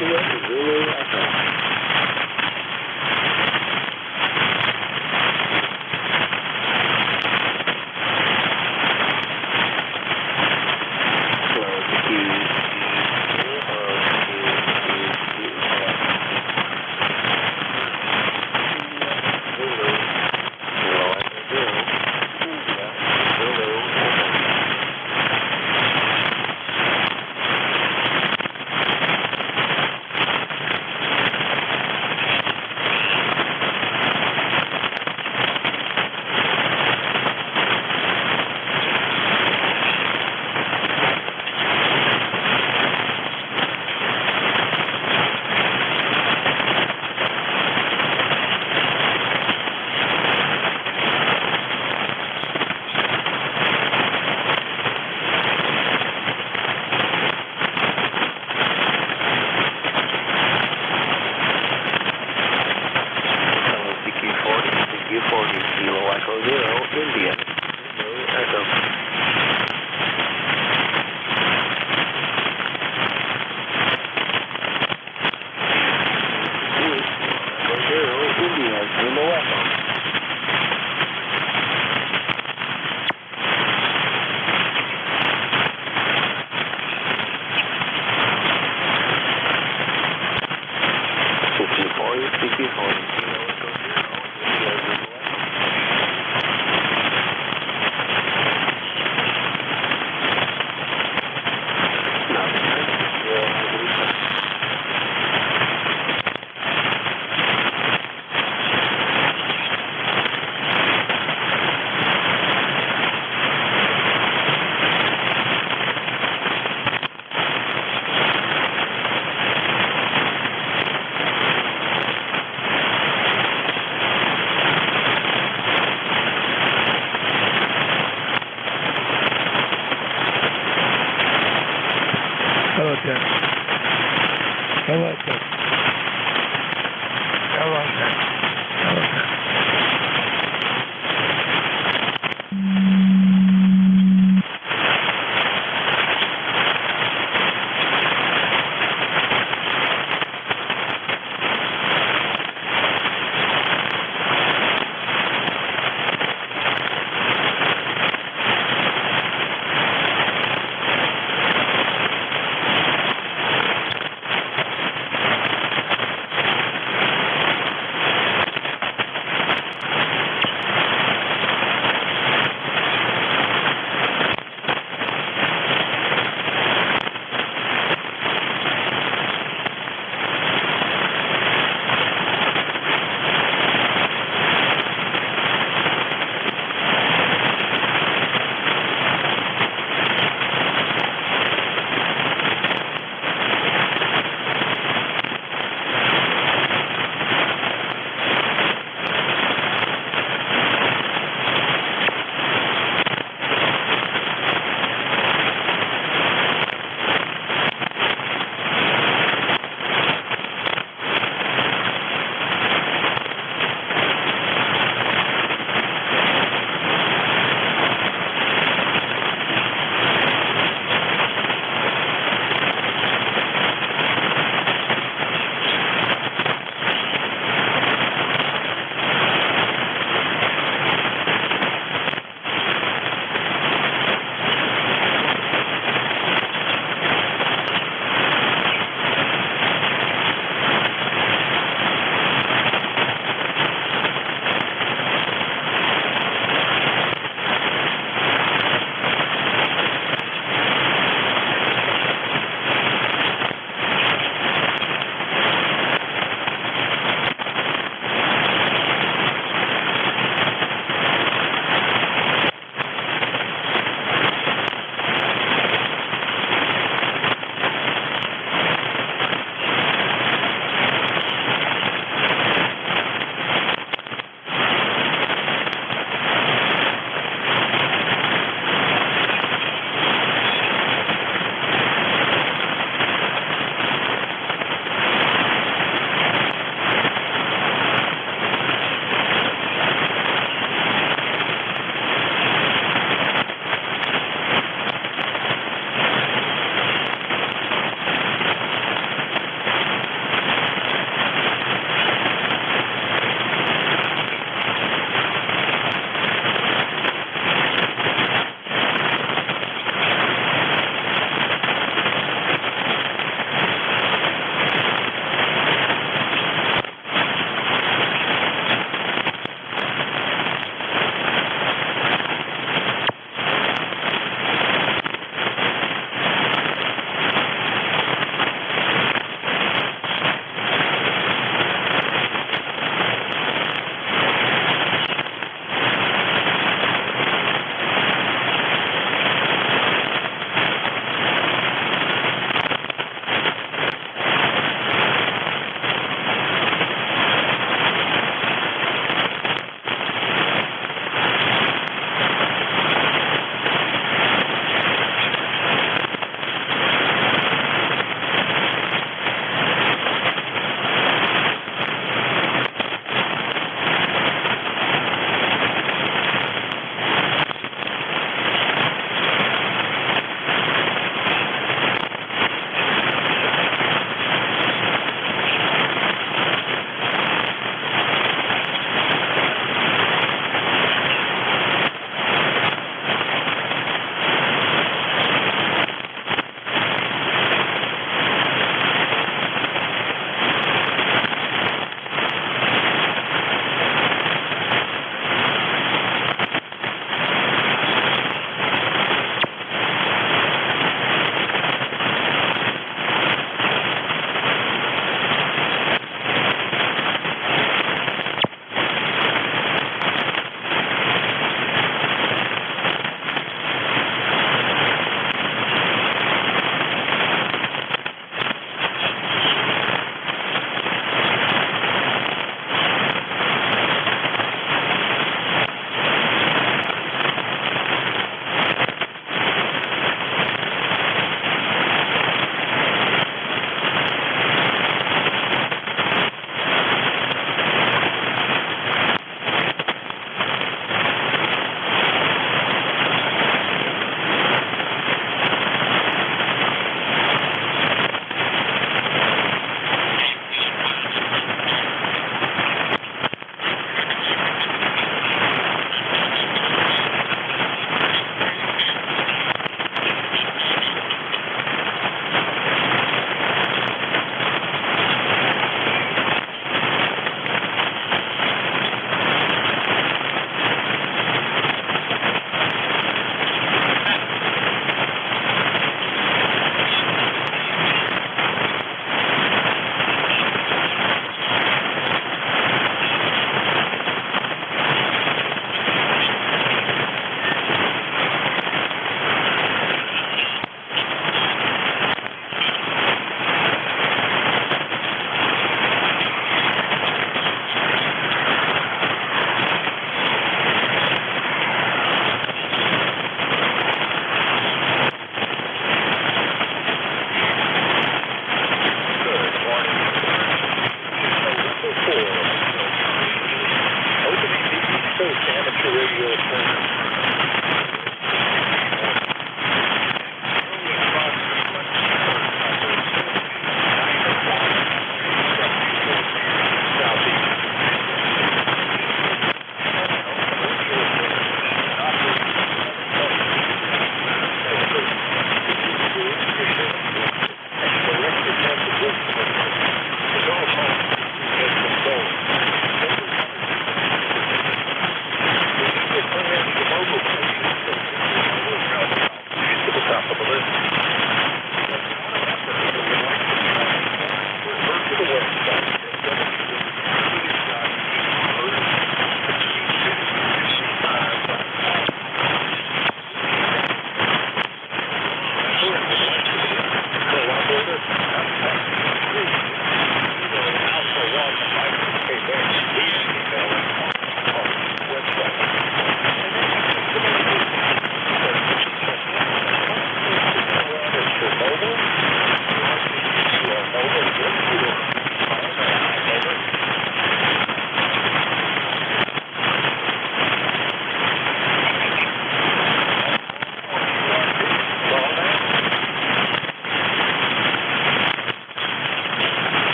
India, Zulu, Echo. India. Echo. India, Zulu, Echo. Hello, Ted. Hello, Ted. Hello, Ted. Hello, Ted.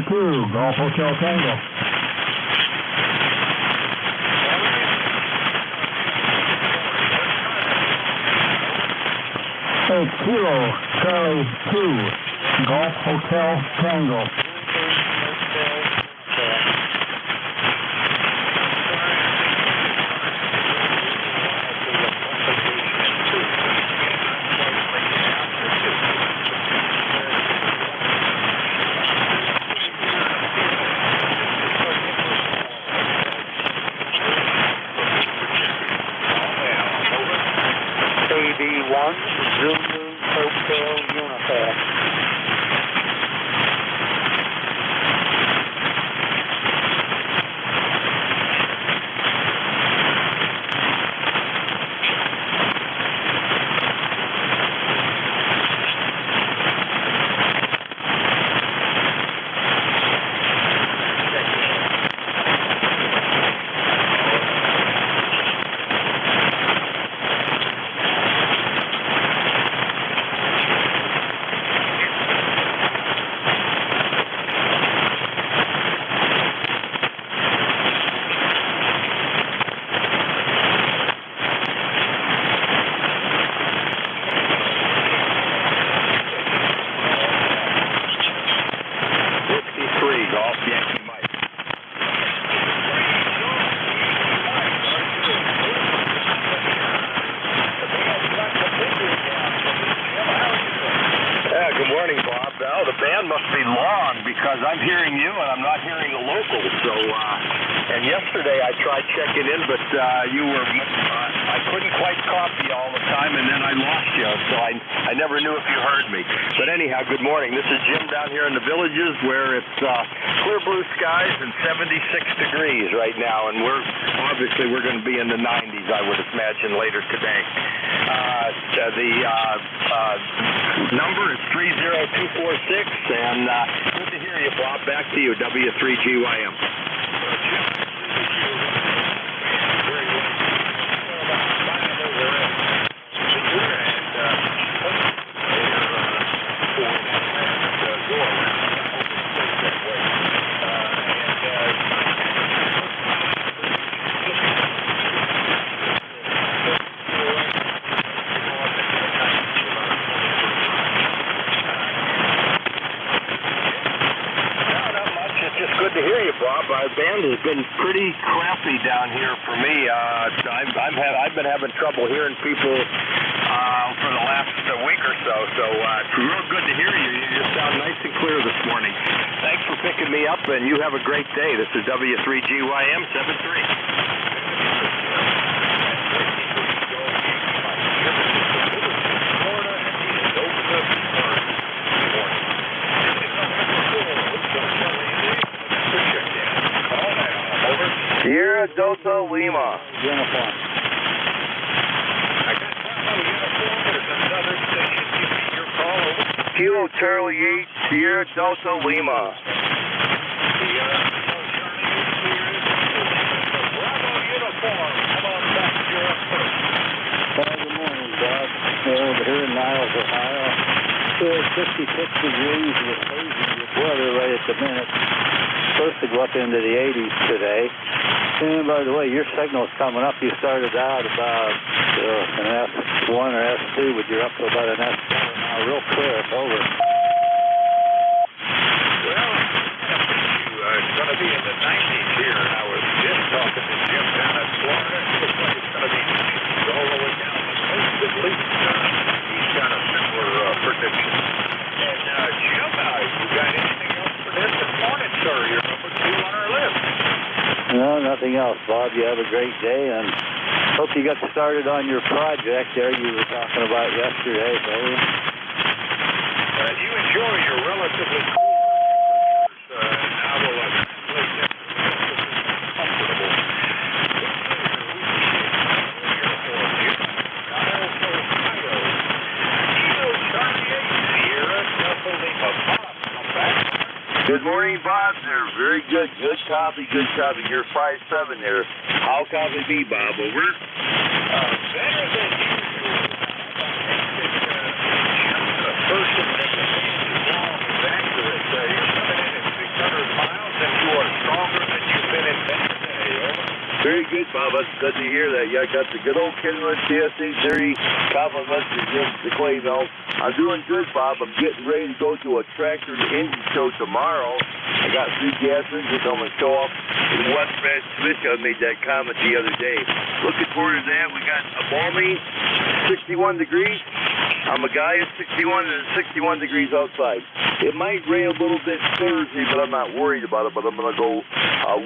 2, Golf Hotel Tango. Hey, Kilo Charlie 2, Golf Hotel Tango. KD1, Zulu Hotel Uniform. Golf Yankee Mike. Yeah, good morning, Bob. Oh, the band must be long because I'm hearing you and I'm not hearing the locals. So, and yesterday I tried checking in, but you were, I couldn't quite copy all the time, and then I lost you, so I never knew if you heard me. But anyhow, good morning. This is Jim down here in the Villages where it's clear blue skies and 76 degrees right now, and we're going to be in the 90s, I would imagine, later today. The number is 30246, and good to hear you, Bob. Back to you, W3GYM. Good to hear you, Bob. Our band has been pretty crappy down here for me. I've been having trouble hearing people for the last week or so. So it's real good to hear you. You sound nice and clear this morning. Thanks for picking me up, and you have a great day. This is W3GYM 73. Sierra Delta Lima. Uniform. I got one uniform. There's another station. Give me your call. Over. Kilo Charlie 8, Sierra Delta Lima. Bravo uniform. Come on back. You're up first. Well, good morning, Bob. We're over here in Niles, Ohio. It's 56 degrees with hazy weather right at the minute. Supposed to go up into the 80s today. And by the way, your signal's coming up. You started out about an S1 or S2, but you're up to about an S7 now. Real clear. It's over. Well, it's going to be in the 90s here. And I was just talking to Jim down in Florida. It looks like it's going to be all the way down the coast at least. He's got a similar prediction. And Jim, you got anything else for this morning, sir? You're number 2 on our list. No, nothing else, Bob. You have a great day, and hope you got started on your project there you were talking about yesterday, buddy. You enjoy your relatively cool now will translate that to comfortable. Good morning, Bob. They're very good. Good copy. Good copy. You're 5-7 there. How copy be, Bob? Over. Better than usual. First and long is accurate. You're coming in at 600 Bob. That's good to hear that. Yeah, I got the good old Kenwood TSA 30 compliments to Clay Mill. I'm doing good, Bob. I'm getting ready to go to a tractor and engine show tomorrow. I got 3 gas engines I'm going to show off in West Branch, Michigan. I made that comment the other day. Looking forward to that. We got a balmy 61 degrees. I'm a guy at 61 and 61 degrees outside. It might rain a little bit Thursday, but I'm not worried about it. But I'm going to go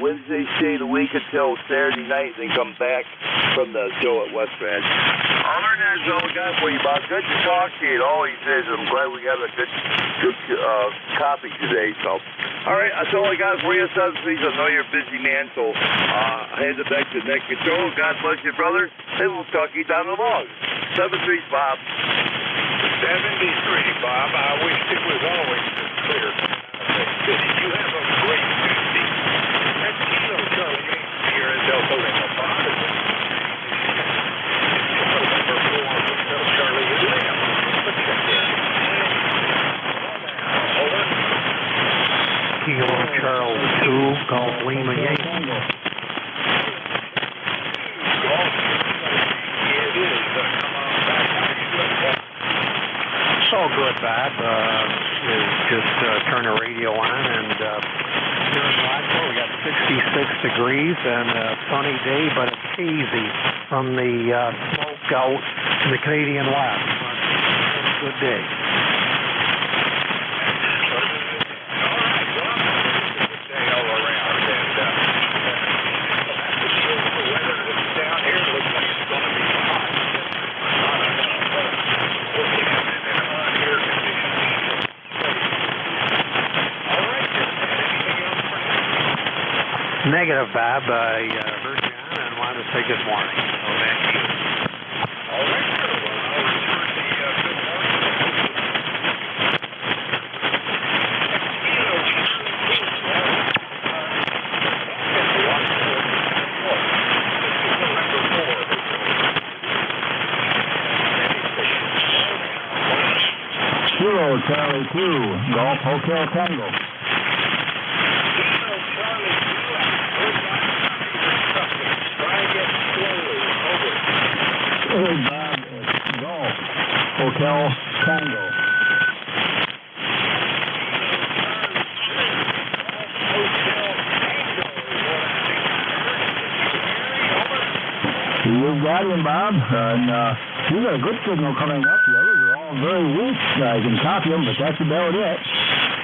Wednesday, stay the week until Saturday night, and then come back from the show at West Branch. Other than that, that's all we got for you, Bob. Good to talk to you. It always is. I'm glad we got a good copy today. So, all right, that's all I got for you, 7-3. I know you're a busy man, so hand it back to next control. God bless you, brother, and we'll talk to you down the log. 7-3, Bob. 73, Bob. I wish it was always this clear. You have a great Tuesday. That Kilo Charlie Yates here in Delta Lima, Bob. Kilo Charlie Lima. Kilo Charlie 2, Golf Lima Yates. It's all good, Bob. Just turn the radio on, and here in Rockville we got 66 degrees and a sunny day, but it's hazy from the smoke out in the Canadian West. It's a good day. Negative, Bob. I heard you on and wanted to say good morning. Oh, thank you. All right, sir. Well, I'll return the good morning. Kilo Charlie 2, Golf Hotel Tango. Bob, it's Golf Hotel Tango. You got him, Bob, and you got a good signal coming up. The others are all very weak. I can copy them, but that's about it.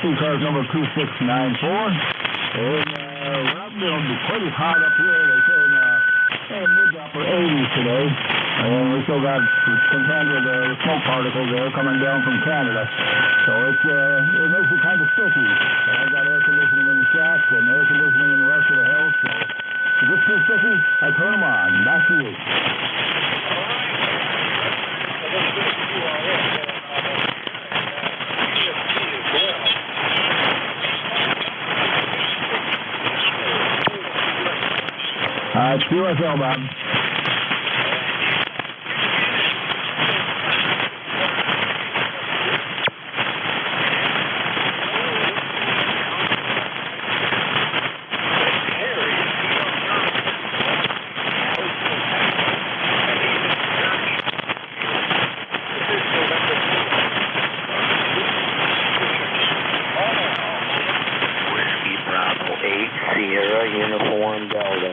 ECARS number 2694. And Rockville will be pretty hot up here. They say mid to upper 80s today. And we still got contend with the smoke particles there coming down from Canada. So it makes it kind of sticky. I've got air conditioning in the shack and air conditioning in the rest of the house. So if it gets too sticky, I turn them on. Back to you. It's QSL, Bob. Whiskey Bravo 8, Sierra Uniform Delta.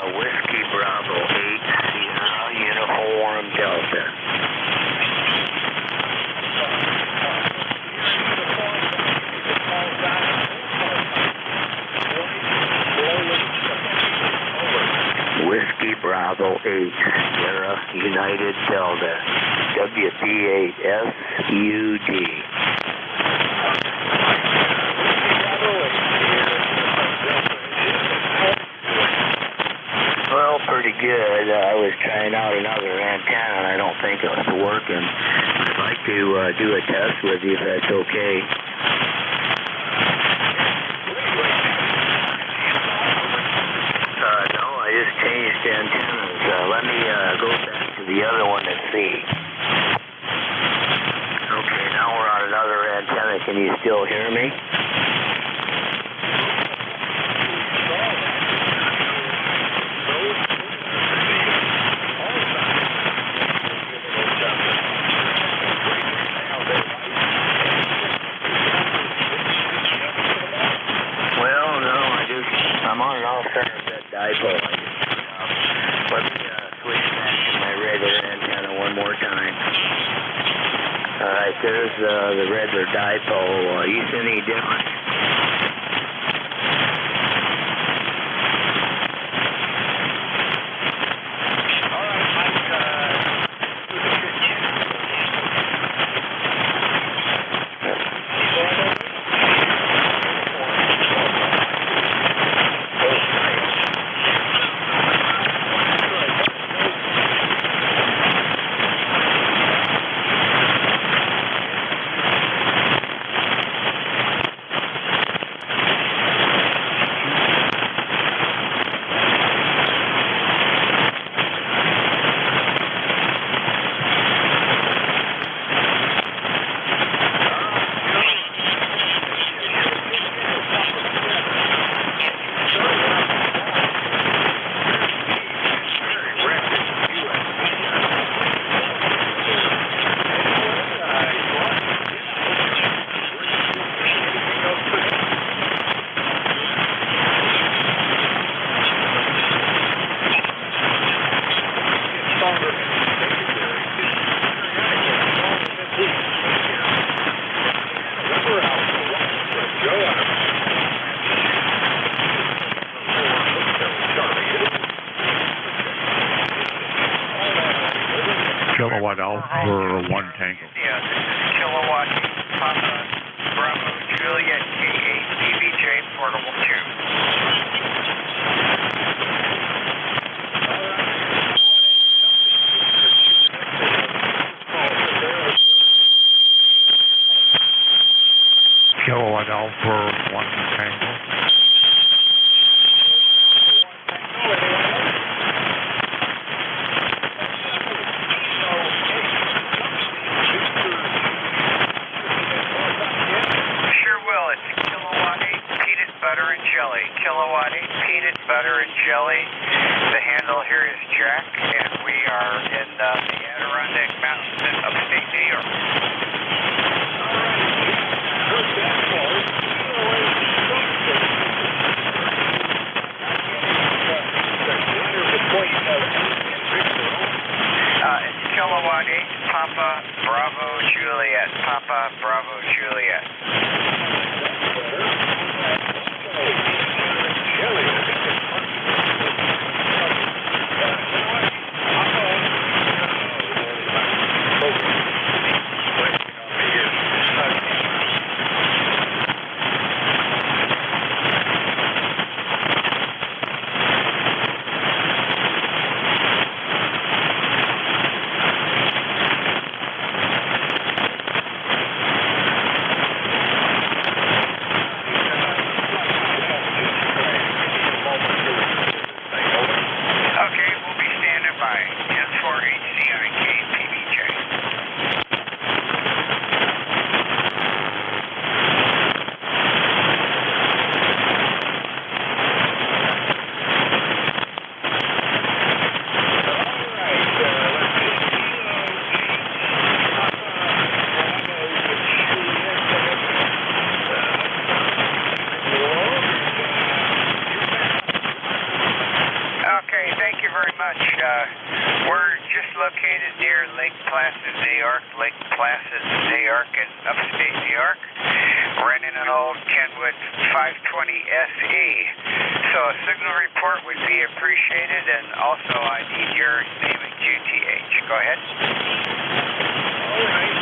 Whiskey Bravo 8, Sierra Uniform Delta. Whiskey Bravo 8, Sierra United Delta, WD8SUD. Well, pretty good. I was trying out another antenna, and I don't think think it's working. I'd like to do a test with you if that's okay. No, I just changed antennas. Let me go back to the other one and see. Okay, now we're on another antenna. Can you still hear me? I'm on an alternate dipole. Let me switch back to my regular antenna one more time. All right, there's the regular dipole. You see any difference? Kilowatt Alpha 1 Tango. Yeah, this is Kilowatt Papa Bravo Juliet K8 PVJ Portable 2. Kilowatt Alpha 1 Tango. Butter and jelly. Kilowatt 8 peanut butter and jelly. The handle here is Jack, and we are in the Adirondack Mountains in upstate New York. It's Kilowatt 8 Papa Bravo Juliet. Papa Bravo Juliet. We're just located near Lake Placid, New York. Lake Placid, New York in upstate New York. Renting an old Kenwood 520 SE. So a signal report would be appreciated, and also I need your name and QTH. Go ahead. All right.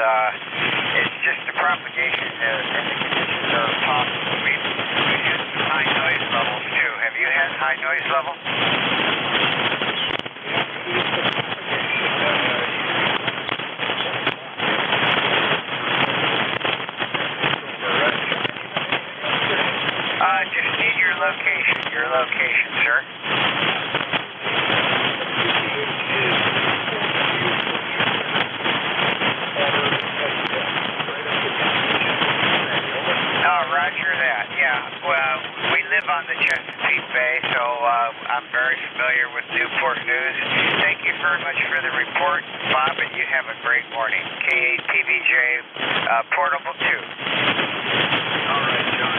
it's just the propagation and the conditions are possible. We had some high noise levels too. Have you had high noise level? Just need your location, sir. Roger that. Yeah. Well, we live on the Chesapeake Bay, so I'm very familiar with Newport News. Thank you very much for the report, Bob, and you have a great morning. KATVJ Portable 2. All right, John.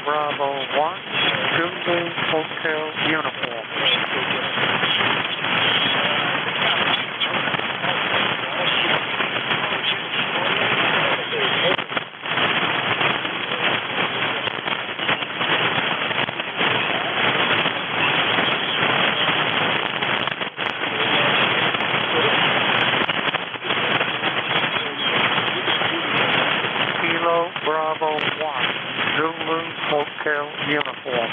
Bravo 1, Zulu Hotel Uniform. Kilo Bravo 1, Zulu Hotel Uniform.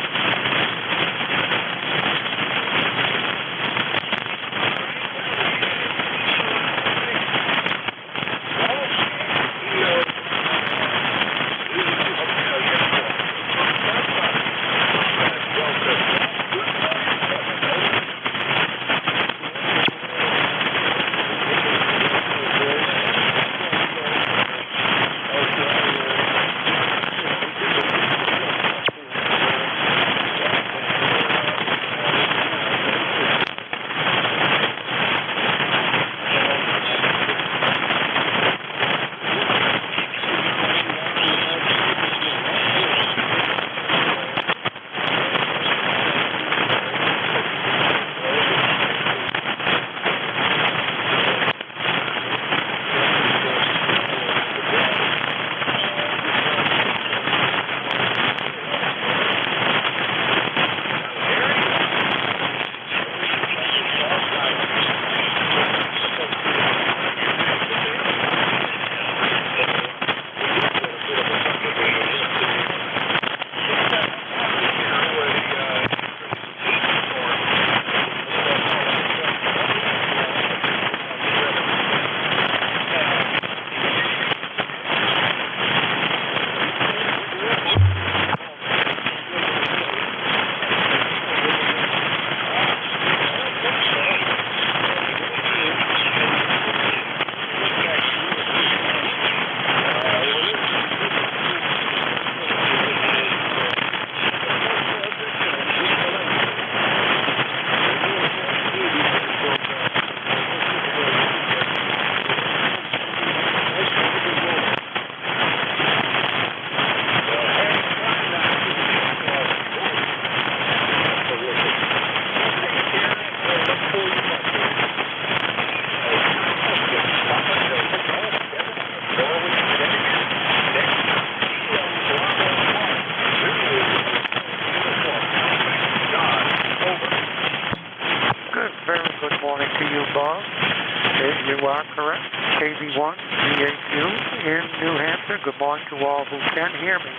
answer. Good morning to all who can hear me.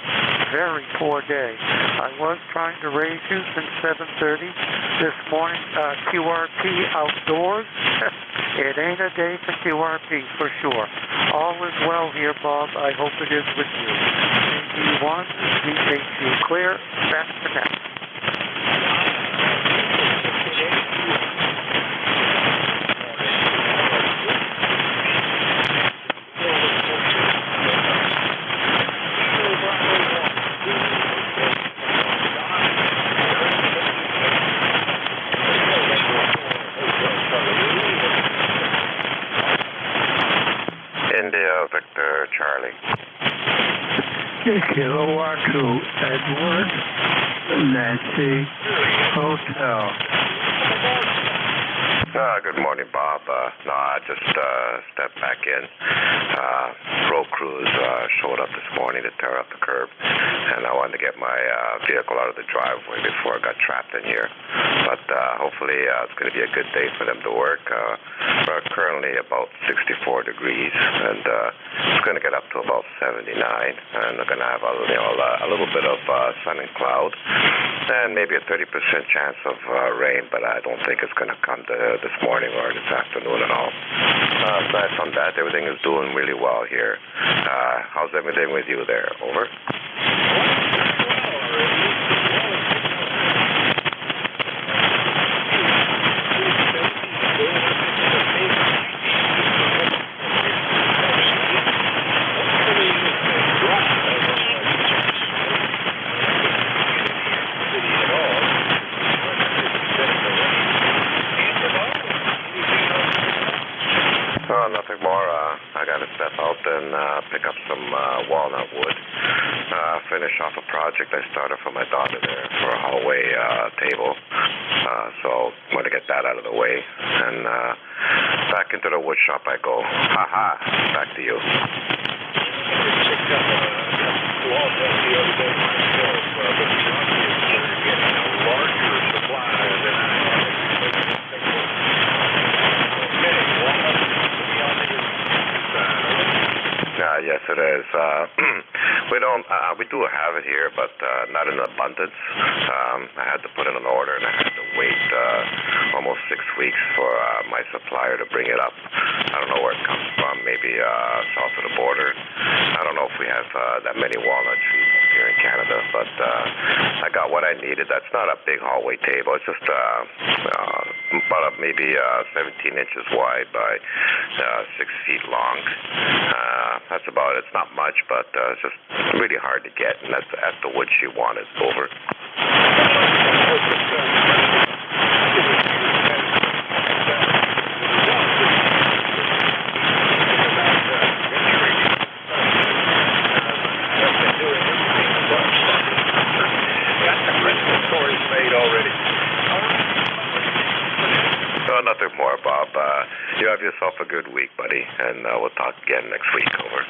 Very poor day. I was trying to raise you since 7:30 this morning. QRP outdoors. It ain't a day for QRP for sure. All is well here, Bob. I hope it is with you. NJ1, VHU clear. Back to net. India, Victor, Charlie. Kilo R2, Edward, Nancy, Hotel. Good morning, Bob. No, I just stepped back in. Road crews showed up this morning to tear up the curb, and I wanted to get my vehicle out of the driveway before I got trapped in here. But hopefully it's going to be a good day for them to work. We're currently about 64 degrees, and it's going to get up to about 79, and we're going to have a little bit of sun and cloud, and maybe a 30% chance of rain, but I don't think it's going to come this morning or this afternoon at all. Aside from that, everything is doing really well here. How's everything with you there? Over? Nothing more. I got to step out and pick up some walnut wood. Finish off a project I started for my daughter there for a hallway table. So I'm going to get that out of the way. And back into the wood shop I go. Back to you. Yes, it is. We do have it here, but not in abundance. I had to put in an order, and I had to wait almost 6 weeks for my supplier to bring it up. I don't know where it comes from. Maybe south of the border. I don't know if we have that many walnut trees here in Canada, but I got what I needed. That's not a big hallway table. It's just about maybe 17 inches wide by 6 feet long. That's about it. It's not much, but it's just really hard to get, and that's the wood she wanted. Over. Nothing more, Bob. You have yourself a good week, buddy, and we'll talk again next week. Over.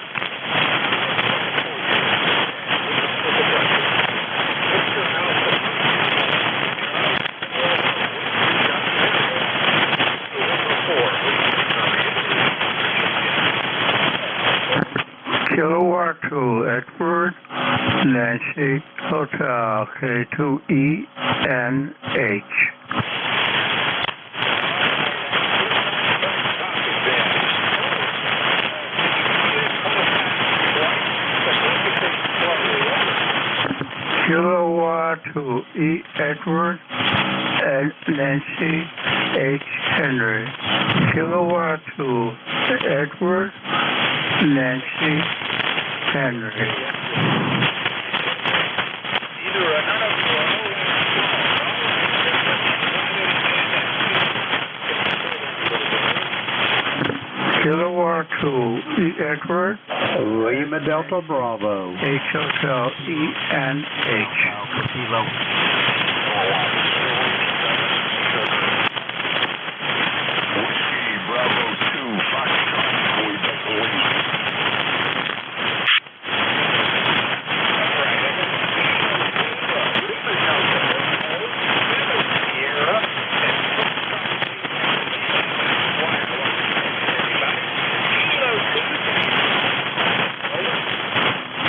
Kilo R2, Edward, Nancy, Hotel, K2ENH. Kilowatt to E. Edward and Nancy H. Henry. Kilowatt to Edward Nancy Henry. Kilowatt to E. Edward. Lima Delta Bravo. H. Hotel ENH. Kilo. Whiskey Bravo 2, Foxtrot, Quebec, Lima.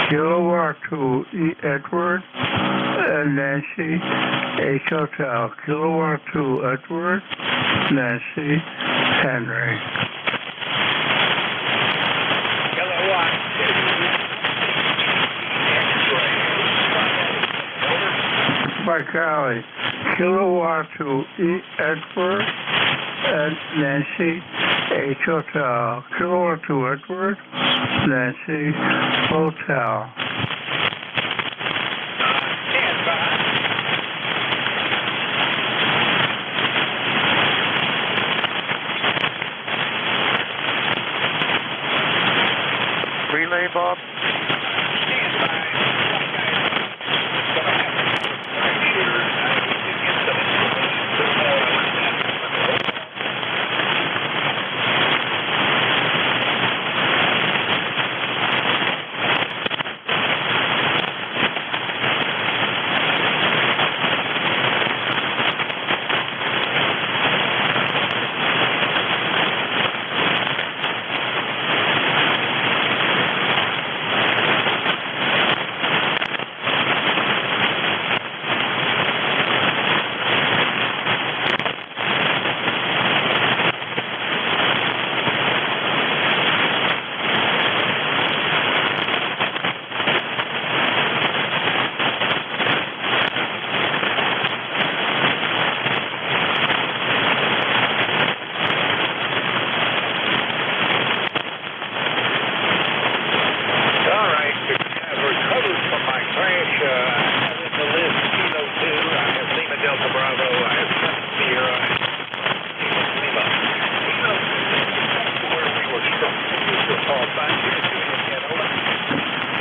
Kilo R2, E Edward, and Nancy, H Hotel. Kilo R2, Edward, Nancy, Henry. Mike Alley, Kilo R2, E Edward, and Nancy, H Hotel. Kilo R2, Edward, Nancy, Hotel. Relay, Bob.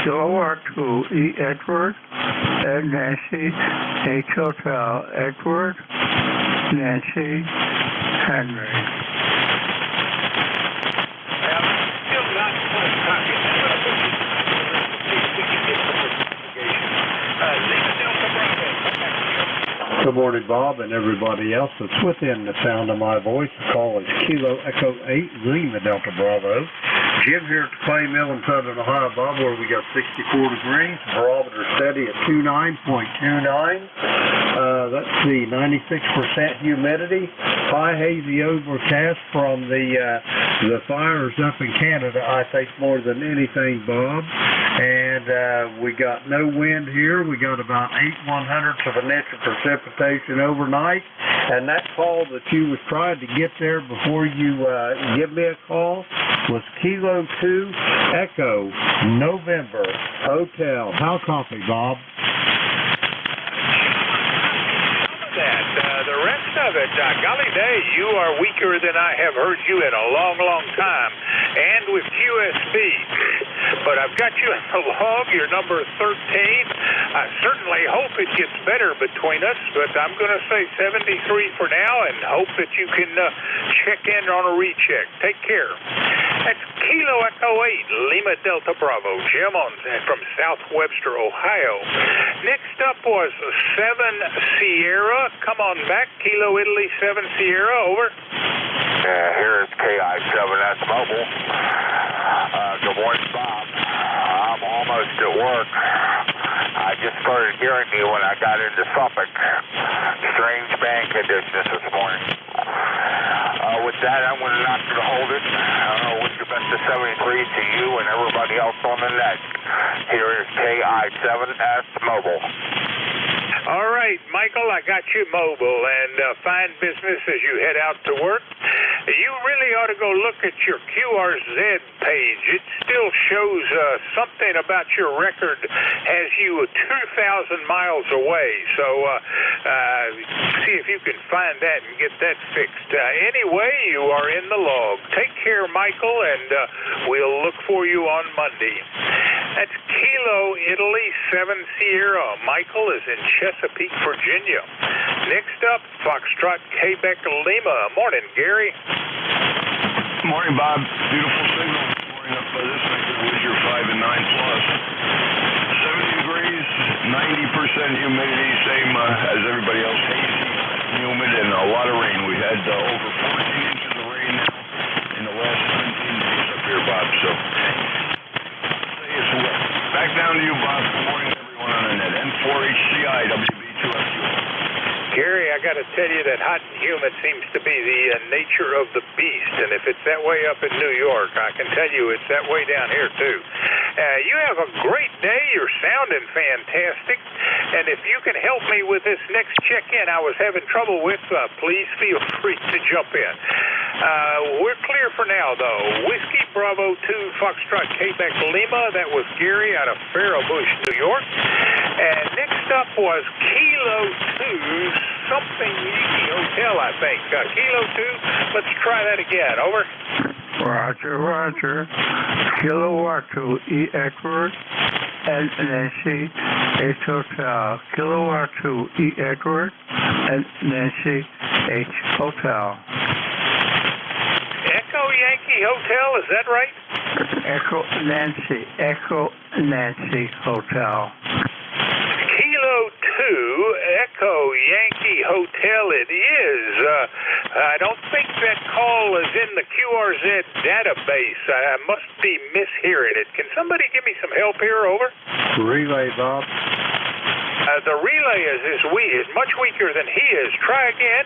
Kilo R2, E Edward, and Nancy, H Hotel. Edward, Nancy, Henry. Good morning, Bob, and everybody else that's within the sound of my voice. The call is Kilo Echo 8, Lima Delta Bravo. Jim here at the Clay Mill in Southern Ohio, Bob, where we got 64 degrees, barometer steady at 29.29. That's the 96% humidity. High hazy overcast from the fires up in Canada, I think, more than anything, Bob. And we got no wind here. We got about 8/100ths of an inch of precipitation overnight. And that call that you was trying to get there before you give me a call was Kilo 2 Echo November Hotel. How copy, Bob? The rest of it, golly day, you are weaker than I have heard you in a long, long time, and with QSB. But I've got you in the log, you're number 13. I certainly hope it gets better between us, but I'm going to say 73 for now and hope that you can check in on a recheck. Take care. That's Kilo Echo 8, Lima Delta Bravo, Jim from South Webster, Ohio. Next up was 7 Sierra. Come on back, Kilo Italy 7 Sierra, over. Here's KI7S Mobile. Good morning, Bob. I'm almost at work. I just started hearing you when I got into Suffolk. Strange band conditions this morning. With that, I'm going to knock you to hold it. I wish you best of 73 to you and everybody else on the net. Here is KI7S Mobile. All right, Michael, I got you mobile, and fine business as you head out to work. You really ought to go look at your QRZ page. It still shows something about your record has you 2,000 miles away. So see if you can find that and get that fixed. Anyway, you are in the log. Take care, Michael, and we'll look for you on Monday. That's Kilo Italy 7 Sierra. Michael is in Chesapeake, Virginia. Next up, Foxtrot Quebec Lima. Morning, Gary. Morning, Bob. Beautiful signal morning up by this way. With your 5 and 9 plus. 70 degrees, 90% humidity, same as everybody else. Hazy, humid, and a lot of rain. We had over 14 inches of rain in the last 17 days up here, Bob. So, back back down to you, Bob. Good morning, everyone on the net. N4HCI, WB2SU. Gary, I got to tell you that hot and humid seems to be the nature of the beast, and if it's that way up in New York, I can tell you it's that way down here, too. You have a great day. You're sounding fantastic, and if you can help me with this next check-in I was having trouble with, please feel free to jump in. We're clear for now, though. Whiskey Bravo 2 Foxtrot Quebec Lima, that was Gary out of Faro Bush, New York. And next up was Kilo 2 something Yankee Hotel, I think. Kilo 2, let's try that again. Over. Roger, Roger. Kilowatt 2 E Edward and Nancy H Hotel. Kilowatt 2 E Edward and Nancy H Hotel. Echo Yankee Hotel, is that right? Echo Nancy Hotel. Kilo 2 Echo Yankee Hotel it is. I don't think that call is in the QRZ database. I must be mishearing it. Can somebody give me some help here? Over. Relay, Bob. The relay is much weaker than he is. Try again.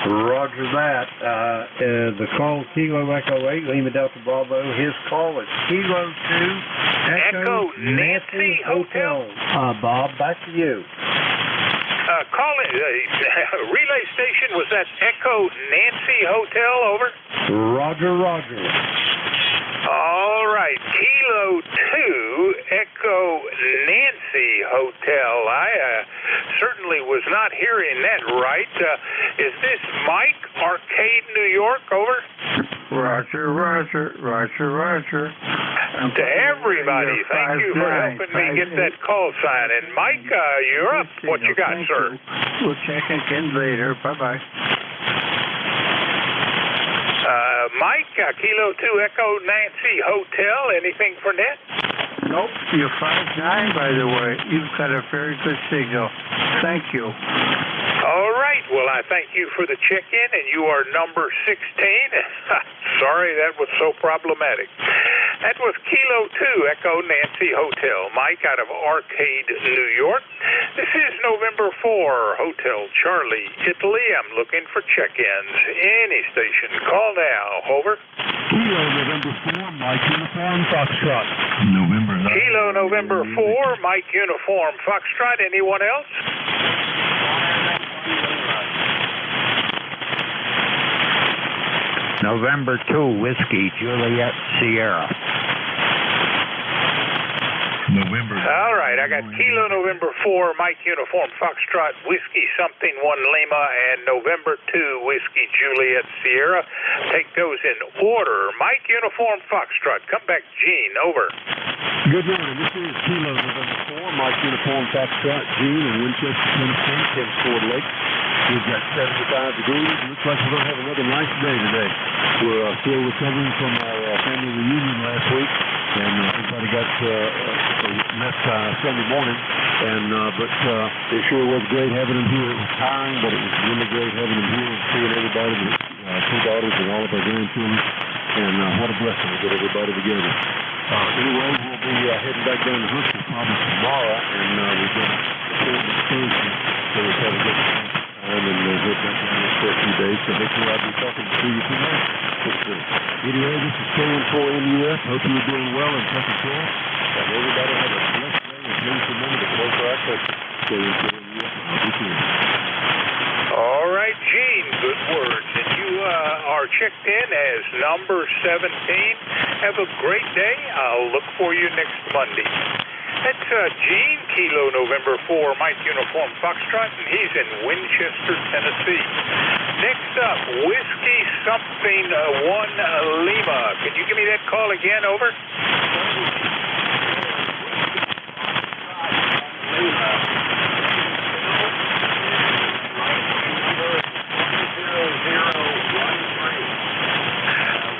Roger that. The call Kilo Echo 8, Lima Delta Bravo. His call is Kilo 2 Echo Nancy Hotel. Bob, back to you. Call it. Relay station, was that Echo Nancy Hotel? Over. Roger, Roger. All right. Kilo 2 Echo Nancy Hotel. I certainly was not hearing that right. Is this Mike, Arcade, New York? Over. Roger, Roger, Roger, Roger. To everybody, thank you for helping me get that call sign. And Mike, you're up. What you got, sir? We'll check again later. Bye-bye. Mike, Kilo 2 Echo Nancy Hotel. Anything for net? Nope. You're 5'9", by the way. You've got a very good signal. Thank you. All right. Well, I thank you for the check-in, and you are number 16. Sorry that was so problematic. That was Kilo 2 Echo Nancy Hotel. Mike out of Arcade, New York. This is November 4, Hotel Charlie, Italy. I'm looking for check-ins. Any station. Call now. Over. Kilo November 4, Mike Uniform Foxtrot. November 9. Kilo November 4, Mike Uniform Foxtrot. Anyone else? November 2, Whiskey, Juliet, Sierra. November. All right, I got Kilo November 4, Mike Uniform Foxtrot, Whiskey something 1 Lima, and November 2, Whiskey Juliet Sierra. Take those in order. Mike Uniform Foxtrot. Come back, Gene. Over. Good morning. This is Kilo November 4, Mike Uniform Foxtrot, Gene in Winchester, Tennessee, Tim Ford Lake. We've got 75 degrees. Looks like we're going to have another nice day today. We're still recovering from our family reunion last week, and everybody got left Sunday morning. But it sure was great having them here. It was tiring, but it was really great having them here and seeing everybody, the 2 daughters and all of our grandchildren. And what a blessing to get everybody together. Anyway, we'll be heading back down to Huntsville probably tomorrow, and we're going to record the Thursday, so we'll have a good time and head back down there for a few days. So hopefully I'll be talking to you tonight. Anyway, this is KN4NUS. Hope you're doing well and taking care. And everybody have a blessed day, and please remember to close our country. KN4NUS. All right, Gene, good words. And you are checked in as number 17. Have a great day. I'll look for you next Monday. That's Gene, Kilo November 4, Mike Uniform Foxtrot, and he's in Winchester, Tennessee. Next up, Whiskey something 1 Lima. Can you give me that call again? Over.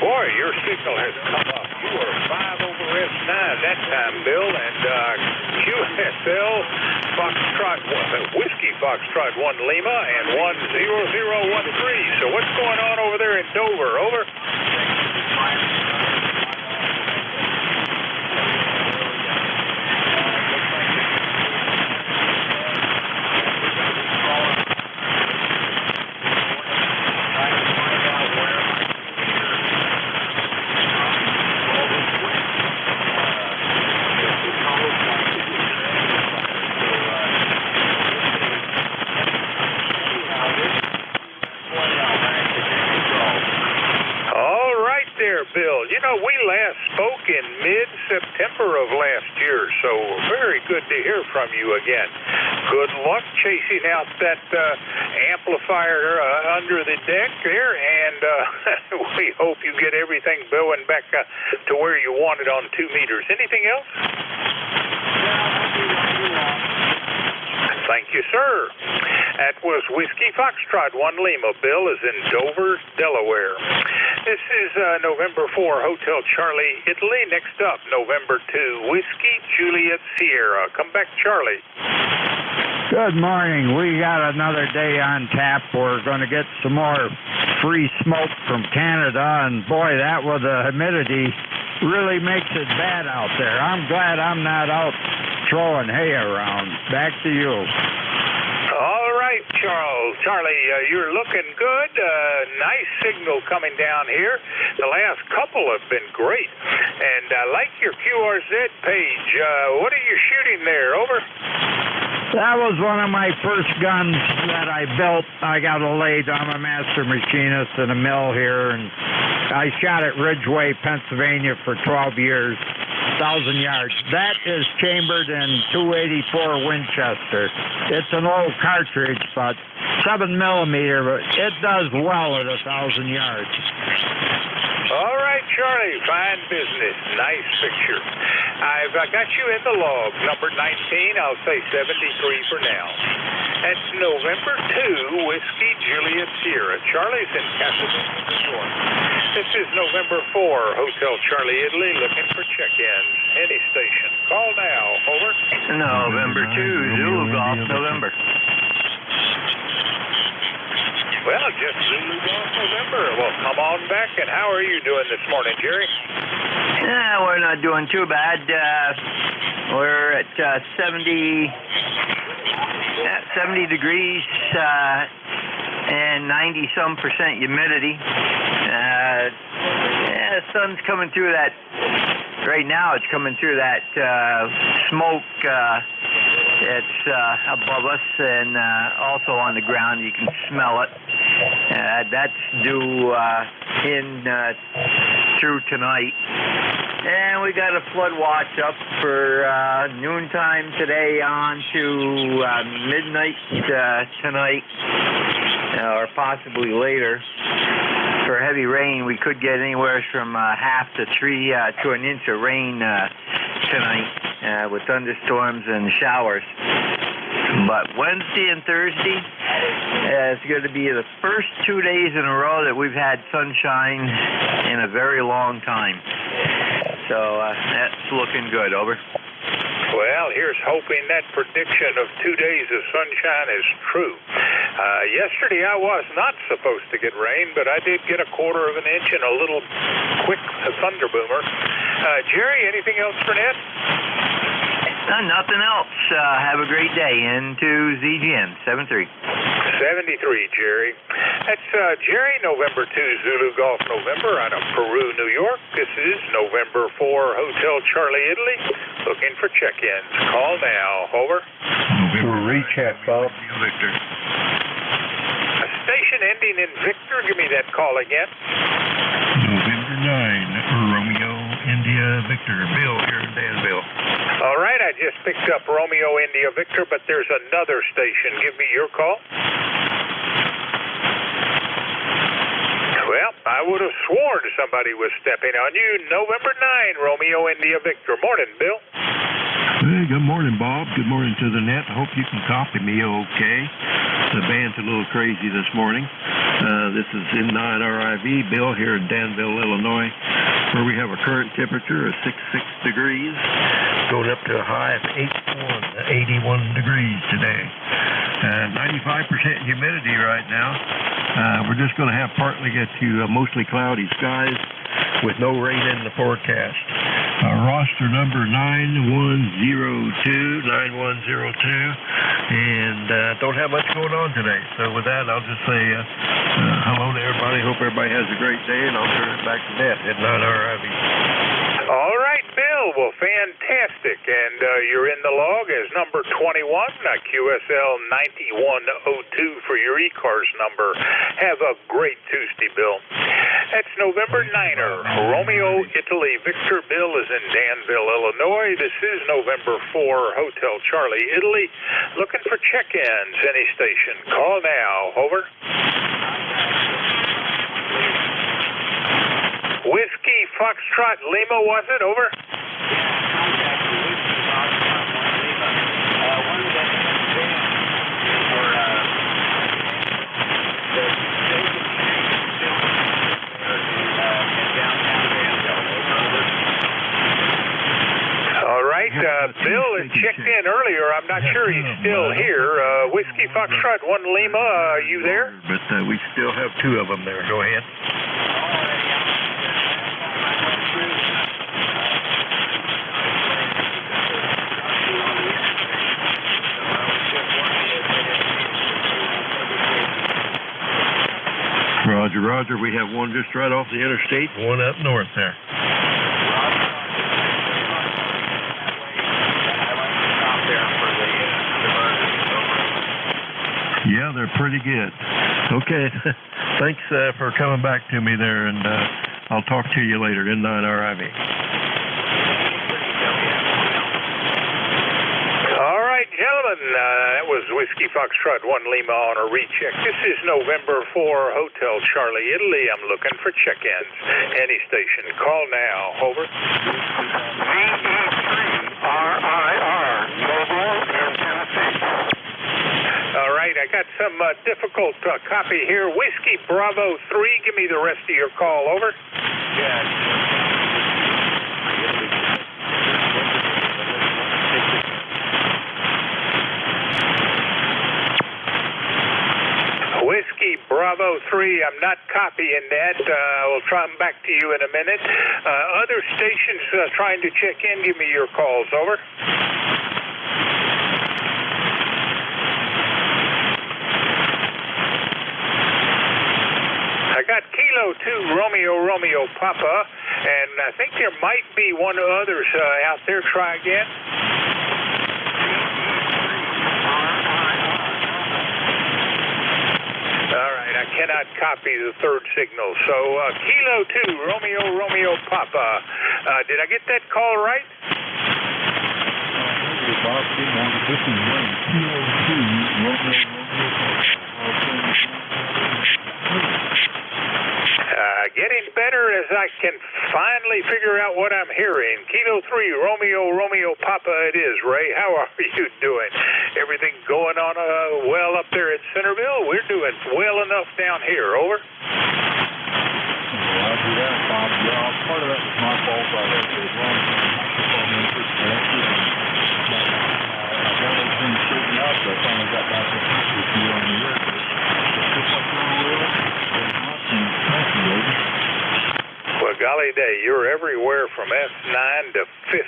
Boy, your signal has come up. You are 5 over S9 that time, Bill, and QSL Foxtrot 1, Whiskey Foxtrot 1 Lima and 10013. So what's going on over there in Dover? Over. November of last year, so very good to hear from you again. Good luck chasing out that amplifier under the deck there, and we hope you get everything going back to where you want it on 2 meters. Anything else? Thank you, sir. That was Whiskey Foxtrot 1 Lima. Bill is in Dover, Delaware. This is November 4, Hotel Charlie, Italy. Next up, November 2, Whiskey Juliet Sierra. Come back, Charlie. Good morning. We got another day on tap. We're going to get some more free smoke from Canada, and boy, that with the humidity really makes it bad out there. I'm glad I'm not out throwing hay around. Back to you. All right, Charlie, you're looking good. Nice signal coming down here. The last couple have been great. And I like your QRZ page. What are you shooting there? Over? That was one of my first guns that I built. I got a lathe. I'm a master machinist in a mill here, and I shot at Ridgeway, Pennsylvania for 12 years, 1,000 yards. That is chambered in .284 Winchester. It's an old cartridge, but 7 millimeter, but it does well at 1,000 yards. All right, Charlie, fine business. Nice picture. I've got you in the log. Number 19, I'll say 73 for now. That's November 2, Whiskey Juliet Sierra. Charlie's in Casablanca, New York. This is November 4, Hotel Charlie, Italy, looking for check-ins. Any station. Call now. Over. November 2, Zulu Golf, November. Well, just Zulu Golf November. Well, come on back. And how are you doing this morning, Jerry? Yeah, we're not doing too bad. We're at 70 degrees and 90-some% humidity. The sun's coming through that. Right now, it's coming through that smoke. It's above us, and also on the ground. You can smell it. That's due through tonight. And we got a flood watch up for noontime today on to midnight tonight, or possibly later. For heavy rain, we could get anywhere from half to 3 to an inch of rain tonight with thunderstorms and showers. But Wednesday and Thursday, it's going to be the first 2 days in a row that we've had sunshine in a very long time. So that's looking good. Over. Well, here's hoping that prediction of 2 days of sunshine is true. Yesterday I was not supposed to get rain, but I did get 1/4 of an inch and a little quick thunder boomer. Jerry, anything else for Ned? Nothing else. Have a great day. Into ZGN 73. 73, Jerry. That's Jerry, November 2, Zulu Golf November out of Peru, New York. This is November 4, Hotel Charlie, Italy. Looking for check-ins. Call now. Over. November recheck, Bob. Victor. A station ending in Victor. Give me that call again. November 9, Romeo, India, Victor. Bill here in Danville. All right, I just picked up Romeo, India, Victor, but there's another station. Give me your call. Well, I would have sworn somebody was stepping on you. November 9, Romeo, India, Victor. Morning, Bill. Hey, good morning, Bob. Good morning to the net. I hope you can copy me okay. The band's a little crazy this morning. This is N9RIV, Bill here in Danville, Illinois, where we have a current temperature of 66 degrees, going up to a high of 81 degrees today. 95% humidity right now. We're just going to have partly to mostly cloudy skies with no rain in the forecast. Roster number 9102, and don't have much going on today. So with that, I'll just say hello to everybody. Hope everybody has a great day, and I'll turn it back to Ned at 9RIV. All right, Bill. Well, fantastic. Fantastic. And you're in the log as number 21, QSL 9102 for your ECARS number. Have a great Tuesday, Bill. That's November 9er. Romeo, Italy. Victor Bill is in Danville, Illinois. This is November 4, Hotel Charlie, Italy. Looking for check-ins. Any station. Call now. Over. Whiskey Foxtrot Lima, was it? Over. All right, Bill had checked in earlier. I'm not sure he's still here. Whiskey Foxtrot 1 Lima, are you there? But we still have two of them there. Go ahead. Roger, roger. We have one just right off the interstate, one up north there. Yeah, they're pretty good. Okay. Thanks for coming back to me there, and I'll talk to you later. N9RIV. All right, gentlemen. That was Whiskey Foxtrot 1 Lima on a recheck. This is November 4, Hotel Charlie, Italy. I'm looking for check-ins. Any station. Call now. Over. VE3RIR. Mobile in Tennessee. All right, I got some difficult copy here. Whiskey Bravo 3, give me the rest of your call. Over. Whiskey Bravo 3, I'm not copying that. We'll try them back to you in a minute. Other stations trying to check in, give me your calls. Over. I got Kilo 2 Romeo Papa, and I think there might be one of others out there. Try again. All right, I cannot copy the third signal. So Kilo 2 Romeo Papa. Did I get that call right? Bob, good morning. This is Wayne. Kilo 2 Romeo Papa. Getting better as I can finally figure out what I'm hearing. Kilo 3, Romeo Papa it is, Ray. How are you doing? Everything going on well up there at Centerville? We're doing well enough down here. Over. Roger that, Bob. Yeah, part of that was my fault. I had the wrong microphone input selected, and I got everything straightened out, so I finally got back to with you on the air. Just like you're real, thank you, lady. Well, golly day, you're everywhere from S9 to 15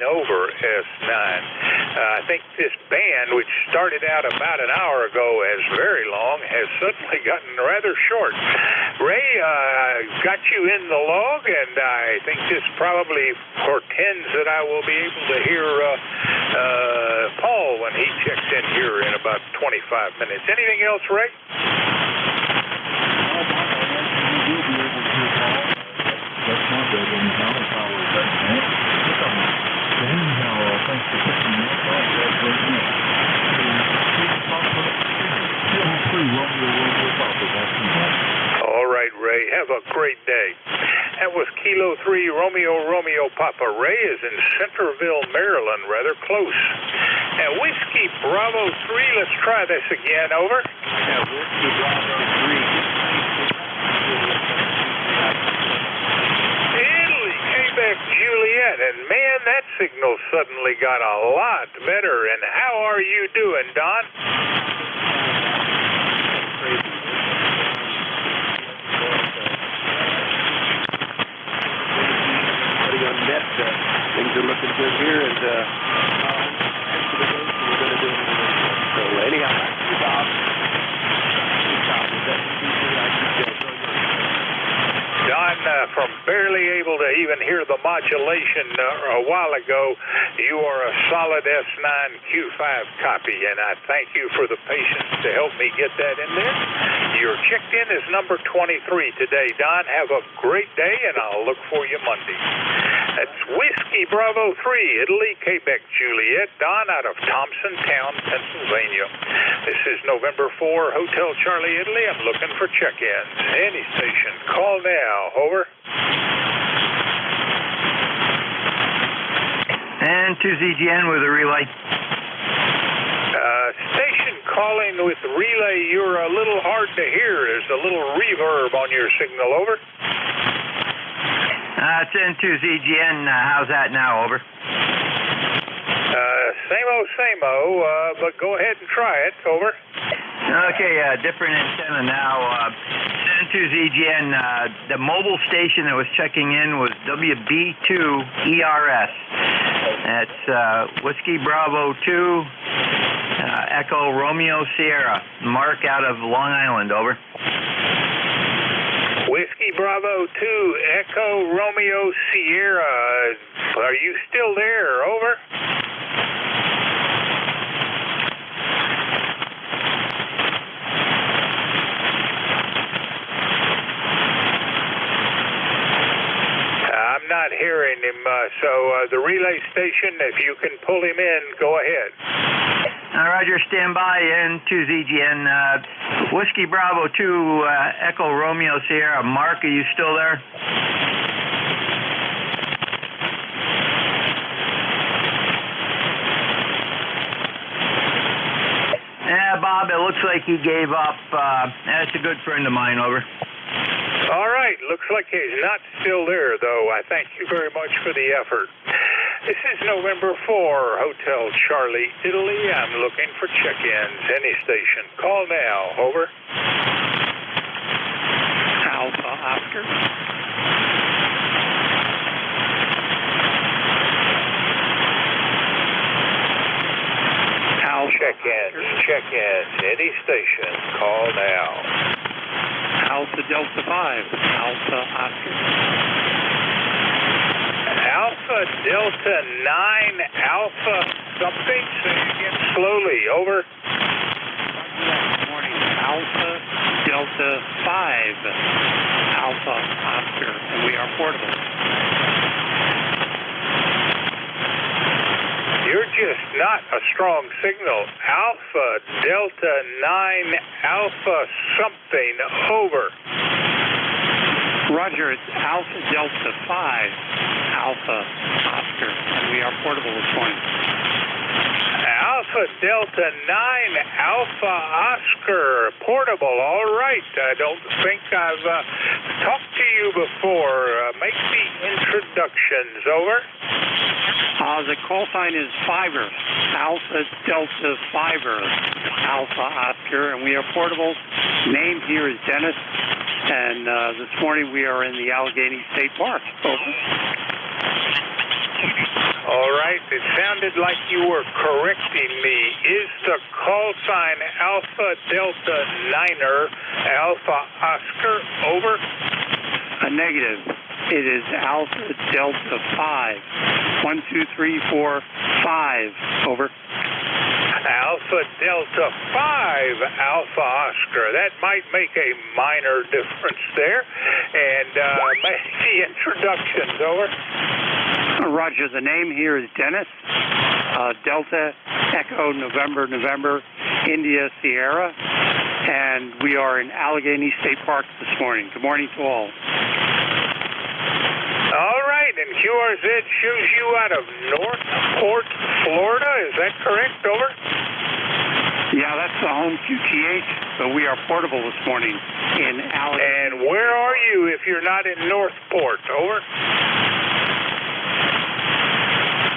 over S9. I think this band, which started out about an hour ago as very long, has suddenly gotten rather short. Ray, got you in the log, and I think this probably portends that I will be able to hear Paul when he checks in here in about 25 minutes. Anything else, Ray? That's my bad on the power back there. So anyhow, thanks for picking me up. That's right now. All right, Ray. Have a great day. That was Kilo 3 Romeo Papa. Ray is in Centerville, Maryland, rather close. Now, Whiskey Bravo 3, let's try this again. Over. Yeah, Whiskey Bravo 3. Juliet, and man, that signal suddenly got a lot better. And how are you doing, Don? On net, things are looking good here, and after the race, we're going to do it. So anyhow, back to you, Bob. Don from barely able able to even hear the modulation a while ago. You are a solid S9Q5 copy, and I thank you for the patience to help me get that in there. Your checked in is number 23 today, Don. Have a great day, and I'll look for you Monday. That's Whiskey Bravo 3, Italy, Quebec, Juliet, Don out of Thompsontown, Pennsylvania. This is November 4, Hotel Charlie, Italy. I'm looking for check-ins. Any station, call now. Over. And 2ZGN with a relay. Station calling with relay, you're a little hard to hear. There's a little reverb on your signal. Over. It's N2ZGN. How's that now? Over. Same-o, but go ahead and try it. Over. Okay, different antenna now. N2ZGN, the mobile station that was checking in was WB2ERS. That's Whiskey Bravo 2, Echo Romeo Sierra. Mark out of Long Island. Over. Whiskey Bravo 2, Echo Romeo Sierra. Are you still there? Over. I'm not hearing him, so the relay station, if you can pull him in, go ahead. Roger, stand by, N2ZGN. Whiskey Bravo 2, Echo Romeo Sierra. Mark, are you still there? Bob, it looks like he gave up. That's a good friend of mine. Over. All right, looks like he's not still there, though. I thank you very much for the effort. This is November 4, Hotel Charlie, Italy. I'm looking for check-ins. Any station. Call now. Over. Alpha Oscar. Check-ins. Any station. Call now. Alpha Delta 5, Alpha Oscar. Alpha Delta 9, Alpha something. Say again slowly. Over. Good morning. Alpha Delta 5, Alpha Oscar, and we are portable. You're just not a strong signal. Alpha Delta 9, Alpha something. Over. Roger, it's Alpha Delta 5, Alpha Oscar, and we are portable this morning. Alpha Delta 9, Alpha Oscar, portable. All right. I don't think I've talked to you before. Make the introductions. Over. The call sign is Fiber, Alpha Delta Fiber, Alpha Oscar, and we are portable. Name here is Dennis, and this morning we are in the Allegheny State Park. Over. All right, it sounded like you were correcting me. Is the call sign Alpha Delta Niner, Alpha Oscar? Over. A negative. It is Alpha Delta 5. 1, 2, 3, 4, 5. Over. Alpha Delta 5, Alpha Oscar. That might make a minor difference there. And make the introductions. Over. Roger, the name here is Dennis. Delta Echo November November India Sierra. And we are in Allegheny State Park this morning. Good morning to all. All right, and QRZ shows you out of Northport, Florida. Is that correct? Over. Yeah, that's the home QTH, so we are portable this morning in Allegheny. And where are you if you're not in Northport? Over.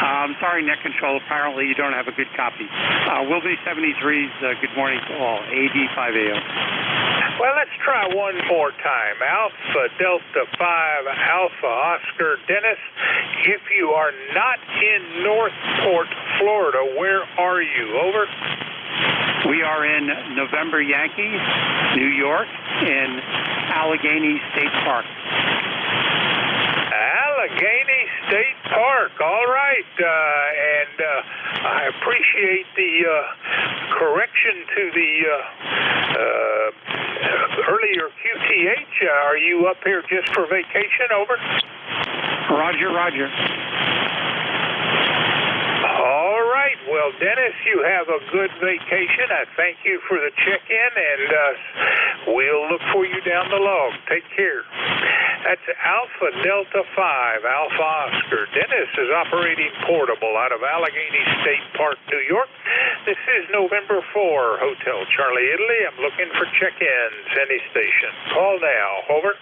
I'm sorry, Net Control. Apparently you don't have a good copy. Wilby 73's good morning to all. AD5AO. Well, let's try one more time. Alpha Delta 5, Alpha Oscar. Dennis, if you are not in Northport, Florida, where are you? Over. We are in November Yankee, New York, in Allegheny State Park. Park. All right. And I appreciate the correction to the earlier QTH. Are you up here just for vacation? Over. Roger, roger. All right. Well, Dennis, you have a good vacation. I thank you for the check-in, and we'll look for you down the log. Take care. That's Alpha Delta 5, Alpha Oscar. Dennis is operating portable out of Allegheny State Park, New York. This is November 4, Hotel Charlie, Italy. I'm looking for check-ins. Any station. Call now. Over.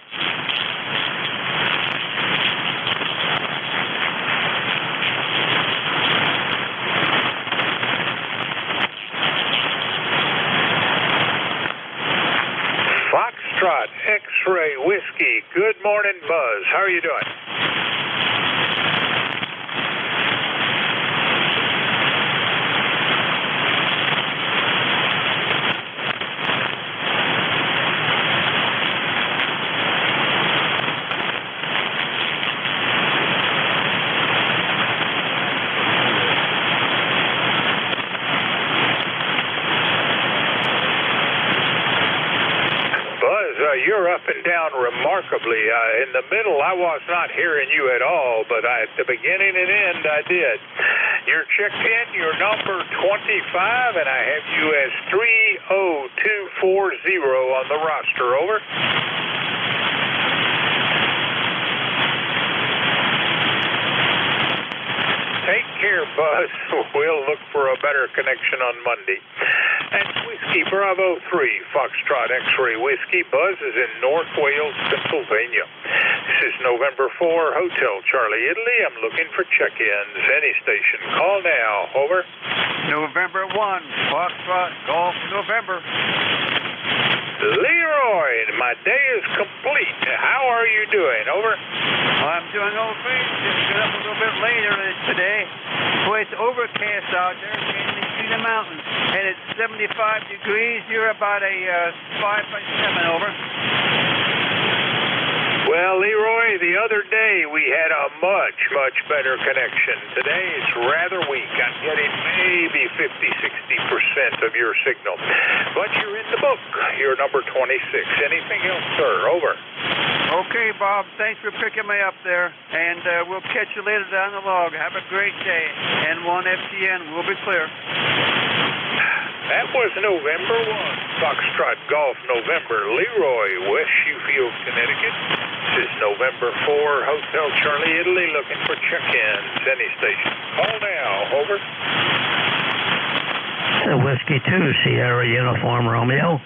Foxtrot X-Ray Whiskey. Good morning, Buzz. How are you doing? You're up and down remarkably. In the middle, I was not hearing you at all, but at the beginning and end, I did. You're checked in. You're number 25, and I have you as 30240 on the roster. Over. Take care, Buzz. We'll look for a better connection on Monday. And Whiskey Bravo 3, Foxtrot X-Ray Whiskey. Buzz is in North Wales, Pennsylvania. This is November 4, Hotel Charlie, Italy. I'm looking for check-ins. Any station. Call now. Over. November 1, Foxtrot Golf November. Leroy, my day is complete. How are you doing? Over. I'm doing okay. Just got up a little bit later today. Boy, it's overcast out there. Can't even see the mountains. And it's 75 degrees. You're about a 5.7. Over. Well, Leroy, the other day we had a much, much better connection. Today it's rather weak. I'm getting maybe 50-60% of your signal. But you're in the book. You're number 26. Anything else, sir? Over. Okay, Bob. Thanks for picking me up there. And we'll catch you later down the log. Have a great day. N1 FTN. We'll be clear. That was November 1, Foxtrot Golf November, Leroy, West Sheffield, Connecticut. This is November 4, Hotel Charlie, Italy, looking for check-ins. Any station. Call now. Over. Whiskey 2, Sierra Uniform Romeo.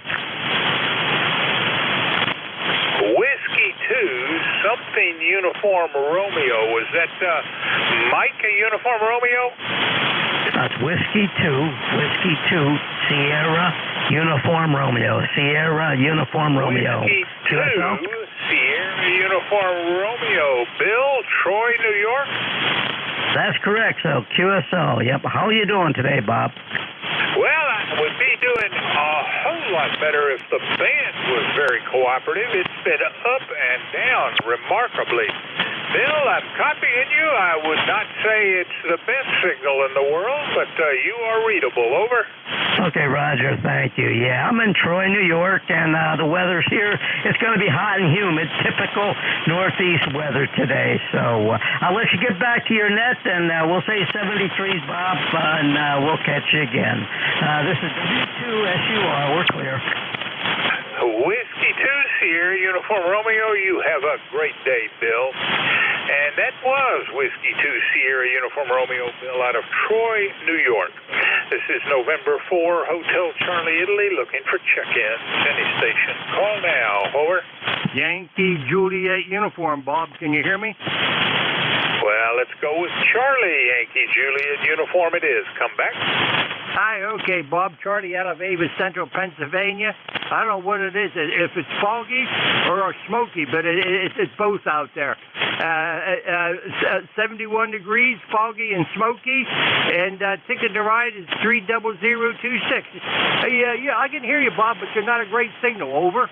Whiskey 2, something Uniform Romeo. Was that Mike a Uniform Romeo? That's Whiskey 2, Sierra Uniform Romeo. Sierra Uniform Romeo. Whiskey 2, Sierra Uniform Romeo. Bill, Troy, New York? That's correct, so QSO. Yep. How are you doing today, Bob? Well, I would be doing a whole lot better if the band was very cooperative. It's been up and down remarkably. Bill, I'm copying you. I would not say it's the best signal in the world, but you are readable. Over. Okay, Roger. Thank you. Yeah, I'm in Troy, New York, and the weather's here. It's going to be hot and humid, typical Northeast weather today. So I'll let you get back to your net, and we'll say 73s, Bob, and we'll catch you again. This is W2SUR. We're clear. Whiskey 2, Sierra Uniform Romeo, you have a great day, Bill. And that was Whiskey 2, Sierra Uniform Romeo, Bill, out of Troy, New York. This is November 4, Hotel Charlie, Italy, looking for check-ins. Any station. Call now. Over. Yankee Juliet Uniform, Bob. Can you hear me? Well, let's go with Charlie. Yankee Juliet Uniform it is. Come back. Hi, okay, Bob. Charlie out of Ava, Central Pennsylvania. I don't know what it is, if it's foggy or smoky, but it's both out there. 71 degrees, foggy and smoky, and ticket to ride is 30026. Yeah, I can hear you, Bob, but you're not a great signal. Over.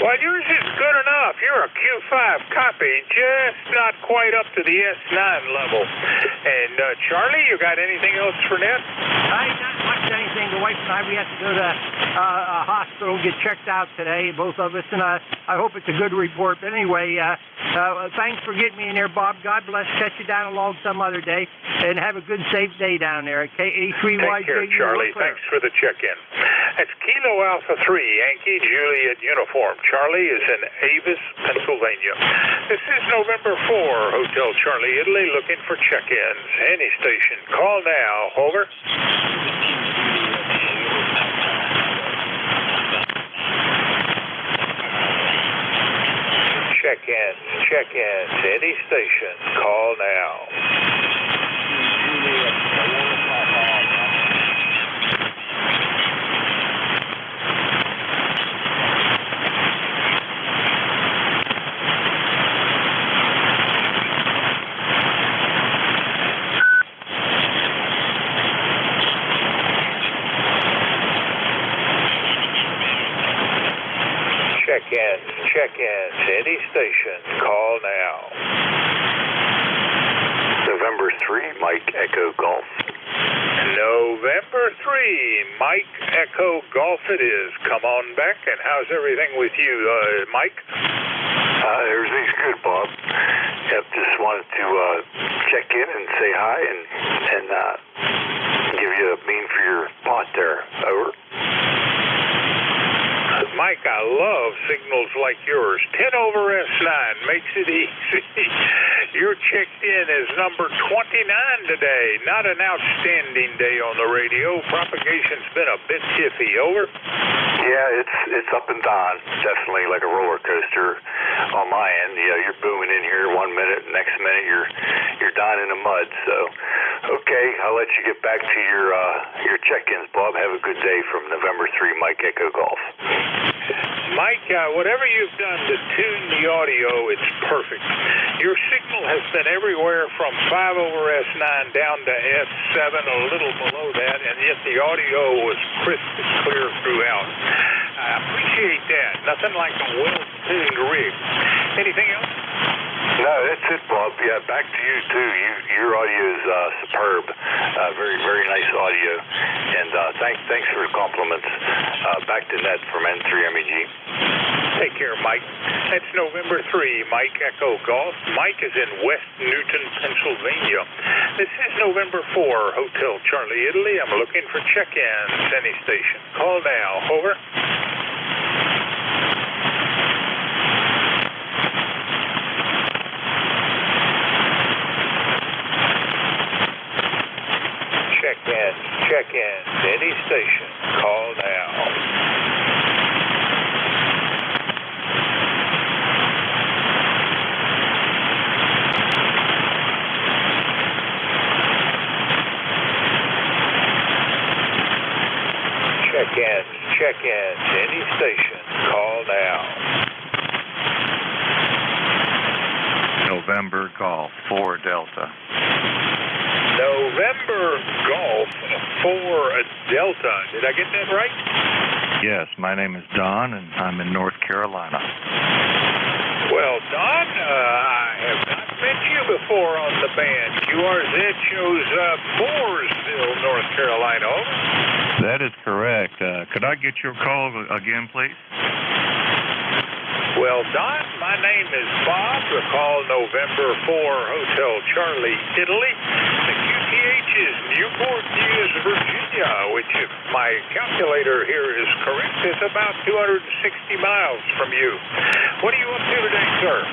Well, yours is good enough. You're a Q5 copy, just not quite up to the S9 level. And, Charlie, you got anything else for Ned? I ain't got much anything. The wife and I, we have to go to a hospital, get checked out today, both of us, and I hope it's a good report. But anyway, thanks for getting me in there, Bob. God bless. Catch you down along some other day, and have a good, safe day down there. A3YJ. Take care, Charlie. Thanks for the check-in. That's Kilo Alpha 3, Yankee Juliet uniform. Charlie is in Avis, Pennsylvania. This is November 4, Hotel Charlie, Italy, looking for check-ins. Any station. Call now. Over. Check-ins. Any station. Call now. Check-ins. Any station. Call now. November 3, Mike Echo Golf. November 3, Mike Echo Golf it is. Come on back, and how's everything with you, Mike? Everything's good, Bob. Yep, just wanted to check in and say hi and give you a bean for your pot there. Over. Mike, I love signals like yours. 10 over S9 makes it easy. You're checked in as number 29 today. Not an outstanding day on the radio. Propagation's been a bit iffy. Over. Yeah, it's up and down. Definitely like a roller coaster on my end. Yeah, you're booming in here 1 minute, next minute you're down in the mud. So, okay, I'll let you get back to your check-ins, Bob. Have a good day from November 3, Mike Echo Golf. Mike, whatever you've done to tune the audio, it's perfect. Your signal has been everywhere from 5 over S9 down to S7, a little below that, and yet the audio was crisp and clear throughout. I appreciate that. Nothing like a well-tuned rig. Anything else? No, that's it, Bob. Yeah, back to you, too. Your audio is superb. Very, very nice audio. And thanks for the compliments. Back to Ned from N3MEG. Take care, Mike. That's November 3, Mike Echo Golf. Mike is in West Newton, Pennsylvania. This is November 4, Hotel Charlie, Italy. I'm looking for check-ins. Any station. Call now. Over. Check-ins. Any station. Call now. Check-ins. Any station. Call now. November Golf 4 Delta. November Golf 4 Delta. Did I get that right? Yes, my name is Don, and I'm in North Carolina. Well, Don, I have not met you before on the band. QRZ shows up Mooresville, North Carolina. Over. That is correct. Could I get your call again, please? Well, Don, my name is Bob. Call November 4, Hotel Charlie, Italy. The QTH is Newport News, Virginia, which, if my calculator here is correct, is about 260 miles from you. What are you up to today, sir?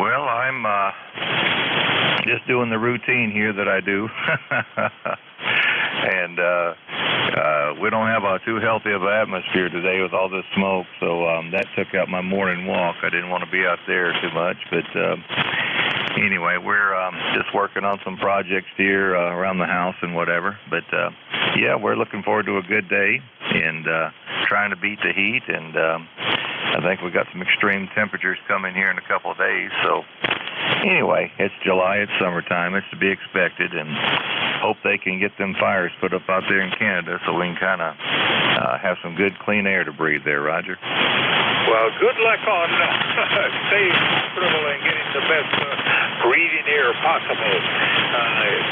Well, I'm just doing the routine here that I do. And we don't have a too healthy of an atmosphere today with all this smoke, so that took out my morning walk. I didn't want to be out there too much, but anyway, we're just working on some projects here around the house and whatever. But yeah, we're looking forward to a good day and trying to beat the heat, and I think we've got some extreme temperatures coming here in a couple of days. So anyway, it's July, it's summertime, it's to be expected, and hope they can get them fires put up out there in Canada so we can kind of have some good, clean air to breathe there, Roger. Well, good luck on staying comfortable and getting the best breathing air possible.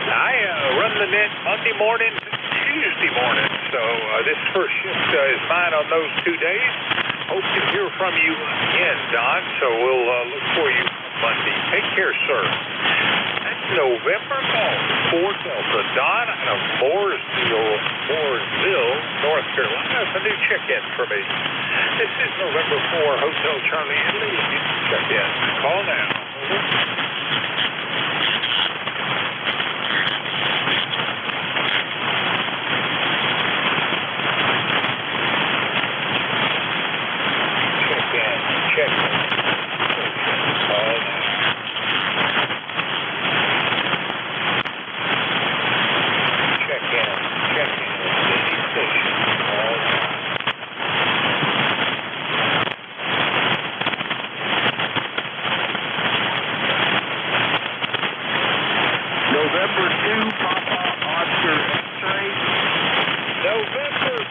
I run the net Monday morning to Tuesday morning, so this first shift is mine on those 2 days. Hope to hear from you again, Don, so we'll look for you Monday. Take care, sir. That's November Golf 4 Delta. Don out of Mooresville, North Carolina. That's a new check-in for me. This is November 4 Hotel Charlie Italy. Check-in. Call now. Over. November 2, Papa Oscar X-ray. November 2,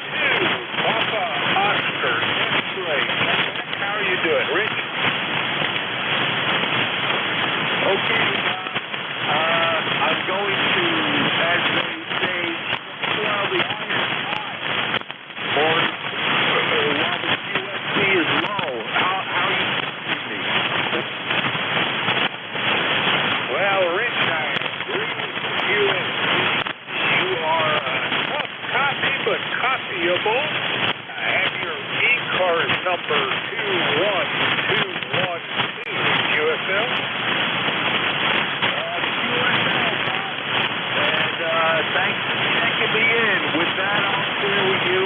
Papa Oscar X-ray. How are you doing, Rich? Okay, I'm going to, as they say, while the iron is hot, or while the USC is low. How are you doing? Well, Rich, I agree with you. You are tough copy, but copyable. I have your ECARS number 21212 USL. Thanks for checking me in. With that, I'll share with you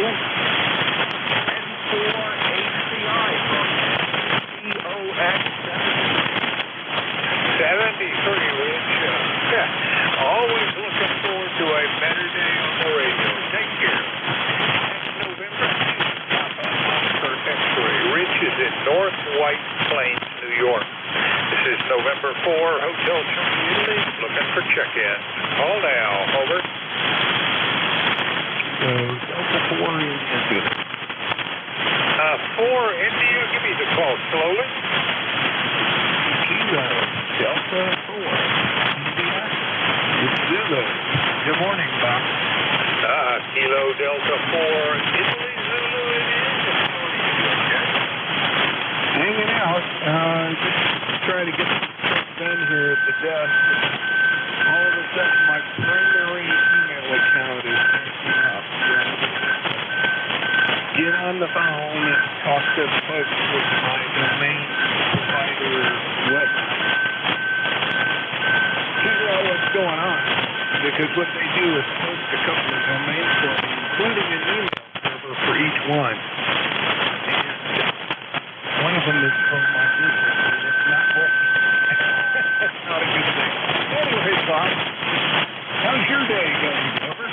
N4HCI from EOX 73, Rich. Always looking forward to a better day on the radio. Take care. Next November 2, Papa Oscar X-ray. Rich is in North White Plains, New York. This is November 4, Hotel Charlie Italy, looking for check-in. Call now, over. Delta 4 India. 4 India, give me the call slowly. Kilo Delta 4 India. It's Zulu. Good morning, Bob. Kilo Delta 4 Italy, Zulu it is. Hanging out. Just trying to get some stuff done here at the desk. All of a sudden, my primary email account is acting up. Get on the phone and talk to the folks with my domain provider, whatnot. Figure out what's going on. Because what they do is post a couple of domains for me, including an email server for each one. And one of them is from my business, and it's not working. That's not a good thing. Anyway, Bob, how's your day going, Dover?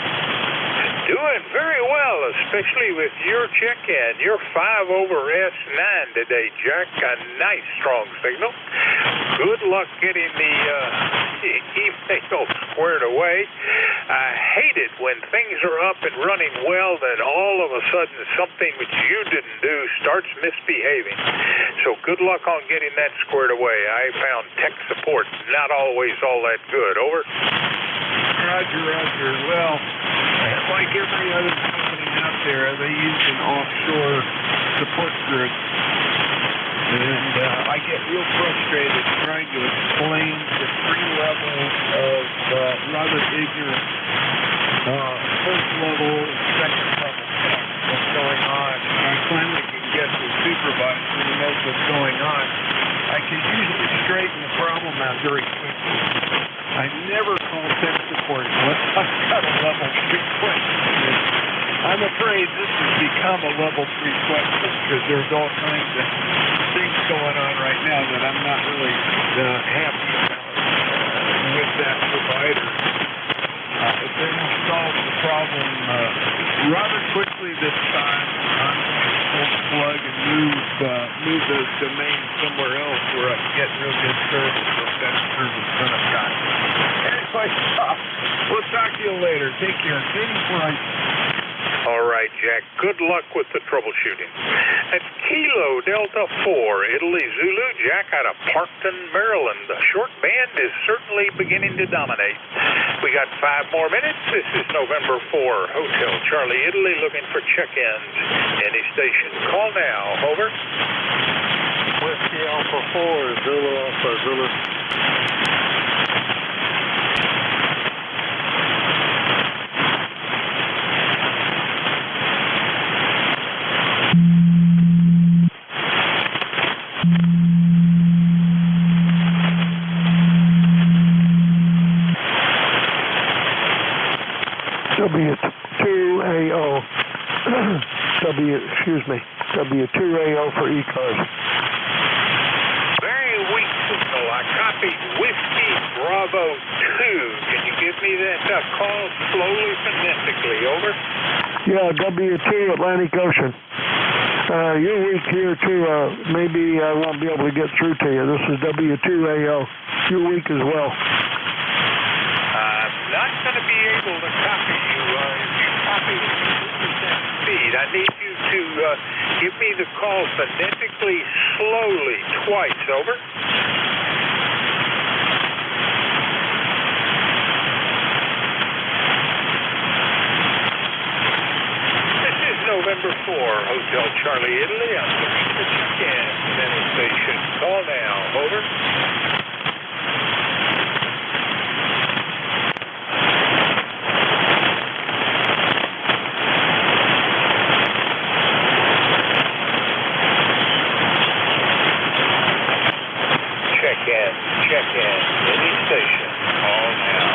Doing very well, especially with your check-in. You're 5 over S9 today, Jack. A nice strong signal. Good luck getting the email squared away. I hate it when things are up and running well, then all of a sudden something which you didn't do starts misbehaving. So good luck on getting that squared away. I found tech support not always all that good. Over. Roger. Well, like every other company out there, they use an offshore support group. And I get real frustrated trying to explain the 3 levels of rather ignorant first level, second level tech what's going on. And I finally can get the supervisor who knows what's going on. I can usually straighten the problem out very quickly. I never call tech support unless I've got a level 3 question. I'm afraid this has become a level 3 question because there's all kinds of things going on right now that I'm not really happy about with that provider. If they don't solve the problem rather quickly this time, I'm going to pull the plug and move those domains somewhere else where I can get real good service or better service than I've got. Anyway, we'll talk to you later. Take care. Katie Price. All right. right, Jack. Good luck with the troubleshooting. At Kilo Delta 4, Italy Zulu, Jack out of Parkton, Maryland. The short band is certainly beginning to dominate. We got 5 more minutes. This is November 4, Hotel Charlie, Italy, looking for check-ins. Any station, call now. Over. Whiskey Alpha 4, Zulu Alpha Zulu. W2AO. W2AO for ECARS. Very weak signal. I copied Whiskey Bravo 2. Can you give me that call slowly, phonetically? Over. Yeah, W2 Atlantic Ocean. You're weak here too. Maybe I won't be able to get through to you. This is W2AO. You're weak as well. Not going to be able to copy you. If you copy at 2% speed, I need you to give me the call phonetically slowly twice. Over. This is November 4, Hotel Charlie, Italy. I'm looking to check in at any station. Call now. Over. Check in. Any station. Call now.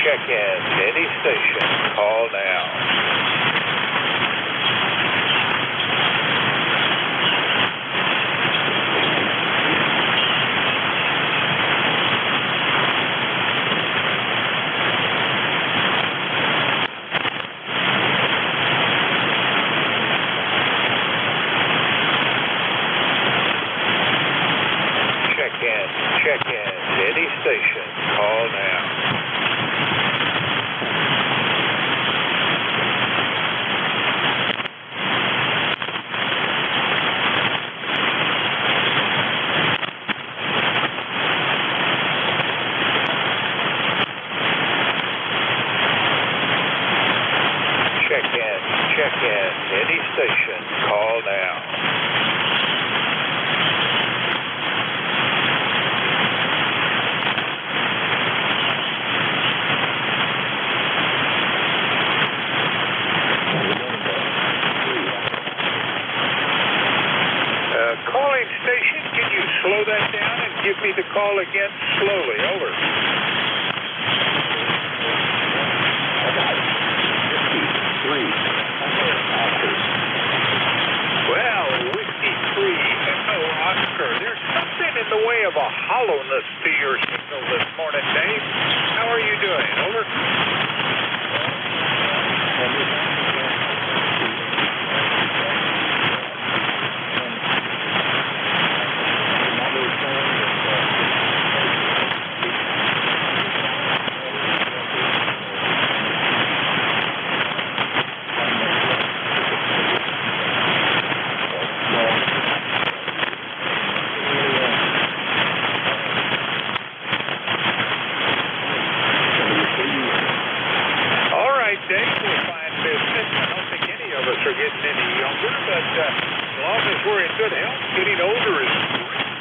Check in. Any station. Call now. Check in. Any station. Call now. Check in. Any station. Call now. Calling station, can you slow that down and give me the call again slowly? Over. Well, Whiskey 3, Echo Oscar, there's something in the way of a hollowness to your signal this morning, Dave. How are you doing? Over. Getting any younger, but as long as we're in good health, getting older is great.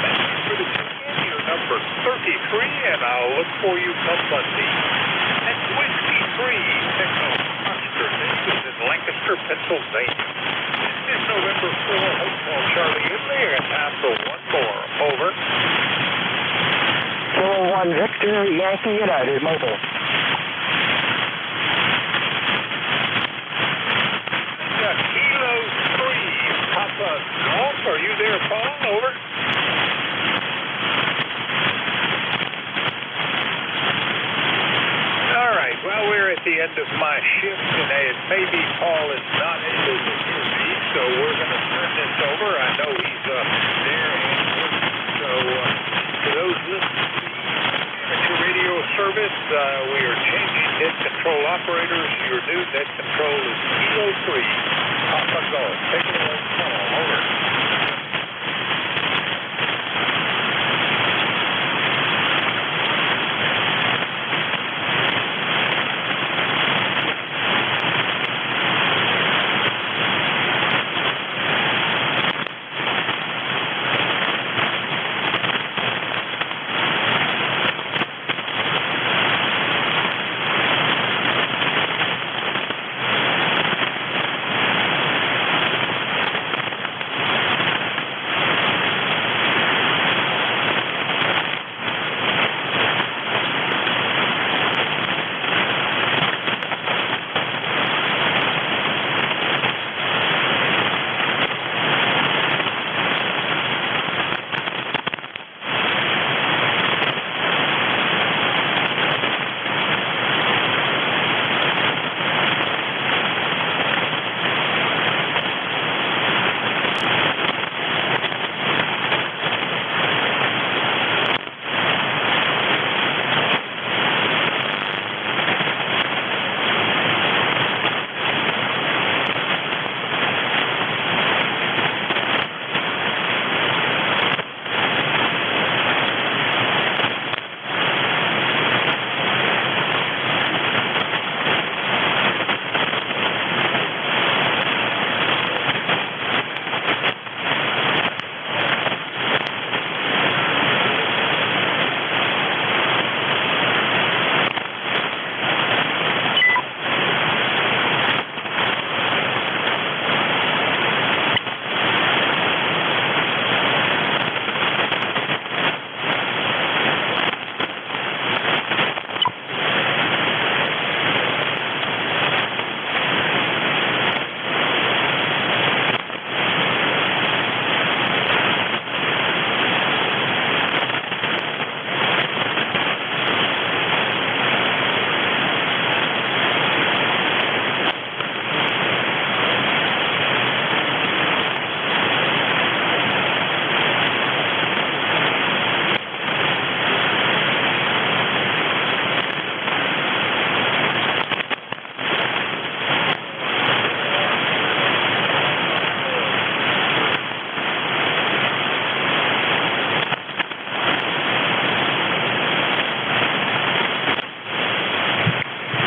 Thank you for the check-in. You're number 33, and I'll look for you come Monday. That's Whiskey 3, Echo Oscar. This is in Lancaster, Pennsylvania. This is November 4, Hotel Charlie, Italy. I got time for one more. Over. 401 Victor, Yankee United, mobile. Kilo 3, Papa Golf. Are you there, Paul? Over. All right. Well, we're at the end of my shift, and maybe Paul is not able to hear me, so we're going to turn this over. I know he's there and working. So to those listening to the amateur radio service, we are changing net control operators. Your new net control is Kilo 3, Papa Golf. Take it away, Paul. Over.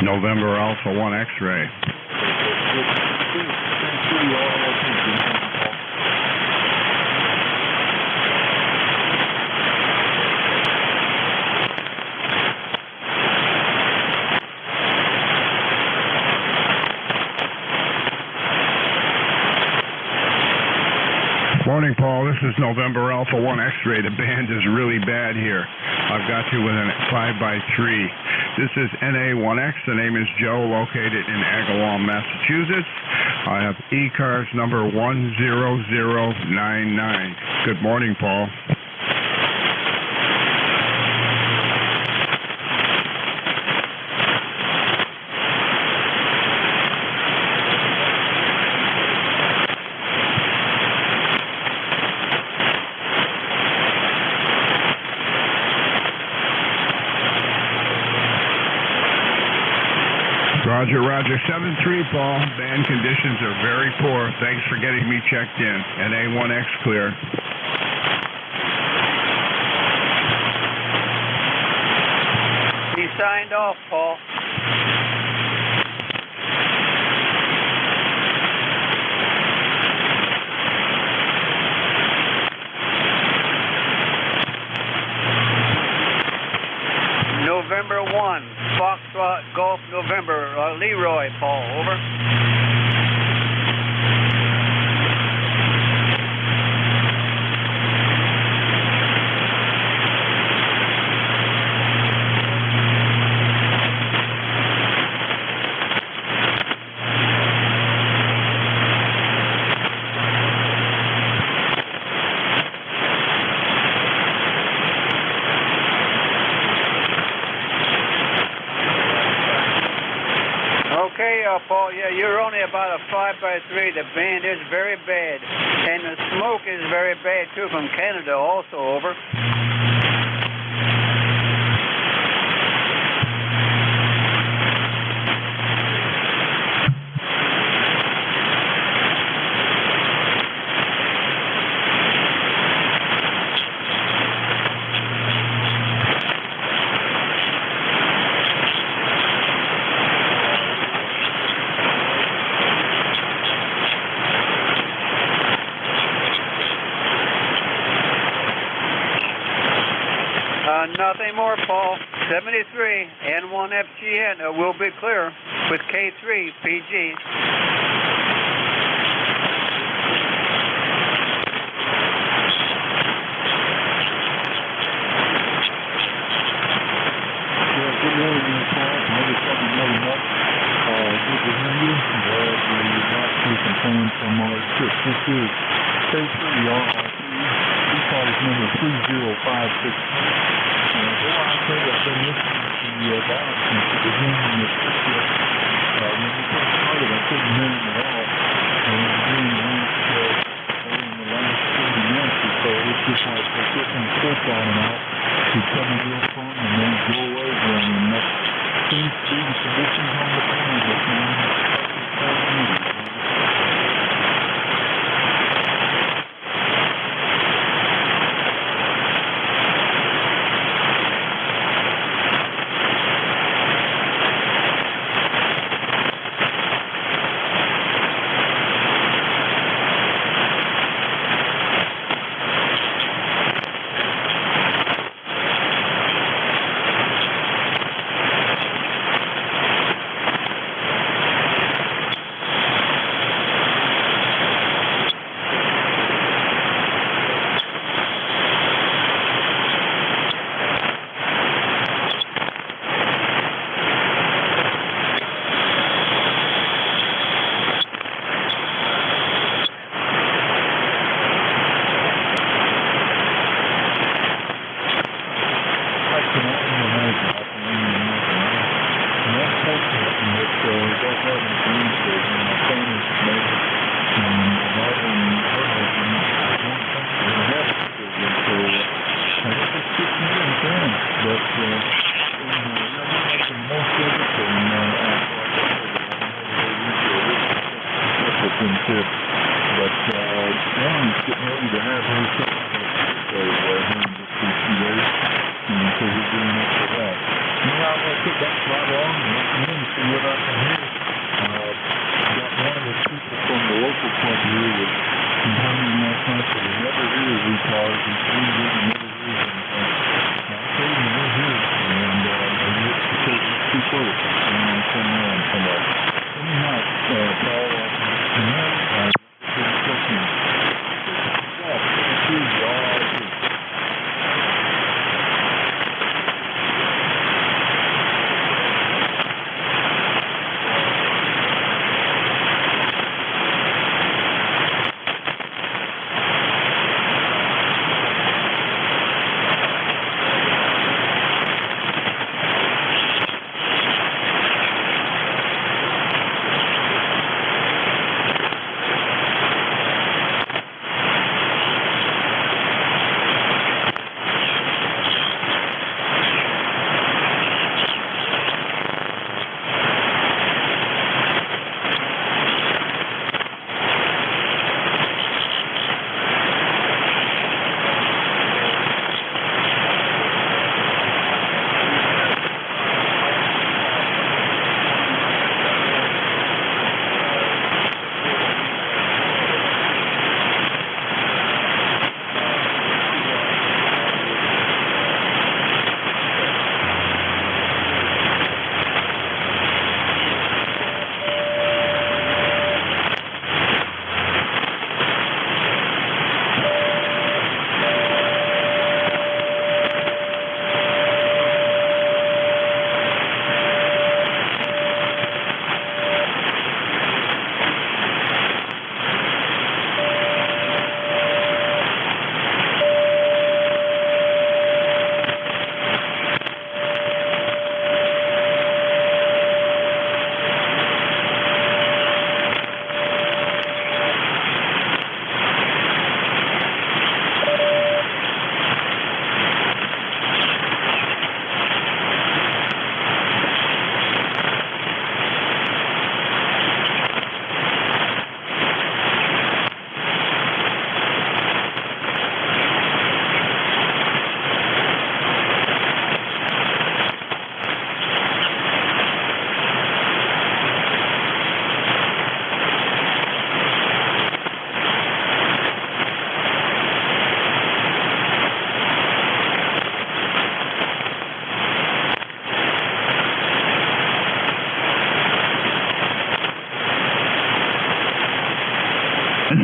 November Alpha 1 X-ray. Morning, Paul. This is November Alpha 1 X-ray. The band is really bad here. I've got you with a 5x3. This is NA1X. The name is Joe, located in Agawam, Massachusetts. I have ECARS number 10099. Good morning, Paul. Roger, Roger. 7-3, Paul. Band conditions are very poor. Thanks for getting me checked in. NA1X clear. He signed off, Paul. November 1, Foxtrot Golf November, Leroy, Paul, over. Okay, Paul. Yeah, you're only about a 5x3. The band is very bad, and the smoke is very bad too from Canada. Also, over. Nothing more, Paul. 73 N1FGN will be clear with K3 PG. Good morning, Paul. I just want to know enough. Good to hear you. Glad you're not taking phone from our trip. This is K3 RRP. ECARS number 3056. Boy, I tell you, I've been listening to that since the beginning of this trip. When we first started, I couldn't hear him at all. And during the last 30 minutes or so, it's just like they're putting clips on and out. He'd come in real fun and then go away again. And that seems to be the conditions on the planet this morning.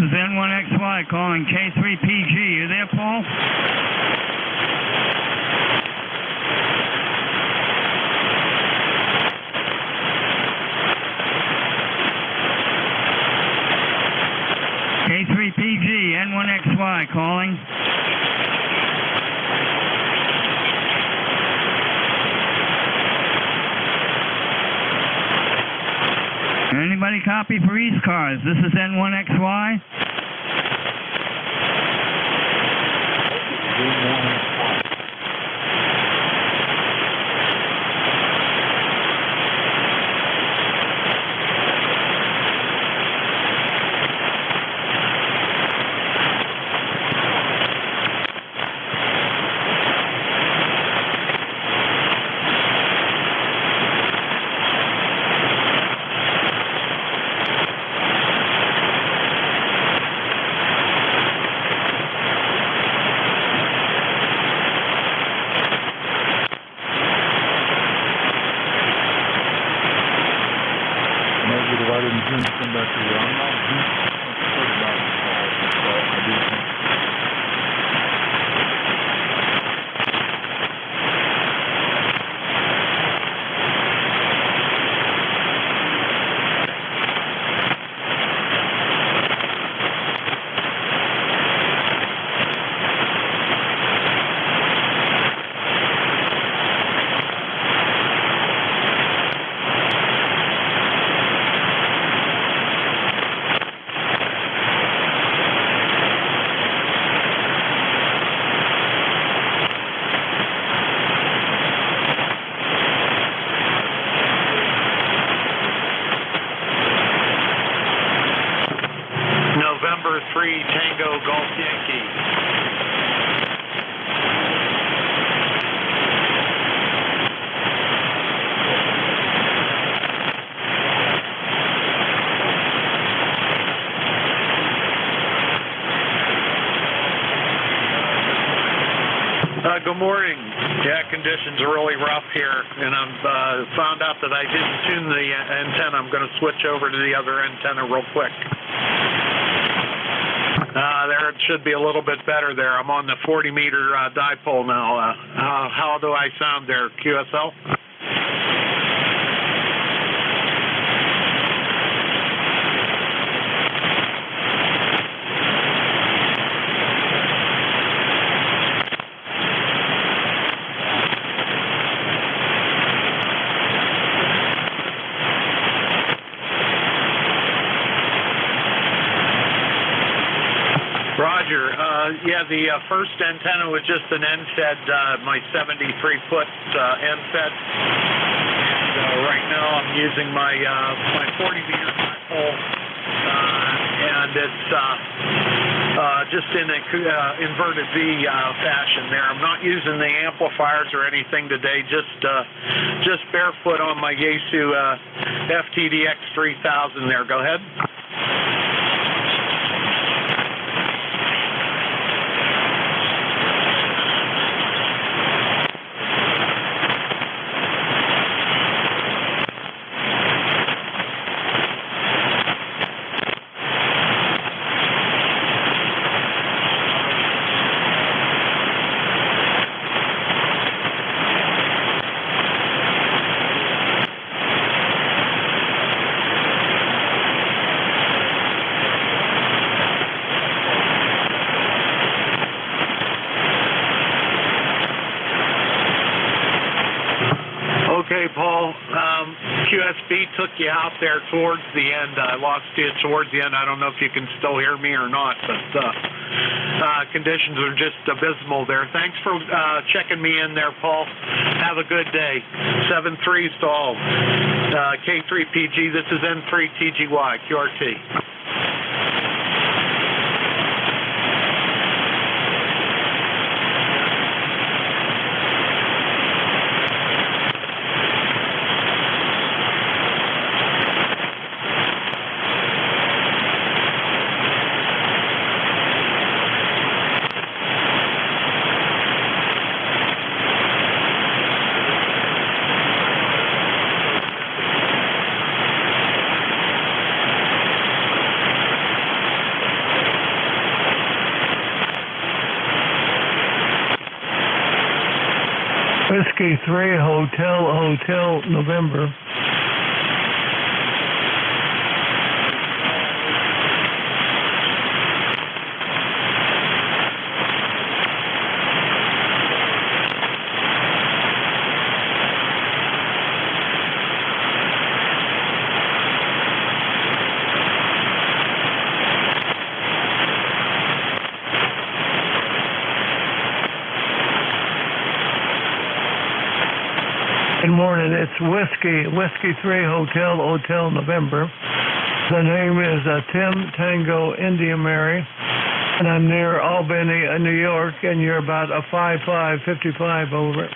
is N1XY calling K3PG. You there, Paul? K3PG, N1XY calling. Anybody copy for ECARS? This is N1XY. Negative, I didn't hear him come back to you. I'm not concerned about the call, but I do think. November 3 Tango Golf Yankee. Good morning. Yeah, conditions are really rough here, and I've found out that I didn't tune the antenna. I'm going to switch over to the other antenna real quick. There it should be a little bit better there. I'm on the 40-meter dipole now. How do I sound there, QSL? Roger. Yeah, the first antenna was just an end-fed, my 73-foot end-fed. And right now I'm using my 40-meter dipole, and it's just in an inverted V fashion there. I'm not using the amplifiers or anything today, just barefoot on my Yaesu FTDX 3000 there. Go ahead. Okay, Paul, QSB took you out there towards the end. I lost you towards the end. I don't know if you can still hear me or not, but conditions are just abysmal there. Thanks for checking me in there, Paul. Have a good day. 7-3 stalled. K3PG, this is N3TGY, QRT. Whiskey 3 Hotel November. Good morning. It's Whiskey 3 Hotel November. The name is Tim Tango India Mary, and I'm near Albany, New York, and you're about a 5555 over.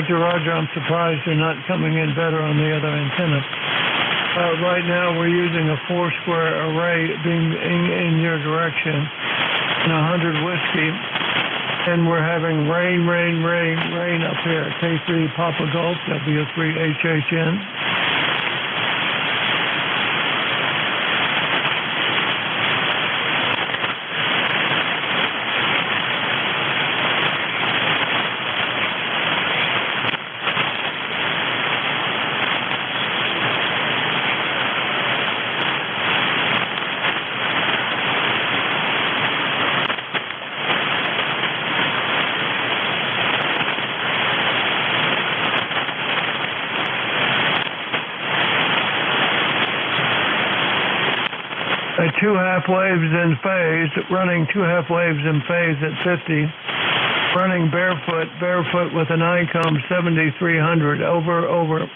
Roger, I'm surprised you're not coming in better on the other antenna. Right now we're using a 4-square array being in your direction, and 100 Whiskey, and we're having rain up here. K3 Papa Golf, W3HHN. Two half waves in phase, running 2 half waves in phase at 50, running barefoot with an ICOM 7300, over.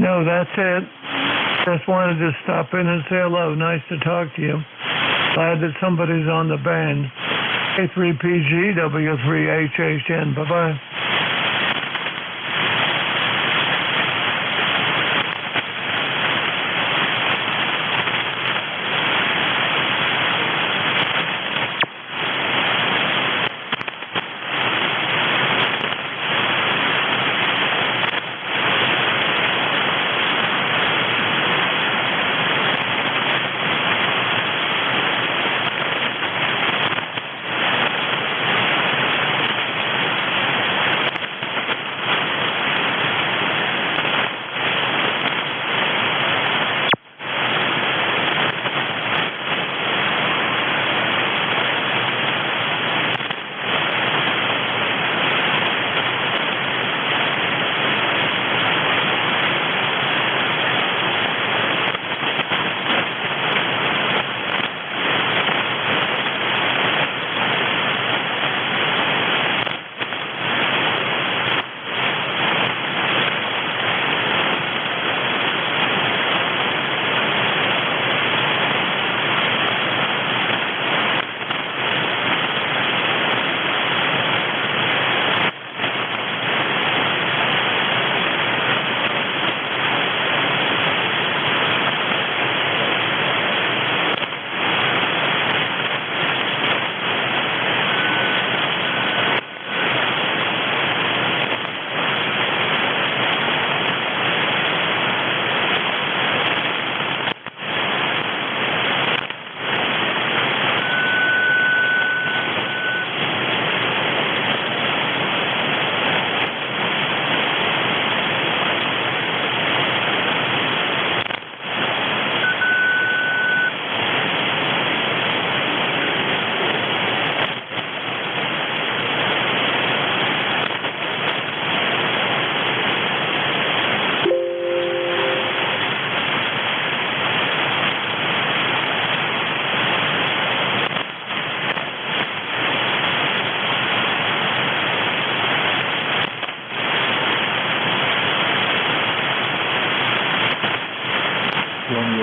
No, that's it. Just wanted to stop in and say hello. Nice to talk to you. Glad that somebody's on the band. A3PG, W3HHN. Bye-bye.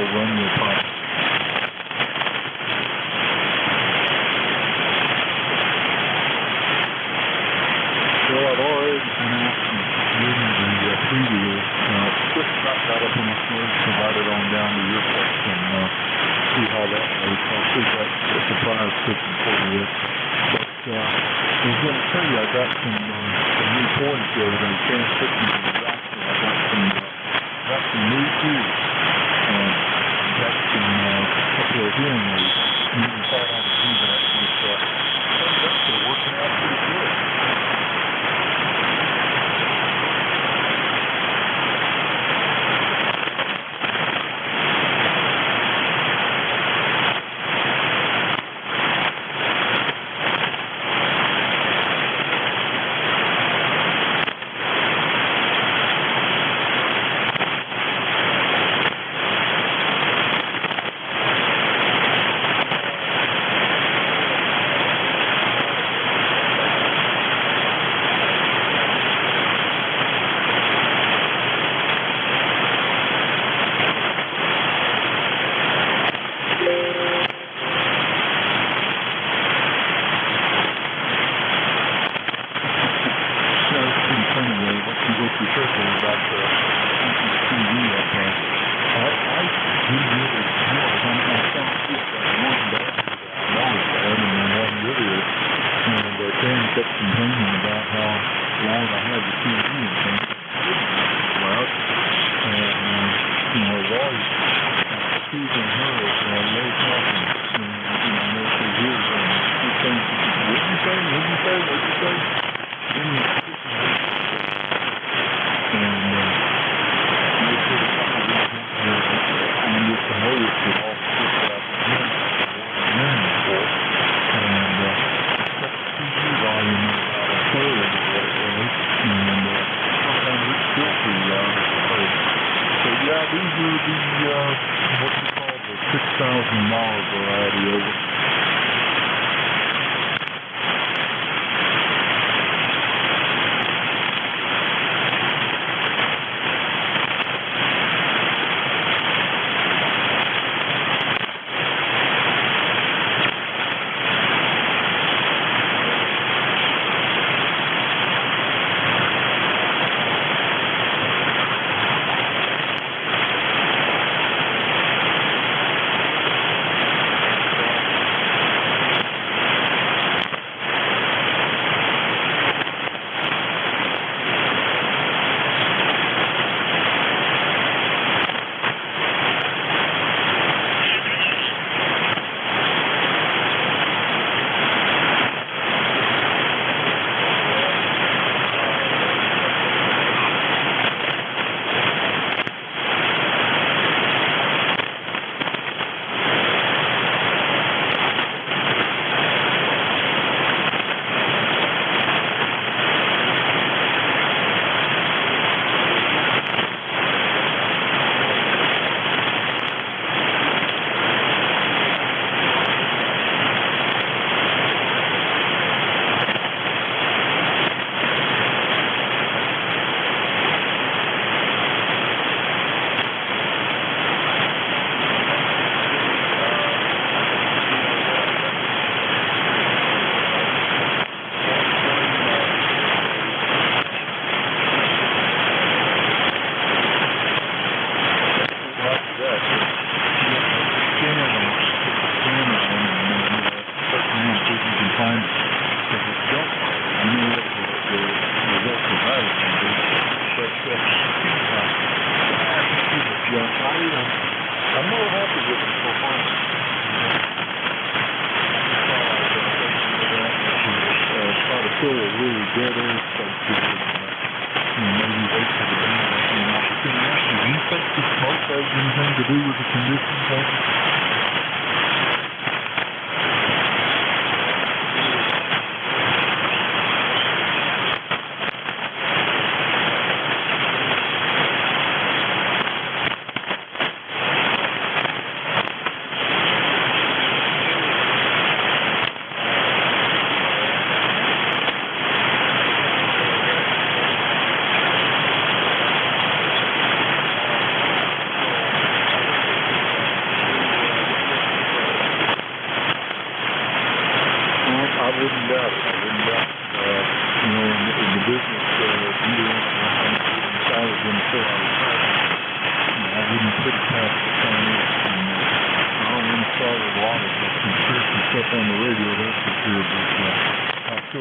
will run your pipe. Well, I've already been out and given the preview. Quick shot got up on my snow's provided on down to your place and see how that goes. I'll see that a surprise cooking for you. But I was going to tell you I got some new points the other day. Can't put them in the back. I got some new tubes. Got some couple of hearing aids. You can thought I would do that, but turned out they're working out pretty good.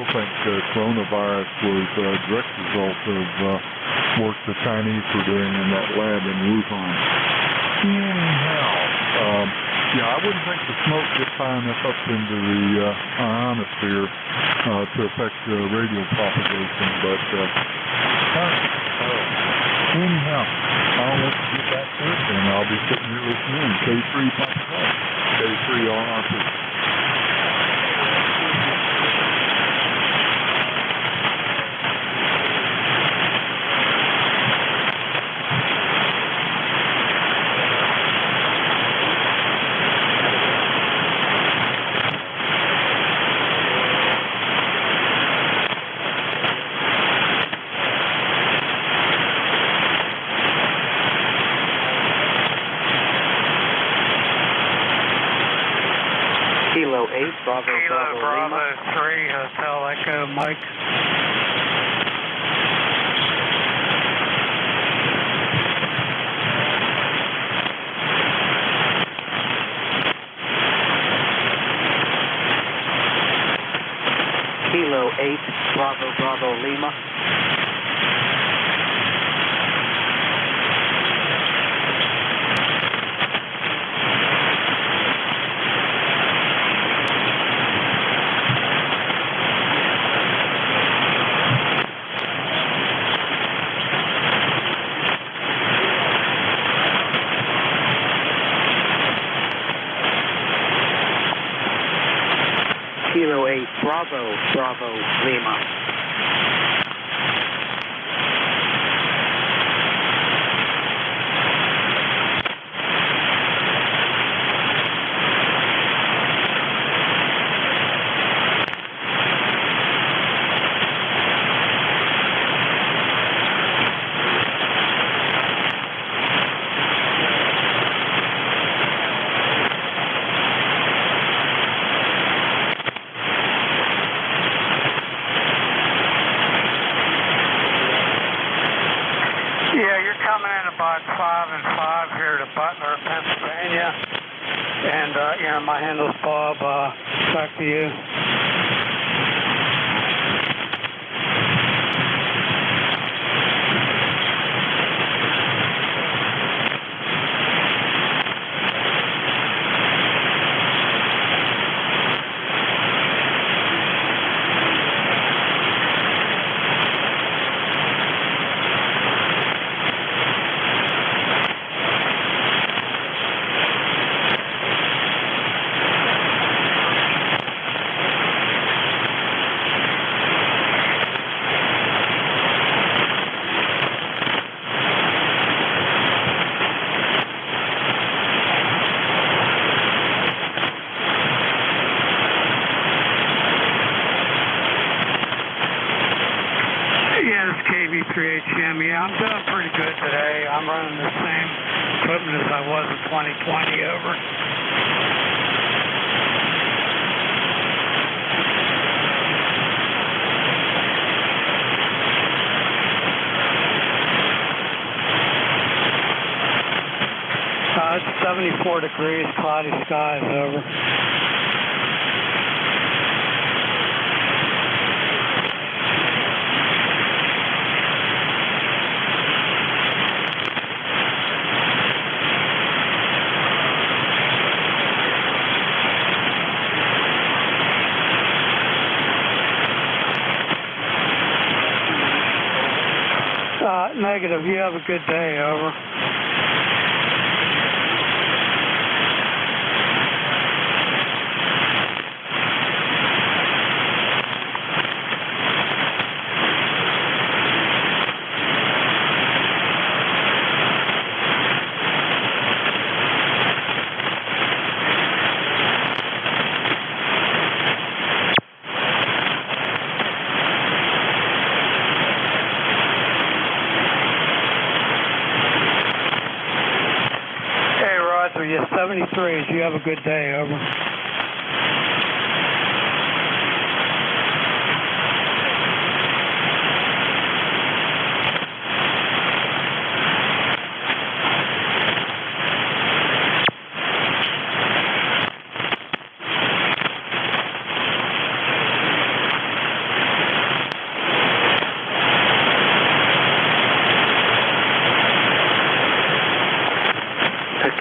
still think coronavirus was a direct result of work the Chinese were doing in that lab in Wuhan. Anyhow, I wouldn't think the smoke gets high enough up into the ionosphere to affect radio propagation, but anyhow, I'll let you get back to it, and I'll be sitting here listening in K3 Papa K3 RRP. Kilo 8, Bravo, Kilo Bravo Lima. 3, Hotel Echo, Mike. Kilo 8, Bravo, Lima. Kilo 8, Bravo, Lima. Yeah, you're coming in about 5 and 5 here to Butler, Pennsylvania. And, my handle's Bob. Back to you. Yeah, this KV3HM. Yeah, I'm doing pretty good today. I'm running the same equipment as I was in 2020 over. It's 74 degrees, cloudy skies over. Negative. You have a good day. Over. Yes, 73. You have a good day. Over.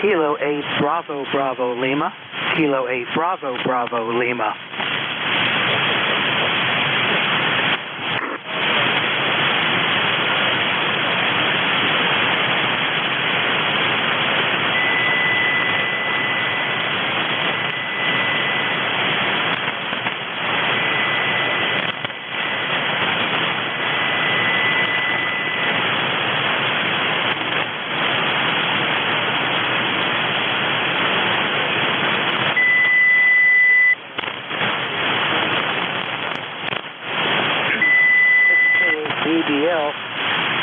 Kilo 8 Bravo Bravo Lima. Kilo 8 Bravo Bravo Lima.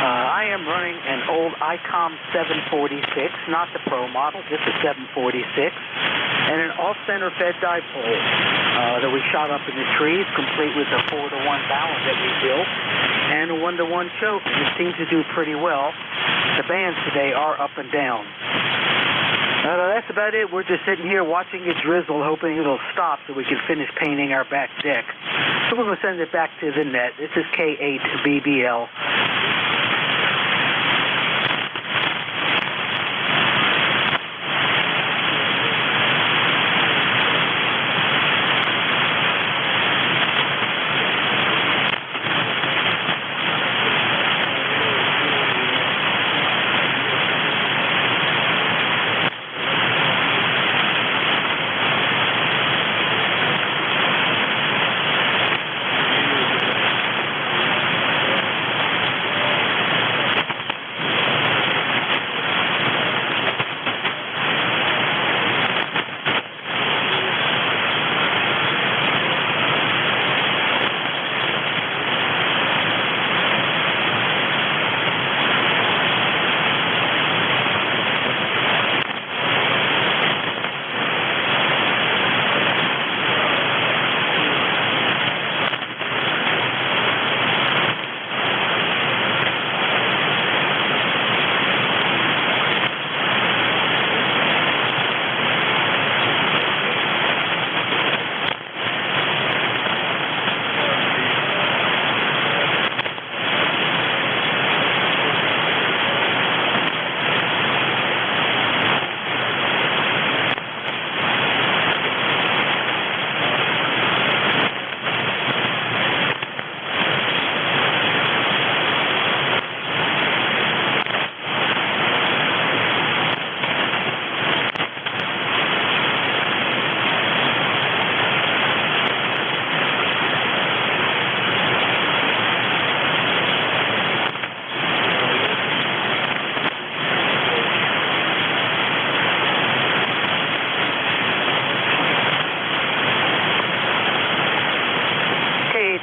I am running an old ICOM 746, not the Pro model, just a 746, and an off-center fed dipole that we shot up in the trees, complete with a 4-to-1 balance that we built, and a 1-to-1 choke. It seems to do pretty well. The bands today are up and down. That's about it. We're just sitting here watching it drizzle, hoping it'll stop so we can finish painting our back deck. So we're going to send it back to the net. This is K8BBL.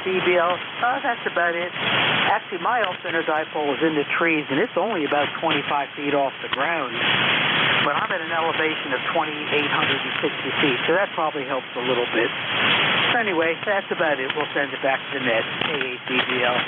BBL, that's about it. Actually, my off-center dipole is in the trees, and it's only about 25 feet off the ground. But I'm at an elevation of 2,860 feet, so that probably helps a little bit. So anyway, that's about it. We'll send it back to the net. K8BBL.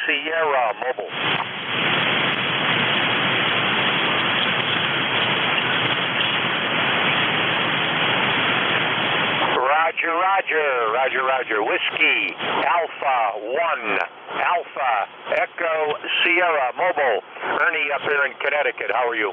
Sierra Mobile. Roger. Whiskey, Alpha 1, Alpha, Echo, Sierra Mobile. Ernie up here in Connecticut, how are you?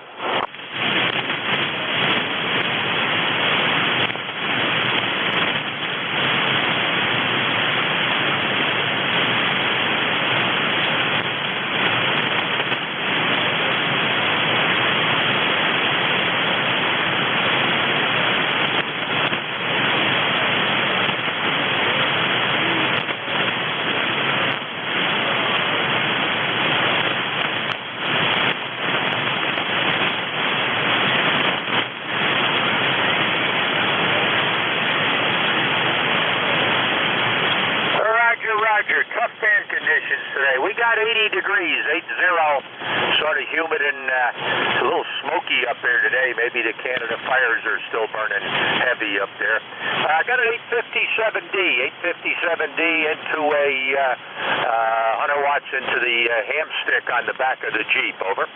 about 80 degrees, 80, sort of humid and it's a little smoky up there today. Maybe the Canada fires are still burning heavy up there. I got an 857D into a 100 watts into the hamstick on the back of the Jeep, over.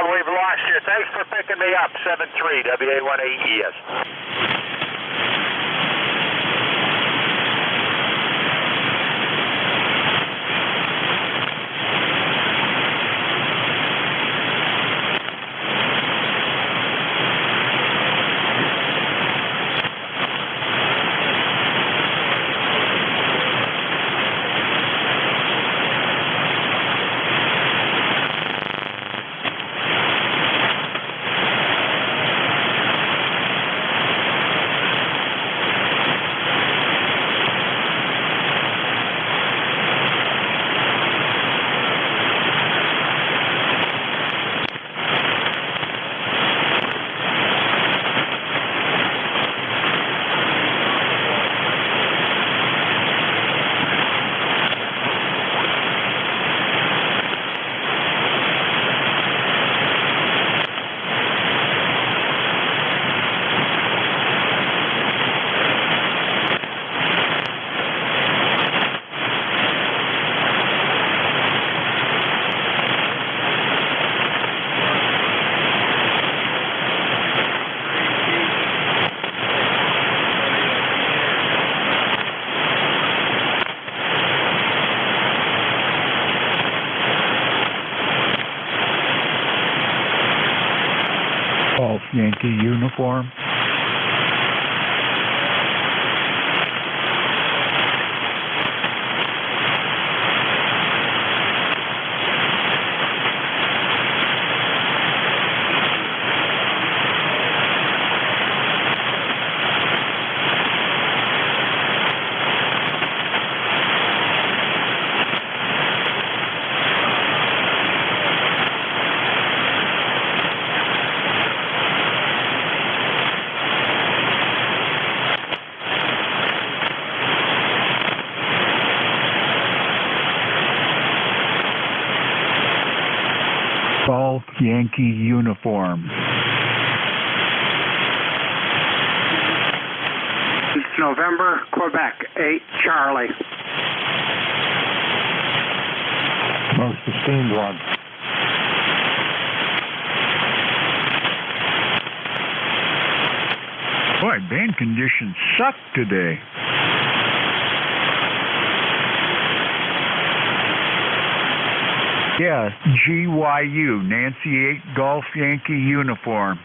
We've lost you. Thanks for picking me up. 73 WA18ES. Golf Yankee uniform. Golf Yankee uniform. It's November, Quebec, 8 Charlie. Most esteemed one. Boy, band conditions suck today. Yeah, GYU, Nancy 8 Golf Yankee uniform.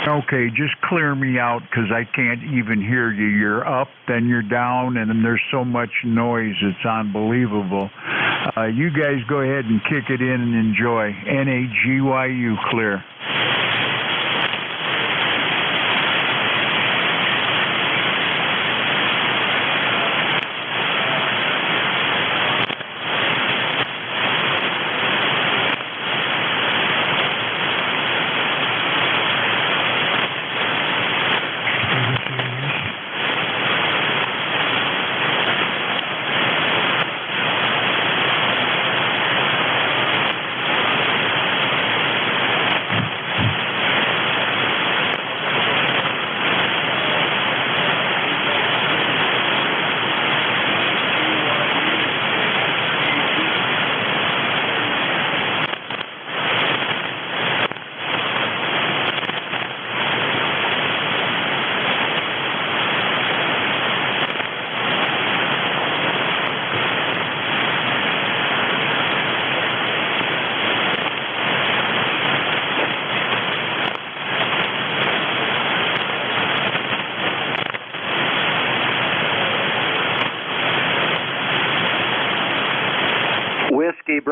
Okay, just clear me out because I can't even hear you. You're up, then you're down, and then there's so much noise, it's unbelievable. You guys go ahead and kick it in and enjoy. NAGYU clear.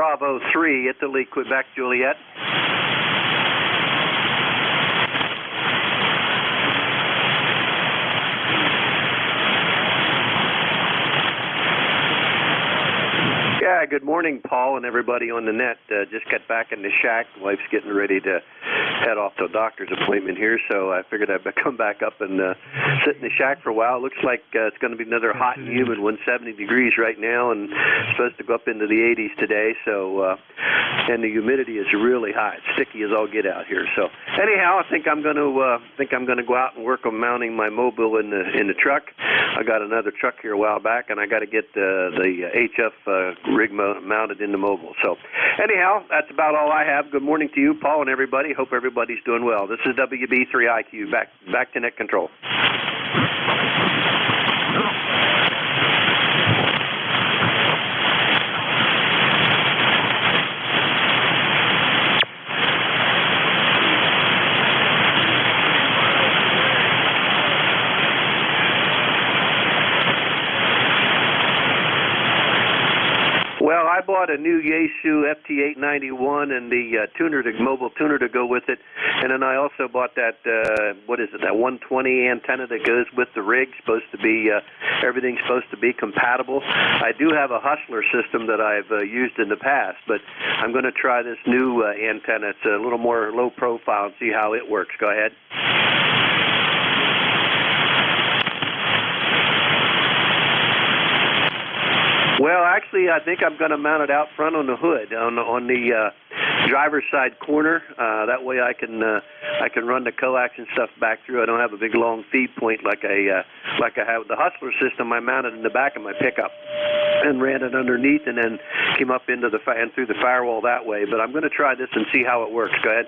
Bravo 3, Italy, Quebec, Juliet. Yeah, good morning, Paul, and everybody on the net. Just got back in the shack. Wife's getting ready to head off to a doctor's appointment here, so I figured I'd come back up and sit in the shack for a while. It looks like it's going to be another hot and humid 170 degrees right now, and it's supposed to go up into the 80s today. So, and the humidity is really high. It's sticky as all get out here. So, anyhow, I think I'm going to go out and work on mounting my mobile in the truck. I got another truck here a while back, and I got to get the HF rig mounted in the mobile. So anyhow, that's about all I have. Good morning to you, Paul, and everybody. Hope everybody's doing well. This is WB3IQ. Back to net control. Well, I bought a new Yaesu FT891 and the mobile tuner to go with it, and then I also bought that that 120 antenna that goes with the rig. Everything's supposed to be compatible. I do have a Hustler system that I've used in the past, but I'm going to try this new antenna. It's a little more low profile and see how it works. Go ahead. Well, actually, I think I'm going to mount it out front on the hood, on the driver's side corner. That way, I can run the coax and stuff back through. I don't have a big long feed point like I have the Hustler system. I mounted in the back of my pickup and ran it underneath, and then came up into and through the firewall that way. But I'm going to try this and see how it works. Go ahead.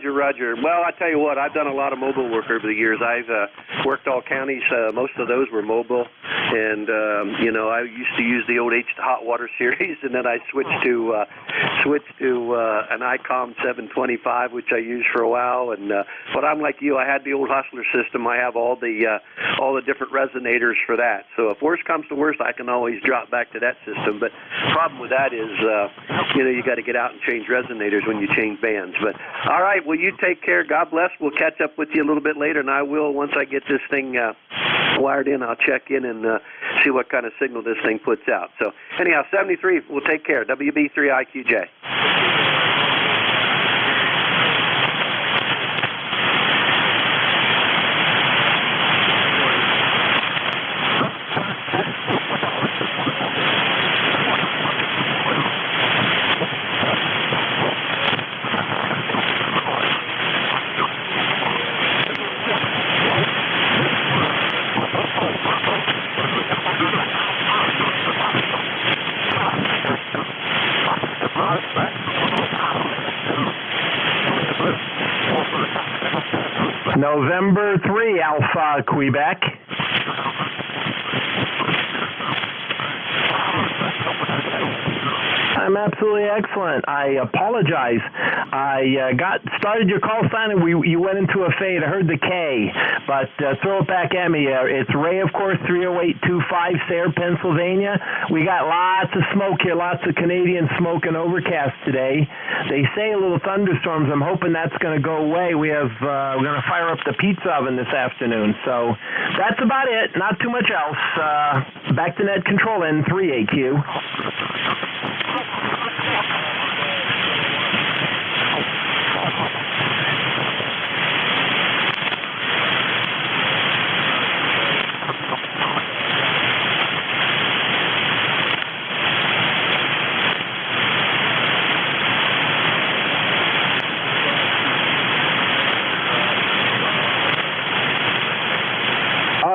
Roger. Well, I tell you what, I've done a lot of mobile work over the years. I've worked all counties. Most of those were mobile. And, I used to use the old hot water series, and then I switched to an ICOM 725, which I used for a while. And but I'm like you. I had the old Hustler system. I have all the different resonators for that. So if worst comes to worst, I can always drop back to that system. But the problem with that is, you got to get out and change resonators when you change bands. But all right, well, you take care. God bless. We'll catch up with you a little bit later, and I will once I get this thing wired in. I'll check in and see what kind of signal this thing puts out. So anyhow, 73, we'll take care. WB3IQJ. November 3, Alpha, Quebec. I'm absolutely excellent. I apologize. I started your call sign and you went into a fade. I heard the K, but throw it back at me. It's Ray, of course, 30825 Sayre, Pennsylvania. We got lots of smoke here, lots of Canadian smoke and overcast today. They say a little thunderstorms. I'm hoping that's going to go away. We're going to fire up the pizza oven this afternoon. So that's about it. Not too much else. Back to net control N3AQ.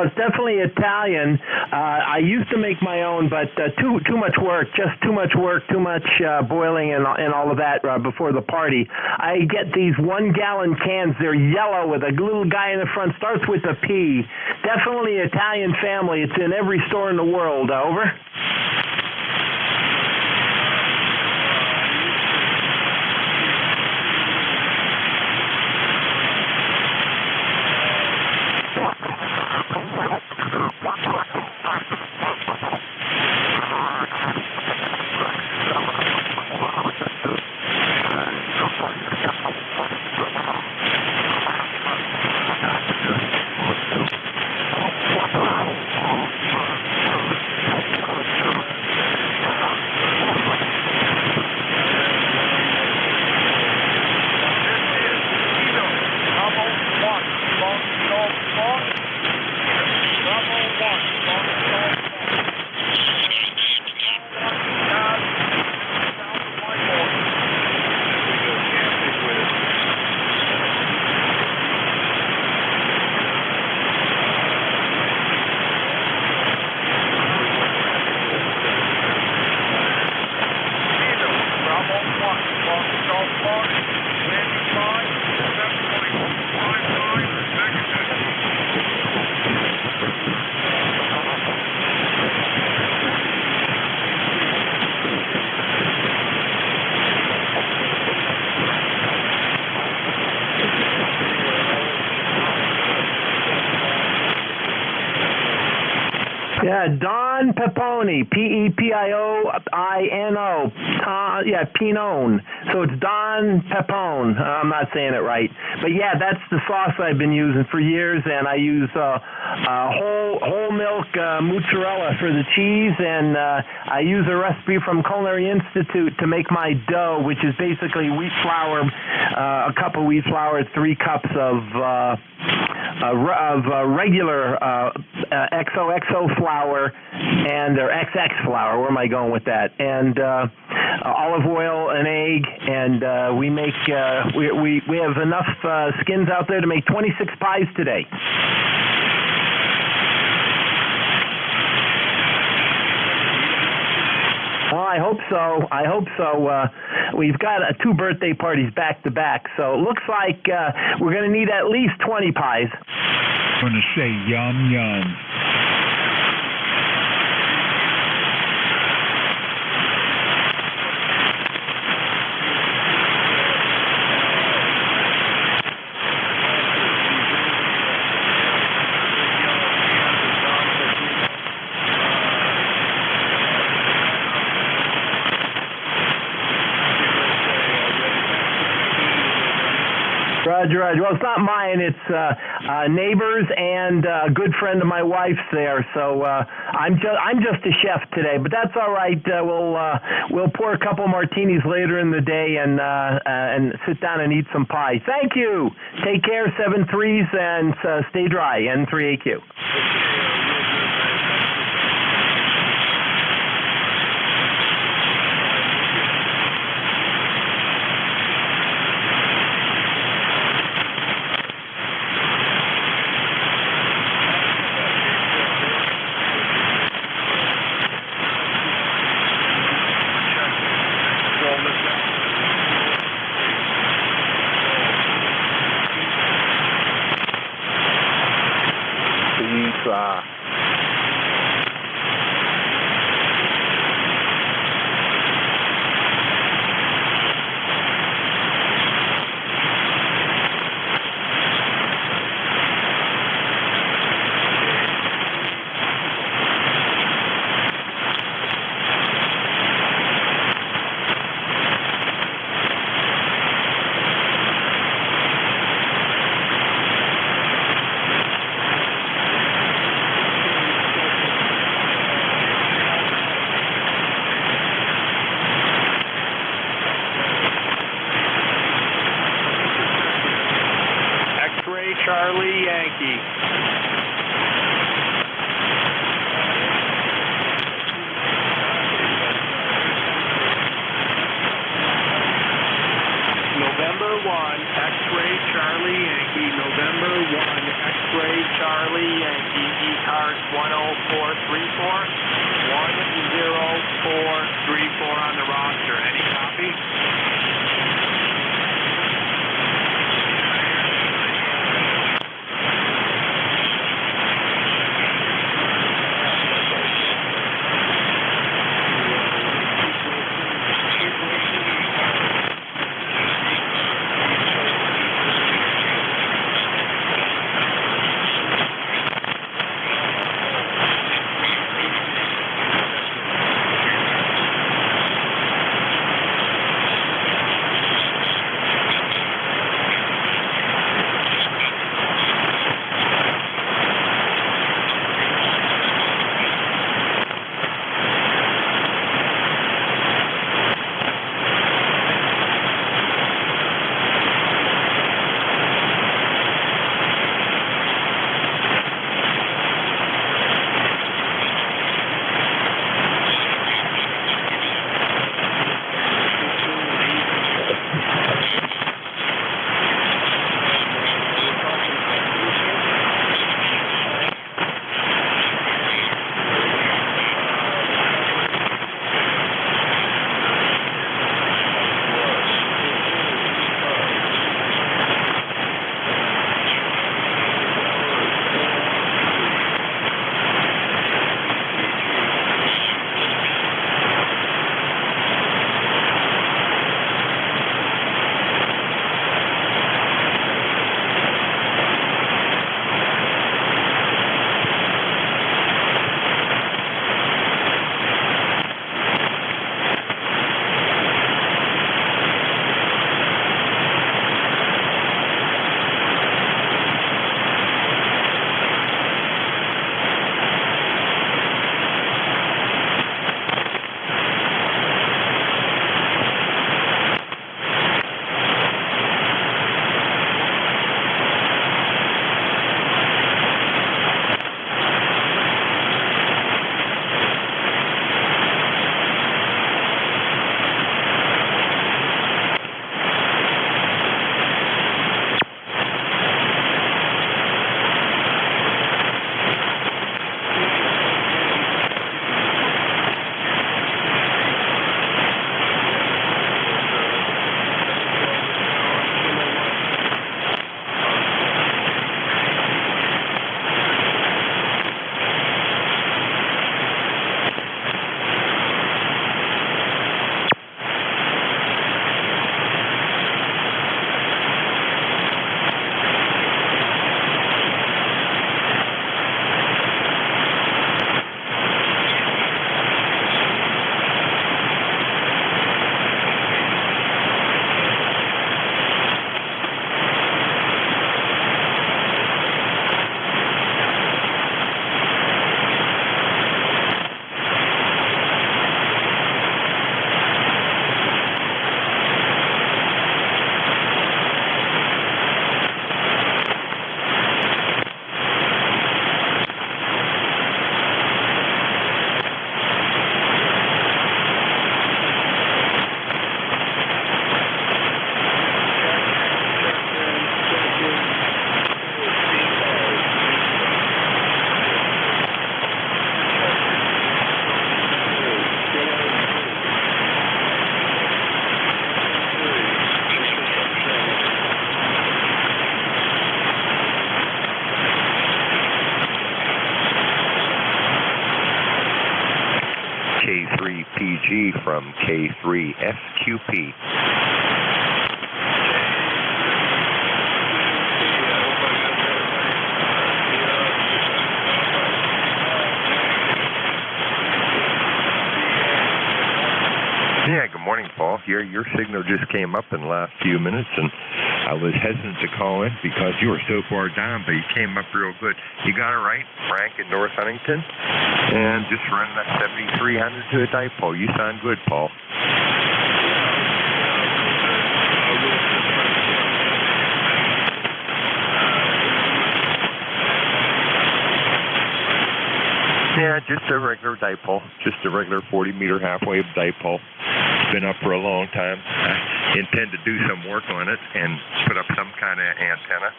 It's definitely Italian. I used to make my own, but too much work, just too much work, too much boiling and all of that before the party. I get these 1 gallon cans. They're yellow with a little guy in the front. Starts with a P. Definitely Italian family. It's in every store in the world. Over. Yeah, Don Peponi, P-E-P-I-O-I-N-O. Pinone. So it's Don Pepone. I'm not saying it right. But yeah, that's the sauce I've been using for years, and I use whole milk mozzarella for the cheese, and I use a recipe from Culinary Institute to make my dough, which is basically wheat flour, a cup of wheat flour, 3 cups of regular XOXO flour and or XX flour. Where am I going with that? And olive oil, an egg, and we make we have enough skins out there to make 26 pies today. Oh, I hope so. We've got 2 birthday parties back to back, so it looks like we're going to need at least 20 pies. I'm going to say yum, yum. Roger. Well, it's not mine. It's neighbors and a good friend of my wife's there. So I'm just a chef today, but that's all right. We'll pour a couple martinis later in the day and sit down and eat some pie. Thank you. Take care. 7-3s and stay dry. N3AQ. 10434 on the roster. Any copy? K3PG from K3SQP. Yeah, good morning, Paul. Your signal just came up in the last few minutes, and I was hesitant to call in because you were so far down, but you came up real good. You got it right, Frank in North Huntington, and just running that 7300 to a dipole. You sound good, Paul. Yeah, just a regular dipole, just a regular 40-meter half-wave dipole. It's been up for a long time. I intend to do some work on it and put up some kind of antenna,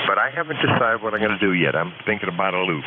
but I haven't decided what I'm going to do yet. I'm thinking about a loop.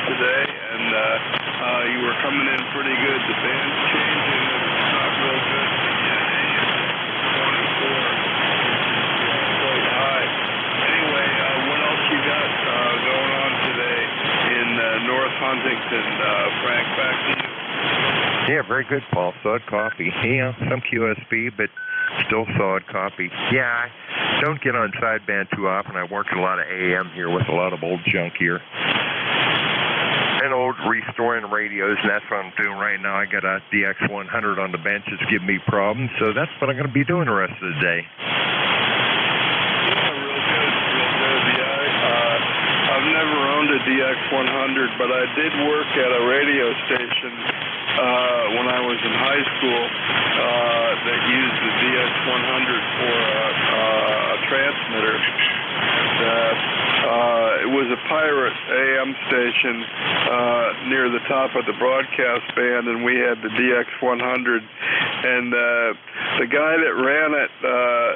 today, and you were coming in pretty good. The band's changing, and it's not real good. The AM 24 is quite high. Anyway, what else you got going on today in North Huntington? Frank, back to you. Yeah, very good, Paul. Solid copy. Yeah, some QSB, but still solid copy. Yeah, I don't get on sideband too often. I work a lot of AM here with a lot of old junk here. And old restoring radios, and that's what I'm doing right now. I got a DX100 on the bench that's giving me problems, so that's what I'm going to be doing the rest of the day. Yeah, real good, Yeah, I've never owned a DX100, but I did work at a radio station when I was in high school that used the DX100 for a transmitter. It was a pirate AM station near the top of the broadcast band, and we had the DX100. And the guy that ran it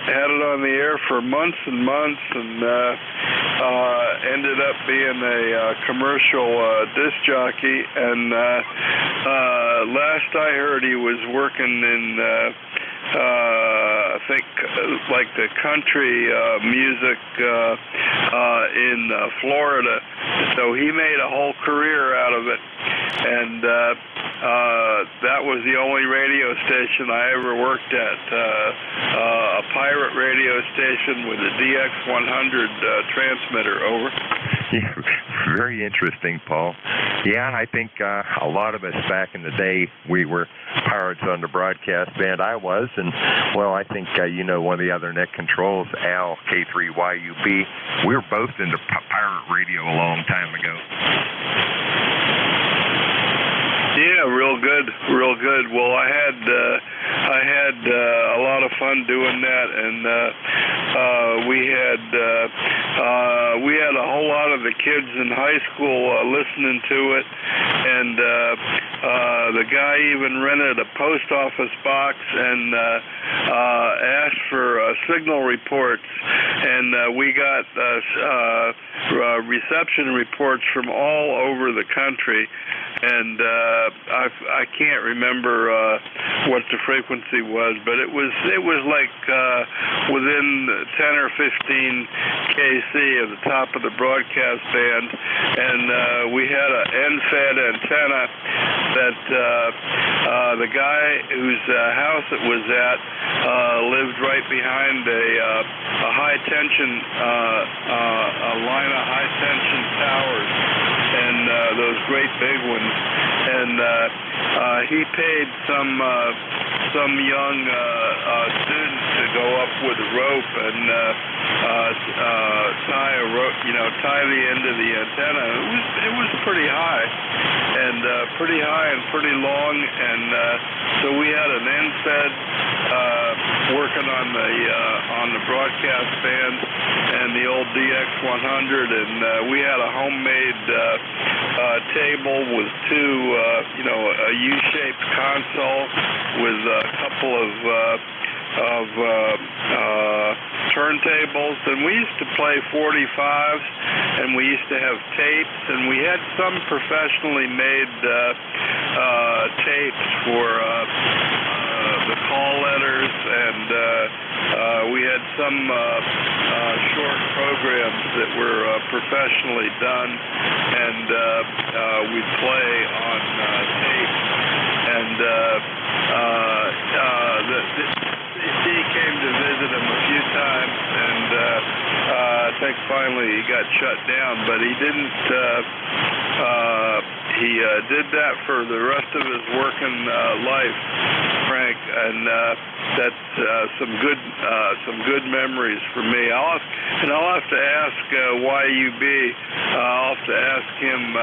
had it on the air for months and months, and ended up being a commercial disc jockey. And last I heard, he was working in I think like the country music in Florida. So he made a whole career out of it, and that was the only radio station I ever worked at, a pirate radio station with a DX100 transmitter. Over. Yeah, very interesting, Paul. Yeah, I think a lot of us back in the day, we were pirates on the broadcast band. I was, and, well, I think, one of the other net controls, Al, K3YUB, we were both into pirate radio a long time ago. Yeah, real good. Well, I had a lot of fun doing that, and we had a whole lot of the kids in high school listening to it, and the guy even rented a post office box and asked for signal reports, and we got reception reports from all over the country. And I can't remember what the frequency was, but it was like within 10 or 15 kc of the top of the broadcast band, and we had an end-fed antenna that the guy whose house it was at lived right behind a high tension a line of high tension towers, and those great big ones. And he paid some young students to go up with a rope and tie the end of the antenna. It was pretty high and pretty long, and so we had an end-fed working on the broadcast band and the old DX100, and we had a homemade table with two, a U-shaped console with a couple of turntables, and we used to play 45s, and we used to have tapes, and we had some professionally made tapes for the call letters, and we had some short programs that were professionally done, and we'd play on tape. And he came to visit him a few times, and I think finally he got shut down, but he didn't. He did that for the rest of his working life, Frank, and that's some good memories for me. I'll have to ask YUB. I'll have to ask him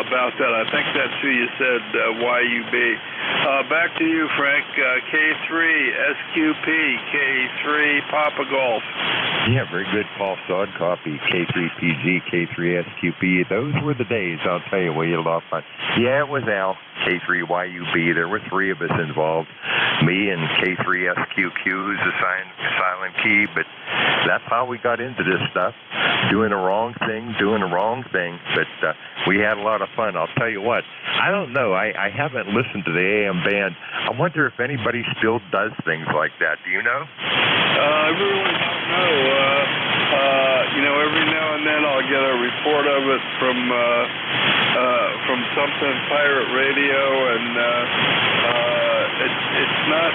about that. I think that's who you said, YUB. Back to you, Frank. K3 SQP, K3 Papa Golf. Yeah, very good, Paul. Solid copy. K3PG, K3 SQP. Those were the days, I'll tell you, we had a lot of fun. Yeah, it was Al, K3YUB. There were three of us involved. Me and K3SQQ, who's a silent key, but that's how we got into this stuff, doing the wrong thing. But we had a lot of fun. I'll tell you what, I don't know. I haven't listened to the AM band. I wonder if anybody still does things like that. Do you know? I really don't know. Every now and then I'll get a report of it from something pirate radio, and it's not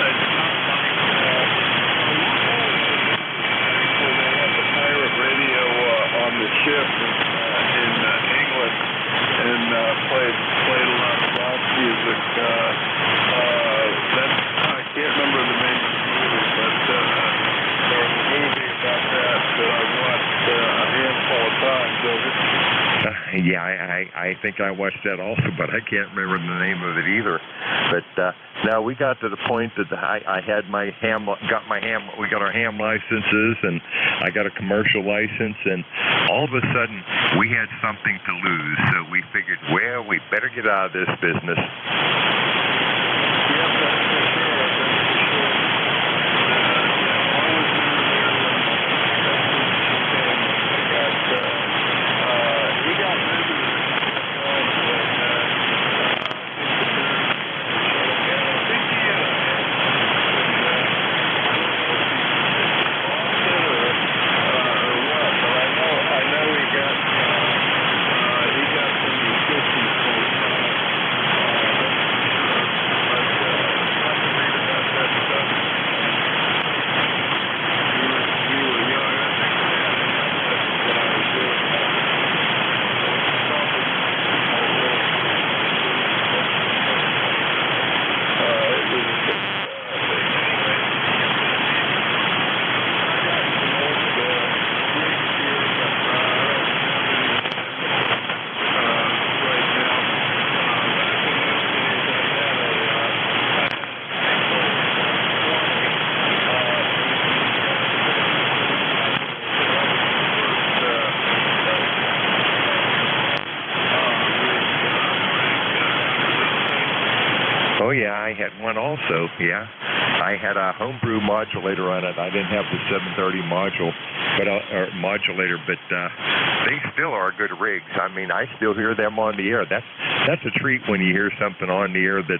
like when they had the pirate radio on the ship in England and played a lot of rock music. I can't remember the name of the movie, but there was a movie about that I watched a handful of times over. Yeah, I think I watched that also, but I can't remember the name of it either. But now we got to the point that I had we got our ham licenses, and I got a commercial license, and all of a sudden we had something to lose. So we figured, well, we better get out of this business. Oh, yeah, I had one also, yeah. I had a homebrew modulator on it. I didn't have the 730 modulator, but they still are good rigs. I mean, I still hear them on the air. That's a treat when you hear something on the air that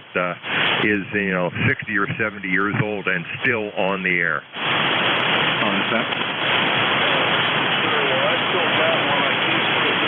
is, 60 or 70 years old and still on the air. On set. I still got one. I keep it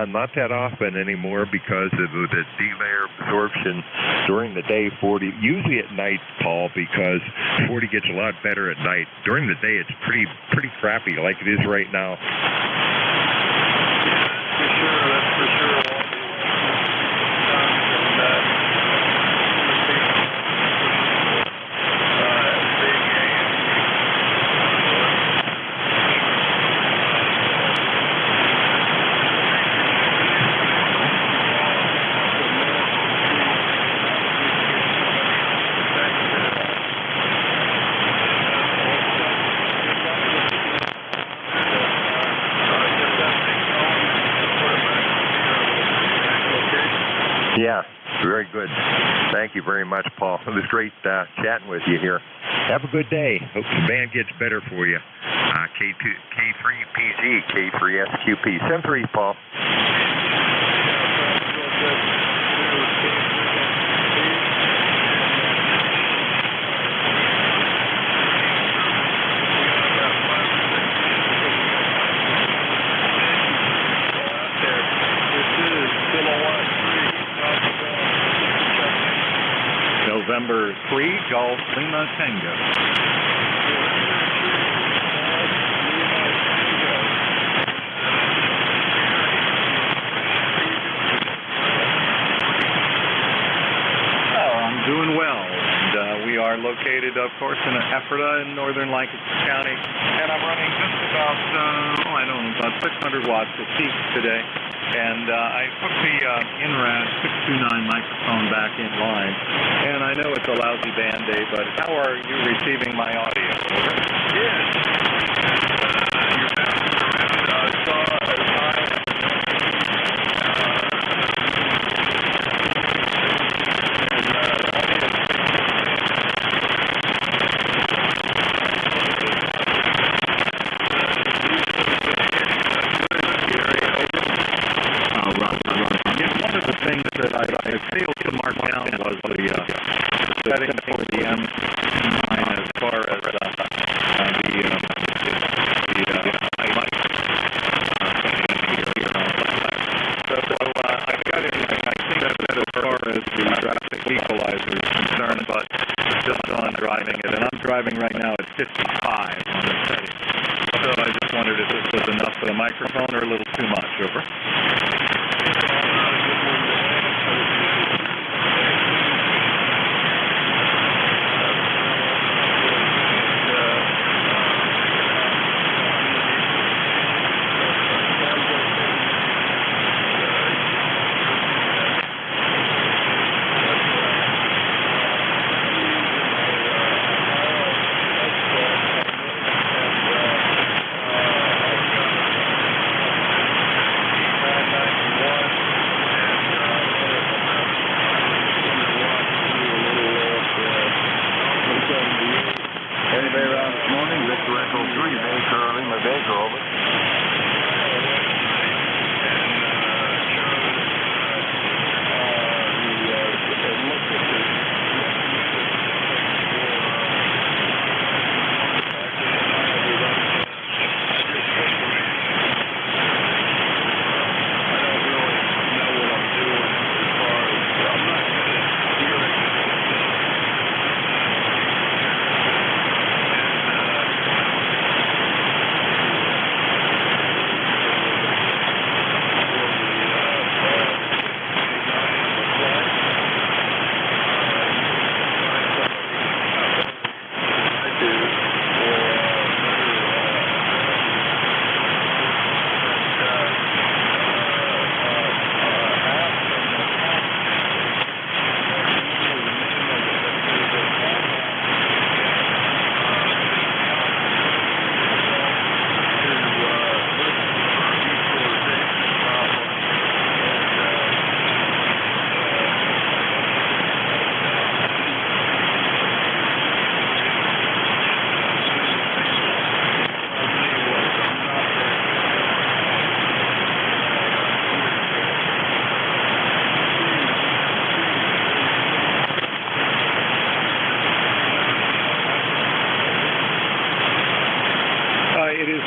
Not that often anymore because of the D-layer absorption during the day. 40, usually at night, Paul, because 40 gets a lot better at night. During the day, it's pretty crappy, like it is right now. That's for sure. Yeah, very good. Thank you very much, Paul. It was great chatting with you here. Have a good day. Hope the band gets better for you. K3PZ, K3SQP. 73, Paul. This is Kilowatt Lima Tango. I'm doing well, and we are located, of course, in Ephrata in northern Lancaster County, and I'm running just about, about 600 watts of peak today, and I put the INRAD 629 microphone back in line, and I know it's a lousy band day, but how are you receiving my audio? I failed to mark down was the setting for the M9 as far as the mic. So I got it. I think that's as far as the traffic equalizer is concerned, but just on driving it, and I'm driving right now at 55 on the setting. So I just wondered if this was enough for the microphone or a little too much. Over.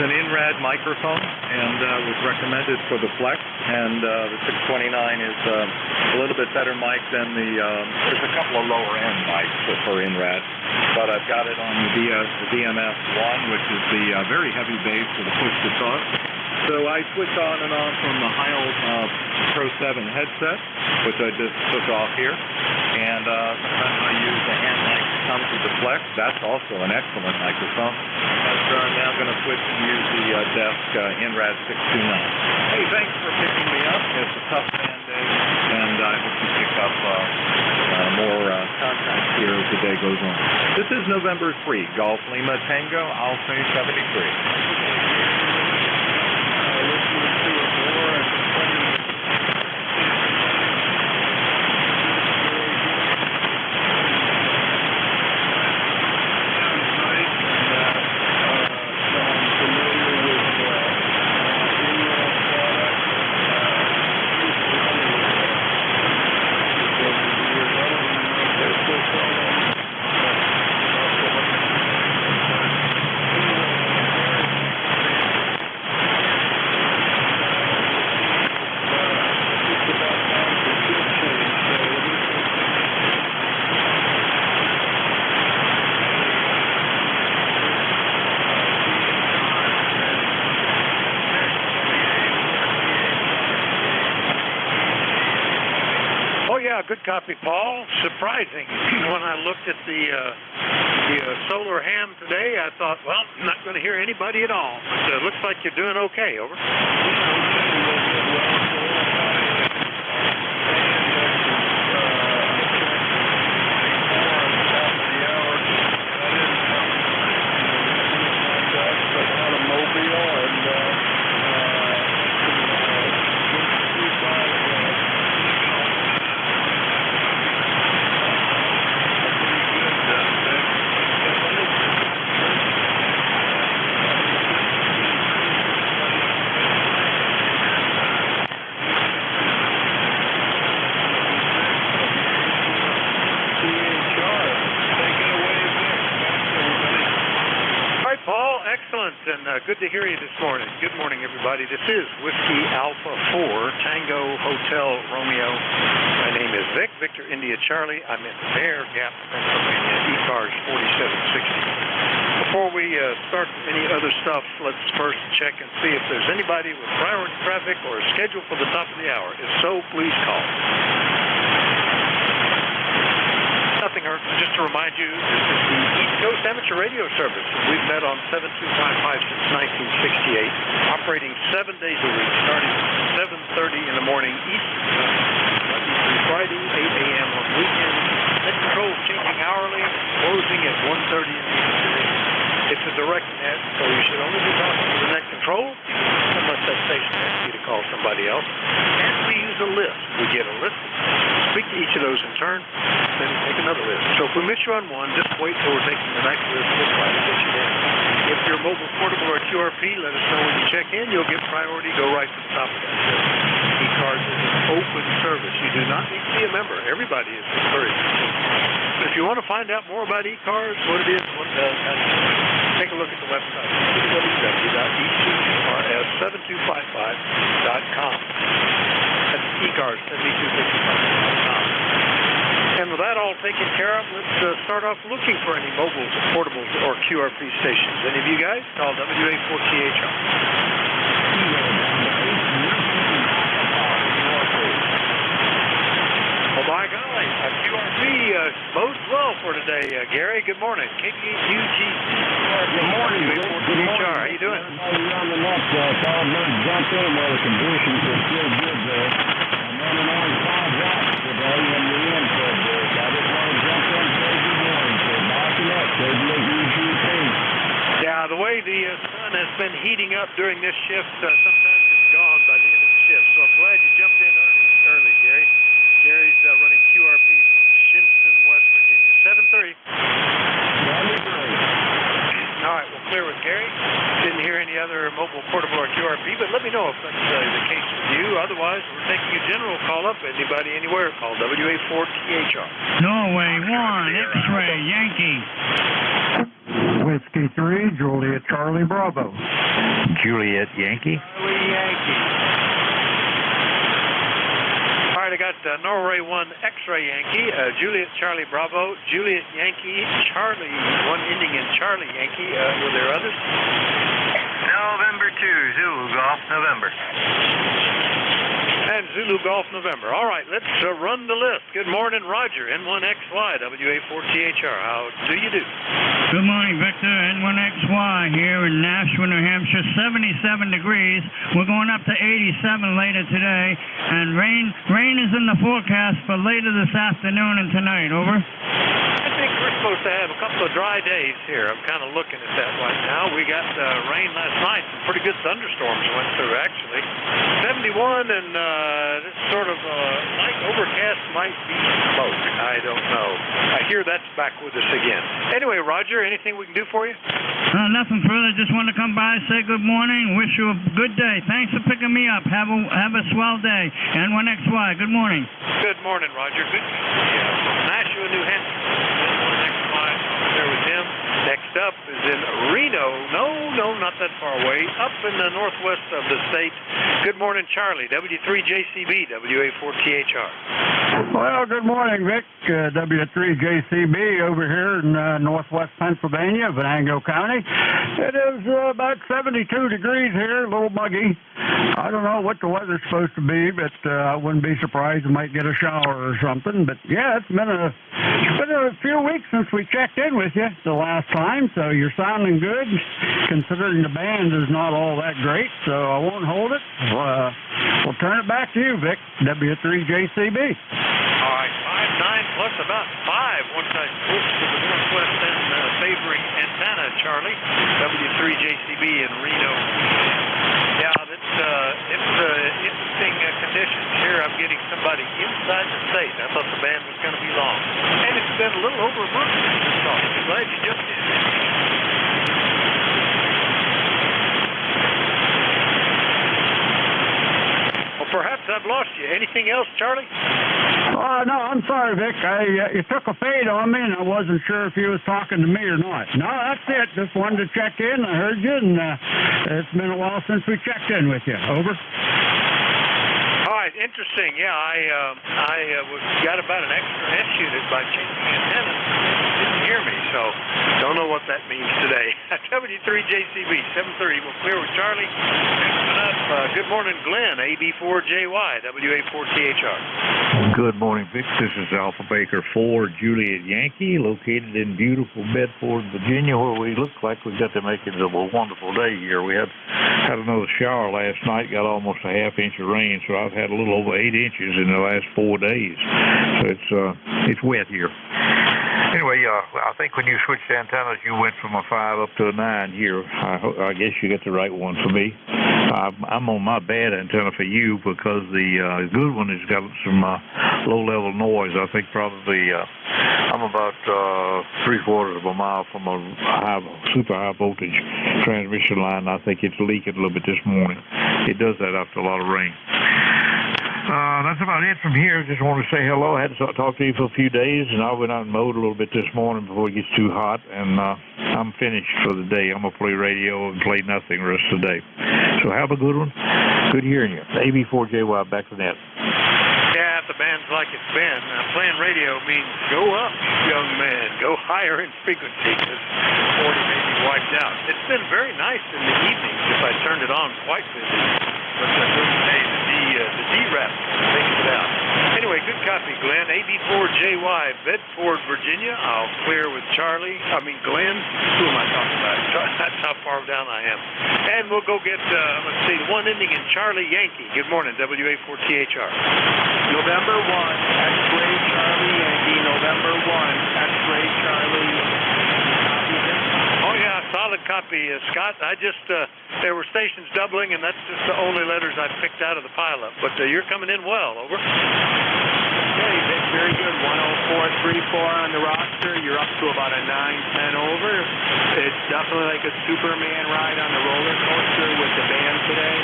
An INRAD microphone, and was recommended for the Flex, and the 629 is a little bit better mic than there's a couple of lower end mics for INRAD, but I've got it on the DMS-1, which is the very heavy bass for the push to talk. So I switch on and off from the Heil Pro 7 headset, which I just took off here, and sometimes I use the hand mic that comes with the Flex. That's also an excellent microphone. So I'm now going to switch and use the desk INRAD 629. Hey, thanks for picking me up. It's a tough band day, and I hope you pick up more contact here as the day goes on. This is November 3, Golf Lima Tango, Alpha 73. good copy, Paul. Surprising. When I looked at the solar ham today, I thought, well, I'm not going to hear anybody at all. But it looks like you're doing okay. Over. Excellent, and good to hear you this morning. Good morning, everybody. This is Whiskey Alpha 4, Tango Hotel Romeo. My name is Vic, Victor India Charlie. I'm in Bear Gap, Pennsylvania, ECARS 4760. Before we start any other stuff, let's first check and see if there's anybody with priority traffic or a schedule for the top of the hour. If so, please call. Nothing hurts. Just to remind you, this is the East Coast Amateur Radio Service. We've met on 7255 since 1968, operating 7 days a week, starting at 7:30 in the morning Eastern Time, Monday through Friday, 8 a.m. on weekends. Net control is changing hourly, closing at 1:30 in the afternoon. It's a direct net, so you should only be talking to the net control, unless that station asks you to call somebody else. And we use a list. We get a list, speak to each of those in turn, then take another list. So if we miss you on one, just wait till we're taking the next list. We'll try to get you in. If you're mobile, portable, or QRP, let us know when you check in. You'll get priority. Go right to the top of that list. ECARS is an open service. You do not need to be a member. Everybody is encouraged. But if you want to find out more about ECARS, what it is, what it does, take a look at the website, www.ecars7255.com. That's ECARS7255.com. And with that all taken care of, let's start off looking for any mobiles, portables, or QRP stations. Any of you guys? Call WA4THR. Oh, my golly. QRP bodes well for today, Gary. Good morning. KPUG. Good morning. WA4THR. How you doing? You're on the net, Tom. Jump in where the conditions are still good there. I'm running only 5 watts today in the input there, so I just want to jump in and say good morning. So backing up, KPUG. Yeah, the way the sun has been heating up during this shift, sometimes it's gone by the end of the shift. So I'm glad you jumped in early, Gary. Gary's running QRP from Shinson, West Virginia. 7:30. All right, we'll clear with Gary. Didn't hear any other mobile, portable, or QRP, but let me know if that's the case with you. Otherwise, we're taking a general call-up. Anybody, anywhere, call WA4THR. Norway 1, X-ray, Yankee. Whiskey 3, Juliet Charlie Bravo. Juliet Yankee. Charlie Yankee. All right, I got Norway 1 X-ray Yankee, Juliet Charlie Bravo, Juliet Yankee, Charlie, one ending in Charlie Yankee. Were there others? November 2, Zulu Golf, November. And Zulu Golf November. All right, let's run the list. Good morning, Roger, N1XY, WA4THR. How do you do? Good morning, Victor. N1XY here in Nashua, New Hampshire. 77 degrees. We're going up to 87 later today. And rain is in the forecast for later this afternoon and tonight. Over. I think we're supposed to have a couple of dry days here. I'm kind of looking at that right now. We got rain last night. Some pretty good thunderstorms went through, actually. 71 and this sort of light overcast might be smoke. I don't know. I hear that's back with us again. Anyway, Roger, anything we can do for you? Nothing further. Just want to come by, say good morning, wish you a good day. Thanks for picking me up. Have a swell day. N1XY, good morning. Good morning, Roger. Good. From Nashua, New Hampshire. N1XY, there with him. Next up is in Reno. No, not that far away. Up in the northwest of the state. Good morning, Charlie. W3JCB, WA4THR. Well, good morning, Vic. W3JCB over here in northwest Pennsylvania, Venango County. It is about 72 degrees here, a little muggy. I don't know what the weather's supposed to be, but I wouldn't be surprised we might get a shower or something. But yeah, it's been a few weeks since we checked in with you the last time, so you're sounding good, considering the band is not all that great, so I won't hold it. We'll turn it back to you, Vic, W3JCB. All right, 5-9 plus about 5 once I switch to the northwest and favoring antenna, Charlie, W3JCB in Reno. Yeah, it's interesting conditions here. I'm getting somebody inside the state. I thought the band was going to be long. And it's been a little over a month since this song. I'm glad you jumped in. Well, perhaps I've lost you. Anything else, Charlie? No, I'm sorry, Vic. You took a fade on me, and I wasn't sure if you was talking to me or not. No, that's it. Just wanted to check in. I heard you, and it's been a while since we checked in with you. Over. All right, interesting. Yeah, I got about an extra inch unit by changing antennas. Didn't hear me, so don't know what that means today. W3JCB 730. We'll clear with Charlie. Next up, good morning, Glenn. AB4JY WA4THR. Good morning, Vic. This is Alpha Baker 4 Juliet Yankee, located in beautiful Bedford, Virginia, where we look like we got to make it a wonderful day here. We had another shower last night, got almost a half inch of rain, so I've had a little over 8 inches in the last 4 days. So it's wet here. Anyway, I think when you switched antennas, you went from a 5 up to a 9 here. I guess you got the right one for me. I'm on my bad antenna for you because the good one has got some low-level noise. I think probably I'm about 3/4 of a mile from a super high voltage transmission line. I think it's leaking a little bit this morning. It does that after a lot of rain. That's about it from here. Just want to say hello. I hadn't talked to you for a few days, and I went out and mowed a little bit this morning before it gets too hot, and I'm finished for the day. I'm going to play radio and play nothing the rest of the day. So have a good one. Good hearing you. AB4JY, back to net. Yeah, if the band's like it's been, playing radio means go up, young man. Go higher in frequency because 40 may be wiped out. It's been very nice in the evenings if I turned it on quite busy. But the D-Rap takes it out. Anyway, good copy, Glenn. AB4JY, Bedford, Virginia. I'll clear with Charlie. Glenn. Who am I talking about? That's how far down I am. And we'll go get, let's see, one ending in Charlie Yankee. Good morning, WA4THR. November 1, X-Ray Charlie Yankee. November 1, X-Ray Charlie. Oh, yeah, solid copy, Scott. I just, there were stations doubling, and that's just the only letters I picked out of the pileup. But you're coming in well, over. Okay, Vic, very good. 104.34 on the roster. You're up to about a 910 over. It's definitely like a Superman ride on the roller coaster with the band today.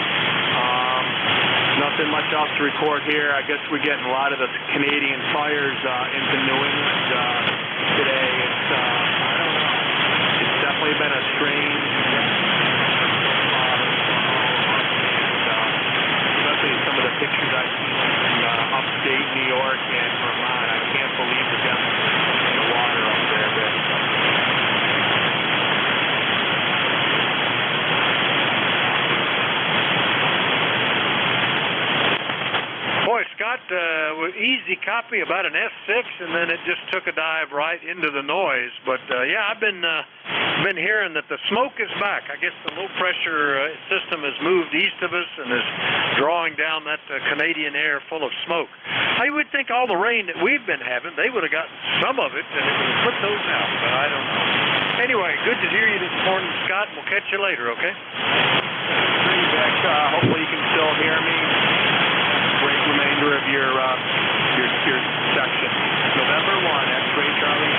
Nothing much else to report here. I guess we're getting a lot of the Canadian fires into New England today. It's, I don't know. It's definitely been a strange, especially some of the pictures I've seen in upstate New York and Vermont. I can't believe the depth in the water up there. Boy, Scott, easy copy about an S6, and then it just took a dive right into the noise. But yeah, I've been hearing that the smoke is back. I guess the low pressure system has moved east of us and is drawing down that Canadian air full of smoke. I would think all the rain that we've been having, they would have gotten some of it and it would have put those out, but I don't know. Anyway, good to hear you this morning, Scott. We'll catch you later, okay? Pretty Vic. Hopefully you can still hear me. Great remainder of your section. November 1, X-Ray Charlie.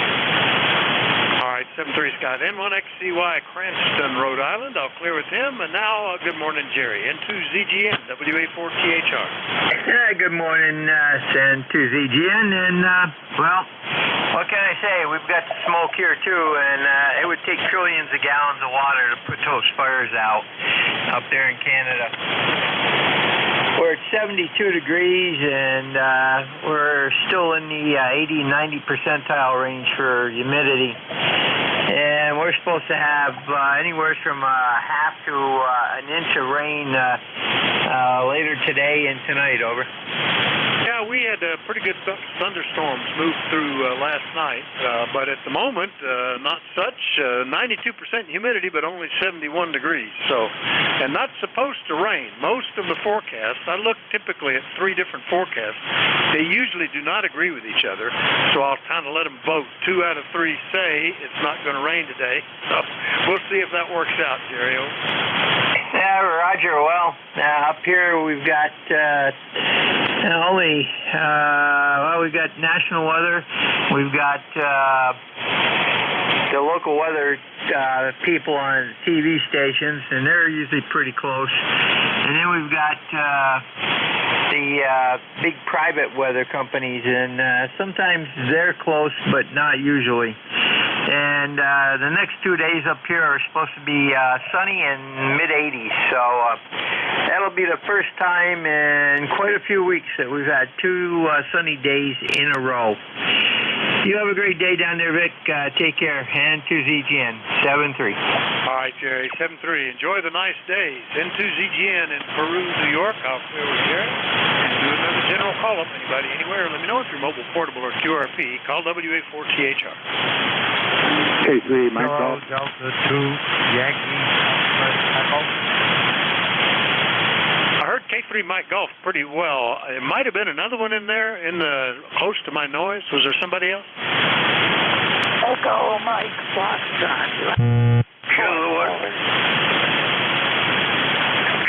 All right, 73 Scott. N1XCY, Cranston, Rhode Island. I'll clear with him. And now, good morning, Jerry. N2ZGN, WA4THR. Good morning, N2ZGN. And, well, what can I say? We've got the smoke here, too, and it would take trillions of gallons of water to put those fires out up there in Canada. We're at 72 degrees, and we're still in the 80, 90 percentile range for humidity. And we're supposed to have anywhere from half to an inch of rain later today and tonight, over. Yeah, we had pretty good thunderstorms move through last night, but at the moment, not such. 92% humidity, but only 71 degrees. So, and not supposed to rain. Most of the forecasts, I look typically at 3 different forecasts. They usually do not agree with each other, so I'll kind of let them vote. 2 out of 3 say it's not going to rain today. So we'll see if that works out, Jerry. Yeah, Roger. Well, up here we've got we've got national weather. We've got the local weather people on TV stations, and they're usually pretty close. And then we've got the big private weather companies, and sometimes they're close, but not usually. And the next 2 days up here are supposed to be sunny and mid-80s, so that'll be the first time in quite a few weeks that we've had 2 sunny days in a row. You have a great day down there, Vic. Take care. N2ZGN, 7-3. All right, Jerry, 7-3. Enjoy the nice days. N2ZGN in Peru, New York. I'll clear with Jerry. And do another general call-up. Anybody, anywhere. Let me know if you're mobile, portable, or QRP. Call WA4THR. K3, Mike Golf. Delta 2, Yankee, Echo. I heard K3 Mike Golf pretty well. It might have been another one in there, close to my noise. Was there somebody else? Echo Mike Foxtrot.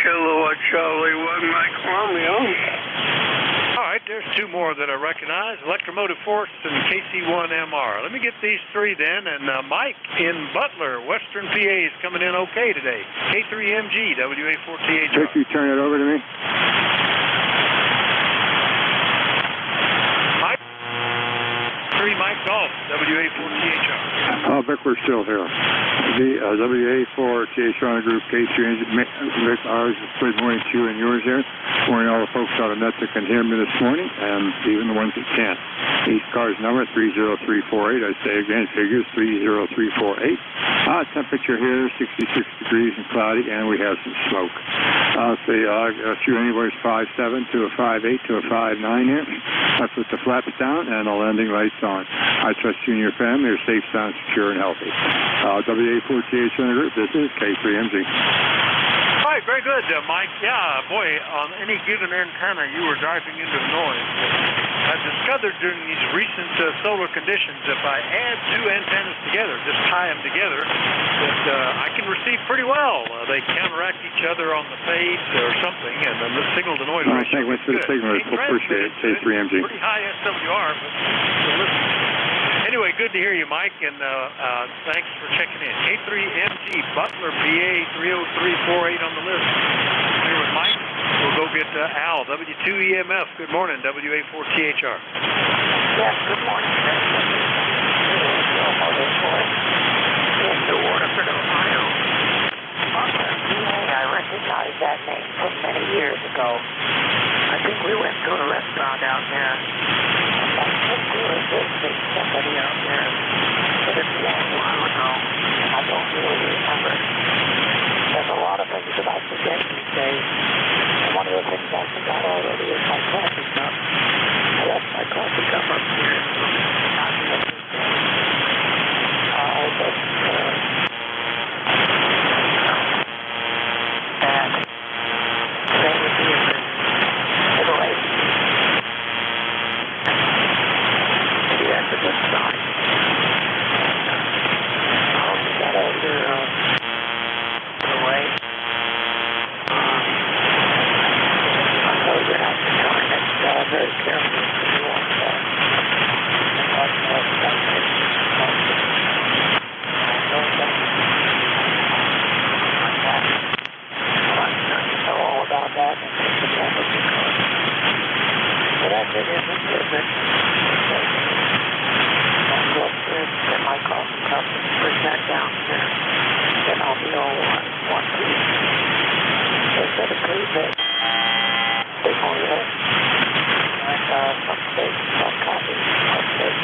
Kilowatt Charlie 1 Mike Romeo. All right, there's 2 more that I recognize, Electromotive Force and KC1MR. Let me get these 3 then, and Mike in Butler, Western PA is coming in okay today. K3MG, WA4THR. Could you turn it over to me? Mike, 3 Mike Golf, WA4THR. Vic, we're still here. The WA4THR group, K3MG, Vic, ours is good morning to you and yours there. Morning all the folks out of Net that can hear me this morning, and even the ones that can't. ECARS number 30348. I say again, figures 30348. Temperature here 66 degrees and cloudy, and we have some smoke. I'll say I've got you anywhere 5.7 to a 5.8 to a 5.9 here. That's with the flaps down and the landing lights on. I trust you and your family are safe, sound, secure, and healthy. WA4THR group, this is K3MG. All right, very good, Mike. Yeah, boy, on any given antenna, you were driving into the noise. I've discovered during these recent solar conditions, if I add 2 antennas together, just tie them together, that I can receive pretty well. They counteract each other on the fades or something, and then the signal-to-noise ratio is good. The signal, appreciate it, K3MG. Pretty high SWR, but still listen. Anyway, good to hear you, Mike, and thanks for checking in. K3MG, Butler, PA, 30348 on the list. Here with Mike. We'll go get Al, W2EMF. Good morning, WA4THR. Yes, good morning. In New Waterford, Ohio. I recognize that name from many years ago. I think we went to a restaurant out there. I think we were visiting somebody out there, but it's a long while ago, and I don't really remember. There's a lot of things that I forget these days, and one of the things I forgot already is my coffee cup. I left my coffee cup up here. Not the other day. And they would be in the middle ages. Maybe that's a good sign. I hope you got all your away. I'm so good at the time. Vic. Signal here. And some states, copy. Some states,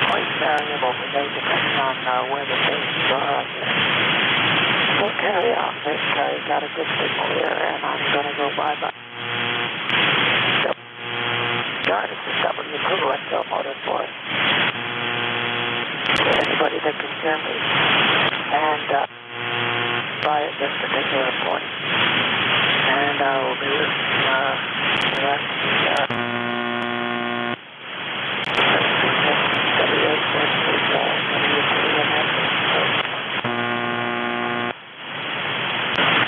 quite variable today depending on where the stations are out there. So carry on, Vic. You got a good signal here, and I'm going to go bye-bye. This is W2 Echo Motorsport. Anybody that can hear me and by at this particular point. And I will be listening to the rest of the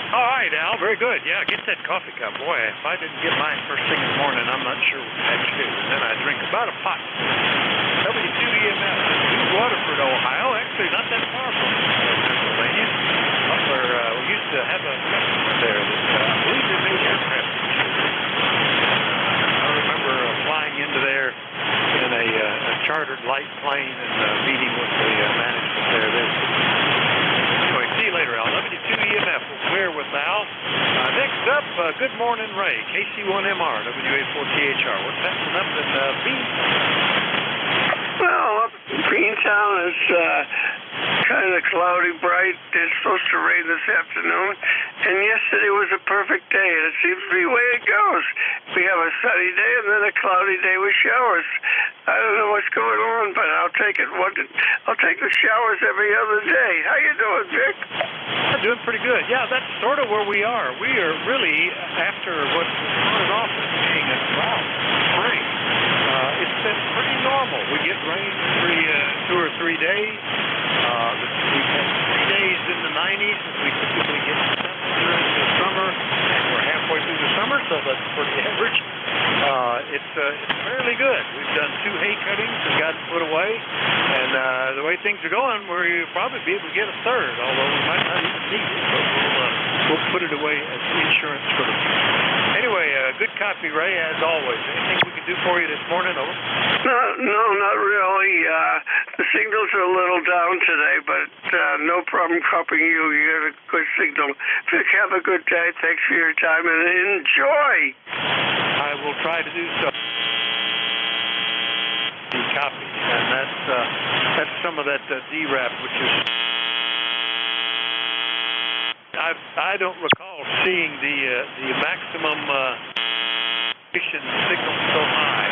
All right, Al, very good. Yeah, get that coffee cup. Boy, if I didn't get mine first thing in the morning, I'm not sure what I'd do. And then I drink about a pot. W2EMS in New Waterford, Ohio. Actually, not that far from Pennsylvania. Up where we used to have a customer there that I believe they made aircraft. I remember flying into there in a chartered light plane and meeting with the management there. Anyway, see you later, Al. W2EMF will clear with Al. Next up, Good Morning Ray, KC1MR, WA4THR. What's happening up in Beantown? Well, up in Beantown is kind of cloudy, bright. It's supposed to rain this afternoon. And yesterday was a perfect day, and it seems to be the way it goes. We have a sunny day and then a cloudy day with showers. I don't know what's going on, but I'll take it. I'll take the showers every other day. How you doing, Vic? I'm doing pretty good. Yeah, that's sort of where we are. We are really, after what started off as being a drought spring, it's been pretty normal. We get rain every 2 or 3 days. We've had 3 days in the 90s, as we typically get during the summer, and we're halfway through the summer, so that's pretty average. It's fairly good. We've done 2 hay cuttings and got it put away, and the way things are going, we'll probably be able to get a third, although we might not even need it, but we'll put it away as insurance for the future. Anyway, good copy, Ray, as always. Anything we can do for you this morning? Over. No, not really. The signals are a little down today, but no problem copying you. You got a good signal. Vic, have a good day. Thanks for your time, and enjoy. I will try to do so. The copy, and that's some of that DRAP, which is. I don't recall seeing the maximum signal so high.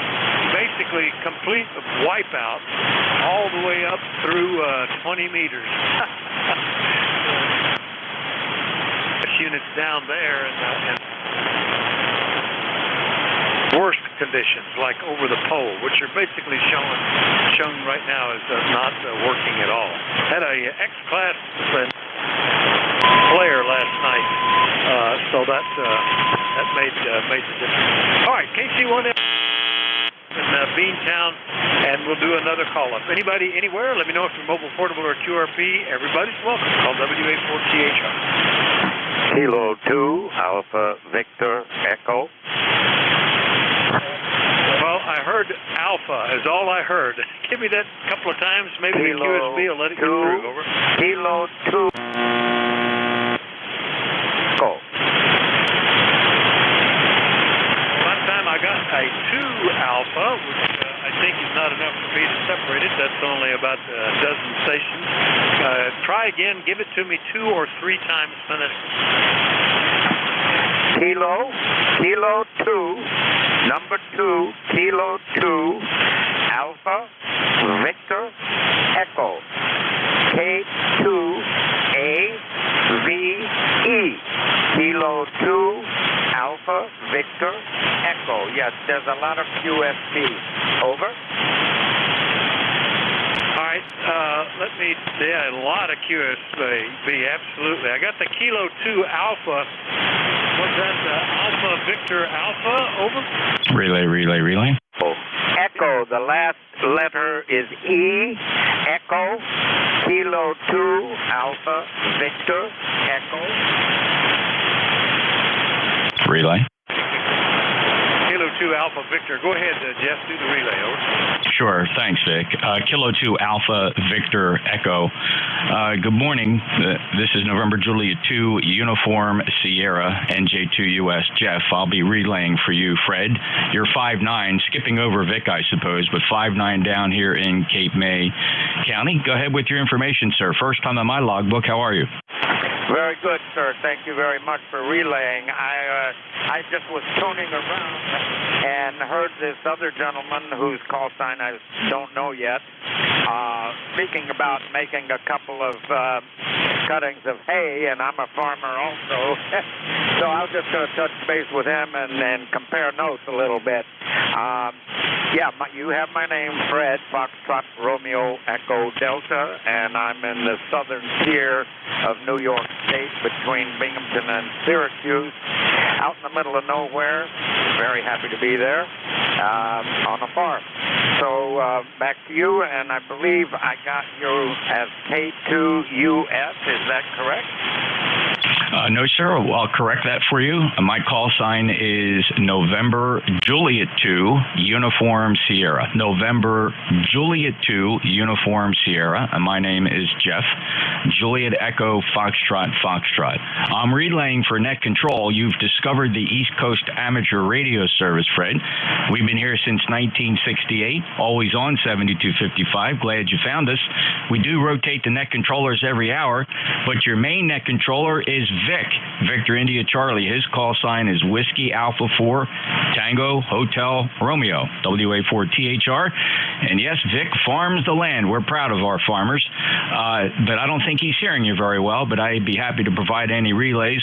Basically, complete wipeout all the way up through 20 meters. Units down there and worst conditions, like over the pole, which are basically shown right now as not working at all. Had a X-class flare last night, so that made the difference. All right, KC1 in Beantown, and we'll do another call-up. Anybody, anywhere, let me know if you're mobile, portable, or QRP. Everybody's welcome. Call WA4THR. Kilo 2, Alpha Victor Echo. Well, I heard Alpha is all I heard. Give me that a couple of times. Maybe the QSB will let it get through. Over. Kilo 2. Go. One time I got a 2 Alpha, which I think is not enough for me to separate it. That's only about a dozen stations. Try again. Give it to me 2 or 3 times phonetically. Kilo 2, number 2, Kilo 2, Alpha Victor Echo, K2AVE, Kilo 2, Alpha Victor Echo. Yes, there's a lot of QSB. Over. All right, a lot of QSB, absolutely. I got the Kilo 2 Alpha. What's that, Alpha Victor Alpha, over? Relay. Echo, the last letter is E, Echo, Kilo 2, Alpha Victor, Echo. Relay. Kilo 2 2 Alpha Victor. Go ahead, Jeff, do the relay, over. Sure, thanks, Vic. Kilo 2 Alpha Victor Echo. Good morning. This is November Juliet 2 Uniform Sierra NJ2US. Jeff, I'll be relaying for you, Fred. You're 5'9", skipping over Vic, I suppose, but 5'9" down here in Cape May County. Go ahead with your information, sir. First time on my logbook. How are you? Very good, sir. Thank you very much for relaying. I just was tuning around and heard this other gentleman whose call sign I don't know yet, speaking about making a couple of cuttings of hay, and I'm a farmer also. So I was just going to touch base with him and compare notes a little bit. Yeah, you have my name, Fred, Foxtrot Romeo Echo Delta, and I'm in the southern tier of New York State between Binghamton and Syracuse, out in the middle of nowhere. Very happy to be there on a farm. So back to you, and I believe I got you as K2US. Is that correct? No, sir. I'll correct that for you. My call sign is November Juliet 2 Uniform Sierra. November Juliet 2 Uniform Sierra. And my name is Jeff. Juliet Echo Foxtrot Foxtrot. I'm relaying for Net Control. You've discovered the East Coast Amateur Radio Service, Fred. We've been here since 1968, always on 7255. Glad you found us. We do rotate the net controllers every hour, but your main net controller is Vic, Victor India Charlie. His call sign is Whiskey Alpha 4 Tango Hotel Romeo, WA4THR. And yes, Vic farms the land. We're proud of our farmers, but I don't think he's hearing you very well, but I'd be happy to provide any relays.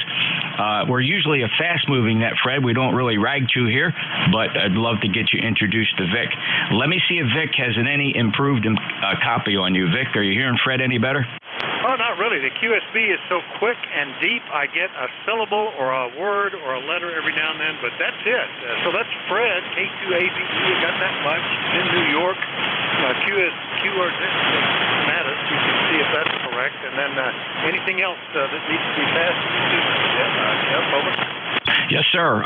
We're usually a fast-moving net, Fred. We don't really rag chew here, but I'd love to get you introduced to Vic. Let me see if Vic has any improved copy on you. Vic, are you hearing Fred any better? Oh, not really. The QSB is so quick and deep, I get a syllable or a word or a letter every now and then, but that's it. So that's Fred, K2ABE. You got that much. In New York, QR status. You can see if that's correct. And then anything else that needs to be passed to Jeff, over. Yes, sir.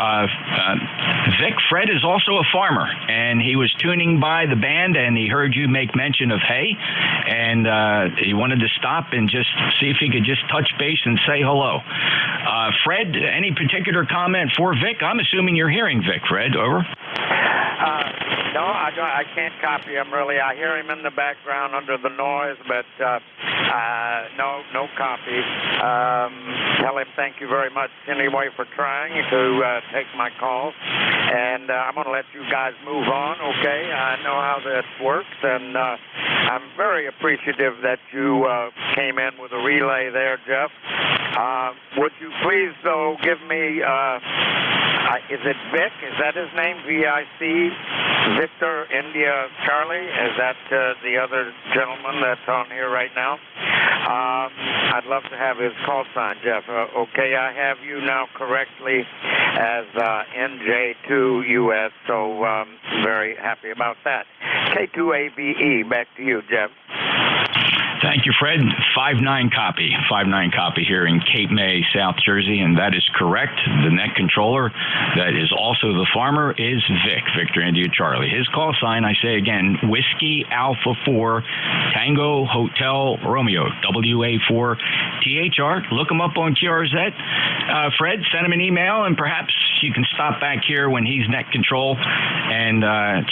Vic, Fred is also a farmer, and he was tuning by the band, and he heard you make mention of hay, and he wanted to stop and just see if he could just touch base and say hello. Fred, any particular comment for Vic? I'm assuming you're hearing Vic, Fred. Over. No, I can't copy him, really. I hear him in the background under the noise, but no copy. Tell him thank you very much anyway for trying to take my call. And I'm going to let you guys move on, okay? I know how this works, and I'm very appreciative that you came in with a relay there, Jeff. Would you please, though, give me... is it Vic? Is that his name? VIC? Victor India Charlie? Is that the other gentleman that's on here right now? I'd love to have his call sign, Jeff. Okay, I have you now correctly as NJ2US, so very happy about that. K2ABE, back to you, Jeff. Thank you, Fred. 5'9" copy. 5'9" copy here in Cape May, South Jersey, and that is correct. The net controller that is also the farmer is Vic, Victor India Charlie. His call sign, I say again, Whiskey Alpha 4 Tango Hotel Romeo, WA4THR. Look him up on QRZ. Fred, send him an email, and perhaps you can stop back here when he's net control and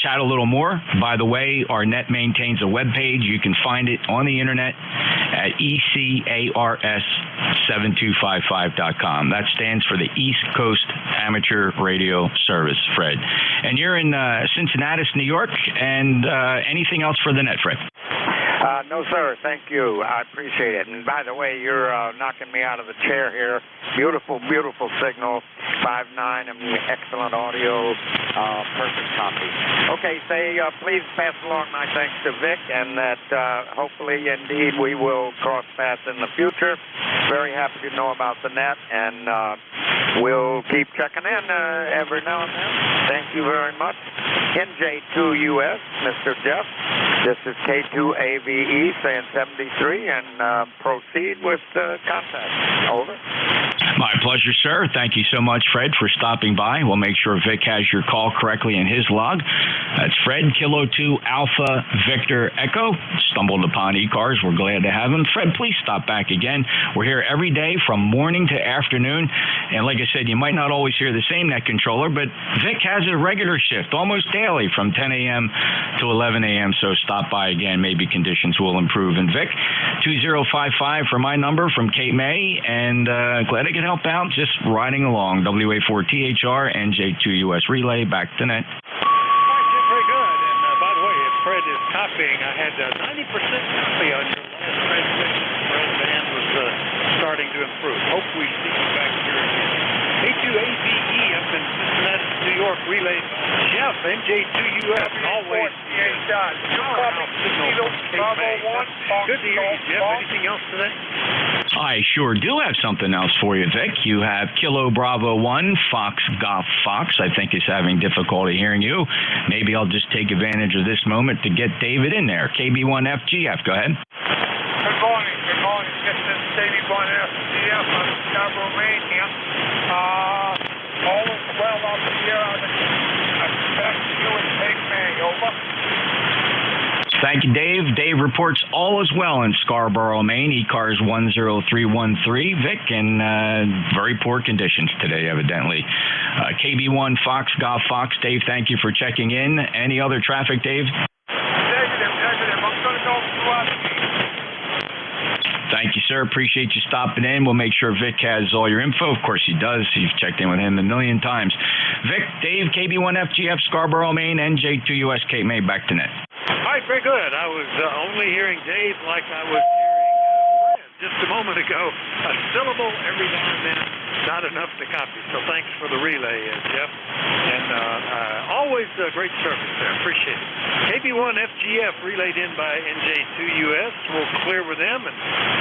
chat a little more. By the way, our net maintains a web page. You can find it on the internet at ECARS7255.com. That stands for the East Coast Amateur Radio Service, Fred. And you're in Cincinnati, New York, and anything else for the net, Fred? No, sir. Thank you. I appreciate it. And by the way, you're knocking me out of the chair here. Beautiful, beautiful signal. 5'9", and excellent audio. Perfect copy. Okay, please pass along my thanks to Vic, and that hopefully, indeed, we will cross paths in the future. Very happy to know about the net, and we'll keep checking in every now and then. Thank you very much. NJ2US, Mr. Jeff. This is K2AVE saying 73 and proceed with contact. Over. My pleasure, sir. Thank you so much, Fred, for stopping by. We'll make sure Vic has your call correctly in his log. That's Fred, Kilo 2 Alpha Victor Echo. Stumbled upon ECARS. We're glad to have him. Fred, please stop back again. We're here every day from morning to afternoon. And like I said, you might not always hear the same net controller, but Vic has a regular shift almost daily from 10 a.m. to 11 a.m. So stop by again. Maybe conditions will improve. And Vic, 2055 for my number from Cape May. And glad I could help out. Just riding along. WA4THR, NJ2US relay. Back to net. Very good. And by the way, if Fred is copying, I had 90% copy on your last transmission. Fred band was starting to improve. Hope we see you back here again. K2AVE up in Cincinnati, New York, relay Jeff, NJ2US, always. Good to hear you, Jeff. Anything else today? I sure do have something else for you, Vic. You have Kilo Bravo 1, Fox Golf Fox, I think is having difficulty hearing you. Maybe I'll just take advantage of this moment to get David in there. KB1FGF, go ahead. Good morning. Good morning. This is KB1FGF on Scarborough, Maine here. All is well up here on the back to you and Cape May. Over. Thank you, Dave. Dave reports all is well in Scarborough, Maine. ECARS 10313, Vic, in very poor conditions today, evidently. KB1 Fox Golf Fox, Dave, thank you for checking in. Any other traffic, Dave? Negative. I'm going to go through. Thank you, sir. Appreciate you stopping in. We'll make sure Vic has all your info. Of course he does. You've checked in with him a million times. Vic, Dave, KB1FGF, Scarborough, Maine, NJ2US, Cape May, back to net. All right, very good. I was only hearing Dave like I was hearing Fred just a moment ago. A syllable every now and then, not enough to copy. So thanks for the relay, Jeff. And always great service there. Appreciate it. KB1FGF relayed in by NJ2US. We'll clear with them and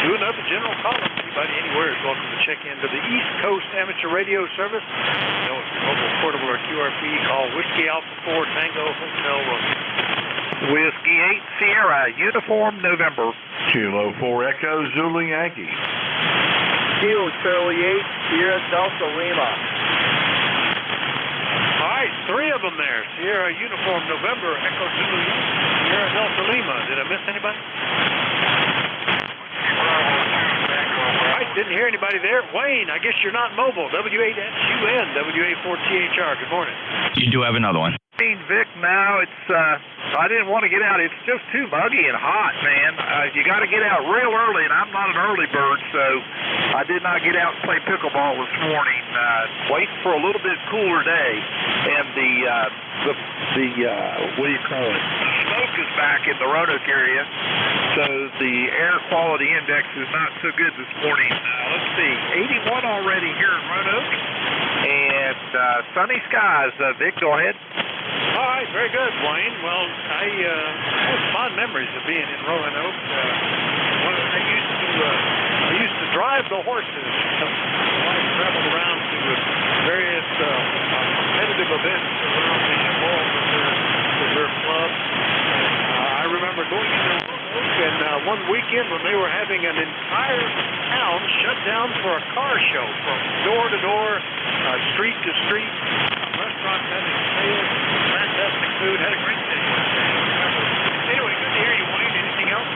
do another general call. Anybody anywhere is welcome to check into the East Coast Amateur Radio Service. You know, if you're mobile, portable, or QRP, call Whiskey Alpha 4 Tango Hotel Road. Whiskey 8 Sierra, uniform November. Kilo 4 Echo Zulu Yankee. Kilo Charlie 8 Sierra Delta Lima. All right, three of them there. Sierra uniform November, Echo Zulu Yankee, Sierra Delta Lima. Did I miss anybody? All right, didn't hear anybody there. Wayne, I guess you're not mobile. W8SUN, WA4THR. Good morning. You do have another one. Vic, now it's I didn't want to get out. It's just too muggy and hot, man. You got to get out real early, and I'm not an early bird, so I did not get out and play pickleball this morning. Waiting for a little bit cooler day, and the what do you call it? Smoke is back in the Roanoke area, so the air quality index is not so good this morning. Let's see, 81 already here in Roanoke, and sunny skies. Vic, go ahead. All right, very good, Wayne. Well, I have fond memories of being in Roanoke. I used to drive the horses. I traveled around to various competitive events around the world with their club. I remember going to Roanoke, and one weekend when they were having an entire town shut down for a car show from door to door, street to street. Restaurants having sales, fantastic food, had a great day. Anyway, good to hear you, Wayne. Anything else?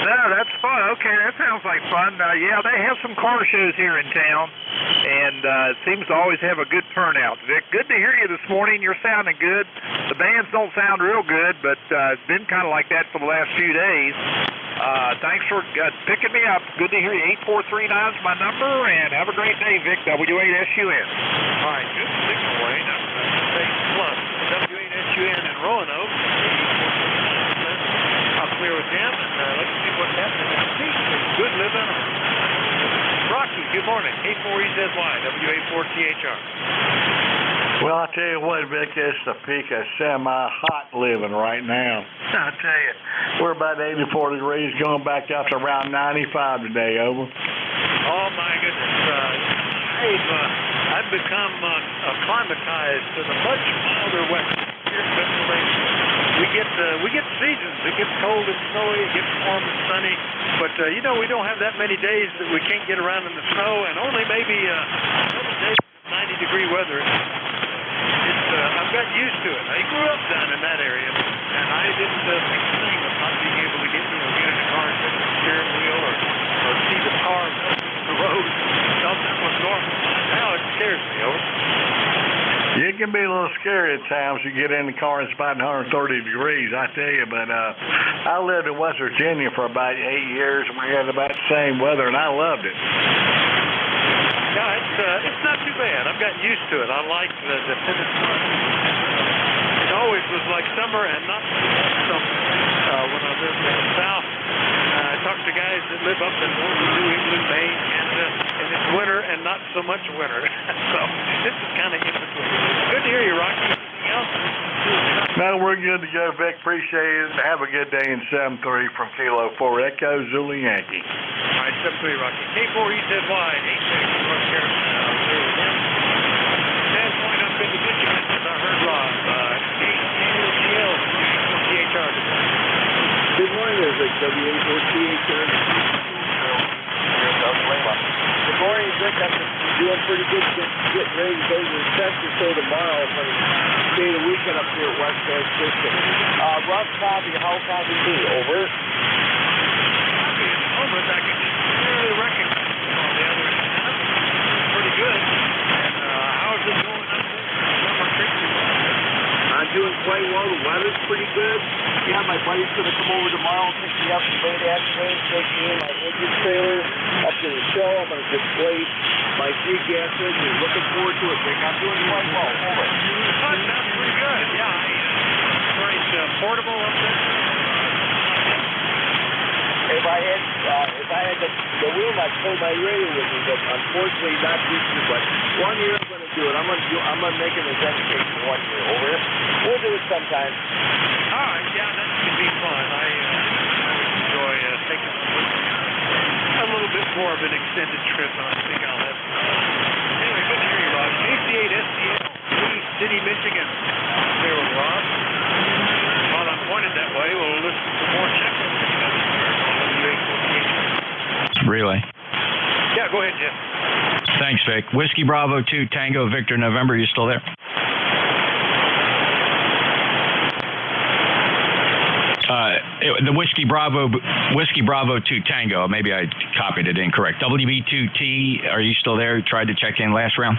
No, that's fun. Okay, that sounds like fun. Yeah, they have some car shows here in town, and it seems to always have a good turnout. Vic, good to hear you this morning. You're sounding good. The bands don't sound real good, but it's been kind of like that for the last few days. Thanks for picking me up. Good to hear you. 8439 is my number, and have a great day, Vic. W8SUN. All right, good signal, Wayne. Plus, W8SUN in Roanoke. I'll clear with him, and let's see what's happening in the peak. Good living. Rocky, good morning. K4EZY, WA4THR. Well, I tell you what, Vic, it's the peak of semi-hot living right now. I tell you, we're about 84 degrees, going back up to around 95 today, over. Oh, my goodness. I've become acclimatized to the much milder weather here in Pennsylvania. We get seasons. It gets cold and snowy, it gets warm and sunny, but we don't have that many days that we can't get around in the snow, and only maybe 7 days of 90-degree weather. I've gotten used to it. I grew up down in that area, and I didn't think a thing of not being able to get in the car and sit at the steering wheel or see the car on the road. I thought that was normal. Now it scares me, over. It can be a little scary at times. You get in the car and it's about 130 degrees, I tell you. But I lived in West Virginia for about 8 years, and we had about the same weather, and I loved it. Yeah, it's not too bad. I've gotten used to it. I like the definitive sun. It always was like summer and not summer when I lived in the South. I talked to guys that live up in New England, Maine, Canada, and it's winter and not so much winter. So this is kind of in between. Good to hear you, Rocky. Anything else? No, we're good to go, Vic. Appreciate it. Have a good day in 7-3 from Kilo 4 Echo Zulu Yankee. All right, 7-3, Rocky. K4EZY, 86, North Carolina. Clear with him. Standpoint up into Michigan, as I heard Rob. KGL, CHR. Good morning, there's a WA4CHR. Good morning, Vic. I'm doing pretty good. Getting ready to go to the Texas show tomorrow for the day of the weekend up here at West Coast System. Rough copy, how copy me? Over. Copy at the moment. I can just barely recognize it on the other end. Pretty good. And how's it going up there? Summer Creek? I'm doing quite well. The weather's pretty good. Yeah, my buddy's going to come over tomorrow and pick me up late afternoon, take me in my engine trailer up to the show. I'm going to display my free gas engine. Looking forward to it, Vic. I'm doing quite well. Over. That sounds pretty good. Yeah, it's portable up there. If I had the wheel, I'd pull my radio with me, but unfortunately not this year. But 1 year I'm going to do it. I'm going to make an identification 1 year. Over. We'll do it sometime. All right, yeah, that could be fun. I enjoy taking a little bit more of an extended trip, and I think I'll have fun. Anyway, good to hear you, Rob. KC8SCL, Lee City, Michigan. There with Rob. While I'm pointed that way, we'll listen to more check-in. Relay. Yeah, go ahead, Jim. Thanks, Vic. Whiskey Bravo 2 Tango Victor November, you still there? The Whiskey Bravo 2 Tango. Maybe I copied it incorrect. WB2T, are you still there? Tried to check in last round.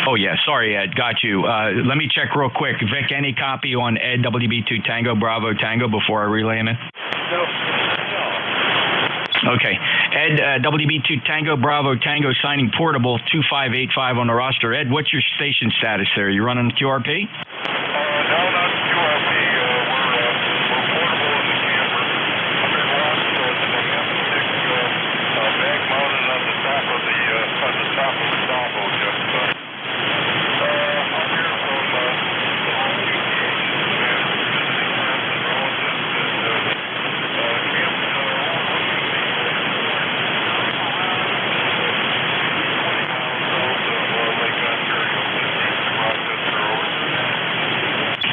Oh, yeah. Sorry, Ed. Got you. Let me check real quick. Vic, any copy on Ed WB2 Tango Bravo Tango before I relay him in? No. Okay. Ed, WB2 Tango Bravo Tango signing portable 2585 on the roster. Ed, what's your station status there? You running QRP? No, not QRP. We're portable in the camper. I'm in lost the M6 bag mounted on the top of the Tahoe, just I'm here from the home QTH and visiting friends and relatives and camp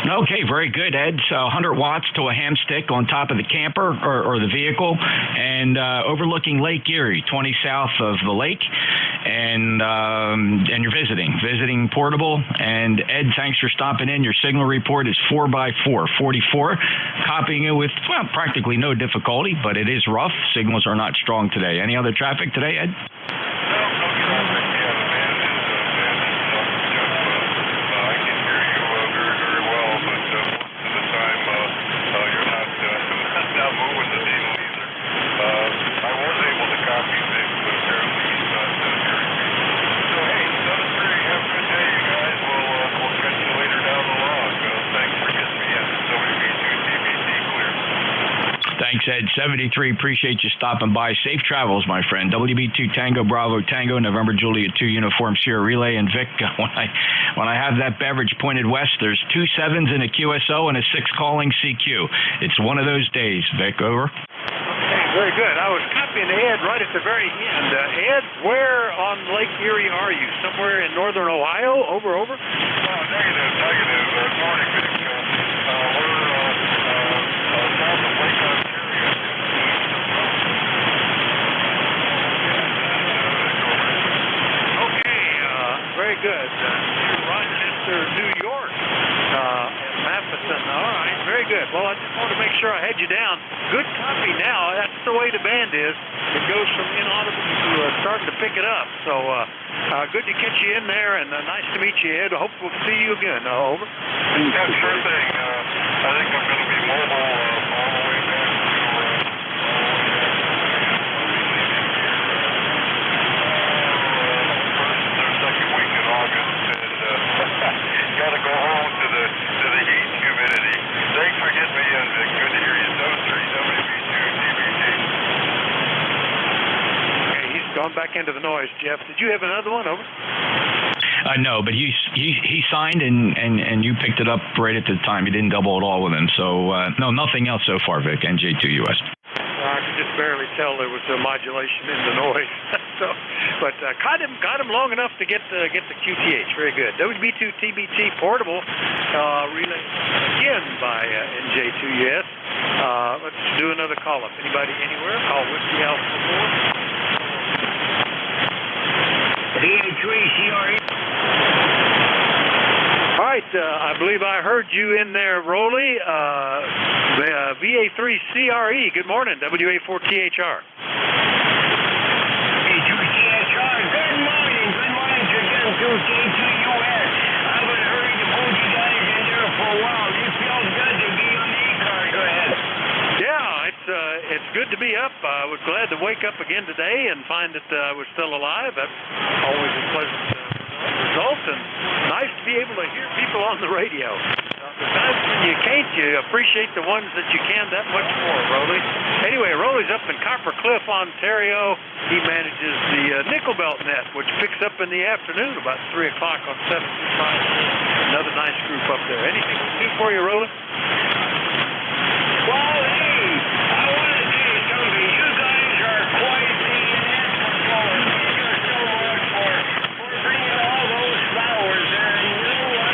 Okay, very good, Ed. So 100 watts to a ham stick on top of the camper or the vehicle, and overlooking Lake Erie, 20 south of the lake, and you're visiting portable. And Ed, thanks for stopping in. Your signal report is 4x4, 44, copying it with practically no difficulty, but it is rough. Signals are not strong today. Any other traffic today, Ed? Thanks, Ed. 73, appreciate you stopping by. Safe travels, my friend. WB2 Tango Bravo Tango, November Juliet 2 Uniform Sierra Relay. And Vic, when I have that beverage pointed west, there's 2 7s in a QSO and a 6 calling CQ. It's one of those days. Vic, over. Okay, Very good. I was copying Ed right at the very end. Ed, where on Lake Erie are you? Somewhere in northern Ohio? Over? Oh, negative. Good morning, Vic. We're south of Lake Ontario. Okay, very good. You're Rochester, New York, and Matheson. All right, very good. Well, I just wanted to make sure I had you down. Good copy now. That's the way the band is. It goes from inaudible to starting to pick it up. So good to catch you in there, and nice to meet you, Ed. I hope we'll see you again. Over. Yeah, sure thing. I think I'm going to be mobile all the way back to second week in August, and got to go home to the heat and humidity. Thanks for getting me in, Vic. Good to hear you. Toaster, WB2, TBT. Okay, he's gone back into the noise. Jeff, did you have another one? Over. No, but he signed and you picked it up right at the time. You didn't double it all with him. So no, nothing else so far, Vic. NJ2US. I could just barely tell there was a modulation in the noise. But got him long enough to get the QTH. Very good. WB2 TBT portable relay again by NJ2US. Let's do another call up. Anybody anywhere? Call Whiskey Alpha 4. VA3 CRE. All right, I believe I heard you in there, Roley. VA3 CRE. Good morning, WA4THR. V2CHR. Good morning to again to K2US. I've been hurrying to hold you guys in there for a while. It feels good to be on the ECARS. Go ahead. Yeah, it's good to be up. I was glad to wake up again today and find that I was still alive. That's always a pleasant result, and nice to be able to hear people on the radio. The times when you can't, you appreciate the ones that you can that much more, Roley. Anyway, Roley's up in Copper Cliff, Ontario. He manages the Nickel Belt net, which picks up in the afternoon about 3 o'clock on 725. Another nice group up there. Anything to do for you, Roley? Well, hey, I want to tell you something. You guys are quite the anthropologists. Thank you so much for bringing all those flowers there. And you know what?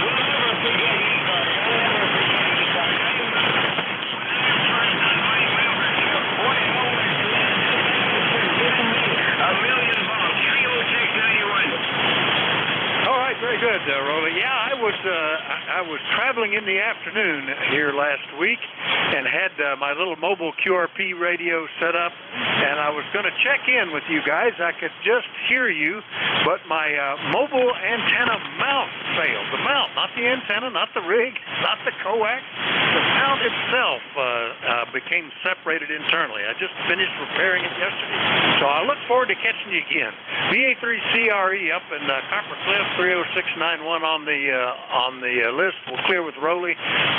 We'll never forget ECARS. We'll never forget ECARS. I'm my membership. Boy, how was glad. Thank you for giving me $1 million. 30691. All right, very good, Roley. Yeah, I was traveling in the afternoon here last week and had my little mobile QRP radio set up, and I was going to check in with you guys. I could just hear you, but my mobile antenna mount failed. The mount, not the antenna, not the rig, not the coax. The mount itself became separated internally. I just finished repairing it yesterday, so I look forward to catching you again. VA3CRE up in Copper Cliff, 30691 on the list. We'll clear with Roley.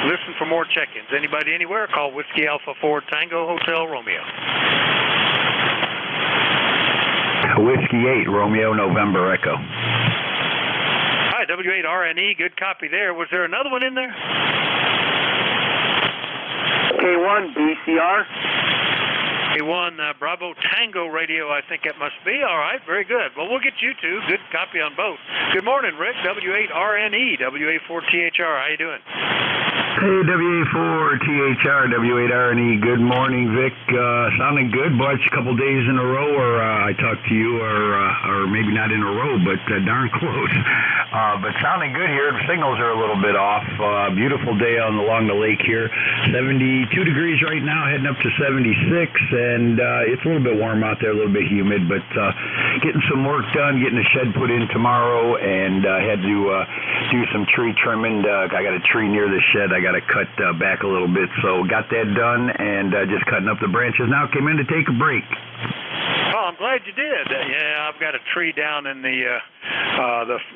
Listen for more check-ins. Anybody anywhere? Call Whiskey Alpha 4 Tango Hotel Romeo. Whiskey 8 Romeo November Echo. Hi, W8RNE. Good copy there. Was there another one in there? K1 BCR. K1 Bravo Tango Radio, I think it must be. All right, very good. Well, we'll get you two. Good copy on both. Good morning, Rick. W8RNE, WA4THR. How you doing? Hey, WA4THR, W8RNE. Good morning, Vic. Sounding good. Watched a couple days in a row, or I talked to you, or maybe not in a row, but darn close. But sounding good here. The signals are a little bit off. Beautiful day along the lake here. 72 degrees right now, heading up to 76, and it's a little bit warm out there, a little bit humid, but getting some work done, getting the shed put in tomorrow, and had to do some tree trimming. I got a tree near the shed I got to cut back a little bit, so got that done, and just cutting up the branches. Now came in to take a break. Oh, I'm glad you did. Yeah, I've got a tree down in the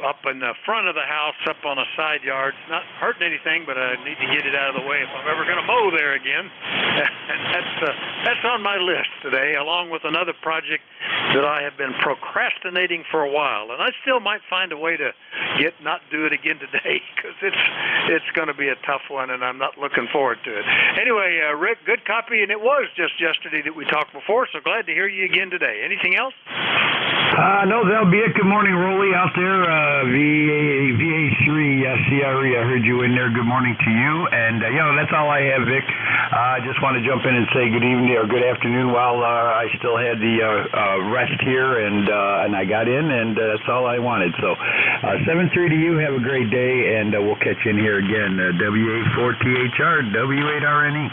up in the front of the house, up on a side yard. It's not hurting anything, but I need to get it out of the way if I'm ever going to mow there again. And that's on my list today, along with another project that I have been procrastinating for a while, and I still might find a way to not do it again today because it's going to be a tough one, and I'm not looking forward to it. Anyway, Rick, good copy, and it was just yesterday that we talked before, so glad to hear you again today. Anything else? No, that'll be it. Good morning, Rolly, out there. VA3 CRE, I heard you in there. Good morning to you. And, that's all I have, Vic. I just want to jump in and say good evening or good afternoon while I still had the rest here, and I got in, and that's all I wanted. So 7-3 to you. Have a great day, and we'll catch you in here again. WA4THR, W8RNE.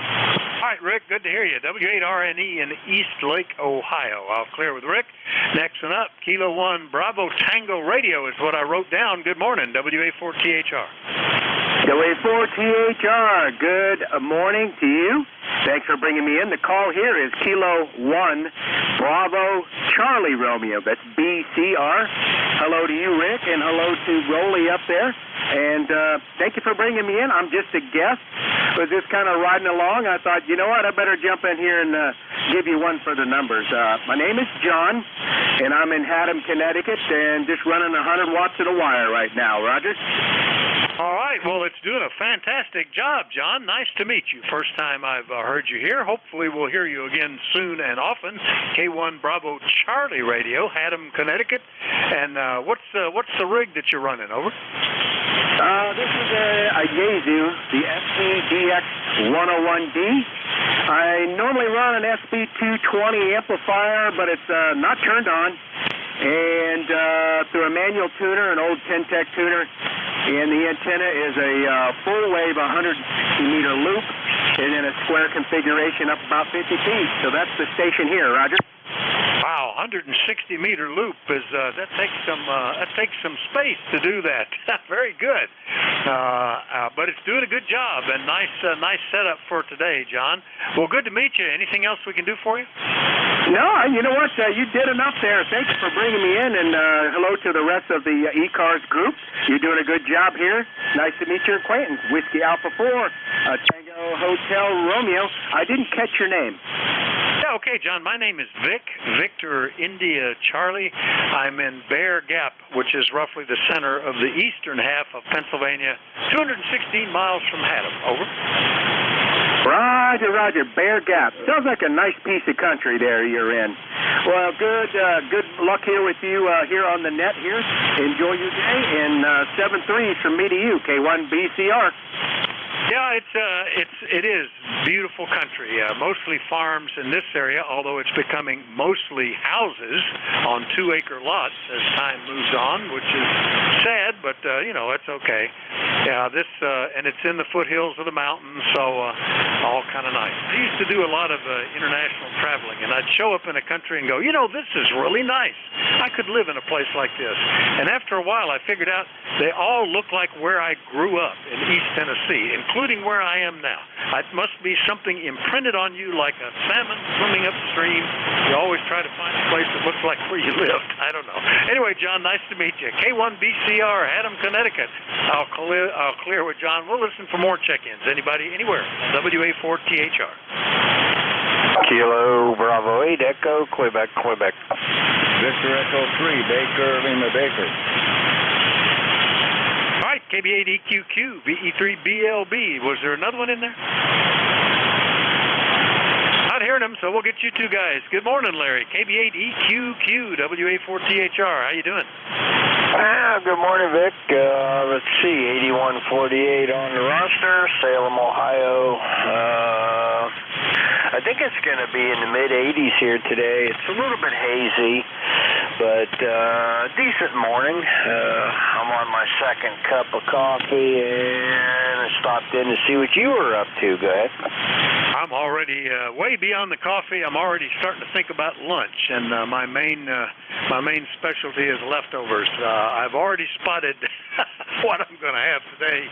All right, Rick, good to hear you. W8RNE in East Lake, Ohio. I'll clear with Rick. Next one up, Kilo 1 Bravo Tango Radio is what I wrote down. Good morning, WA4THR. WA4THR, good morning to you. Thanks for bringing me in. The call here is Kilo 1 Bravo Charlie Romeo. That's BCR. Hello to you, Rick, and hello to Rolly up there. And thank you for bringing me in. I'm just a guest. Was just kind of riding along. I thought, you know what, I better jump in here and give you one for the numbers. My name is John, and I'm in Haddam, Connecticut, and just running 100 watts of the wire right now. Roger? All right. Well, it's doing a fantastic job, John. Nice to meet you. First time I've heard you here. Hopefully we'll hear you again soon and often. K1 Bravo Charlie Radio, Haddam, Connecticut. And what's the rig that you're running, over? This is a Yaesu, the SPDX101D. I normally run an SB220 amplifier, but it's not turned on. And through a manual tuner, an old Ten-Tech tuner, and the antenna is a full wave 100-meter loop, and in a square configuration up about 50 feet. So that's the station here, Roger. Wow, 160-meter loop is that takes some space to do that. Very good, but it's doing a good job, and nice setup for today, John. Well, good to meet you. Anything else we can do for you? No, you know what? You did enough there. Thanks for bringing me in, and hello to the rest of the ECARS group. You're doing a good job here. Nice to meet your acquaintance. Whiskey Alpha 4, Tango Hotel Romeo. I didn't catch your name. Yeah, okay, John. My name is Vic, Victor India Charlie. I'm in Bear Gap, which is roughly the center of the eastern half of Pennsylvania, 216 miles from Haddam. Over. Roger, Roger. Bear Gap. Sounds like a nice piece of country there you're in. Well, good luck here with you here on the net here. Enjoy your day, and 7-3 from me to you, K1 BCR. Yeah, it is beautiful country. Mostly farms in this area, although it's becoming mostly houses on 2-acre lots as time moves on, which is sad, but it's okay. Yeah, and it's in the foothills of the mountains, so all kind of nice. I used to do a lot of international traveling, and I'd show up in a country and go, this is really nice. I could live in a place like this. And after a while, I figured out they all look like where I grew up in East Tennessee, including where I am now. It must be something imprinted on you like a salmon swimming upstream. You always try to find a place that looks like where you lived. I don't know. Anyway, John, nice to meet you. K1 BCR, Haddam, Connecticut. I'll clear with John. We'll listen for more check-ins. Anybody, anywhere. WA4THR. Kilo Bravo 8 Echo, Quebec. Victor Echo 3, Baker, Lima Baker. All right, KB8EQQ, VE3BLB. Was there another one in there? Not hearing them, so we'll get you two guys. Good morning, Larry. KB8EQQ, WA4THR. How you doing? Good morning, Vic. Let's see, 8148 on the roster, Salem, Ohio. I think it's going to be in the mid-80s here today. It's a little bit hazy, but decent morning. I'm on my second cup of coffee, and I stopped in to see what you were up to. Go ahead. I'm already way beyond the coffee. I'm already starting to think about lunch, and my main specialty is leftovers. I've already spotted what I'm going to have today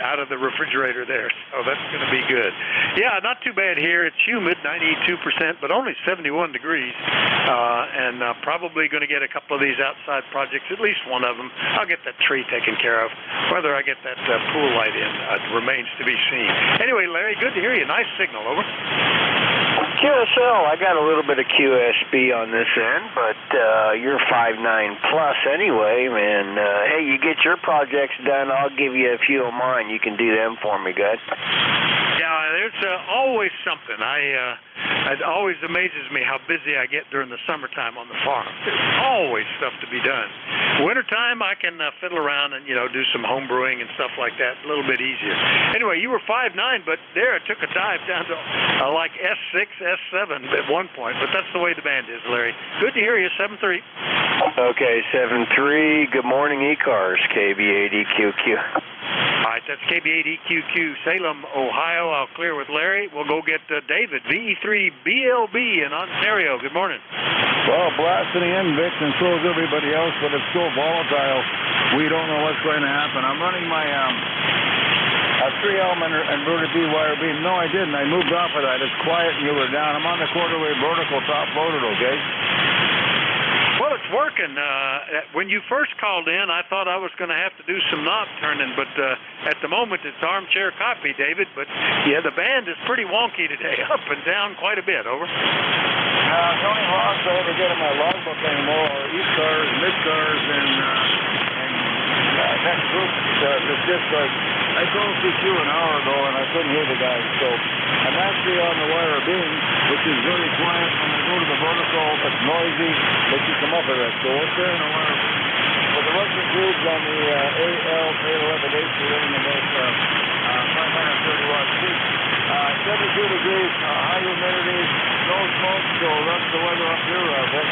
out of the refrigerator there, so that's going to be good. Yeah, not too bad here. It's humid, 92%, but only 71 degrees, and probably going to get a couple of these outside projects, at least one of them. I'll get that tree taken care of. Whether I get that pool light in remains to be seen. Anyway, Larry, good to hear you. Nice signal, over. QSL, I got a little bit of QSB on this end, but you're 5.9 plus anyway, and hey, you get your projects done, I'll give you a few of mine. You can do them for me, good? Yeah, there's always something. It always amazes me how busy I get during the summertime on the farm. There's always stuff to be done. Wintertime, I can fiddle around and, do some home brewing and stuff like that a little bit easier. Anyway, you were 5.9, but there it took a dive down to like S6, S7 at one point, but that's the way the band is, Larry. Good to hear you, 7.3. Okay, 7.3. Good morning, ECARS, KB8EQQ. All right, that's KB8EQQ, Salem, Ohio. I'll clear with Larry. We'll go get David, VE3BLB in Ontario. Good morning. Well, blasting in, Vic, and so is everybody else, but it's so volatile, we don't know what's going to happen. I'm running my 3-element inverted B-wire beam. No, I didn't. I moved off of that. It's quiet and you were down. I'm on the quarter-wave vertical top loaded, okay? Well, it's working. When you first called in, I thought I was going to have to do some knob turning, but at the moment it's armchair copy, David. But, yeah, the band is pretty wonky today, up and down quite a bit. Over. The only logs I ever get in my logbook anymore are ECARS, mid-cars, and next group. It's just like, I called CQ an hour ago and I couldn't hear the guys, so I'm actually on the wire beam, which is very quiet. When I go to the vertical, it's noisy, but you come up with it. So what's there in the wire beam? Well, the working grooves on the AL811H are running about 530 watts peak. 72 degrees, high humidity, no smoke, so that's the weather up here, Vic.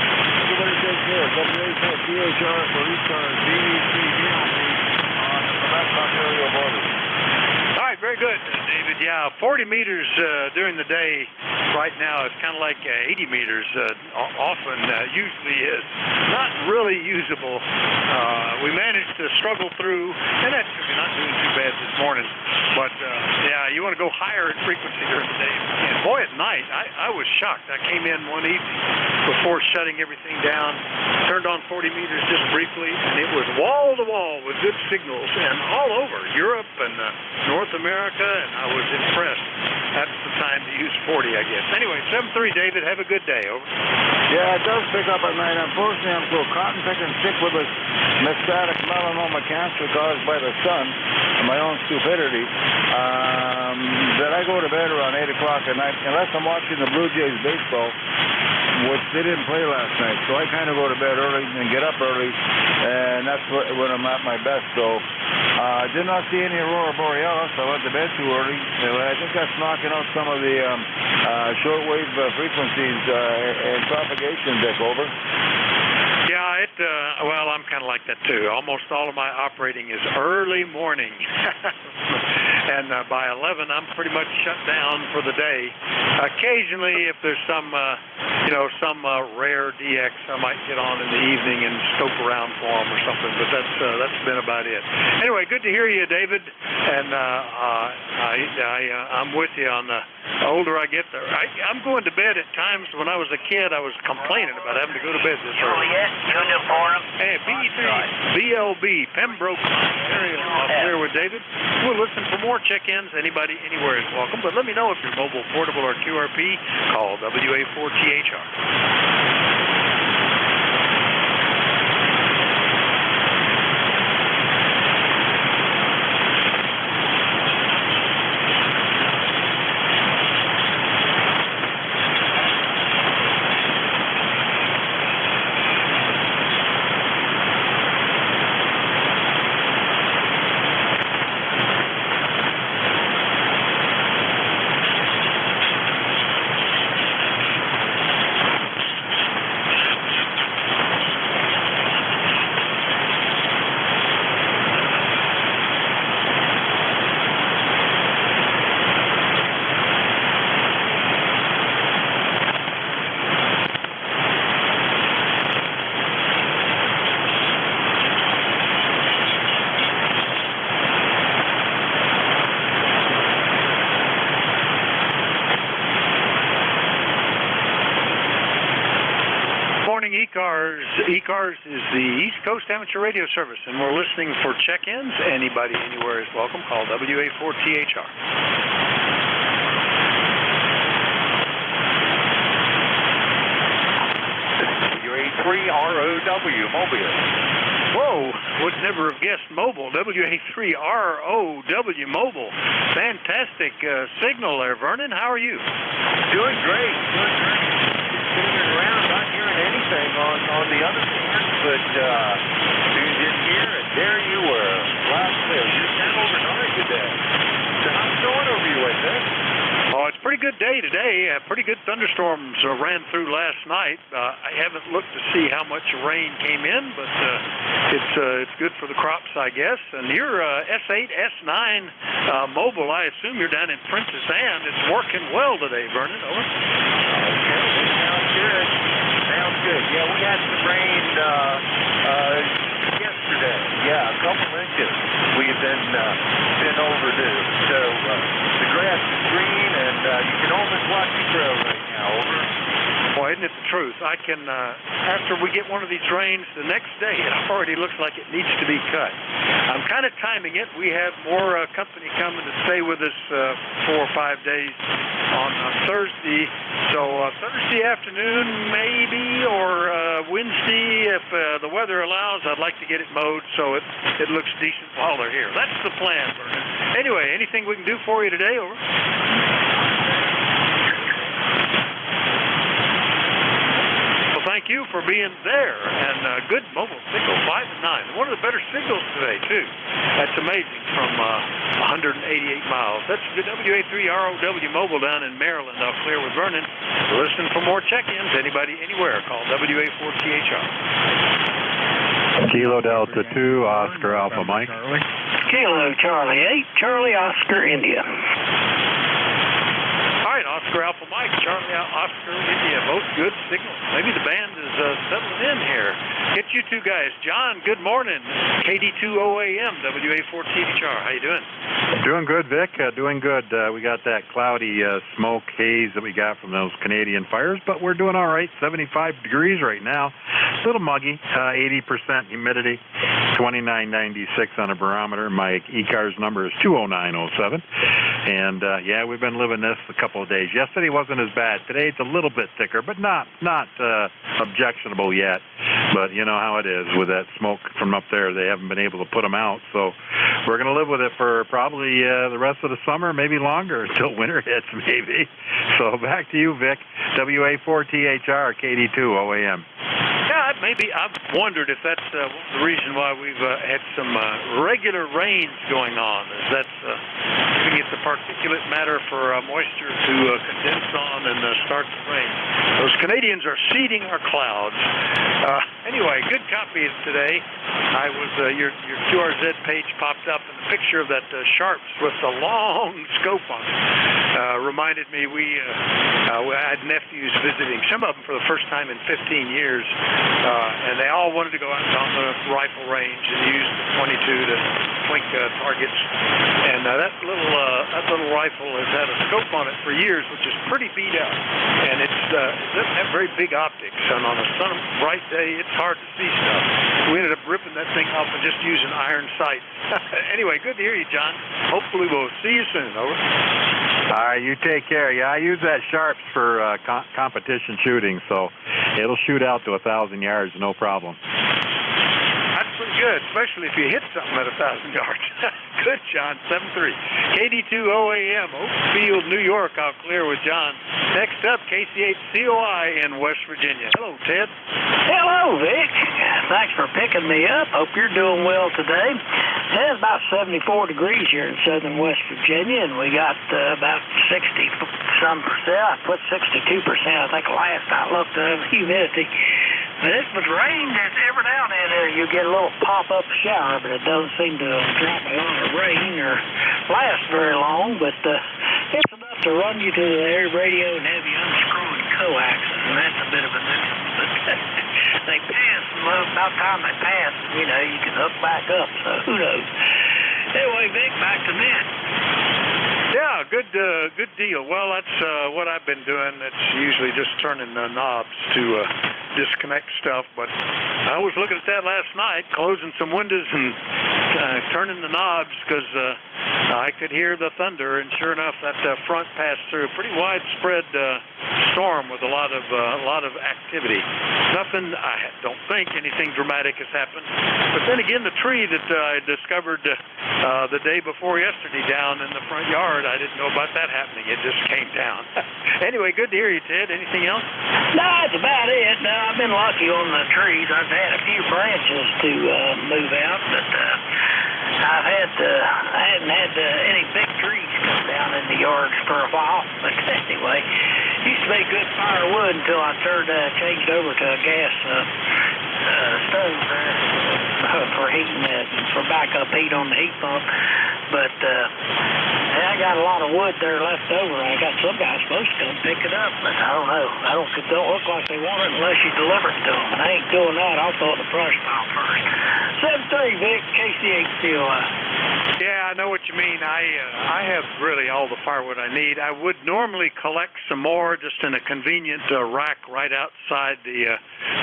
Everybody take care. WA4THR for ECARS, BE3BLB on the Quebec Ontario border. All right, very good, David. Yeah, 40 meters during the day right now is kind of like 80 meters often usually is. Not really usable. We managed to struggle through, and that's not doing too bad this morning. But, yeah, you want to go higher in frequency during the day. And, boy, at night, I was shocked. I came in one evening before shutting everything down, turned on 40 meters just briefly, and it was wall-to-wall with good signals, and all over Europe and North America, and I was impressed. That's the time to use 40, I guess. Anyway, 7.3, David, have a good day. Over. Yeah, it does pick up at night. Unfortunately, I'm so cotton-picking sick with this metastatic melanoma cancer caused by the sun and my own stupidity that I go to bed around 8 o'clock at night, unless I'm watching the Blue Jays baseball, which they didn't play last night. So I kind of go to bed early and get up early, and that's when I'm at my best. So I did not see any aurora borealis. I went to bed too early. I think that's knocking out some of the shortwave frequencies and propagation, Dick. Over. Yeah, well, I'm kind of like that too. Almost all of my operating is early morning. And by 11, I'm pretty much shut down for the day. Occasionally, if there's some rare DX, I might get on in the evening and scope around for them or something, but that's been about it. Anyway, good to hear you, David, and I'm with you on the older I get. I'm going to bed at times. When I was a kid, I was complaining about having to go to bed this early. Uniform. Hey, BE3BLB, Pembroke, Ontario. Here with David. We'll listen for more check-ins. Anybody, anywhere is welcome. But let me know if you're mobile, portable, or QRP. Call WA4THR. ECARS is the East Coast Amateur Radio Service, and we're listening for check-ins. Anybody, anywhere is welcome. Call WA4THR. WA3ROW, Mobile. Whoa, would never have guessed mobile. WA3ROW, mobile. Fantastic signal there, Vernon. How are you? Doing great. Sitting around, not hearing anything on the other end, but you didn't hear it. There you were. Loud and clear. You're kind of overnight today. So how's it going over your way, Vic? Oh, it's a pretty good day today. Pretty good thunderstorms ran through last night. I haven't looked to see how much rain came in, but it's good for the crops, I guess. And your S8, S9 mobile, I assume you're down in Princess Anne. It's working well today, Vernon. Over. Okay, sounds good. Sounds good. Yeah, we had some rain yesterday. Yeah, a couple inches. We've been overdue. So the grass is green, and you can almost watch it grow right now. Over. Boy, isn't it the truth? I can, after we get one of these rains, the next day it already looks like it needs to be cut. I'm kind of timing it. We have more company coming to stay with us 4 or 5 days on Thursday. So Thursday afternoon maybe, or Wednesday, if the weather allows, I'd like to get it mowed so it looks decent while they're here. That's the plan, Vernon. Anyway, anything we can do for you today? Over. Thank you for being there, and good mobile signal, 5 and 9. One of the better signals today, too. That's amazing, from 188 miles. That's the WA3ROW mobile down in Maryland. I'll clear with Vernon. Listen for more check-ins. Anybody, anywhere, call WA4THR. Kilo Delta 2, Oscar Alpha Mike. Kilo Charlie 8, Charlie Oscar India. All right, Oscar Alpha Mike, Charlie Oscar India, both good signals. Maybe the band is settling in here. Get you two guys. John, good morning. KD2OAM, WA4THR. How you doing? Doing good, Vic. Doing good. We got that cloudy smoke haze that we got from those Canadian fires, but we're doing all right. 75 degrees right now. A little muggy. 80% humidity. 2996 on a barometer. My ECARS number is 20907. And yeah, we've been living this a couple of days. Yesterday wasn't as bad. Today it's a little bit thicker, but not objectionable yet. But you know how it is with that smoke from up there. They haven't been able to put them out. So we're going to live with it for probably the rest of the summer, maybe longer, until winter hits, maybe. So back to you, Vic. WA4THR, KD2OAM. Yeah, maybe. I've wondered if that's the reason why we've had some regular rains going on. Is that's giving it the particulate matter for moisture to condense on and start to rain. Those Canadians are seeding our clouds. Anyway, good copies today. I was your QRZ page popped up, and the picture of that Sharps with the long scope on it reminded me we had nephews visiting, some of them for the first time in 15 years. And they all wanted to go out on the rifle range and use the 22 to twink targets. And that little rifle has had a scope on it for years, which is pretty beat up. And it doesn't have very big optics. And on a bright day, it's hard to see stuff. We ended up ripping that thing off and just using iron sights. Anyway, good to hear you, John. Hopefully we'll see you soon. Over. All right, you take care. Yeah, I use that Sharps for competition shooting, so it'll shoot out to 1,000 yards, no problem. That's pretty good, especially if you hit something at 1,000 yards. Good, John. 7-3. KD2OAM, Oakfield, New York. I'll clear with John. Next up, KC8COI in West Virginia. Hello, Ted. Hello, Vic. Thanks for picking me up. Hope you're doing well today. It's about 74 degrees here in southern West Virginia, and we got about 60-some percent. I put 62%, I think, last I looked at humidity. But it was rain. Every now and then you get a little pop-up shower, but it doesn't seem to drop a lot of rain or last very long. But it's enough to run you to the air radio and have you unscrewing coaxes, and that's a bit of a nuisance. But they pass, about time they pass, you know, you can hook back up, so who knows. Anyway, Vic, back to net. Yeah, good deal. Well, that's what I've been doing. It's usually just turning the knobs to disconnect stuff. But I was looking at that last night, closing some windows and turning the knobs because I could hear the thunder. And sure enough, that front passed through. Pretty widespread storm with a lot of activity. Nothing, I don't think anything dramatic has happened. But then again, the tree that I discovered the day before yesterday down in the front yard, I didn't know about that happening. It just came down. Anyway, good to hear you, Ted. Anything else? No, that's about it. No, I've been lucky on the trees. I've had a few branches to move out, but I hadn't had any big trees come down in the yards for a while. But anyway, used to be good firewood until I changed over to a gas stove for heating it, for backup heat on the heat pump. But I got a lot of wood there left over. I got some guys supposed to come pick it up, but I don't know. It don't look like they want it unless you deliver it to them. And I ain't doing that. I'll throw it in the brush pile first. 7-3, Vic, KC8COI. Yeah, I know what you mean. I have really all the firewood I need. I would normally collect some more just in a convenient rack right outside the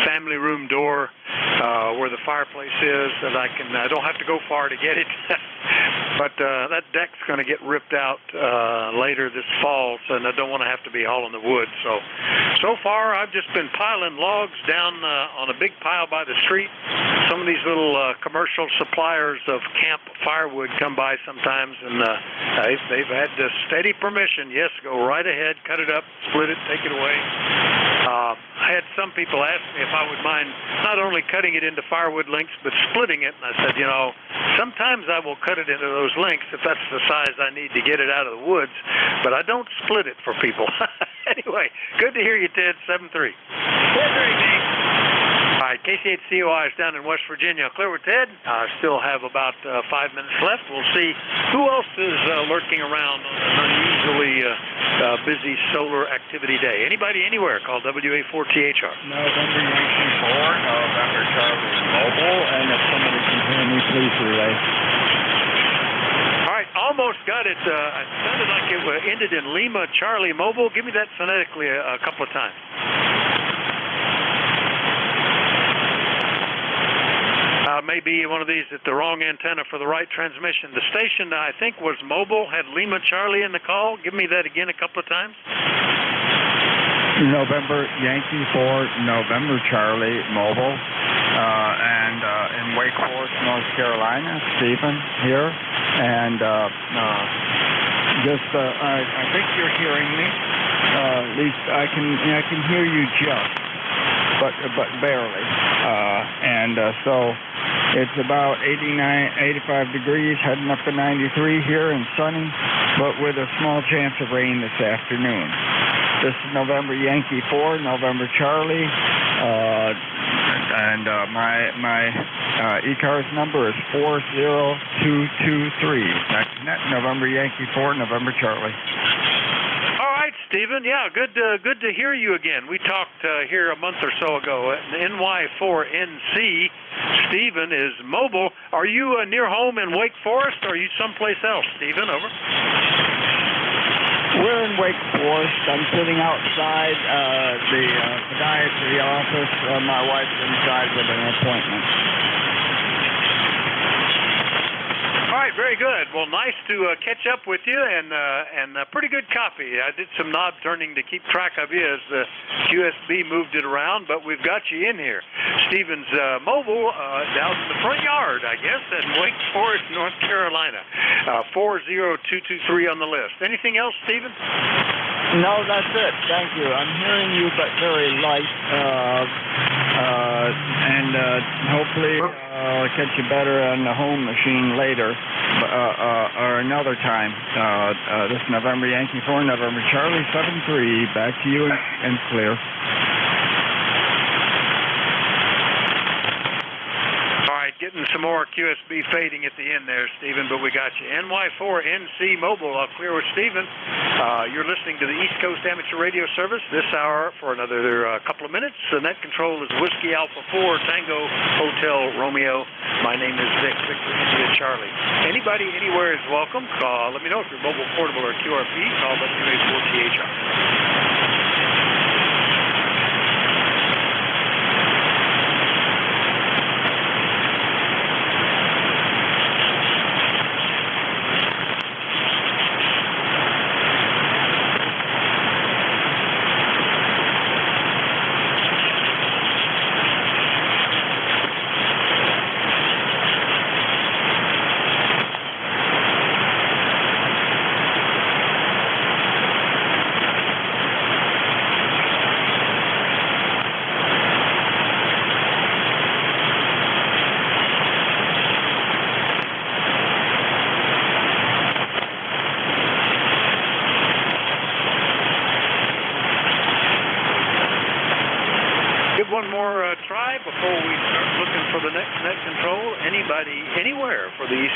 family room door where the fireplace is, that I don't have to go far to get it. But that deck's going to get ripped out later this fall, and I don't want to have to be hauling the wood. So far, I've just been piling logs down on a big pile by the street. Some of these little commercial suppliers of camp firewood come by sometimes, and they've had steady permission. Yes, go right ahead, cut it up, split it, take it away. I had some people ask me if I would mind not only cutting it into firewood lengths, but splitting it. And I said, sometimes I will cut it into those lengths if that's the size I need to get it out of the woods, but I don't split it for people. Anyway, good to hear you, Ted. 7-3. 7-3, Dave. All right, KC8COI is down in West Virginia. Clear with Ted. I still have about 5 minutes left. We'll see who else is lurking around on an unusually busy solar activity day. Anybody, anywhere, call WA4THR. November Yankee 4, November Charlie Mobile, and if somebody can hear me, please relay. All right, almost got it. It sounded like it ended in Lima Charlie Mobile. Give me that phonetically a couple of times. Maybe one of these at the wrong antenna for the right transmission. The station, I think, was mobile, had Lima Charlie in the call. Give me that again a couple of times. November Yankee 4, November Charlie Mobile, and in Wake Forest, North Carolina, Stephen here. And I think you're hearing me. At least I can hear you just, but barely. So it's about 85 degrees, heading up to 93 here and sunny, but with a small chance of rain this afternoon. This is November Yankee 4, November Charlie, and my ECARS number is 40223. That's November Yankee 4, November Charlie. All right, Stephen. Yeah, good to hear you again. We talked here a month or so ago at NY4NC. Stephen is mobile. Are you near home in Wake Forest, or are you someplace else, Stephen? Over. We're in Wake Forest. I'm sitting outside the podiatry office. My wife's inside with an appointment. All right, very good. Well, nice to catch up with you, and pretty good copy. I did some knob turning to keep track of you as the QSB moved it around, but we've got you in here. Stephen's mobile down in the front yard, I guess, in Wake Forest, North Carolina. 40223 on the list. Anything else, Stephen? No, that's it. Thank you. I'm hearing you, but very light, and hopefully I'll catch you better on the home machine later, or another time. This November Yankee 4, November Charlie 73. Back to you and clear. Getting some more QSB fading at the end there, Stephen, but we got you. NY4NC Mobile, clear with Stephen. You're listening to the East Coast Amateur Radio Service this hour for another couple of minutes. The net control is Whiskey Alpha 4 Tango Hotel Romeo. My name is Vic, Victor India Charlie. Anybody anywhere is welcome. Let me know if you're mobile, portable, or QRP. Call WA4THR.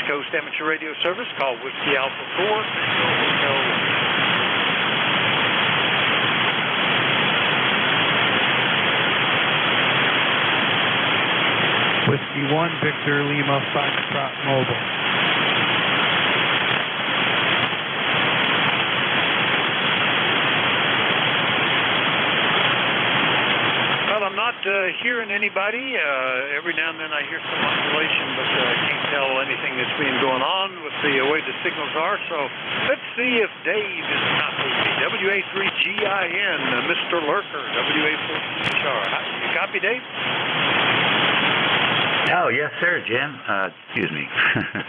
East Coast Amateur Radio Service. Call Whiskey Alpha 4, Hotel. Whiskey 1, Victor Lima, Foxtrot Mobile. Well, I'm not hearing anybody. Every now and then I hear some oscillation, but I can't tell anything that's been going on with the way the signals are. So let's see if Dave is not with me. WA3GIN, Mr. Lurker, WA4HR. You copy, Dave? Oh, yes, sir, Jim. Excuse me.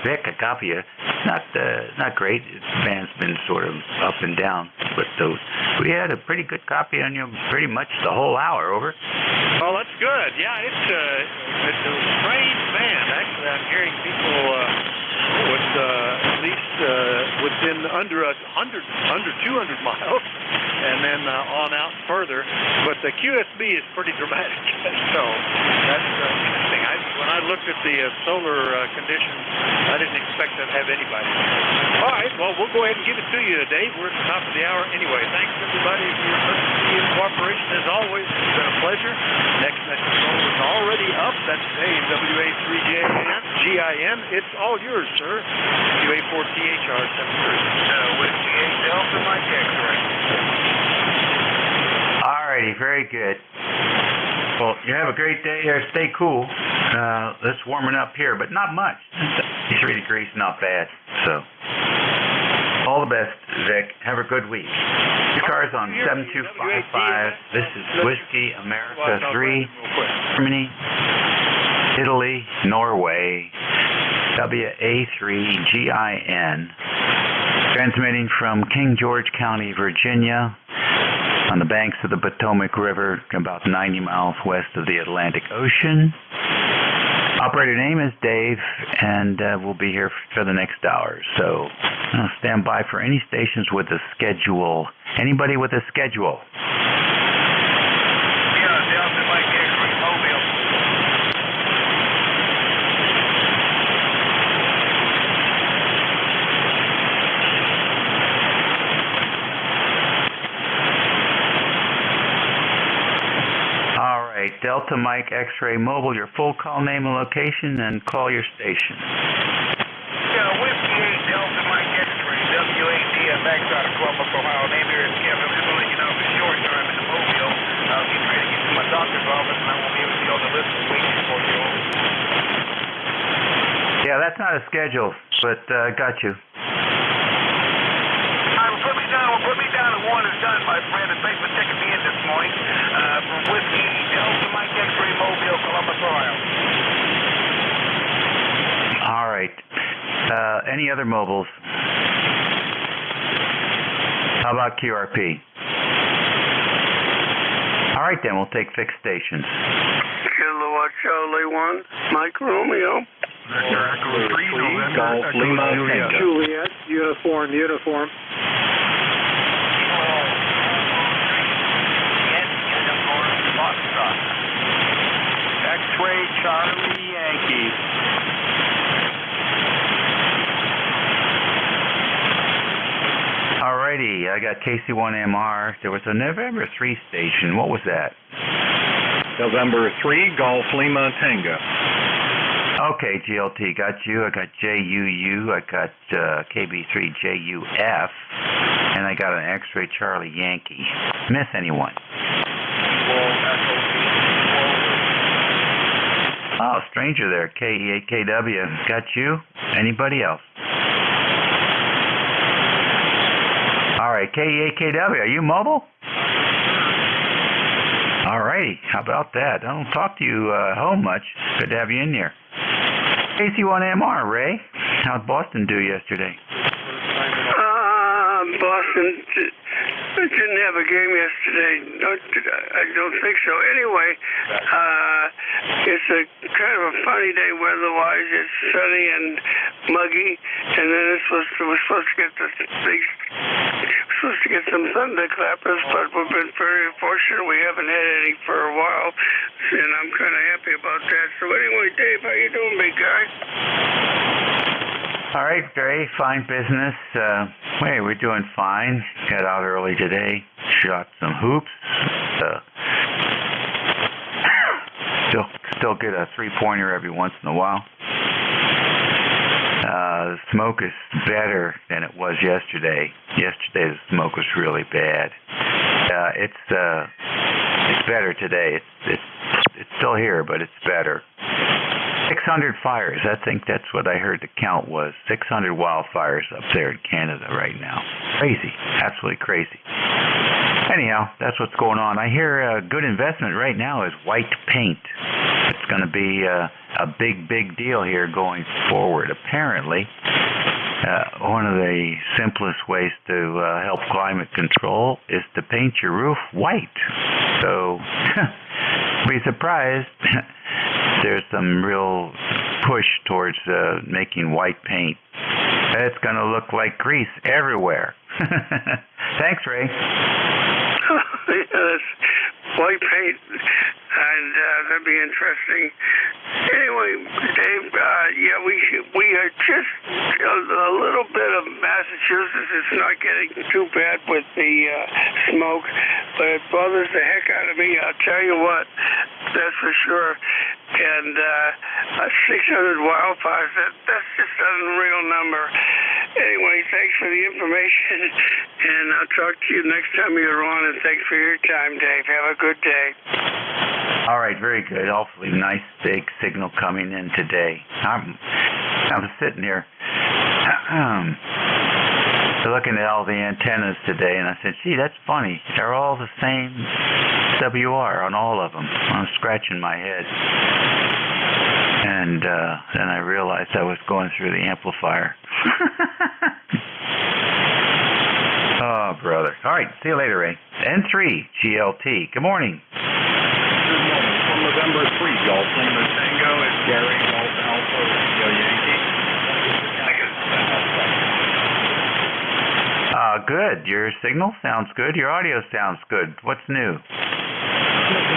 Vic, I copy you. Not great. The band's been sort of up and down, but we had a pretty good copy on you pretty much the whole hour, over. Oh, that's good. Yeah, it's a strange band. Actually, I'm hearing people with at least within under 200 miles, and then on out further. But the QSB is pretty dramatic, so that's interesting. When I looked at the solar conditions, I didn't expect to have anybody. All right, well, we'll go ahead and give it to you, Dave. We're at the top of the hour anyway. Thanks, everybody, for your courtesy and cooperation. As always, it's been a pleasure. Next message is already up. That's Dave, WA3GIN. It's all yours, sir. WA4THR 730. Whiskey 8 Delta, Mike X-ray. All righty, very good. Well, you have a great day there. Stay cool. It's warming up here, but not much. 3 degrees, not bad. So, all the best, Vic. Have a good week. ECARS on 7255. This is Whiskey America 3, Germany, Italy, Norway, WA3GIN. Transmitting from King George County, Virginia, on the banks of the Potomac River, about 90 miles west of the Atlantic Ocean. Operator name is Dave, and we'll be here for the next hour. So stand by for any stations with a schedule. Anybody with a schedule? Yeah, Delta, Mike X-ray, Mobile. Delta Mike X-ray Mobile, your full call name and location, and call your station. Yeah, Whiskey 8 Delta Mike X-ray, WADFX out of Columbus, Ohio. Name here is Kevin. I'm just going to let you know for short term in the Mobile. I'll get ready to get to my doctor's office, and I won't be able to be on the list waiting for you. Yeah, that's not a schedule, but got you. Put me down at one is done, my friend, and thanks for checking me in this morning. From Whiskey Delta Mike X-ray Mobile, Columbus, Ohio. All right. Any other mobiles? How about QRP? All right, then we'll take fixed stations. Kilowatt Charlie 1, Mike Romeo. Victor Echo 3, Golf Lima Juliet, uniform. X-ray Charlie Yankee. Alrighty, I got KC1MR. There was a November 3 station. What was that? November 3, Golf Lima Tango. Okay, GLT, got you. I got JUU. I got KB3JUF. And I got an X-ray Charlie Yankee. Miss anyone? Oh, stranger there. KE8KW. Got you? Anybody else? All right, KE8KW. Are you mobile? All righty. How about that? I don't talk to you home much. Good to have you in here. KC1MR, Ray. How'd Boston do yesterday? Boston didn't have a game yesterday. I don't think so. Anyway, it's a kind of a funny day weather-wise. It's sunny and muggy, and then we're supposed to get some thunderclappers, but we've been very fortunate. We haven't had any for a while, and I'm kind of happy about that. So anyway, Dave, how you doing, big guy? All right, Dre, fine business. Hey, we're doing fine. Got out early today, shot some hoops. Still get a three-pointer every once in a while. The smoke is better than it was yesterday. Yesterday the smoke was really bad. It's better today. It's still here, but it's better. 600 fires. I think that's what I heard the count was. 600 wildfires up there in Canada right now. Crazy. Absolutely crazy. Anyhow, that's what's going on. I hear a good investment right now is white paint. It's going to be a big deal here going forward. Apparently, one of the simplest ways to help climate control is to paint your roof white. So, be surprised. There's some real push towards making white paint. It's going to look like grease everywhere. Thanks, Ray. Yes, white paint, and that'd be interesting. Anyway, Dave, we are just a little bit of Massachusetts. It's not getting too bad with the smoke, but it bothers the heck out of me. I'll tell you what, that's for sure. And 600 wildfires, that's just an unreal number. Anyway, thanks for the information, and I'll talk to you next time you're on, and thanks for your time, Dave. Have a good day. All right, very good. Hopefully nice big signal coming in today. I'm sitting here looking at all the antennas today, and I said, gee, that's funny. They're all the same WR on all of them. I'm scratching my head. And then I realized I was going through the amplifier. Oh, brother. All right, see you later, Ray. N3 GLT. Good morning. Good morning. From November 3, Golf Lima Tango is Gary Golf Alpha Romeo Yankee. Good. Your signal sounds good. Your audio sounds good. What's new? Nothing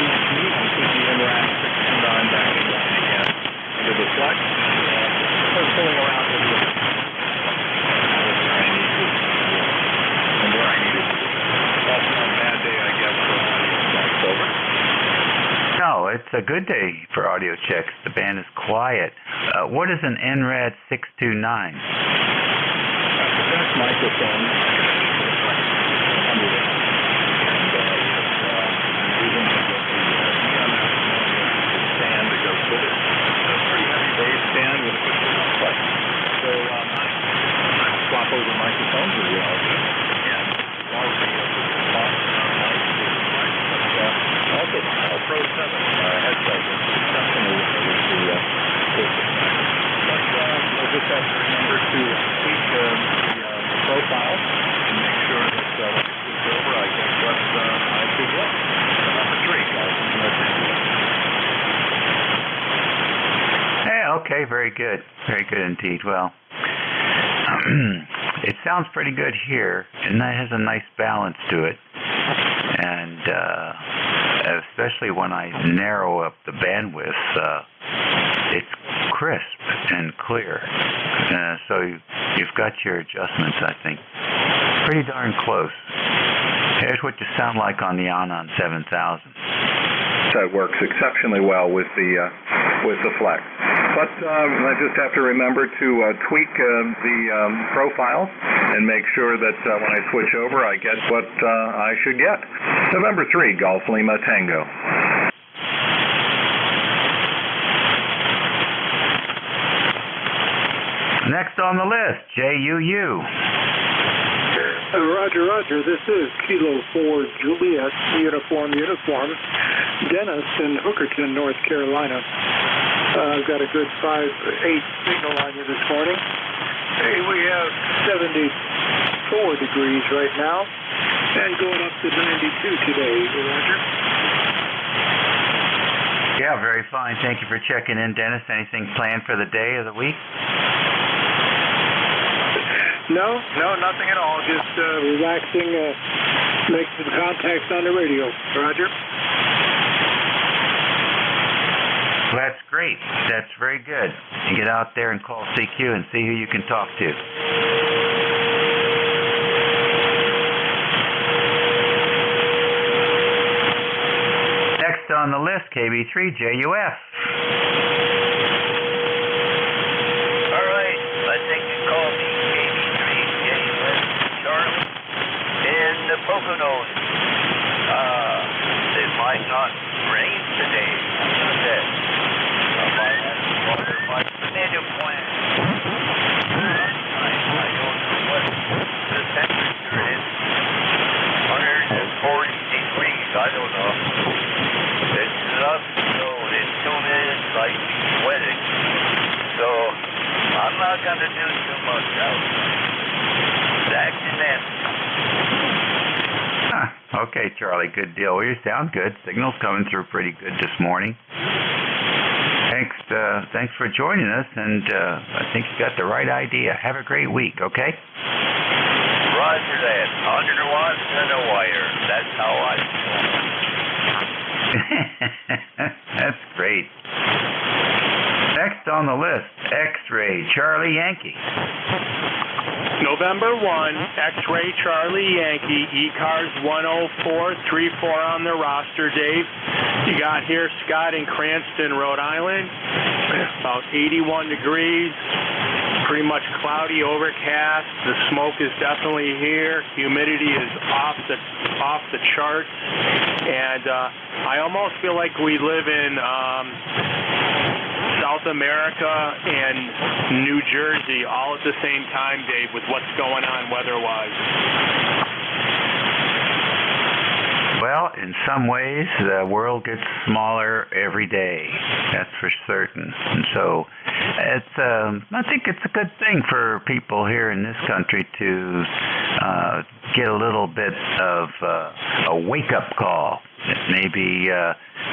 much new. I put the NRAD 629 back in line again. Into the flex. We're pulling around to the where I need it. That's not a bad day, I guess, for audio checks. Over. No, it's a good day for audio checks. The band is quiet. What is an NRAD 629? That's a microphone. Stand with a complex. So I swap over microphones with you all good. And largely also my Pro 7 headset exceptional with the but we'll just have to remember to tweak the profile and make sure that when I switch over I get what I should get. Number 3, guys. Okay, very good. Very good indeed. Well, it sounds pretty good here, and that has a nice balance to it. And especially when I narrow up the bandwidth, it's crisp and clear. So you've got your adjustments, I think, pretty darn close. Here's what you sound like on the Anon 7000. That works exceptionally well with the Flex. But I just have to remember to tweak the profiles and make sure that when I switch over, I get what I should get. November 3, Golf Lima Tango. Next on the list, JUU. Roger. This is Kilo 4 Juliet, uniform. Dennis in Hookerton, North Carolina. I've got a good 5-8 signal on you this morning. Hey, we have 74 degrees right now, and going up to 92 today. Roger. Yeah, very fine. Thank you for checking in, Dennis. Anything planned for the day or the week? No, nothing at all. Just relaxing, make some contacts on the radio. Roger. That's great. great. That's very good. You get out there and call CQ and see who you can talk to. Next on the list, KB3JUF. All right, I think you called me KB3JUF, Charlie, in the Poconos. It might not rain today. I might have to water my tomato plant. I don't know what the temperature is. 140 degrees, I don't know. It's not so as soon as I sweat it. So I'm not going to do too much outside. Back to that. Okay, Charlie, good deal. Well, you sound good. Signal's coming through pretty good this morning. Thanks for joining us, and I think you got the right idea. Have a great week, okay? Roger that. 100 watts and a wire. That's how I feel. That's great. Next on the list, X-Ray Charlie Yankee. November 1, X-Ray Charlie Yankee, ECARS 10434 on the roster, Dave. You got here Scott in Cranston, Rhode Island. About 81 degrees. Pretty much cloudy, overcast. The smoke is definitely here. Humidity is off the charts. And I almost feel like we live in South America and New Jersey all at the same time, Dave, with what's going on weather-wise. Well, in some ways, the world gets smaller every day. That's for certain. And so I think it's a good thing for people here in this country to get a little bit of a wake-up call. Maybe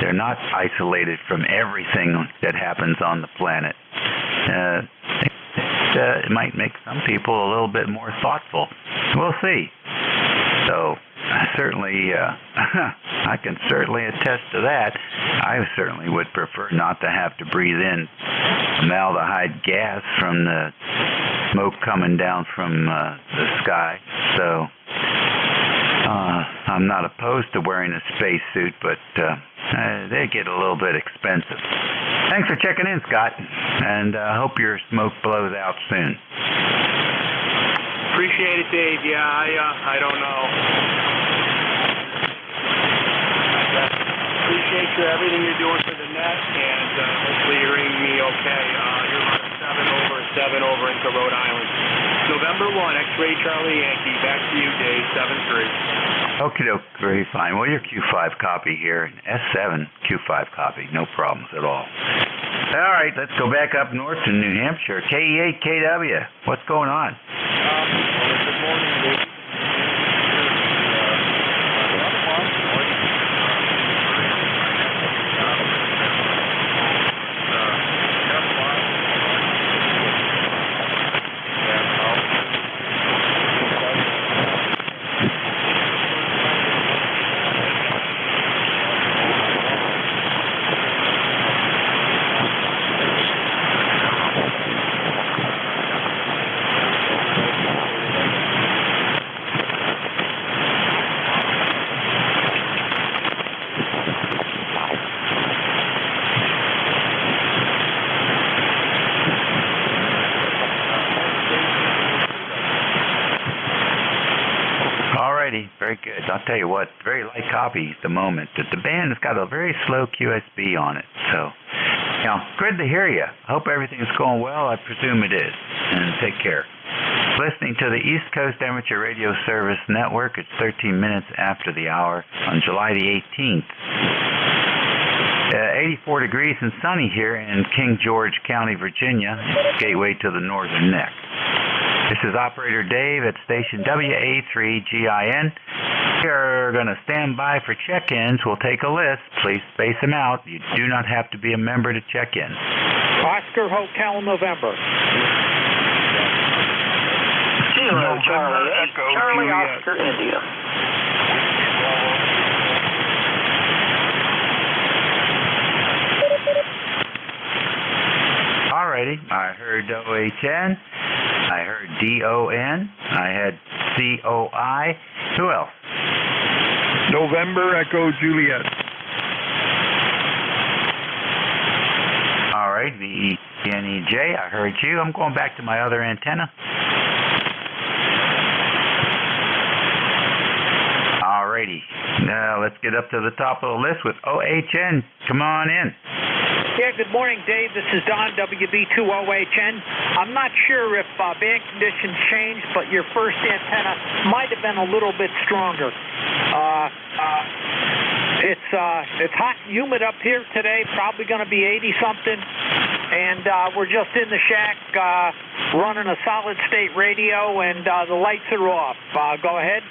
they're not isolated from everything that happens on the planet. It might make some people a little bit more thoughtful. We'll see. So I can certainly attest to that. I certainly would prefer not to have to breathe in formaldehyde gas from the smoke coming down from the sky. So I'm not opposed to wearing a spacesuit, but they get a little bit expensive. Thanks for checking in, Scott, and I hope your smoke blows out soon. Appreciate it, Dave. Yeah, I don't know. Appreciate everything you're doing for the net, and hopefully you're hearing me okay. You're about 7 over into Rhode Island. November 1, X-Ray Charlie Yankee. Back to you, Dave, 7-3. Okay, very fine. Well, your Q5 copy here, S7 Q5 copy, no problems at all. All right, let's go back up north to New Hampshire. KE8KW, what's going on? Good morning, Dave. Very good. I'll tell you what, very light copy at the moment. The band has got a very slow QSB on it. So, good to hear you. I hope everything's going well. I presume it is. And take care. Listening to the East Coast Amateur Radio Service Network. It's 13 minutes after the hour on July the 18th. 84 degrees and sunny here in King George County, Virginia. Gateway to the Northern Neck. This is Operator Dave at station WA3GIN. We are going to stand by for check-ins. We'll take a list. Please space them out. You do not have to be a member to check in. Oscar Hotel November. Zero Charlie Echo Charlie Oscar India. righty. I heard OHN. I heard DON. I had COI. Who else? November Echo Juliet. All right, VENEJ. I heard you. I'm going back to my other antenna. All righty. Now let's get up to the top of the list with OHN. Come on in. Yeah, good morning, Dave. This is Don, WB2OHN. I'm not sure if band conditions changed, but your first antenna might have been a little bit stronger. It's hot and humid up here today, probably going to be 80-something, and we're just in the shack running a solid-state radio, and the lights are off. Go ahead.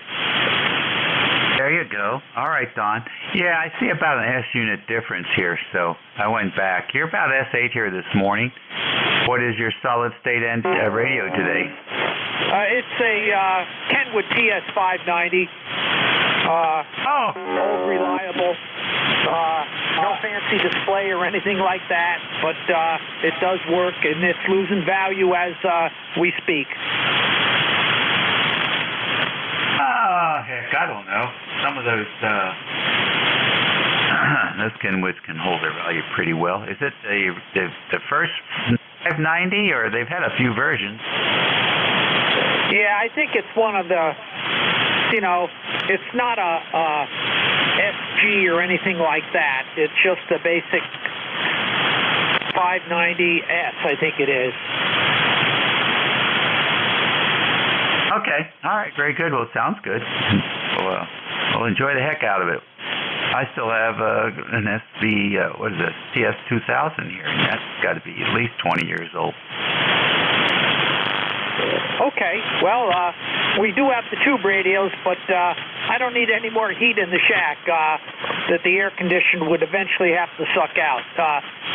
There you go. All right, Don. Yeah, I see about an S unit difference here, so I went back. You're about S8 here this morning. What is your solid state radio today? It's a Kenwood TS590. Old, reliable. No fancy display or anything like that, but it does work, and it's losing value as we speak. Heck, I don't know. Some of those Kenwoods can hold their value pretty well. Is it the first 590, or they've had a few versions? Yeah, I think it's one of the, it's not a SG or anything like that. It's just a basic 590S, I think it is. Okay. All right. Very good. Well, it sounds good. We'll enjoy the heck out of it. I still have an SB, TS2000 here, and that's got to be at least 20 years old. Okay. Well, we do have the tube radios, but I don't need any more heat in the shack that the air conditioner would eventually have to suck out.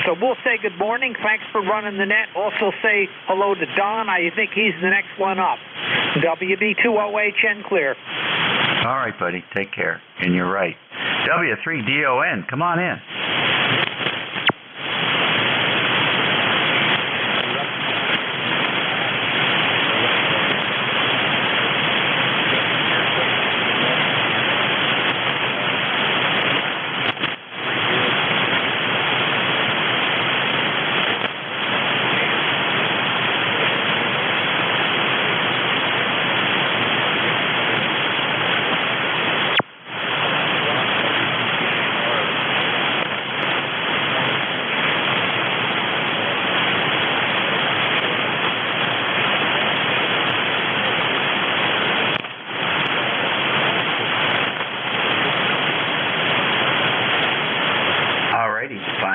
So we'll say good morning. Thanks for running the net. Also say hello to Don. I think he's the next one up. WB2OHN clear. All right, buddy. Take care. And you're right. W3DON. Come on in.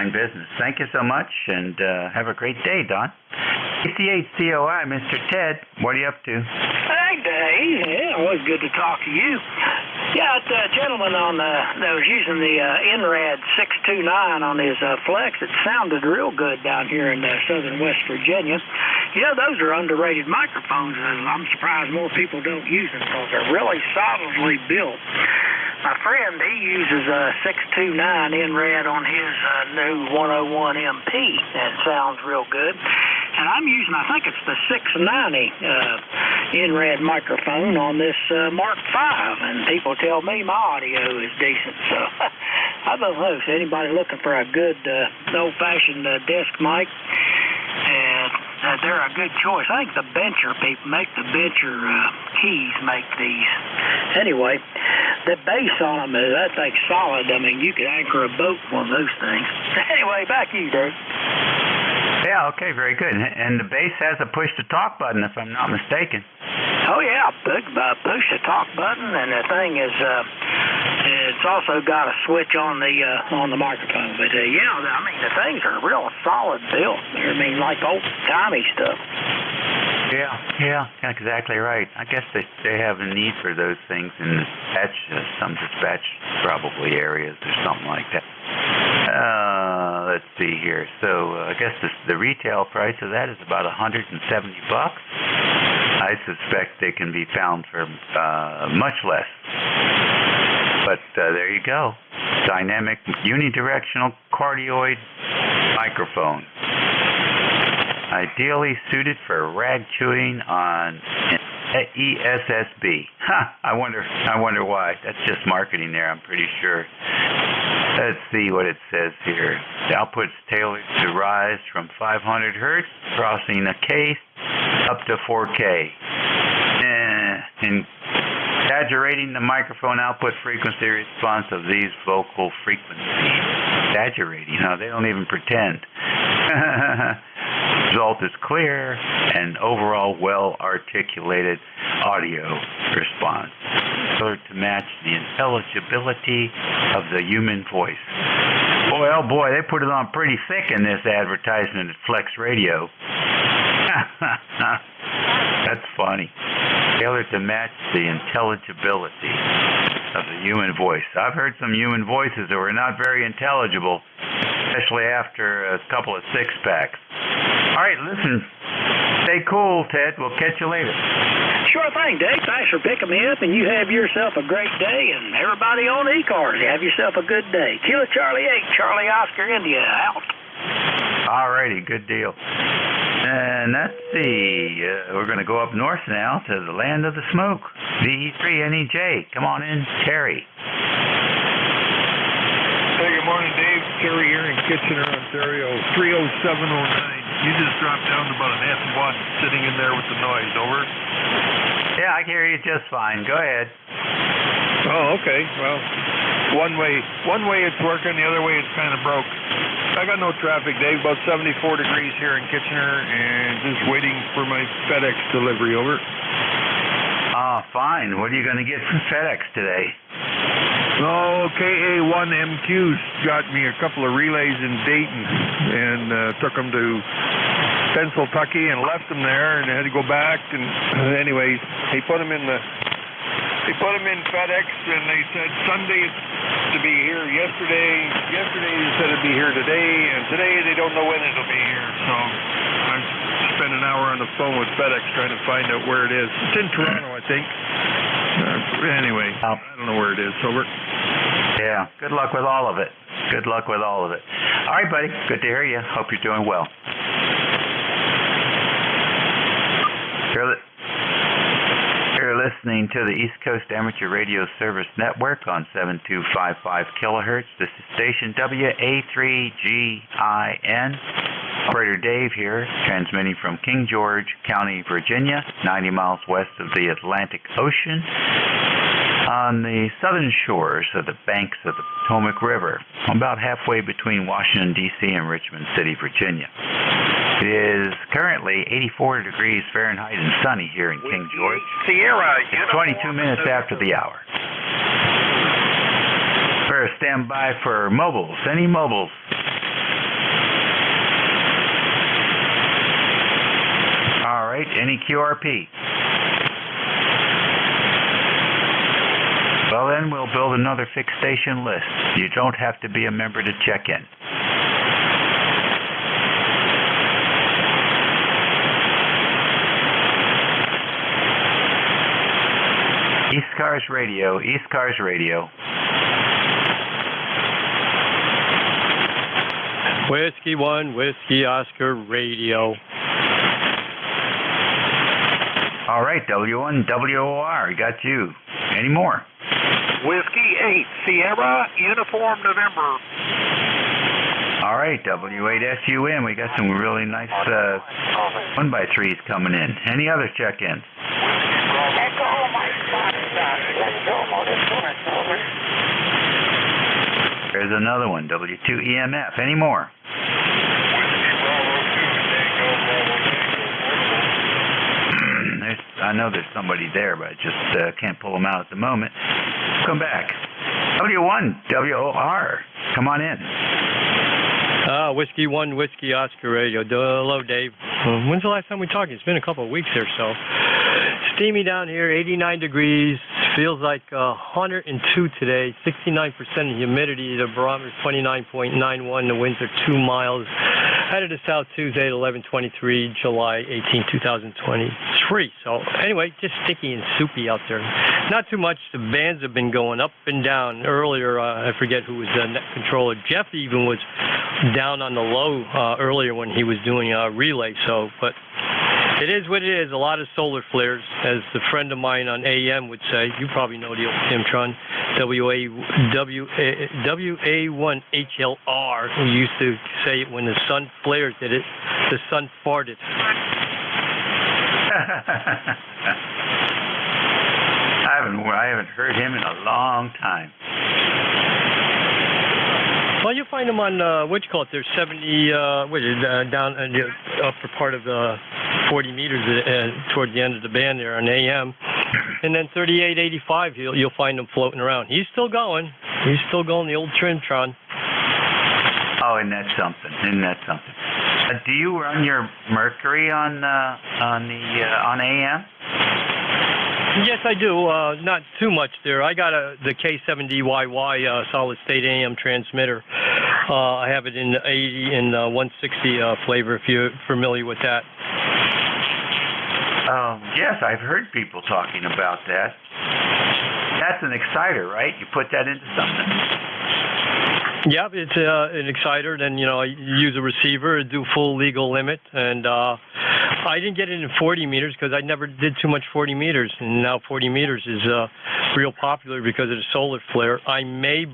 Business. Thank you so much, and have a great day, Don. ACHCOI, Mr. Ted, what are you up to? Hey, Dave. Yeah, always good to talk to you. Yeah, that gentleman that was using the NRAD 629 on his Flex, it sounded real good down here in southern West Virginia. Those are underrated microphones, and I'm surprised more people don't use them because they're really solidly built. My friend, he uses a 629 NRAD on his new 101 MP, and it sounds real good. And I'm using, I think it's the 690 NRAD microphone on this Mark V, and people tell me my audio is decent. So I don't know if anybody looking for a good old-fashioned desk mic, and they're a good choice. I think the Bencher people make the Bencher keys make these. Anyway, the bass on them is, that thing's solid. I mean, you could anchor a boat with one of those things. Anyway, back to you, Dave. Yeah, okay, very good. And the bass has a push-to-talk button, if I'm not mistaken. Oh, yeah, push-to-talk button, and the thing is, it's also got a switch on the microphone. But, yeah, I mean, the things are real solid built. I mean, like old-timey stuff. Yeah, exactly right. I guess they have a need for those things in some dispatch probably areas or something like that. Let's see here. So I guess the retail price of that is about $170. I suspect they can be found for much less. But there you go. Dynamic unidirectional cardioid microphone. ideally suited for rag chewing on ESSB. I wonder why. That's just marketing there, I'm pretty sure. Let's see what it says here. The output's tailored to rise from 500 hertz, crossing a case, up to 4K. Exaggerating the microphone output frequency response of these vocal frequencies. Exaggerating, huh? They don't even pretend. Result is clear and overall well-articulated audio response, so to match the intelligibility of the human voice. Boy, oh boy, they put it on pretty thick in this advertisement at Flex Radio. That's funny. Tailored to match the intelligibility of the human voice. I've heard some human voices that were not very intelligible, especially after a couple of six-packs. All right, listen, stay cool, Ted. We'll catch you later. Sure thing, Dave. Thanks for picking me up, and you have yourself a great day, and everybody on ECARS, you have yourself a good day. Kilo Charlie 8, Charlie Oscar India, out. All righty, good deal. And let's see, we're going to go up north now to the land of the smoke. VE3 NEJ. Come on in, Terry. Hey, good morning, Dave. Terry here in Kitchener, Ontario, 30709. You just dropped down to about an S1 sitting in there with the noise, over? Yeah, I can hear you just fine. Go ahead. Oh, okay. Well, one way it's working, the other way it's kind of broke. I got no traffic, Dave. About 74 degrees here in Kitchener, and just waiting for my FedEx delivery, over. Fine. What are you going to get from FedEx today? Oh, KA1MQ's got me a couple of relays in Dayton, and took them to Pennsylvania and left them there, and I had to go back. And anyways, he put them in FedEx, and they said Sunday to be here. Yesterday they said it'd be here today, and today they don't know when it'll be here. So I spent an hour on the phone with FedEx trying to find out where it is. It's in Toronto, I think. Anyway, I don't know where it is. Over. Yeah. Good luck with all of it. Good luck with all of it. All right, buddy. Good to hear you. Hope you're doing well. You're listening to the East Coast Amateur Radio Service Network on 7255 kilohertz. This is station WA3GIN. Operator Dave here, transmitting from King George County, Virginia, 90 miles west of the Atlantic Ocean, on the southern shores of the banks of the Potomac River, about halfway between Washington, D.C. and Richmond City, Virginia. It is currently 84 degrees Fahrenheit and sunny here in King George. It's 22 minutes after the hour. Better stand by for mobiles. Any mobiles? All right. Any QRP? Well, then we'll build another fixed station list. You don't have to be a member to check in. ECARS Radio, ECARS Radio. Whiskey 1, Whiskey Oscar Radio. All right, W1, WOR, got you. Any more? Whiskey 8, Sierra, Uniform November. All right, W8SUM, we got some really nice 1x3s coming in. Any other check-ins? There's another one, W2EMF. Any more? I know there's somebody there, but I just can't pull them out at the moment. Come back. W1, WOR. Come on in. Whiskey 1, Whiskey Oscar Radio. Hello, Dave. When's the last time we talked? It's been a couple of weeks or so. Steamy down here, 89 degrees. Feels like 102 today. 69% humidity. The barometer is 29.91. The winds are 2 miles Headed to South Tuesday at 11:23, July 18, 2023. So anyway, just sticky and soupy out there. Not too much. The bands have been going up and down. Earlier, I forget who was the net controller. Jeff even was down on the low earlier when he was doing a relay. So, but it is what it is. A lot of solar flares, as the friend of mine on AM would say. You probably know the old Timtron, WA1HLR, who used to say it when the sun flares at it, the sun farted. I haven't heard him in a long time. Well, you'll find them on, what you call it, there's 70, down in the upper part of the 40 meters toward the end of the band there on AM. And then 3885, you'll find them floating around. He's still going. The old Trimtron. Oh, isn't that something? Do you run your Mercury on AM? Yes, I do. Not too much there. I got the K7DYY solid state AM transmitter. I have it in the 80 and 160 flavor, if you're familiar with that. Yes, I've heard people talking about that. That's an exciter, right? You put that into something. Yep, it's an exciter. Then, I use a receiver, do full legal limit. And I didn't get it in 40 meters because I never did too much 40 meters. And now 40 meters is real popular because of the solar flare. I may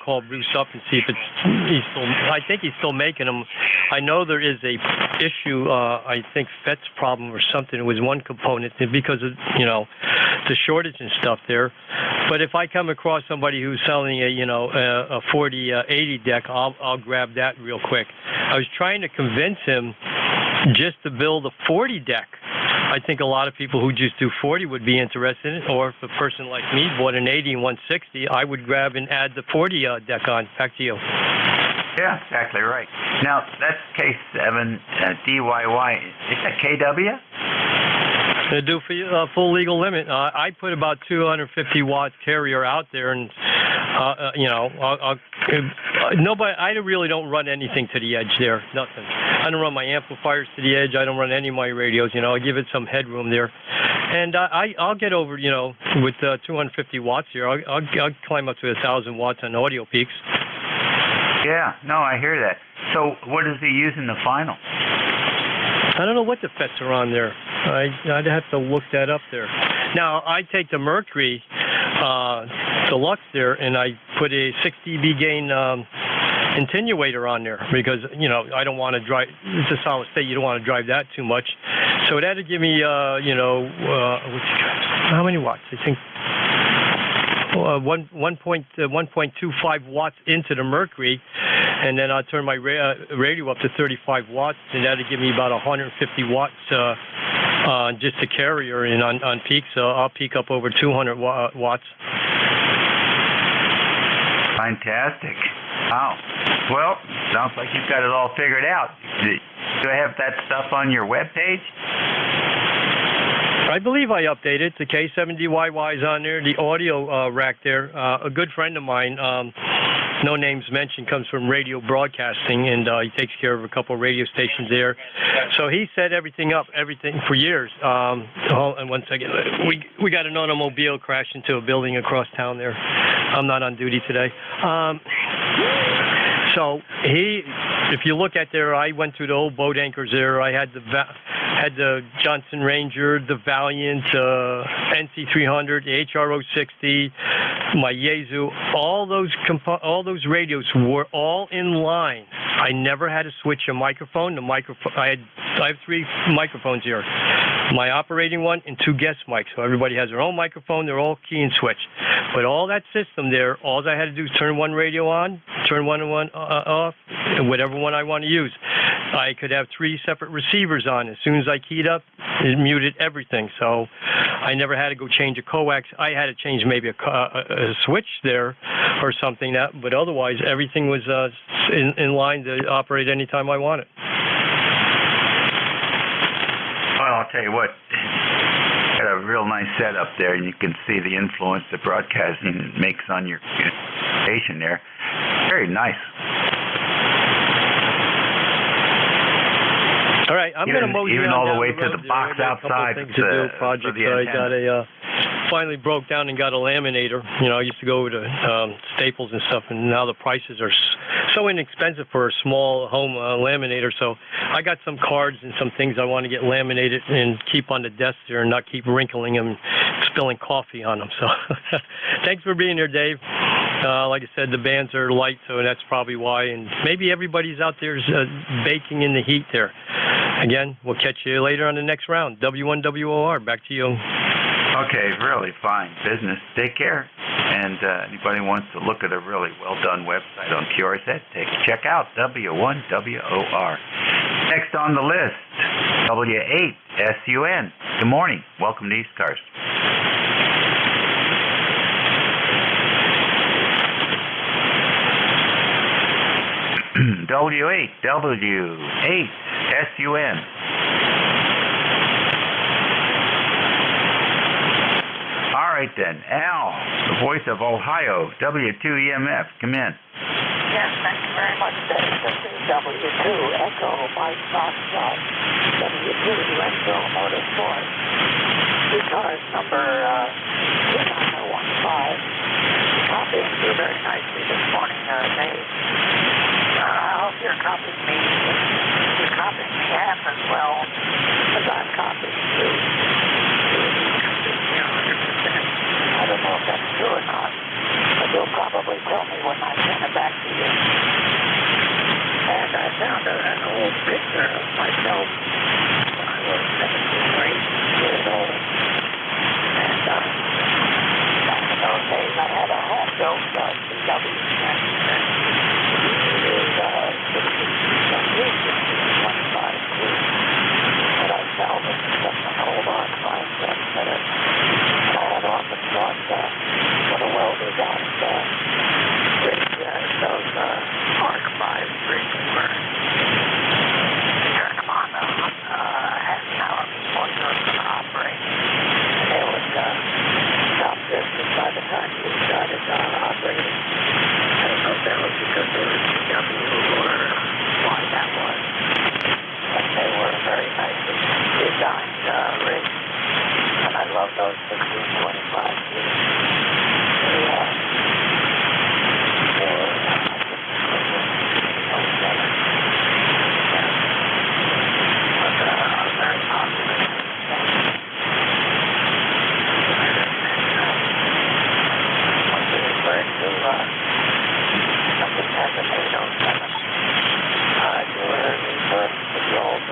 call Bruce up and see if I think he's still making them. I know there is a issue, I think FET's problem or something. It was one component because of, the shortage and stuff there. But if I come across somebody who's selling a 4080 deck, I'll grab that real quick. I was trying to convince him just to build a 40 deck. I think a lot of people who just do 40 would be interested in it, or if a person like me bought an 80 and 160, I would grab and add the 40 deck on. Back to you. Yeah, exactly right. Now, that's K7 DYY. Is that KW? To do full legal limit. I put about 250 watt carrier out there, and nobody. I really don't run anything to the edge there. Nothing. I don't run my amplifiers to the edge. I don't run any of my radios. I give it some headroom there, and I'll get over. With 250 watts here, I'll climb up to 1,000 watts on audio peaks. Yeah, no, I hear that. So, what does he use in the final? I don't know what the FETs are on there. I'd have to look that up there. Now, I take the Mercury Deluxe there, and I put a 6 dB gain attenuator on there because, I don't want to drive. It's a solid state. You don't want to drive that too much. So that'd give me, how many watts? I think 1.25 watts into the Mercury, and then I'll turn my radio up to 35 watts, and that'll give me about 150 watts just the carrier and on peak. So I'll peak up over 200 watts. Fantastic. Wow. Well, sounds like you've got it all figured out. Do I have that stuff on your webpage? I believe I updated. The K7DYY is on there. The audio rack there. A good friend of mine, no names mentioned, comes from radio broadcasting, and he takes care of a couple of radio stations there. So he set everything up, for years. And one second, we got an automobile crash into a building across town there. I'm not on duty today. So if you look at there, I went through the old boat anchors there. I had the Johnson Ranger, the Valiant, NC300, the HRO60, my Yaesu. All those radios were all in line. I never had to switch a microphone. I have 3 microphones here. My operating one and 2 guest mics. So everybody has their own microphone. They're all key and switched. But all that system there, all I had to do is turn one radio on, turn one off, and whatever one I want to use. I could have 3 separate receivers on. As soon as I keyed up, it muted everything. So I never had to go change a coax. I had to change maybe a switch there or something. But otherwise, everything was in line to operate anytime I wanted. Well, I'll tell you what. Got a real nice setup there, and you can see the influence that broadcasting makes on your station there. Very nice. All right, I'm going to mow you even all down the way the to road the there. box I got a couple outside. things to do, projects. I got finally broke down and got a laminator. You know, I used to go to Staples and stuff, and now the prices are so inexpensive for a small home laminator. So I got some cards and some things I want to get laminated and keep on the desk there and not keep wrinkling them, spilling coffee on them. So thanks for being here, Dave. Like I said, the bands are light, so that's probably why. And maybe everybody's out there baking in the heat there. Again, we'll catch you later on the next round. W1WOR, back to you. Okay, really fine business. Take care. And anybody wants to look at a really well-done website on QRZ, check out W1WOR. Next on the list, W8SUN. Good morning. Welcome to ECARS. W8SUN. All right then, Al, the voice of Ohio, W2EMF, come in. Yes, thank you very much, Dave. This is W2 Echo Mike Foxtrot, W2 Electro Motorsports, ECARS number 29015. Copying you very nicely this morning, Dave. I hope you're copying me. You're copying me half as well as I'm copying you. I don't know if that's true or not, but you'll probably tell me when I send it back to you. And I found an old picture of myself when I was 17 or 18 years old. And back in those days, I had a home-built CW. It is 25 that I salvaged from an old archive that had often thought what a well-designed bridge those archives bridges were. You turn them on half an hour before you were going to operate, and they would stop drifting by the time you started operating. I don't know if that was because they were CW or why that was, but they were very nicely designed rigs. And I love those 1625 years. Very popular. When you refer to something as an 807, you were referring to the old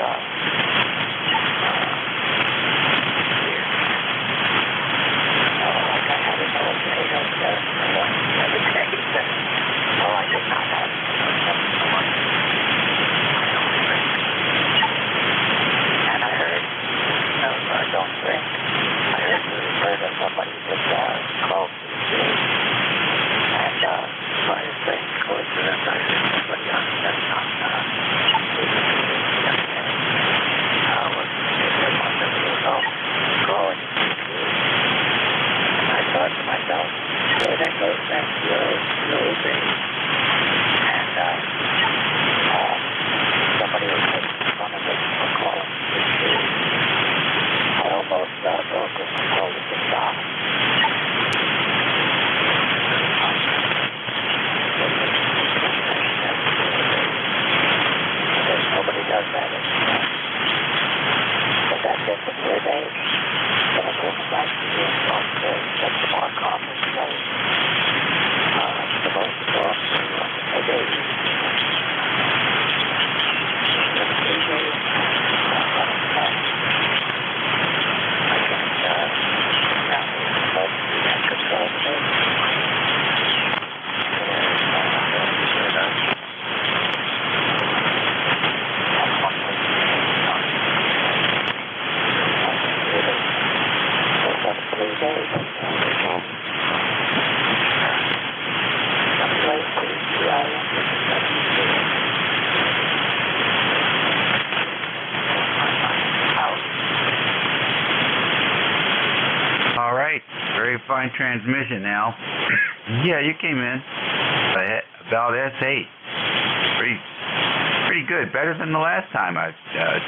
Fine transmission now. Yeah, you came in about S8. Pretty good, better than the last time I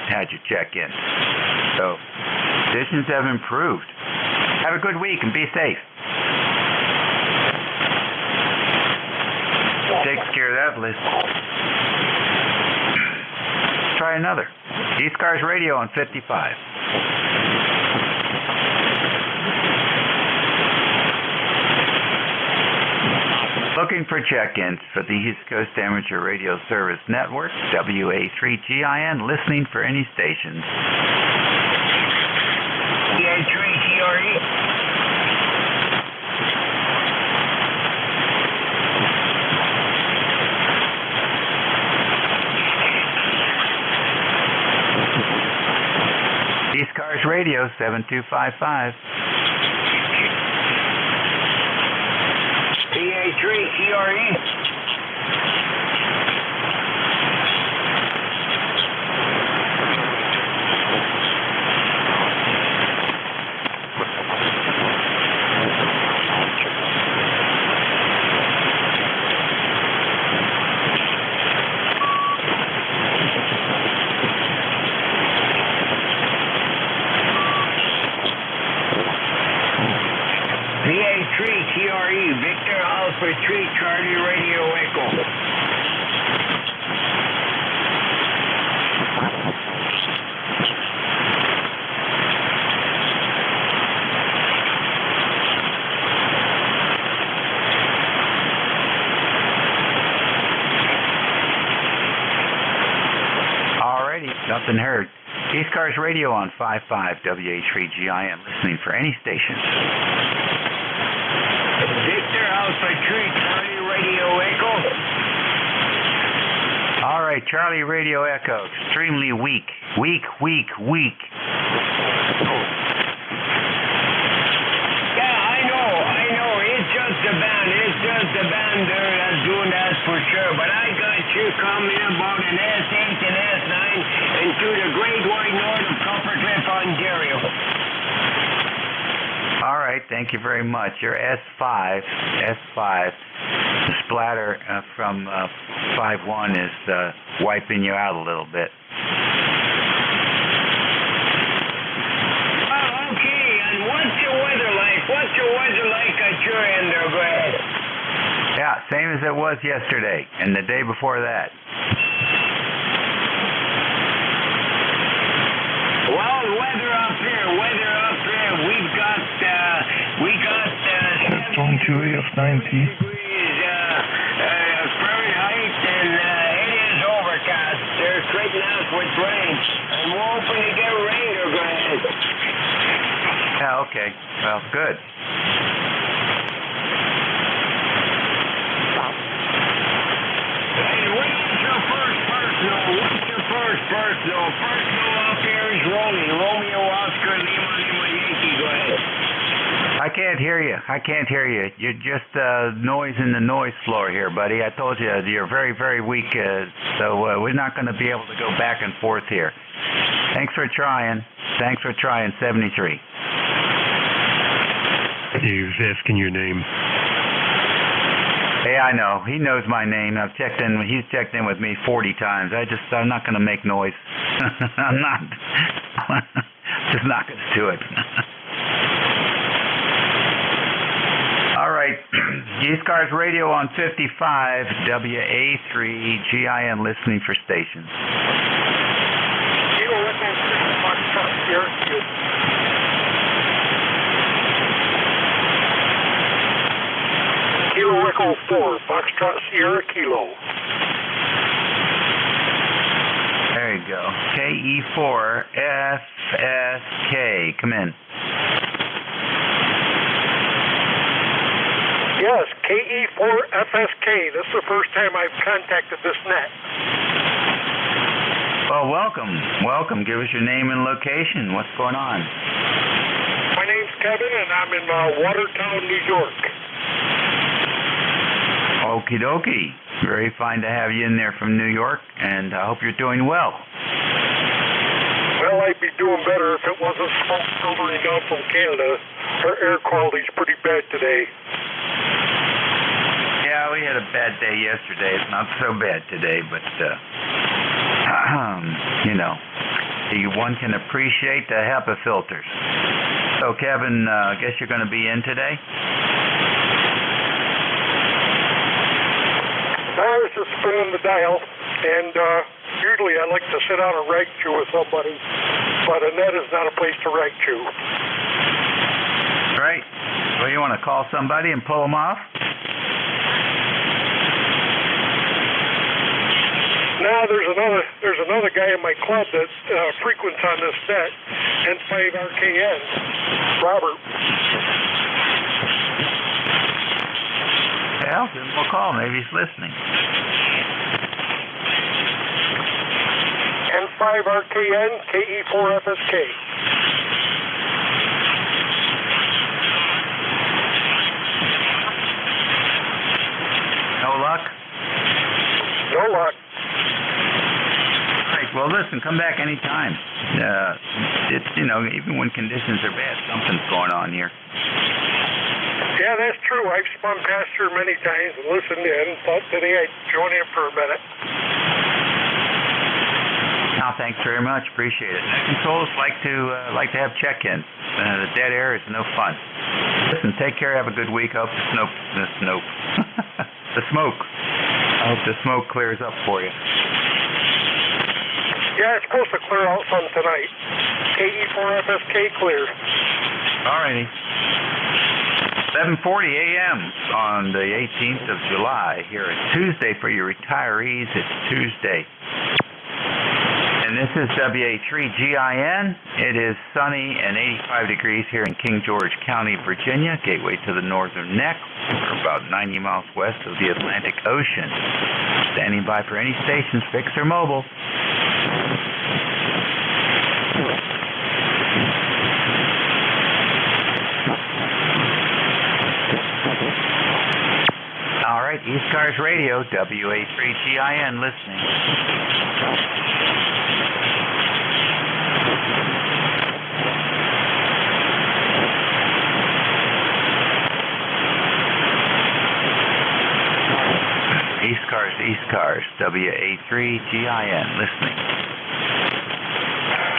had you check in. So conditions have improved. Have a good week and be safe. Takes care of that list. Try another. ECARS Radio on 55. Looking for check-ins for the East Coast Amateur Radio Service Network, WA3GIN, listening for any stations. EA3TRE. ECARS Radio 7255. EA3TRE. PA3TRE, Victor Alpha 3, Charlie Radio Echo. Alrighty, nothing heard. ECARS Radio on 55 WA3GIN, listening for any stations. Victor Alpha 3, Charlie Radio Echo. All right, Charlie Radio Echo, extremely weak. Weak. Yeah, I know. It's just a band there that's doing that for sure. But I got you coming about an S8 and S9 and to the Great White North of Coppercliff, Ontario. All right, thank you very much. Your S5, the splatter from 5.1 is wiping you out a little bit. Oh, okay, and what's your weather like? At your end there, Brad? Yeah, same as it was yesterday and the day before that. Well, weather up here. We've got Chewy of 90. degrees Fahrenheit, and it is overcast. They're straightening out with rain. I'm hoping to get rain or Brad. Yeah, okay. Well, good. Hey, what's your first personal? First up here is Romeo Oscar Lima Yankee. Go ahead. I can't hear you. You're just noise in the noise floor here, buddy. I told you you're very, very weak, so we're not going to be able to go back and forth here. Thanks for trying, 73. He was asking your name. Hey, I know. He knows my name. I've checked in. He's checked in with me 40 times. I'm not going to make noise. I'm not. Just not going to do it. All right. ECARS Radio on 55, WA3GIN, listening for stations. Kilo Echo 4, Foxtrot Sierra Kilo. There you go. KE4FSK. Come in. Yes, KE4FSK. This is the first time I've contacted this net. Well, welcome. Give us your name and location. What's going on? My name's Kevin, and I'm in Watertown, New York. Okie dokie. Very fine to have you in there from New York, and I hope you're doing well. Well, I'd be doing better if it wasn't smoke filtering down from Canada. Our air quality's pretty bad today. Yeah, we had a bad day yesterday. It's not so bad today, but one can appreciate the HEPA filters. So, Kevin, I guess you're going to be in today? I was just spinning the dial, and usually I like to sit on a rag chew with somebody, but a net is not a place to rag chew. Right. Well, you want to call somebody and pull them off? Now there's another guy in my club that frequents on this net, N5RKN, Robert. Well, then we'll call. Maybe he's listening. N5RKN, KE4FSK. No luck? No luck. All right, well, listen, come back anytime. It's, even when conditions are bad, something's going on here. Yeah, that's true. I've spun past her many times and listened in. Thought today I'd join in for a minute. No, thanks very much. Appreciate it. Controls like to have check-ins. The dead air is no fun. Listen, take care. Have a good week. I hope the smoke. I hope the smoke clears up for you. Yeah, it's supposed to clear out some tonight. KE4FSK clear. All righty. 7:40 a.m. on the 18th of July. Here it's Tuesday for your retirees. It's Tuesday. And this is WA3GIN. It is sunny and 85 degrees here in King George County, Virginia, gateway to the northern neck. We're about 90 miles west of the Atlantic Ocean. Standing by for any stations, fixed or mobile. All right, ECARS Radio, WA3GIN, listening. ECARS, WA3GIN, listening.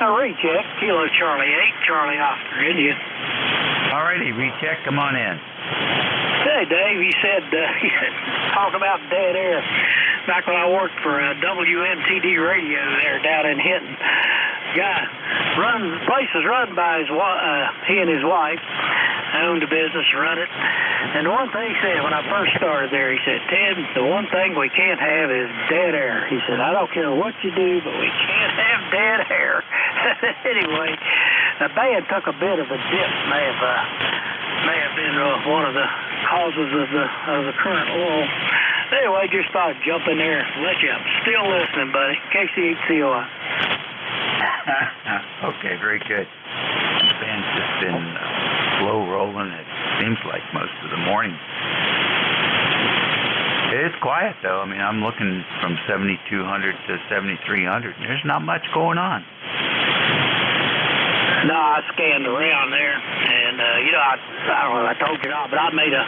Recheck, Kilo Charlie 8, Charlie Oscar, India. All righty, recheck, come on in. Hey, Dave, he said, talk about dead air. Back when I worked for WMTD radio there down in Hinton, place was run by he and his wife. Owned a business, run it. And the one thing he said when I first started there, he said, Ted, the one thing we can't have is dead air. He said, I don't care what you do, but we can't have dead air. Anyway, the band took a bit of a dip. May have been one of the causes of the current lull. Anyway, just thought I'd jump in there and let you up. Still listening, buddy. KC8COI. Okay, very good. The band's just been slow rolling, it seems like, most of the morning. It's quiet, though. I mean, I'm looking from 7,200 to 7,300. There's not much going on. No, I scanned around there, and, I don't know if I told you not, but I made a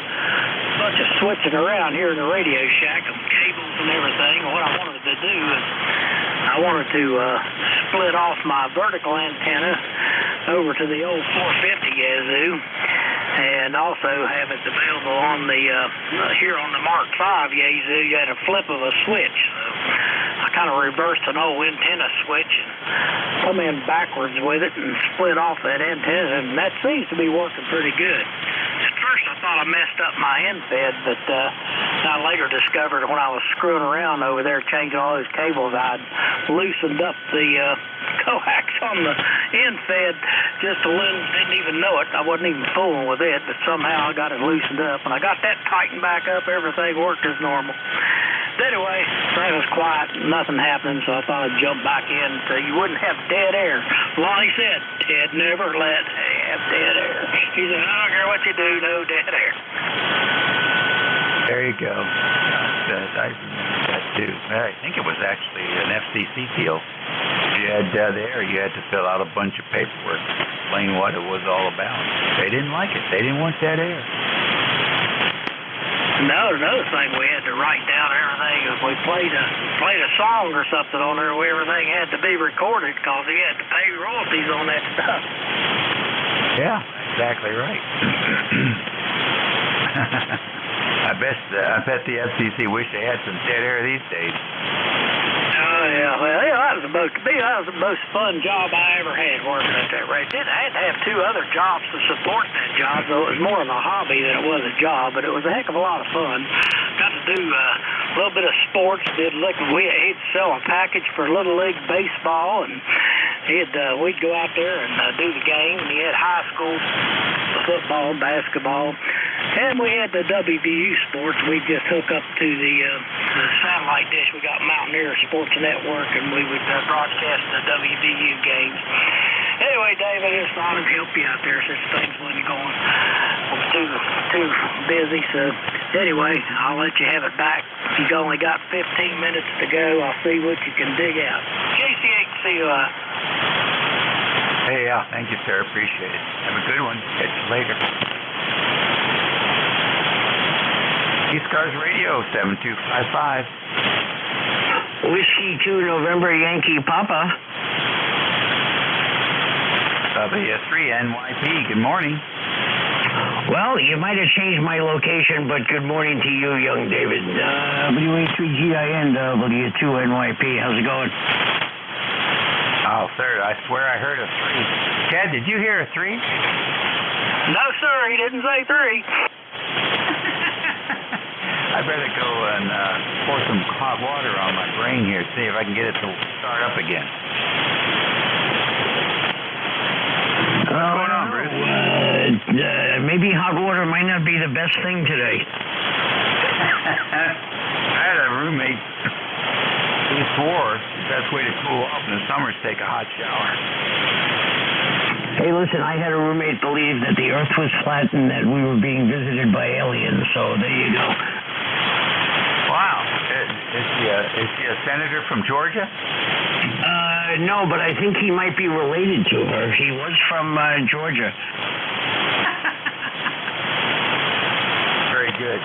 bunch of switching around here in the Radio Shack of cables and everything. And what I wanted to do is I wanted to split off my vertical antenna over to the old 450 Yazoo, and also have it available on the here on the Mark V Yazoo. You had a flip of a switch. So I kind of reversed an old antenna switch and come in backwards with it and split off that antenna, and that seems to be working pretty good. At first I thought I messed up my end fed, but I later discovered when I was screwing around over there changing all those cables, I'd loosened up the coax on the end fed just a little, didn't even know it. I wasn't even fooling with it, but somehow I got it loosened up. When I got that tightened back up, everything worked as normal. But anyway, it was quiet, nothing happening, so I thought I'd jump back in so you wouldn't have dead air. Lonnie said, Ted, never let have dead air. He said, I don't care what you do, no dead air. There you go. I remember that too. I think it was actually an FCC deal. You had dead air, you had to fill out a bunch of paperwork to explain what it was all about. They didn't like it. They didn't want dead air. Another thing we had to write down everything if we played a song or something on there, everything had to be recorded because he had to pay royalties on that stuff. Yeah, exactly right. I bet the FCC wish they had some dead air these days. Oh yeah, well that was the most fun job I ever had working at that radio. I had to have 2 other jobs to support that job, so it was more of a hobby than it was a job, but it was a heck of a lot of fun. Got to do a little bit of sports. He'd sell a package for Little League baseball, and we'd go out there and do the game. And he had high school football, basketball. And we had the WVU sports. We'd just hook up to the satellite dish. We got Mountaineer Sports Network, and we would broadcast the WVU games. Anyway, Dave, I just thought I'd help you out there since things wasn't going too busy. So anyway, I'll let you have it back. You've only got 15 minutes to go. I'll see what you can dig out. JCHCUI. Hey, yeah, thank you, sir. Appreciate it. Have a good one. Catch you later. ECARS Radio, 7255. Whiskey 2 November Yankee Papa. W3 NYP, good morning. Well, you might have changed my location, but good morning to you, young David. WA3GIN W2 NYP, how's it going? Oh, sir, I swear I heard a 3. Ted, did you hear a 3? No, sir, he didn't say 3. I better go and pour some hot water on my brain here, see if I can get it to start up again. What's going on, Bruce? Maybe hot water might not be the best thing today. I had a roommate who swore the best way to cool off in the summer is take a hot shower. Hey, listen, I had a roommate believe that the Earth was flat and that we were being visited by aliens, so there you go. Wow. Is he a senator from Georgia? No, but I think he might be related to her. He was from Georgia. Very good.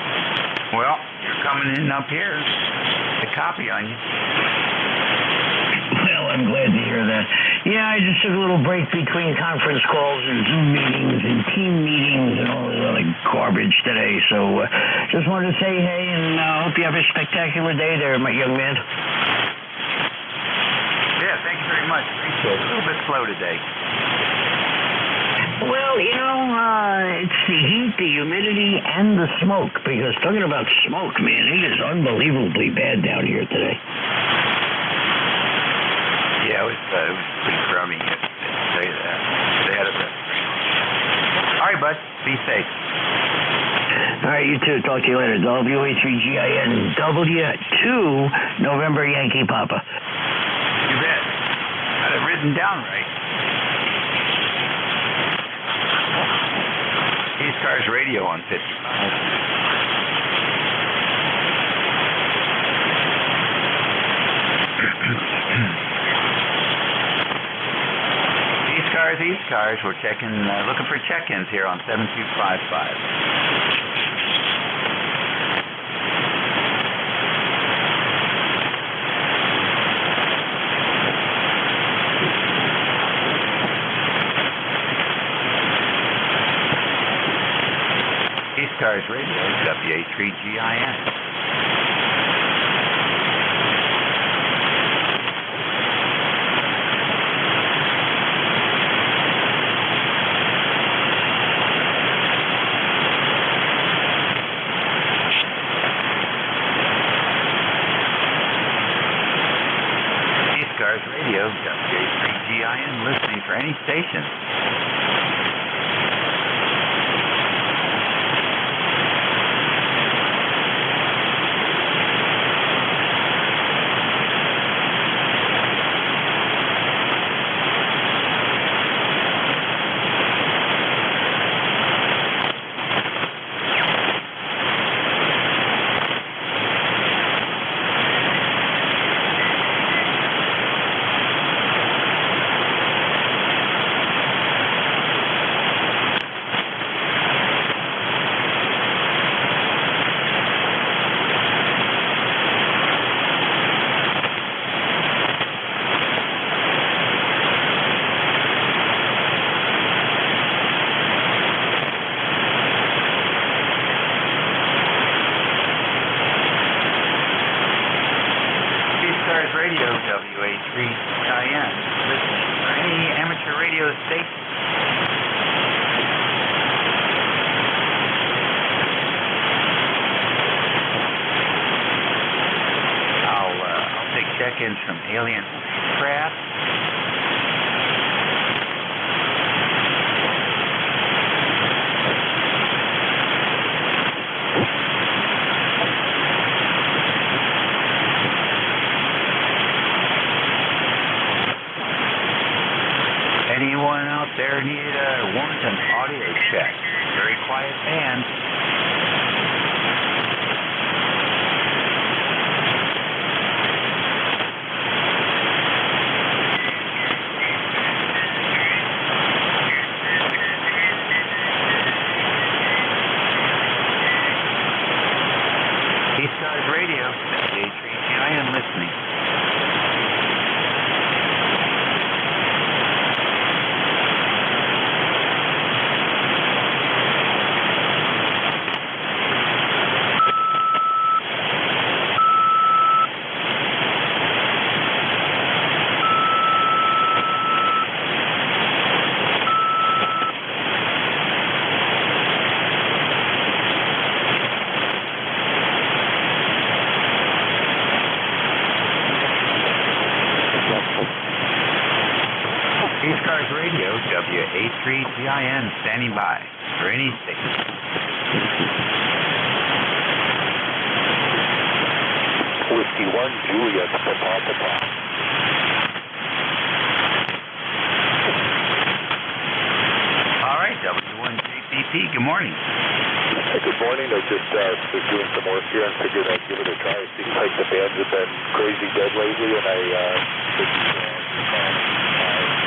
Well, you're coming in up here. A copy on you. Well, I'm glad to hear that. Yeah, I just took a little break between conference calls and Zoom meetings and team meetings and all this other garbage today. So just wanted to say hey, and hope you have a spectacular day there, my young man. Yeah, thank you very much. Appreciate it. A little bit slow today. Well, it's the heat, the humidity, and the smoke. Because talking about smoke, man, it is unbelievably bad down here today. Yeah, it was pretty crummy yesterday. They had a bit. All right, bud. Be safe. All right, you too. Talk to you later. WA3GIN W2 November Yankee Papa. You bet. Got it written down right. ECARS Radio on 55. ECARS, we're checking, looking for check-ins here on 7255. ECARS Radio, WA3GIN. ECARS Radio, WA3GIN, listening for any station. A3GIN, listening for any amateur radio station. I'll take check-ins from alien craft. Anyone out there want an audio check? Very quiet band. ECARS Radio, A3GIN listening. ECARS Radio, WA3GIN, standing by for any station. Whiskey 1, Juliet, Papa. All right, W1JPP, good morning. Hey, good morning. I just was doing some work here and figured I'd give it a try. It seems like the bands have been crazy dead lately, and I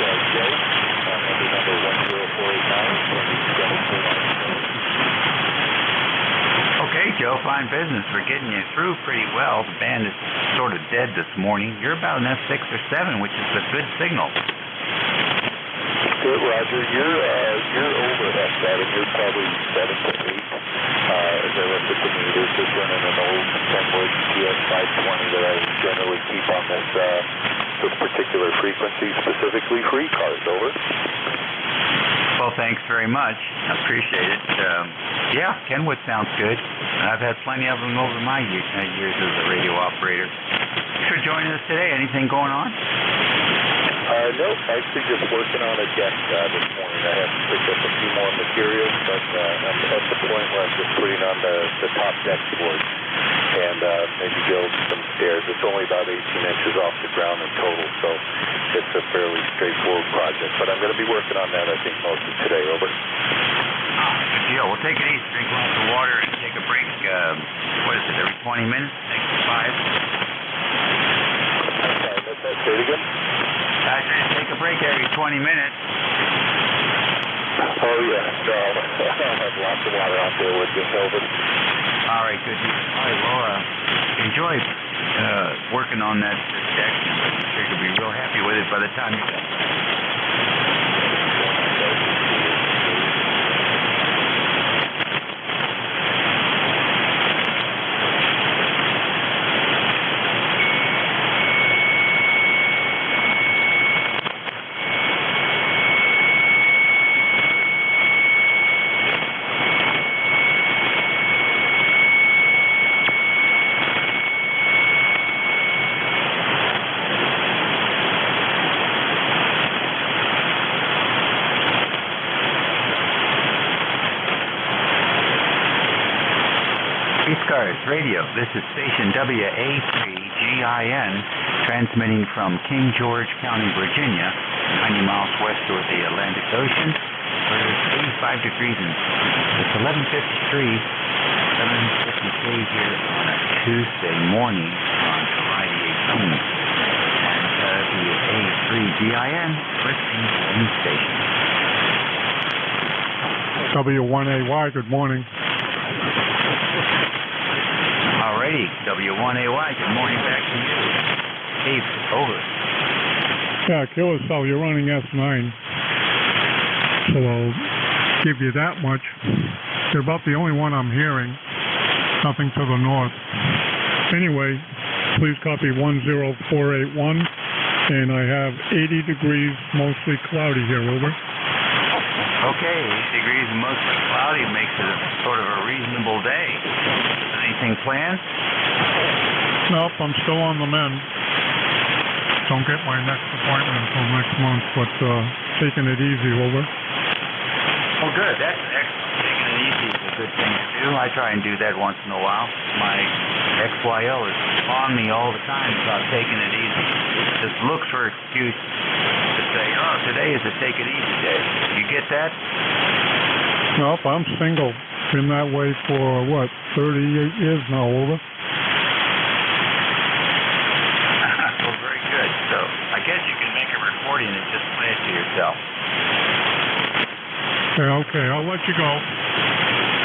Joe, number 10489. Okay, Joe, fine business. We're getting you through pretty well. The band is sort of dead this morning. You're about an F6 or 7, which is a good signal. Good, Roger. You're over F7. You're probably 7 to 8. As I looked at the meters, just running an old Kenwood TS520 that I generally keep on this particular frequency, specifically for ECARS. Over. Well, thanks very much. I appreciate it. Yeah, Kenwood sounds good. I've had plenty of them over my years as a radio operator. Thanks for joining us today. Anything going on? No, actually just working on a deck this morning. I have picked up a few more materials, but I'm at the point where I'm just putting on the top deck board and maybe build some stairs. It's only about 18 inches off the ground in total, so it's a fairly straightforward project. But I'm going to be working on that, I think, most of today. Over. Good deal. We'll take it easy, drink lots of water, and take a break. What is it, every 20 minutes? Next 5? Say it again? I said take a break every 20 minutes. Oh, yeah. No, I'll have lots of water out there with you, Melvin. All right, good deal. All right, well, enjoy working on that deck. I'm sure you'll be real happy with it by the time you're done. ECARS Radio, this is station WA3GIN, transmitting from King George County, Virginia, 90 miles west of the Atlantic Ocean, where it's 85 degrees and it's 11:53, 7:53 here on a Tuesday morning on July the 18th. And WA3GIN, listening to any station. W1AY, good morning. Alrighty, W1AY, good morning back to you. Dave, over. Yeah, kill yourself, you're running S9. So I'll give you that much. You're about the only one I'm hearing. Nothing to the north. Anyway, please copy 10481 and I have 80 degrees, mostly cloudy here, over. Okay, 80 degrees and mostly cloudy makes it a sort of a reasonable day. Anything planned? Nope, I'm still on the mend. Don't get my next appointment until next month, but taking it easy, over. Oh, good. That's excellent. Taking it easy is a good thing to do. I try and do that once in a while. My XYO is on me all the time about taking it easy. It just looks for excuse to say, oh, today is a take it easy day. You get that? Nope, I'm single. Been that way for, 38 years now, over. Well, very good. So I guess you can make a recording and just play it to yourself. Okay, I'll let you go.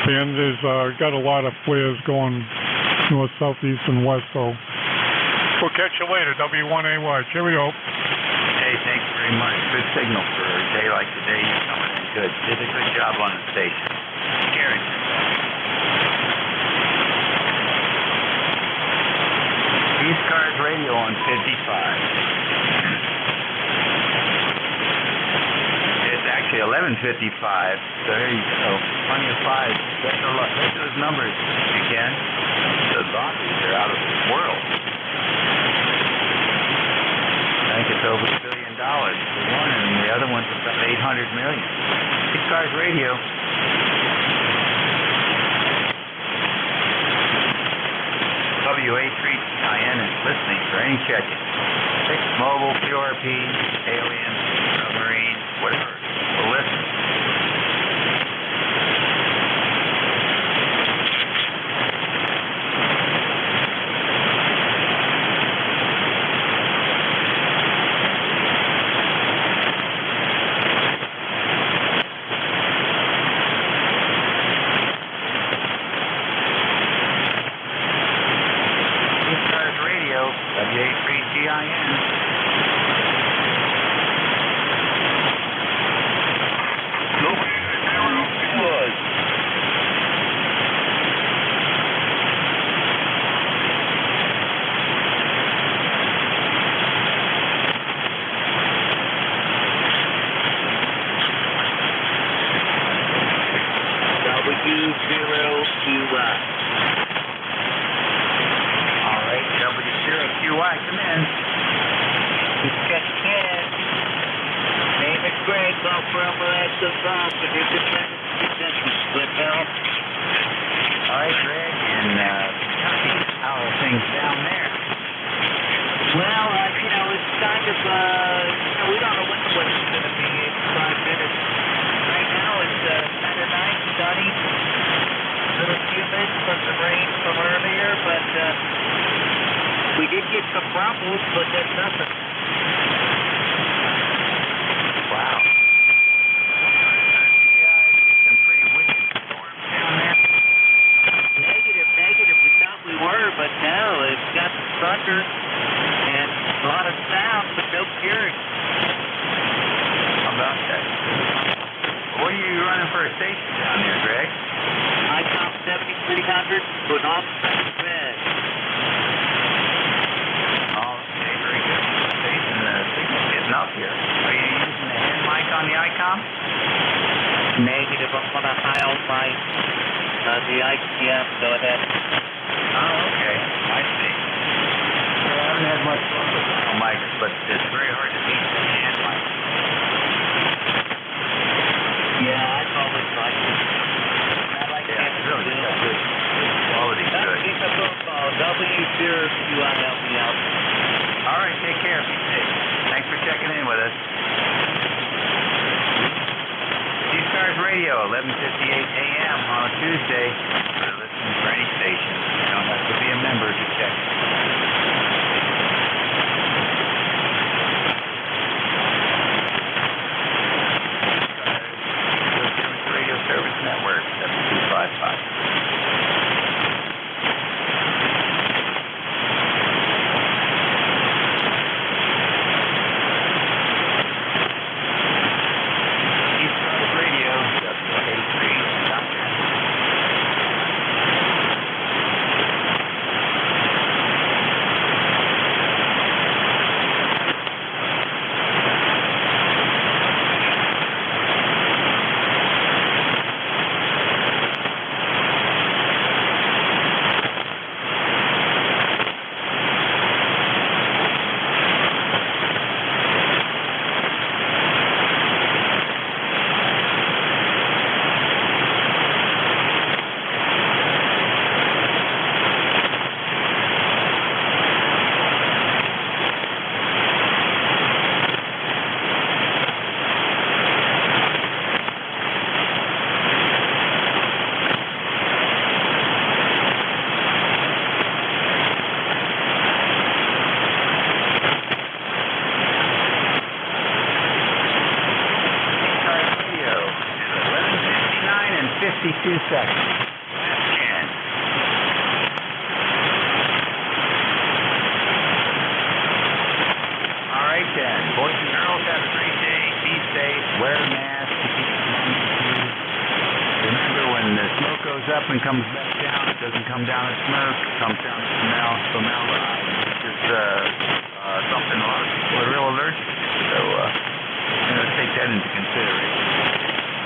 Dan is got a lot of flares going north, south, east, and west, so we'll catch you later, W1AY. Cheerio. Hey, thanks very much. Good signal for a day like today. You're coming in good. Did a good job on the station. Take care of yourself. ECARS radio on 55. It's actually 11:55, so there you go. Plenty of fives. Get those numbers if you can. The lotteries are out of this world. I think it's over $1 billion for one, and the other one's about $800 million. ECARS radio. WA3TIN is listening for any check-in. Fixed, mobile, PRP, alien, submarine, whatever. We'll listen. WA3TIN. NJ2US. All right, W0QY, come in. Check 10. Name is Greg, call from Alaska South. Can you defend this split now? All right, Greg, and Kentucky, how are things down there? Well, it's kind of, we don't know when the weather's going to be in 5 minutes. Right now it's kind of nice, sunny, a little humid from some rain from earlier, but we did get some rumbles, but that's nothing. Wow. Get some pretty wicked storms down there. Negative. We thought we were, but no, it's got thunder and a lot of sound, but no fury. How about that? What are you running for a station down there, Greg? ICOM 7300, put on red. Oh, okay, very good. Station, signal's getting up here. Are you using the hand mic on the ICOM? Negative. I'm on a high on my the ICM. Go ahead. Oh, okay. I see. Well, I haven't had much luck with the mics, but it's very hard to beat the hand mic. Yeah, I always like it. I like it. It's really good. Quality's good. Keep the phone call. W0QILB out. All right, take care. Be safe. Thanks for checking in with us. ECARS Radio, 11:58 a.m. on a Tuesday. You're listening for any station. You don't have to be a member to check. Radio Service Network, 7255. 52 seconds. Chance. All right, then. Boys and girls, have a great day. Be safe. Wear a mask. Remember, when the smoke goes up and comes back down, it doesn't come down as smoke. It comes down as formaldehyde, which is something a lot of people are real allergic to. So, take that into consideration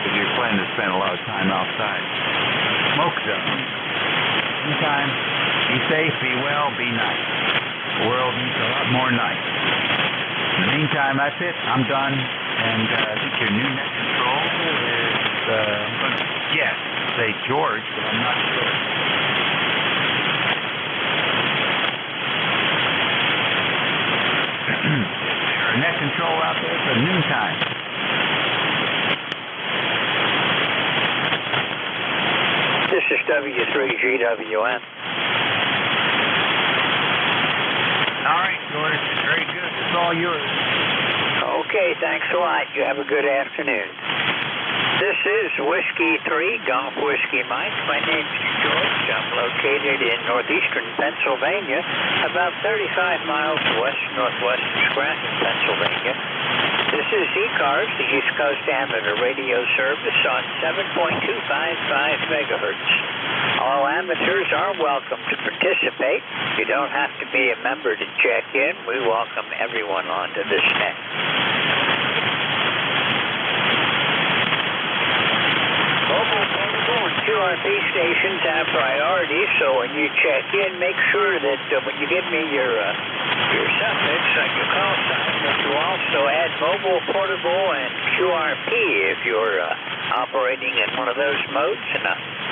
if you're planning to spend a lot of time outside. Smoke zone. Meantime, be safe, be well, be nice. The world needs a lot more nice. In the meantime, that's it. I'm done. And I think your new net control is, yes, say George, but I'm not sure. Our net control out there for noontime. This is W3GWN. All right, George. Very good. It's all yours. Okay, thanks a lot. You have a good afternoon. This is Whiskey 3, Golf Whiskey Mike. My name's George. I'm located in northeastern Pennsylvania, about 35 miles west-northwest of Scranton, Pennsylvania. This is ECARS, the East Coast Amateur Radio Service on 7.255 megahertz. All amateurs are welcome to participate. You don't have to be a member to check in. We welcome everyone onto this net. Mobile, portable, and QRP stations have priority, so when you check in, make sure that when you give me your suffix on your call sign, that you also add mobile, portable, and QRP if you're operating in one of those modes, and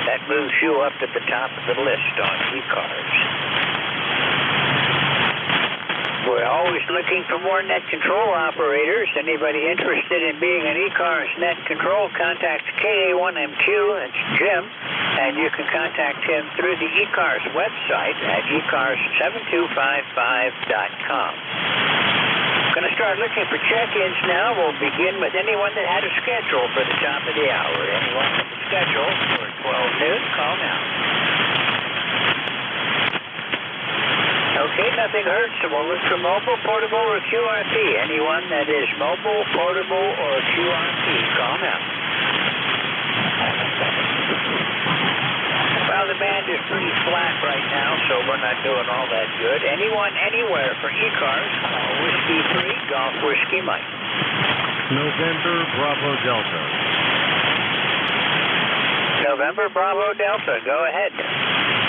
that moves you up to the top of the list on ECARS. We're always looking for more net control operators. Anybody interested in being an ECARS net control, contact KA1MQ, that's Jim, and you can contact him through the ECARS website at ECARS7255.com. Going to start looking for check-ins now. We'll begin with anyone that had a schedule for the top of the hour. Anyone with a schedule for 12 noon, call now. Okay, nothing heard, so we'll look for mobile, portable, or QRP. Anyone that is mobile, portable, or QRP, call now. Well, the band is pretty flat right now, so we're not doing all that good. Anyone, anywhere for ECARS, call Whiskey 3, Golf Whiskey Mike. November Bravo Delta. November Bravo Delta, go ahead.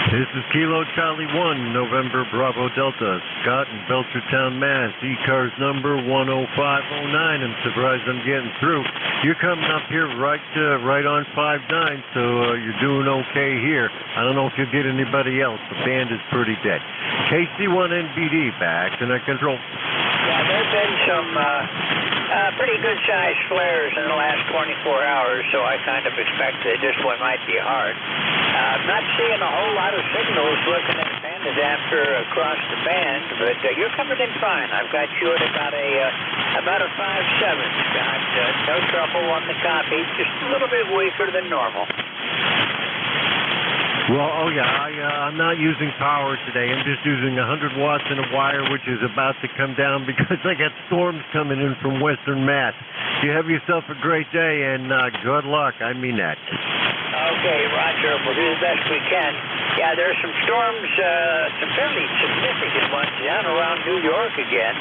This is Kilo Charlie 1, November Bravo Delta, Scott in Belchertown, Mass. ECARS number 10509. I'm surprised I'm getting through. You're coming up here right on 59, so you're doing okay here. I don't know if you'll get anybody else. The band is pretty dead. KC1NBD, back to net control. Yeah, there have been some pretty good-sized flares in the last 24 hours, so I kind of expect that this one might be hard. I'm not seeing a whole lot of signals looking at band adapter across the band, but you're coming in fine. I've got you at about a 5.7, Scott. No trouble on the copy, just a little bit weaker than normal. Well, I'm not using power today. I'm just using 100 watts in a wire, which is about to come down because I got storms coming in from Western Mass. You have yourself a great day, and good luck. I mean that. Okay, Roger. We'll do the best we can. Yeah, there's some storms, some fairly significant ones down around New York again.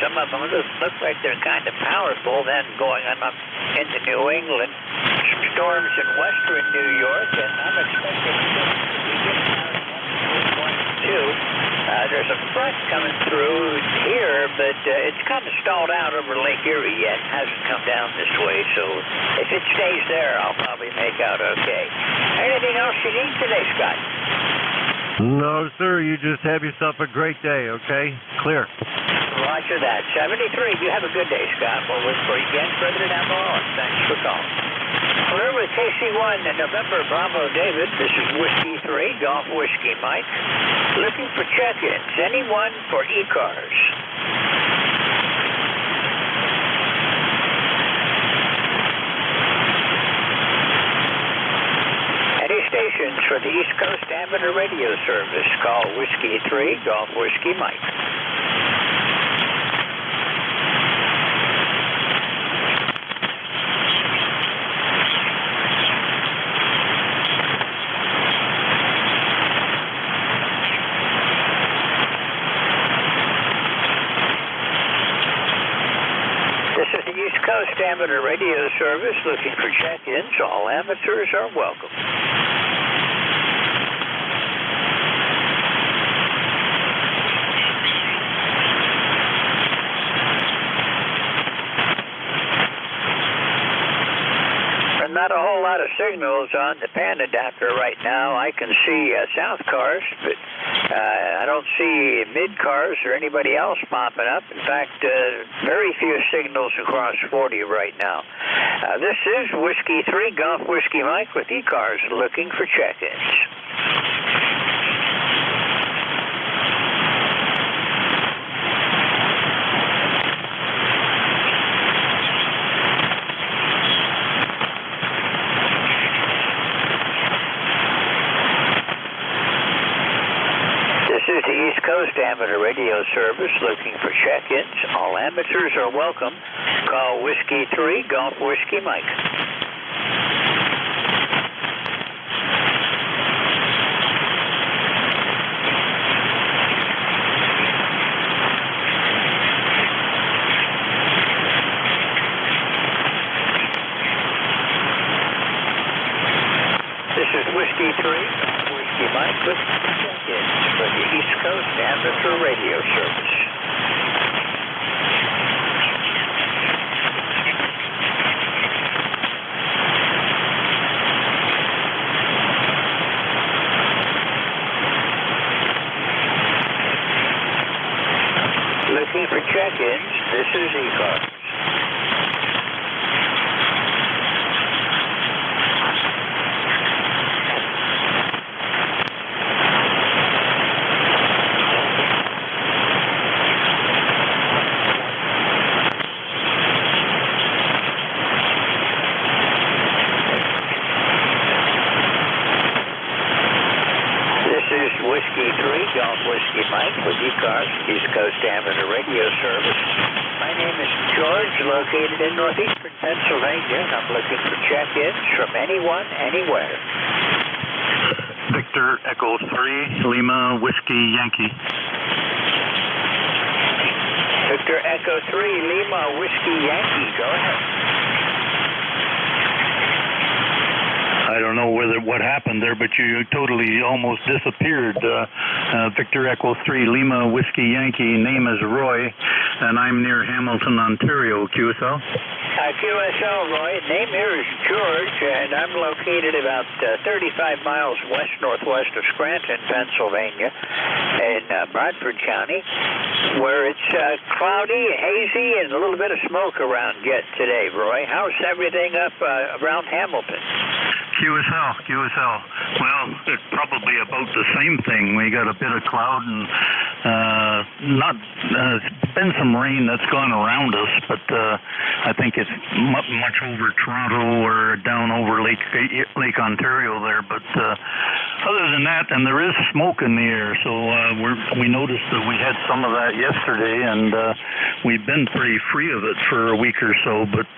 Some of them look like they're kind of powerful, then going on up into New England. Some storms in western New York, and I'm expecting to begin too. There's a front coming through here, but it's kind of stalled out over Lake Erie yet. It hasn't come down this way, so if it stays there, I'll probably make out okay. Anything else you need today, Scott? No, sir. You just have yourself a great day, okay? Clear. Roger that. 73. You have a good day, Scott. We'll look for you again further down the line. Thanks for calling. Clear with KC1 and November Bravo David. This is Whiskey 3, Golf Whiskey Mike. Looking for check-ins. Anyone for ECARS? for the East Coast Amateur Radio Service. Call Whiskey 3, Golf Whiskey Mike. This is the East Coast Amateur Radio Service looking for check-ins. All amateurs are welcome. Not a whole lot of signals on the pan adapter right now. I can see south cars, but I don't see mid cars or anybody else popping up. In fact, very few signals across 40 right now. This is Whiskey 3, Golf Whiskey Mike with ECARS looking for check-ins. This is the East Coast Amateur Radio Service looking for check-ins. All amateurs are welcome. Call Whiskey 3, Golf Whiskey Mike. This is Whiskey 3, Golf Whiskey Mike with check-ins for the East Coast Amateur Radio Service. Looking for check-ins, this is ECARS. Whiskey 3, Golf Whiskey Mike with ECARS, East Coast Amateur Radio Service. My name is George, located in northeastern Pennsylvania, and I'm looking for check-ins from anyone, anywhere. Victor Echo 3, Lima Whiskey Yankee. Victor Echo 3, Lima Whiskey Yankee, go ahead. I don't know what happened there, but you totally almost disappeared. Victor Echo 3, Lima Whiskey Yankee, name is Roy, and I'm near Hamilton, Ontario, QSL. QSL, Roy. Name here is George, and I'm located about 35 miles west-northwest of Scranton, Pennsylvania, in Bradford County, where it's cloudy, hazy, and a little bit of smoke around yet today, Roy. How's everything up around Hamilton? QSL. Well, it's probably about the same thing. We got a bit of cloud and it's been some rain that's gone around us, but I think it's much over Toronto or down over Lake Ontario there. But other than that, and there is smoke in the air, so we noticed that we had some of that yesterday, and we've been pretty free of it for a week or so. But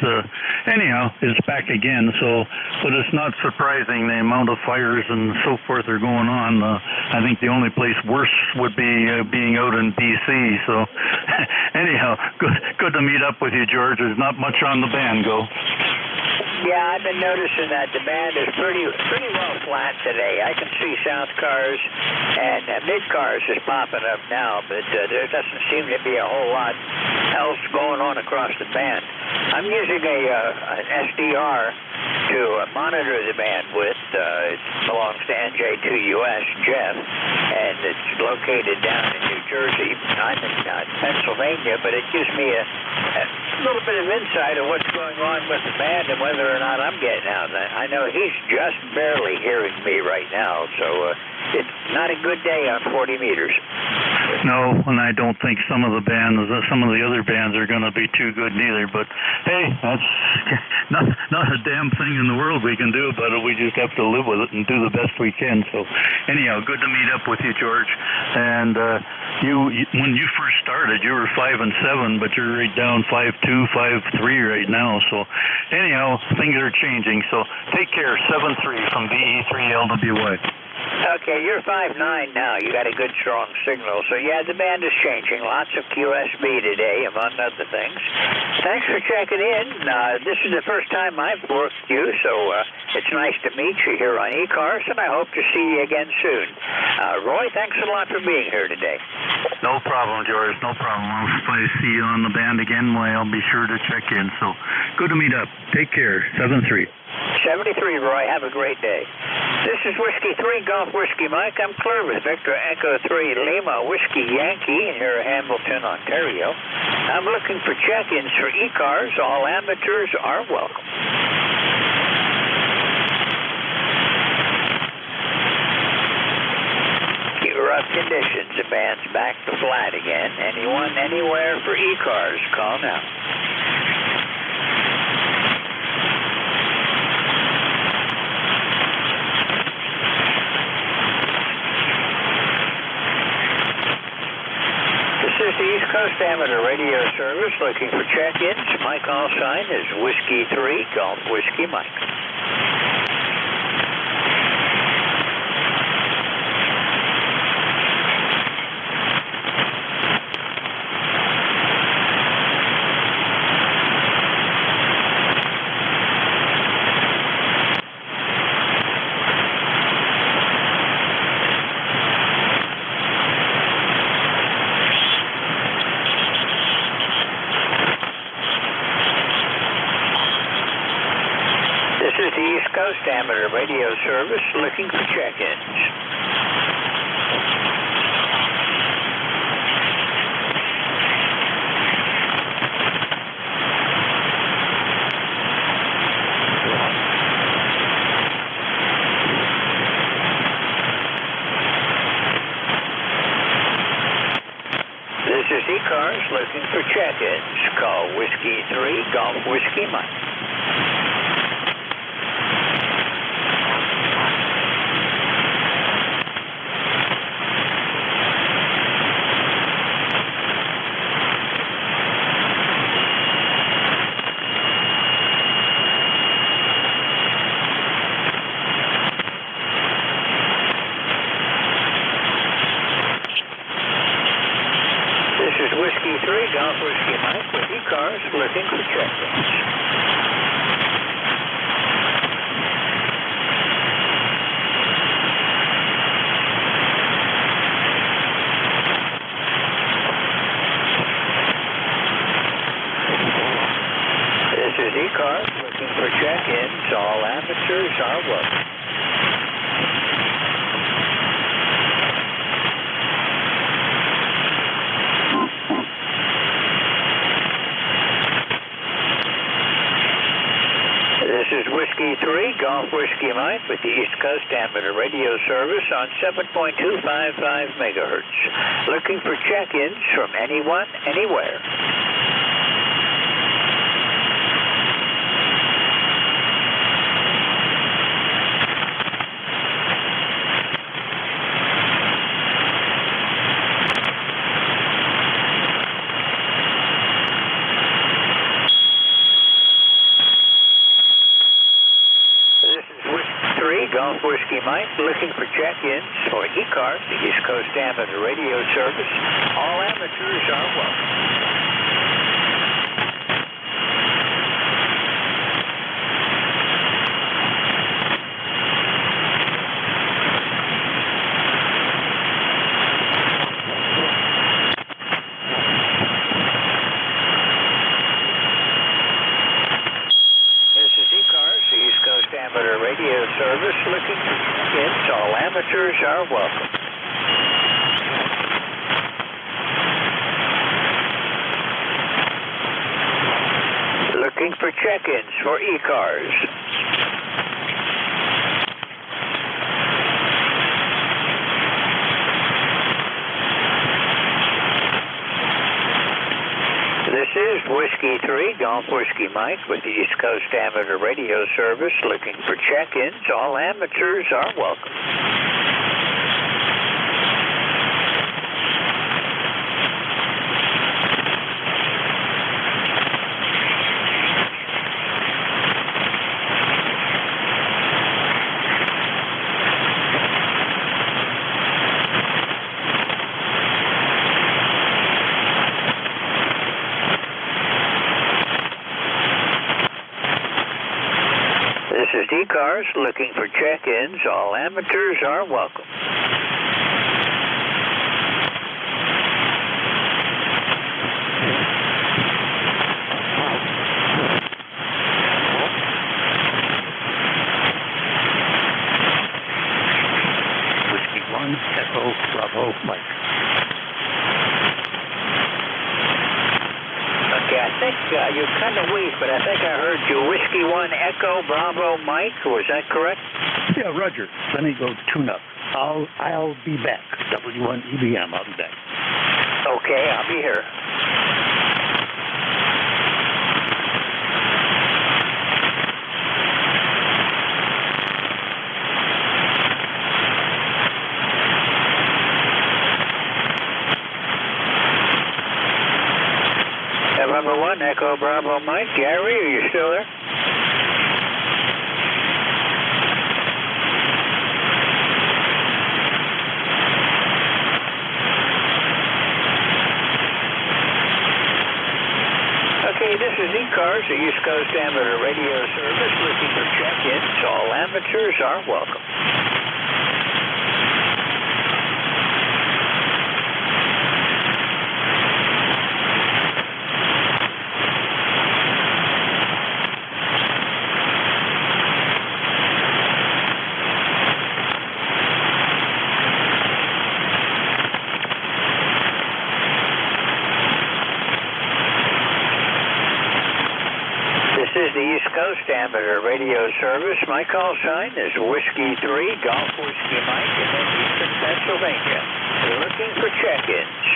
anyhow, it's back again. So, but it's not surprising the amount of fires and so forth are going on. I think the only place worse would be being out in BC. So anyhow, good to meet up with you, George. There's not much on the band go. Yeah, I've been noticing that the band is pretty well flat today. I can see south cars and mid cars is popping up now, but there doesn't seem to be a whole lot else going on across the band. I'm using an SDR to monitor the bandwidth. It belongs to NJ2US, Jeff, and it's located down in New Jersey. I'm in Pennsylvania, but it gives me a little bit of insight of what's going on with the band and whether or not I'm getting out. I know he's just barely hearing me right now, so not a good day on 40 meters. No, and I don't think some of the other bands are going to be too good neither. But hey, that's not a damn thing in the world we can do about it. We just have to live with it and do the best we can. So, anyhow, good to meet up with you, George. And you when you first started, you were 5 and 7, but you're right down 5-2, 5-3 right now. So, anyhow, things are changing. So, take care. 7-3 from VE3LWY. Okay, you're 5'9" now. You got a good, strong signal. So, yeah, the band is changing. Lots of QSB today, among other things. Thanks for checking in. This is the first time I've worked you, so it's nice to meet you here on ECARS, and I hope to see you again soon. Roy, thanks a lot for being here today. No problem, George. No problem. If I see you on the band again, I'll be sure to check in. So, good to meet up. Take care. 7-3. 73, Roy. Have a great day. This is Whiskey 3, Golf Whiskey Mike. I'm clear with Victor Echo 3, Lima Whiskey Yankee here in Hamilton, Ontario. I'm looking for check-ins for ECARS. All amateurs are welcome. Rough conditions. The band's back to flat again. Anyone, anywhere for ECARS, call now. This is the East Coast Amateur Radio Service looking for check-ins. My call sign is Whiskey 3, Golf Whiskey Mike. East Coast Amateur Radio Service looking for check-ins. This is ECARS looking for check-ins. Call Whiskey 3, Golf Whiskey Mike. This is Whiskey 3, Golf Whiskey Mike with ECARS looking for check-ins. This is ECARS looking for check-ins. All amateurs are welcome. This is Whiskey 3, Golf Whiskey Mike with the East Coast Amateur Radio Service on 7.255 megahertz. Looking for check-ins from anyone, anywhere. Golf Whiskey Mike looking for check-ins for ECARS, the East Coast Amateur Radio Service. All amateurs are welcome. East Coast Amateur Radio Service looking for check-ins. All amateurs are welcome. Looking for check-ins for ECARS. Whiskey 3, Golf Whiskey Mike with the East Coast Amateur Radio Service looking for check-ins. All amateurs are welcome. This is ECARS looking for check-ins. All amateurs are welcome. Whiskey 1, Echo, Bravo, Mike. Okay, I think you're kind of weak, but I think I heard you. Whiskey 1, Echo, Bravo, Mike. Was that correct? Yeah, Roger. Let me go tune up. I'll be back. W1 EBM. I'll be back. Okay, I'll be here. Number 1, Echo Bravo Mike. Gary, are you still there? Okay, this is ECARS, the East Coast Amateur Radio Service, looking for check-ins. All amateurs are welcome. This is the East Coast Amateur Radio Service. My call sign is Whiskey 3, Golf Whiskey Mike, in Eastern Pennsylvania. We're looking for check-ins.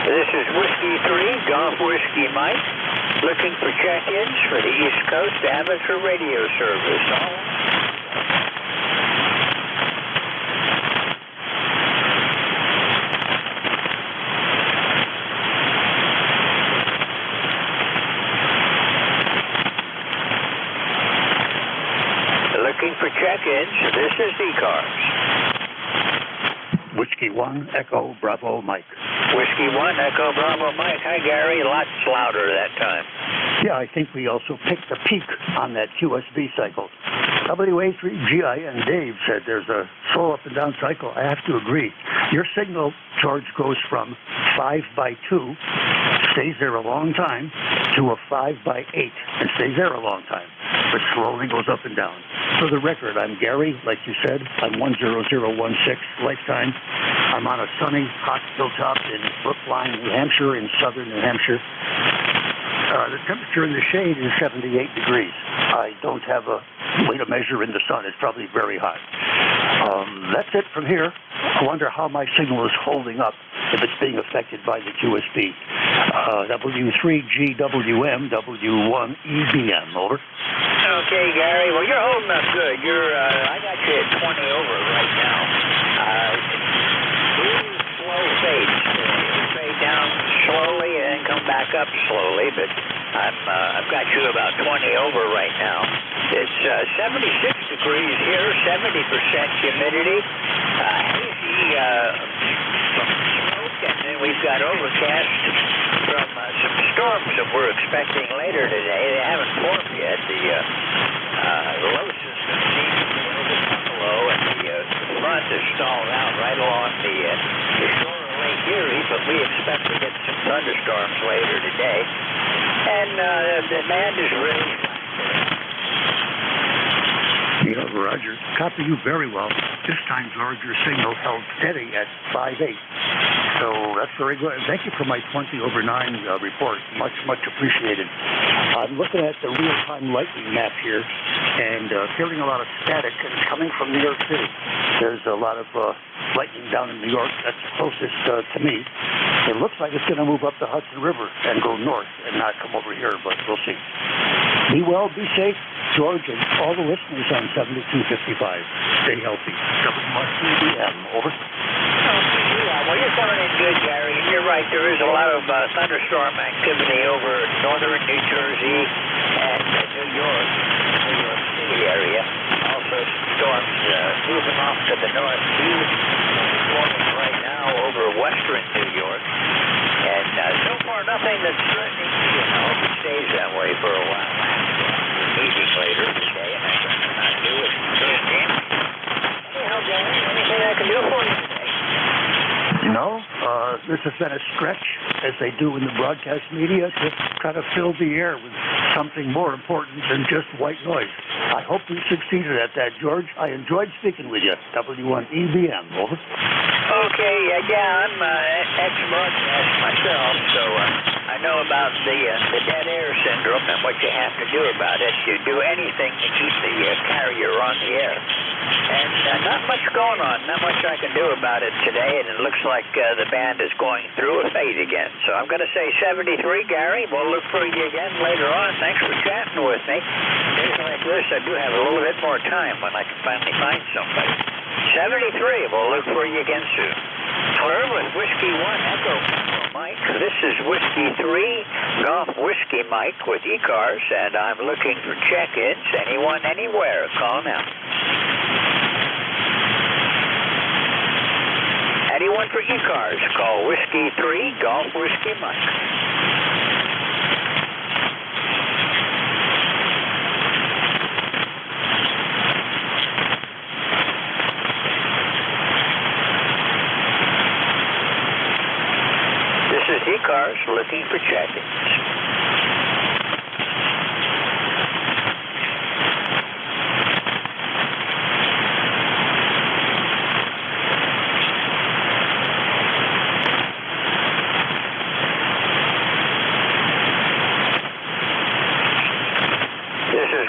This is Whiskey 3, Golf Whiskey Mike, looking for check-ins for the East Coast Amateur Radio Service. Looking for check-ins. This is ECARS. Whiskey 1, Echo, Bravo, Mike. Whiskey 1, Echo, Bravo, Mike. Hi, Gary. Lots louder that time. Yeah, I think we also picked a peak on that QSB cycle. WA3GI and Dave said there's a slow up and down cycle. I have to agree. Your signal, George, goes from 5x2, stays there a long time, to a 5x8, and stays there a long time, but slowly goes up and down. For the record, I'm Gary, like you said. I'm 10016 lifetime. I'm on a sunny, hot hilltop in Brookline, New Hampshire, in southern New Hampshire. The temperature in the shade is 78 degrees. I don't have a way to measure in the sun. It's probably very hot. That's it from here. I wonder how my signal is holding up, if it's being affected by the QSB. W3GWM, W1EBM, over. Okay, Gary. Well, you're holding up good. I got you at 20 over right now. Slow fades. Fade down slowly and then come back up slowly, but I've got you about 20 over right now. It's 76 degrees here, 70% humidity, hazy from smoke, and then we've got overcast from some storms that we're expecting later today. They haven't formed yet. The low system seems to be over Buffalo, and the front is stalled out right along the shore of Lake Erie, but we expect expect to get some thunderstorms later today. And the band is really Yeah, Roger. Copy you very well. This time, George, your signal held steady at 5.8. So that's very good. Thank you for my 20/9 report. Much, much appreciated. I'm looking at the real-time lightning map here and feeling a lot of static, and it's coming from New York City. There's a lot of lightning down in New York. That's closest to me. It looks like it's going to move up the Hudson River and go north and not come over here, but we'll see. Be well, be safe, George, and all the listeners on 7255. Stay healthy. WMCBM, over. Well, you're coming in good, Gary. You're right. There is a lot of thunderstorm activity over northern New Jersey and New York City area. Also, some storms moving off to the northeast, forming right now over western New York. And so far, nothing that's threatening. Hope it stays that way for a while. Meeting later today, and I'm going to do it. Anyhow, Gary, anything I can do for you today? No, this has been a stretch, as they do in the broadcast media, to try to fill the air with something more important than just white noise. I hope we succeeded at that, George. I enjoyed speaking with you. W1EBM, over. Okay, yeah, I'm ex-broadcast myself, so I know about the dead air syndrome and what you have to do about it. You do anything to keep the carrier on the air. And not much going on, not much I can do about it today, and it looks like the band is going through a fade again. So I'm going to say 73, Gary. We'll look for you again later on. Thanks for chatting with me. Days like this, I do have a little bit more time when I can finally find somebody. 73, we'll look for you again soon. We're with Whiskey 1 Echo Mike. This is Whiskey 3 Golf Whiskey Mike with ECARS, and I'm looking for check-ins. Anyone, anywhere, call now. Anyone for ECARS, call Whiskey 3 Golf Whiskey Mike. This is ECARS looking for check-ins.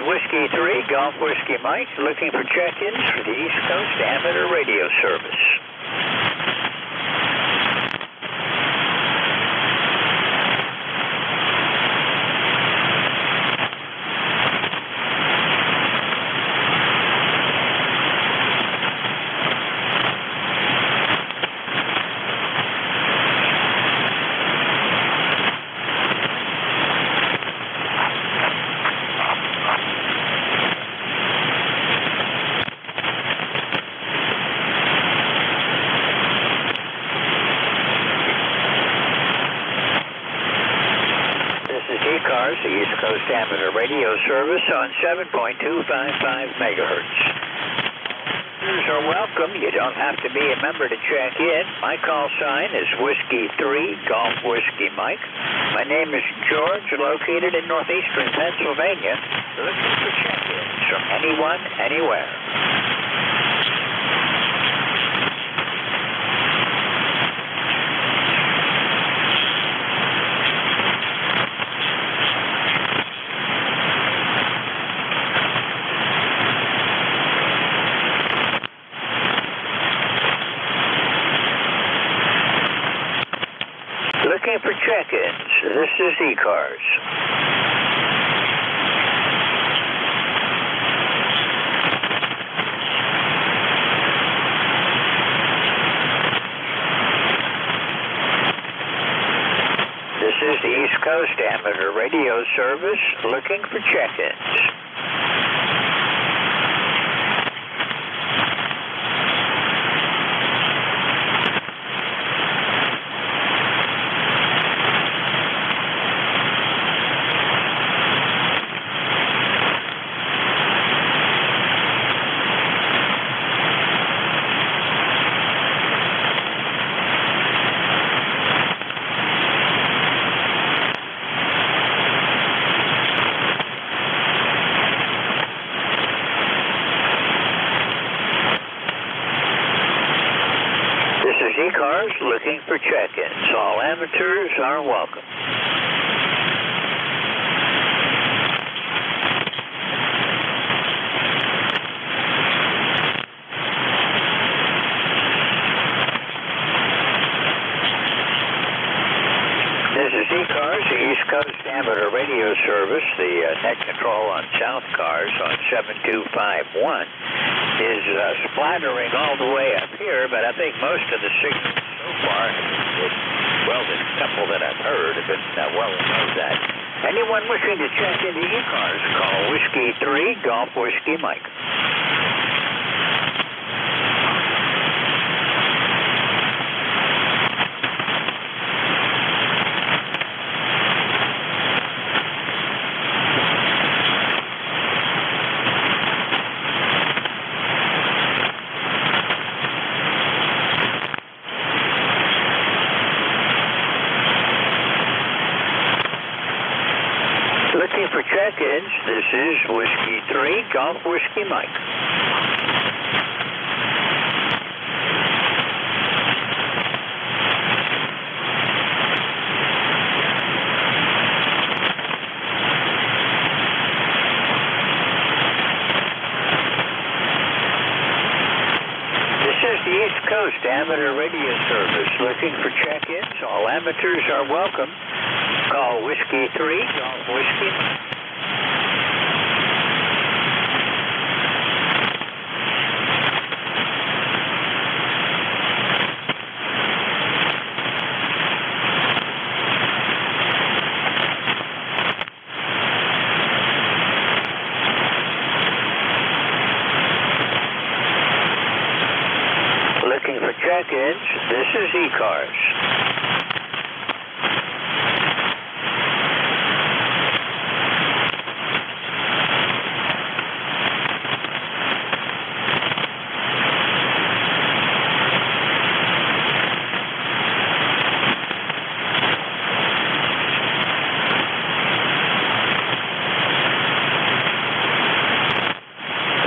Whiskey 3, Golf Whiskey Mike, looking for check-ins for the East Coast Amateur Radio Service. ECARS, the East Coast Amateur Radio Service, on 7.255 megahertz. Listeners are welcome. You don't have to be a member to check in. My call sign is Whiskey 3 Golf Whiskey Mike. My name is George, located in northeastern Pennsylvania, looking for check-ins from anyone, anywhere. Looking for check-ins. This is ECARS. This is the East Coast Amateur Radio Service, looking for check-ins. ECARS looking for check-ins. All amateurs are welcome. This is ECARS, the East Coast Amateur Radio Service. The net control on South Cars on 7251 is splattering all the way up here, but I think most of the signals so far, well, the couple that I've heard have been well above that. Anyone wishing to check into ECARS, call Whiskey 3, Golf Whiskey Mike. Looking for check-ins, this is Whiskey 3, Golf Whiskey Mike. This is the East Coast Amateur Radio Service. Looking for check-ins, all amateurs are welcome. Call Whiskey 3, Golf Whiskey Mike. Looking for check-ins, this is ECARS.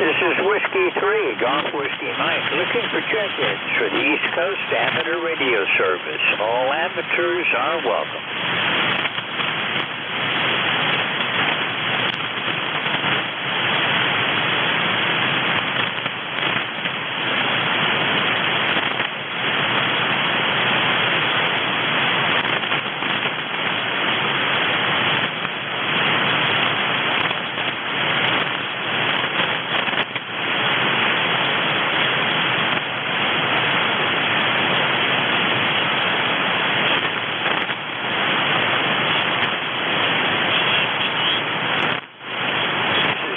This is Whiskey 3, Golf Whiskey Mike, looking for check-ins for the East Coast Amateur Radio Service. All amateurs are welcome.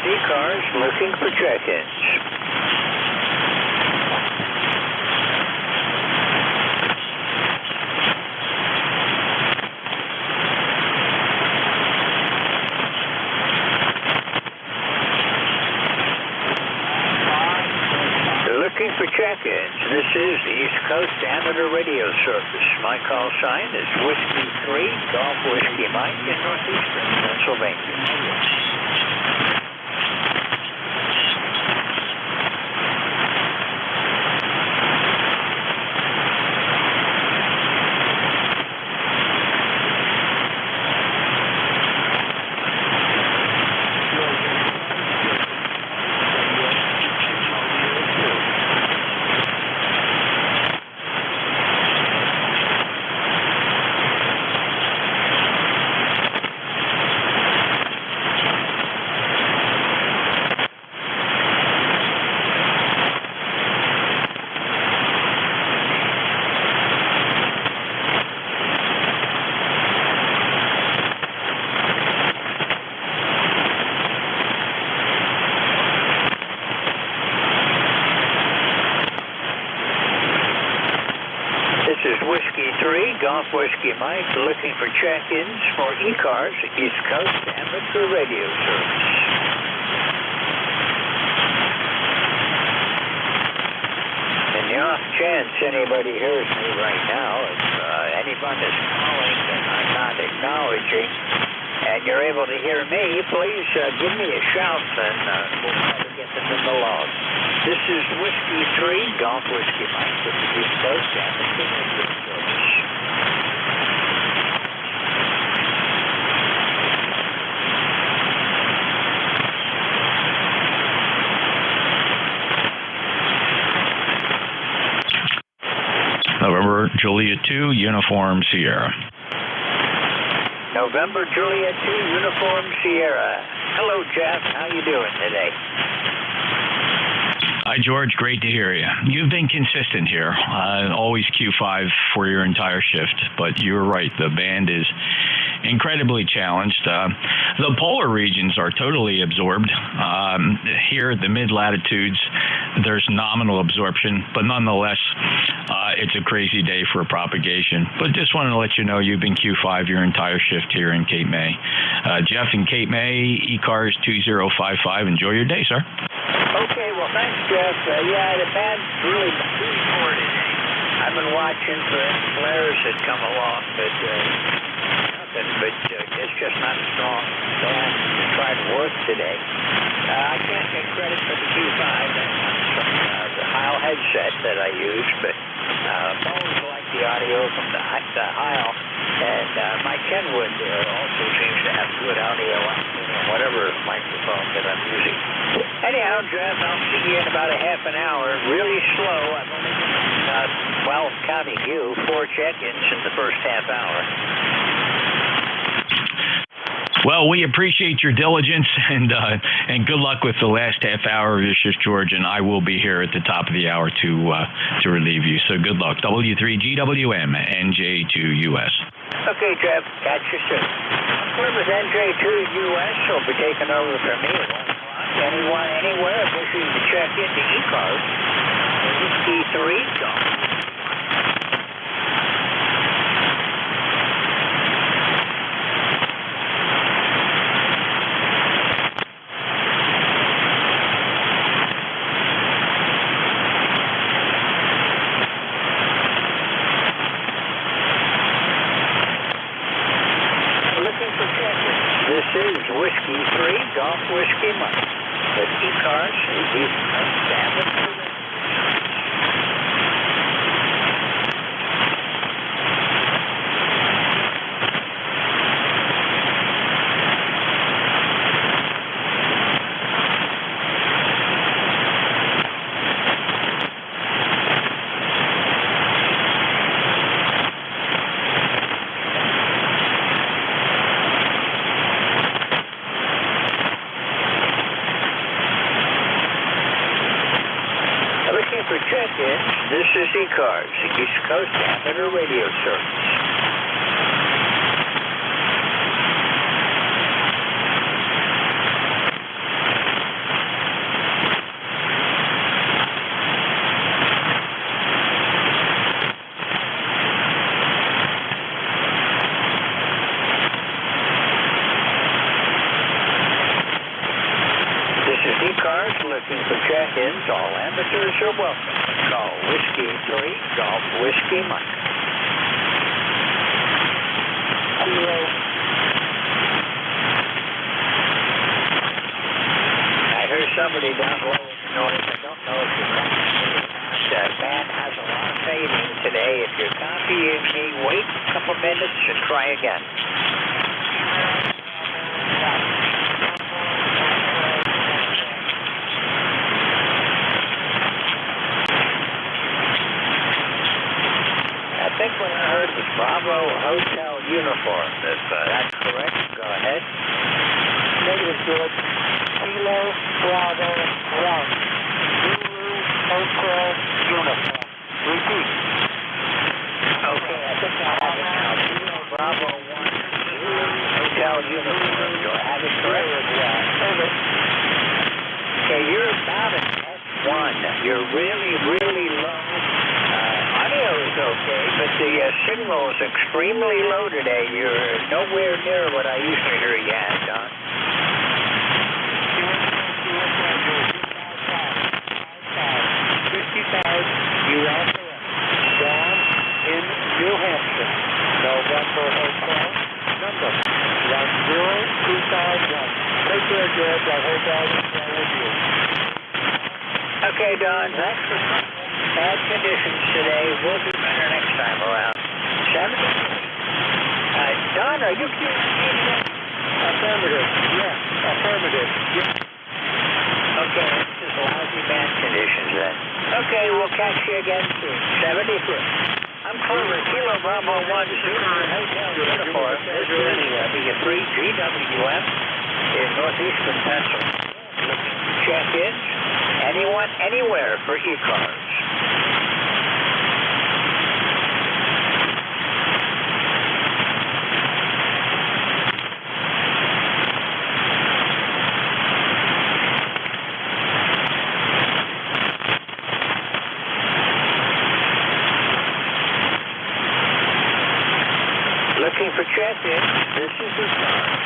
ECARS looking for check-ins. Looking for check-ins. This is the East Coast Amateur Radio Service. My call sign is Whiskey 3, Golf Whiskey Mike in northeastern Pennsylvania. This is Whiskey 3, Golf Whiskey Mike, looking for check-ins for ECARS, East Coast Amateur Radio Service. In the off chance anybody hears me right now, if anyone is calling and I'm not acknowledging, and you're able to hear me, please give me a shout and we'll try to get them in the log. This is Whiskey 3, Golf Whiskey Mike with the East Coast Amateur Radio Service. November Juliet 2, Uniform Sierra. November Juliet 2, Uniform Sierra. Hello, Jeff. How you doing today? Hi, George. Great to hear you. You've been consistent here. Always Q5 for your entire shift, but you're right. The band is incredibly challenged. The polar regions are totally absorbed. Here, the mid-latitudes, there's nominal absorption, but nonetheless, it's a crazy day for propagation. But just wanted to let you know you've been Q5 your entire shift here in Cape May. Jeff in Cape May, ECARS 2055. Enjoy your day, sir. Okay, well, thanks, Jeff. Yeah, the band's really poor today. I've been watching for any flares that come along, but nothing. But it's just not a strong band to try to work today. I can't get credit for the Q5. That's from the Heil headset that I use, but phones like the audio from the Heil, and my Kenwood also seems to have good audio on whatever microphone that I'm using. Anyhow, Jeff, I'll see you in about a half an hour. Really slow. I've only been, counting you, 4 check-ins in the first half hour. Well, we appreciate your diligence and good luck with the last half hour of your shift, George. And I will be here at the top of the hour to relieve you. So good luck. W3GWM, NJ2US. Okay, Jeff. Catch you soon. Clear with NJ2US. Will be taking over from me at 1 o'clock. Anyone, anywhere, wishing to check into ECARS. Whiskey 3, Golf. This is Whiskey 3, Golf Whiskey Mike. The ECARS, standard. For check-ins, this is ECARS, the East Coast Amateur Radio Service. This is ECARS looking for check-ins. All amateurs are welcome. Call Whiskey 3, Golf Whiskey Mike. Hello. I heard somebody down below in the noise. I don't know if you're copying. The band has a lot of fading today. If you're copying me, wait a couple minutes and try again. I think what I heard was Bravo Hotel Uniform. If that's correct, go ahead. Negative, George. Kilo Bravo 1. Zulu Hotel Uniform. Repeat. Okay, I think I have it now. Kilo Bravo 1. Zulu Hotel Uniform. Do I have it correct? Over. Okay, you're about an S1. You're really, really low. Audio is okay, but the signal is extremely low today. You're nowhere near what I usually hear you at, Don. U.S. Down in New Hampshire. November Hotel, number 10251. Take care, George. I hope all is well with you. Okay, Don, thanks for bad conditions today. We'll be better next time around. 70. Don, are you kidding? Affirmative. Yes. Affirmative. Yes. Okay, this is lousy bad conditions then. Okay, we'll catch you again soon. 73. I'm Clover, Kilo Bravo 1, Super Hotel Uniform. This is the 3 GWS in northeastern Pennsylvania. Check-ins, anyone, anywhere for ECARS. Looking for check-ins, this is ECARS.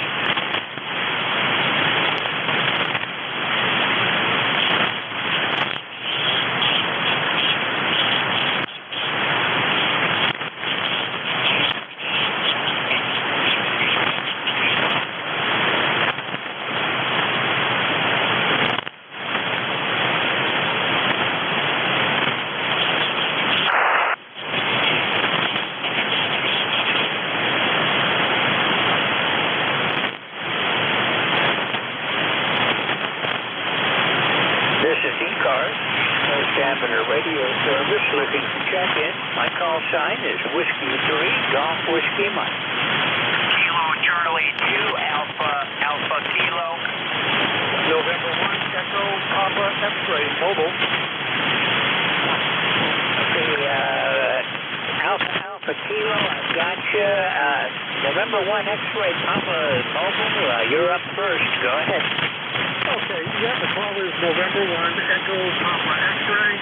Radio service looking for check-in. My call sign is Whiskey 3, Golf Whiskey Mike. Kilo Charlie 2, Alpha Kilo. November 1, Echo Papa X-ray mobile. Okay, Alpha Kilo, I've got you. November 1, X-ray Papa mobile. You're up first. Go ahead. Okay, yeah, the caller is November 1, Echo Papa X-ray.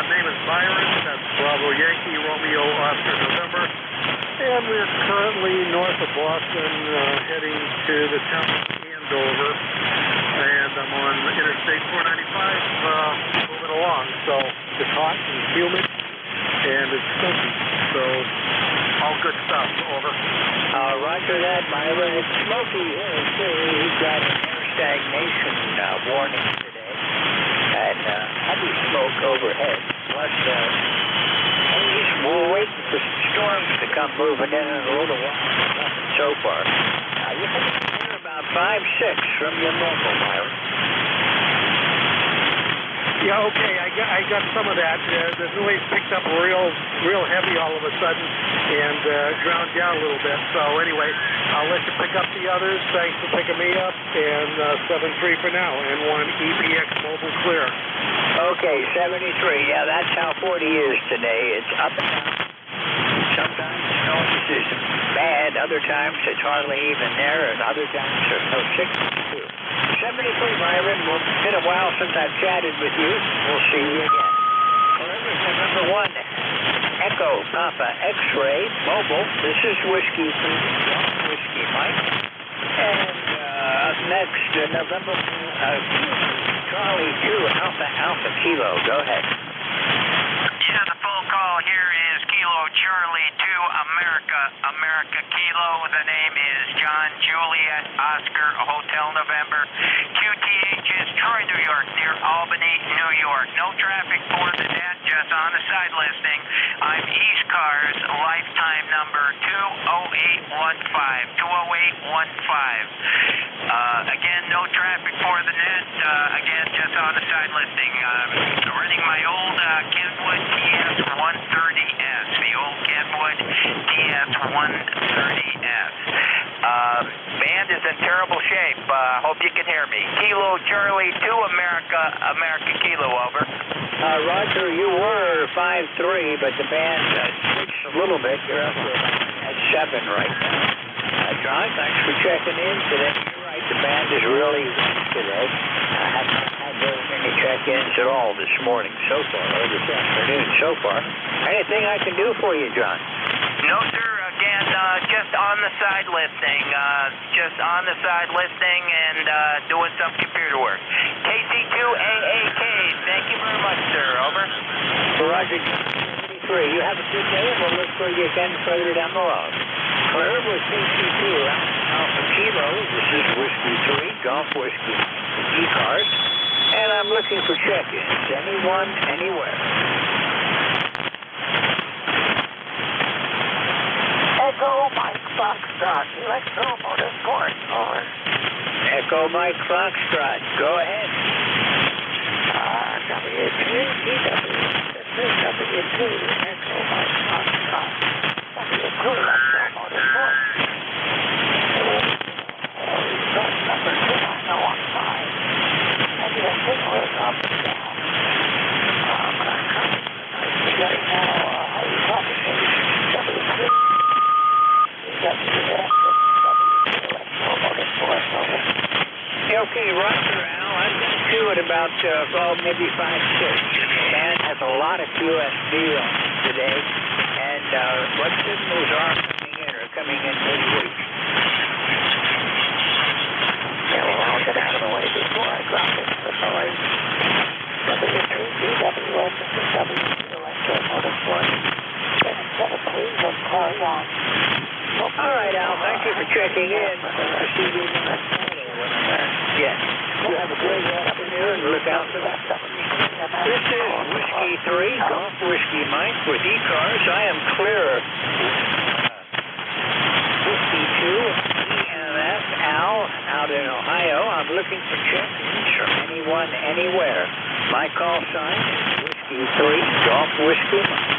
Name is Byron. That's Bravo Yankee, Romeo, Oscar, November. And we're currently north of Boston, heading to the town of Andover. And I'm on Interstate 495, moving along. So it's hot and humid, and it's stinky. So all good stuff. Over. Roger that, Byron. It's smoky here, too. We've got an air stagnation warning today. And heavy smoke overhead. Plus, we're waiting for some storms to come moving in a little while. Nothing so far. You're heading about 5-6 from your normal, Myron. Yeah, okay, I got some of that. The noise picked up real heavy all of a sudden and drowned you out a little bit. So anyway, I'll let you pick up the others. Thanks for picking me up. And 7-3 for now. And 1 EPX mobile clear. Okay, 73. Yeah, that's how 40 is today. It's up and down. Sometimes noise is bad. Other times it's hardly even there. And other times there's no signal. 73, Byron. It's been a while since I've chatted with you. We'll see you again. November 1, Echo Papa X-ray mobile. This is Whiskey 3, Whiskey Mike. And up next, November Charlie 2, Alpha Kilo. Go ahead. Yeah, the full call here is Kilo Charlie 2, America Kilo. The name is John Juliet Oscar Hotel November. QTH is Troy, New York, near Albany, New York. No traffic for the net, just on the side listing. I'm ECARS, lifetime number 20815. 20815. Again, no traffic for the net. Again, just on the side listing. Running my old Kenwood TS130S. The old Kenwood TS130S. Band is in terrible shape. Hope you can hear me. Kilo Charlie 2, America Kilo, over. Roger, you were 5-3, but the band switched a little bit. You're up at 7 right now. John, thanks for checking in today. You're right, the band is really weak today. I haven't had very many check-ins at all this morning so far, or this afternoon so far. Anything I can do for you, John? No, sir. Again, just on the side listing. And doing some computer work. KC2AAK, thank you very much, sir. Over. Roger. 73. You have a good day, and we'll look for you again further down the road. Clear with KC2 Alpha Kilo. This is Whiskey 3, Golf Whiskey ECARS. And I'm looking for check-ins. Anyone, anywhere. Echo Mike Foxtrot, Electro Motorsport, over. Echo Mike Foxtrot, go ahead. W2, DW, this is W2, Echo Mike Foxtrot, W2, Electro Motorsport. Source number 29015. Maybe the signal is up and down. Right now, how you talking to me? W2, DWS, Electro Motorsport, over. Okay, Roger, Al. I've got two at about, maybe 5-6. Man has a lot of QSB on today. And what signals are coming in midweek? Yeah, well, I'll get out of the way before I drop into the noise. W3, DWS, W2, Electro Motorsport. 7 please, of cars on. All right, Al. Thank you for checking in. Yes. You have a great afternoon. Look out for that. This is Whiskey 3, Golf Whiskey Mike with ECARS. I am clear. Whiskey 2, EMF Al out in Ohio. I'm looking for check-ins from anyone, anywhere. My call sign is Whiskey 3, Golf Whiskey Mike.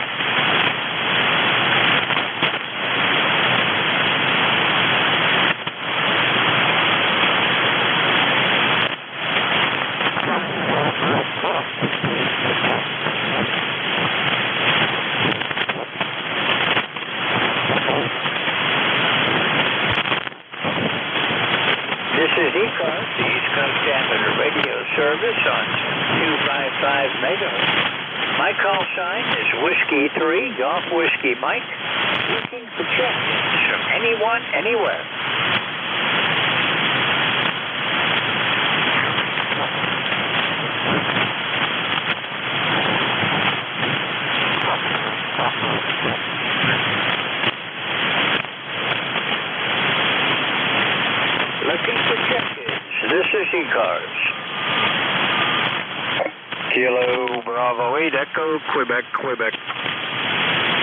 This is ECARS, the East Coast Amateur Radio Service on 255 megahertz. My call sign is Whiskey 3, Golf Whiskey Mike, looking for check-ins from anyone, anywhere. Looking for check-ins. This is ECARS. Kilo Bravo 8 Echo, Quebec, Quebec.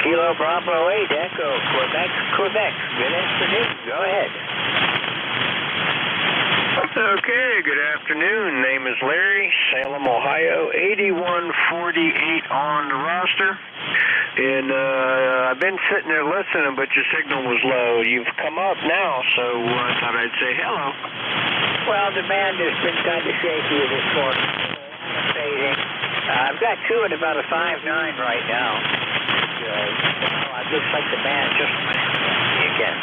Kilo Bravo 8 Echo, Quebec, Quebec. Good afternoon. Go ahead. Okay, good afternoon. Name is Larry, Salem, Ohio. 8148 on the roster. And I've been sitting there listening, but your signal was low. You've come up now, so I thought I'd say hello. Well, demand has been kind of shaky this morning. Fading. I've got two at about a 5.9 right now. It looks like the band just went again.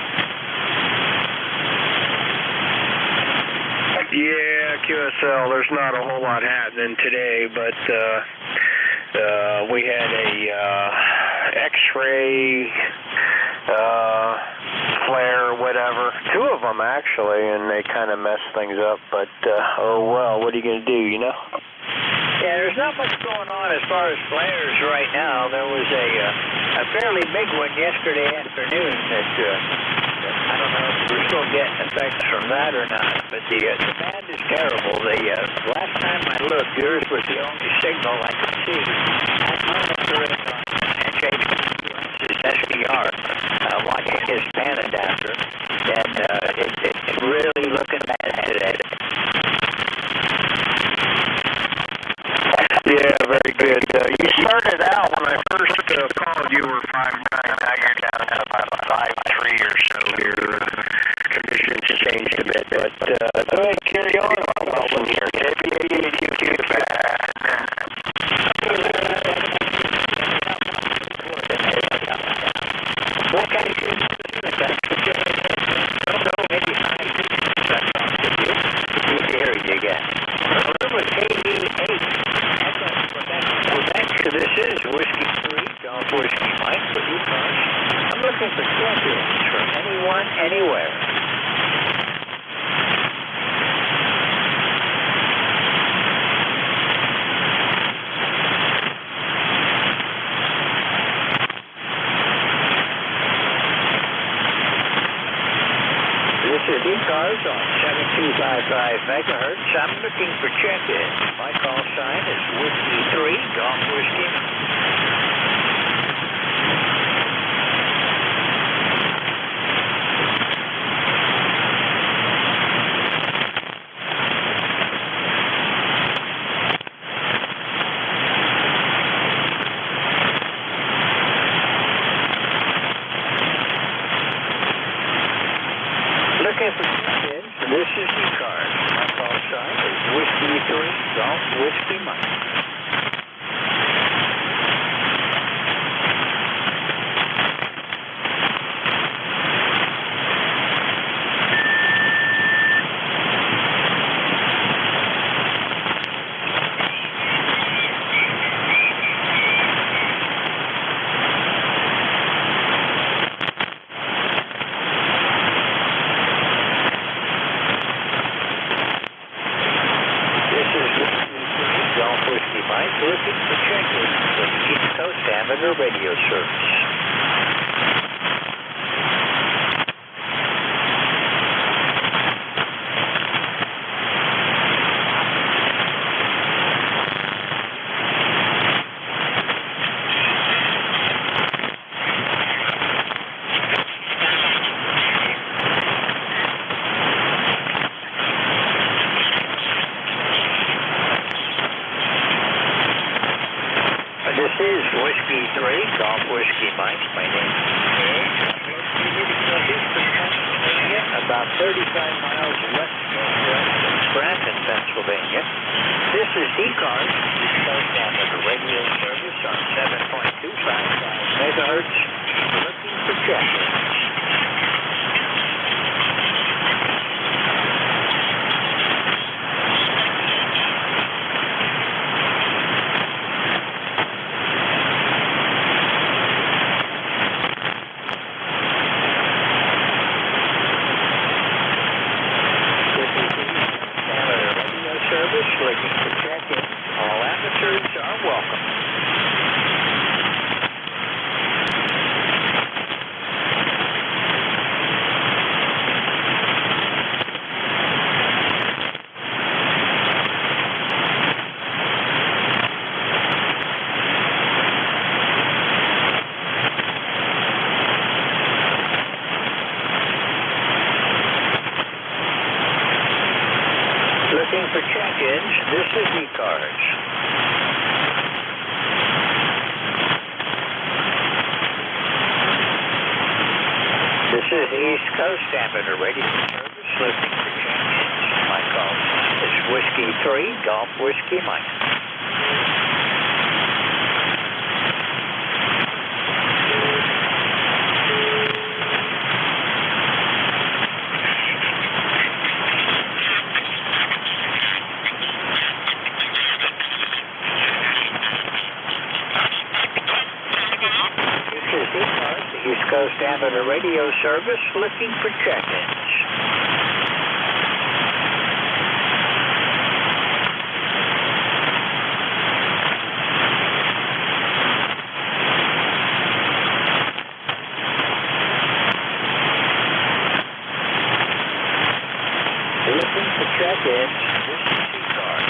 Yeah, QSL, there's not a whole lot happening today, but we had a X-ray flare, whatever. Two of them, actually, and they kind of messed things up, but oh well, what are you going to do, you know? Yeah, there's not much going on as far as flares right now. There was a fairly big one yesterday afternoon that I don't know if we're still getting effects from that or not, but the demand is terrible. The last time I looked, yours was the only signal I could see. I monitor it on NJ2US's SDR, watching his pan adapter, and it's really looking bad today. Yeah, very good. You started out when I first called, you were 5.9. Now you're down to about 5.3 or so. Your conditions changed a bit, but go ahead, carry on. Wilson here. What kind of shit is that? I don't know, maybe 5. That's not good. Here you again. Remember KD8. Quebec, this is Whiskey 3, Golf Whiskey Mike with ECARS. I'm looking for check-ins from anyone, anywhere. This is ECARS on 725 megahertz. I'm looking for check-in. My call sign is Whiskey 3, Golf Whiskey. Looking for check-in. This is ECARS. My call sign is Whiskey 3, Golf Whiskey Mike. Looking for check-in with East Coast Amateur Radio Service. This is Whiskey 3, Golf Whiskey Mike. My name is Pennsylvania, about 35 miles west-northwest of Scranton, Pennsylvania. This is ECARS, East Coast Amateur Radio Service on 7.255 megahertz. Looking for check-ins. Looking for check-in. All amateurs are welcome. Looking for check-ins. This is ECARS. This is East Coast Amateur Radio Service. Looking for check-ins. My call sign is Whiskey 3, Golf Whiskey Mike. East Coast Amateur Radio Service looking for check-ins. Looking for check-ins. This is ECARS.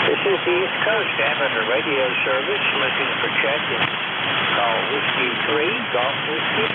This is the East Coast Amateur Radio Service looking for check-ins. Call Whiskey 3, Golf Whiskey.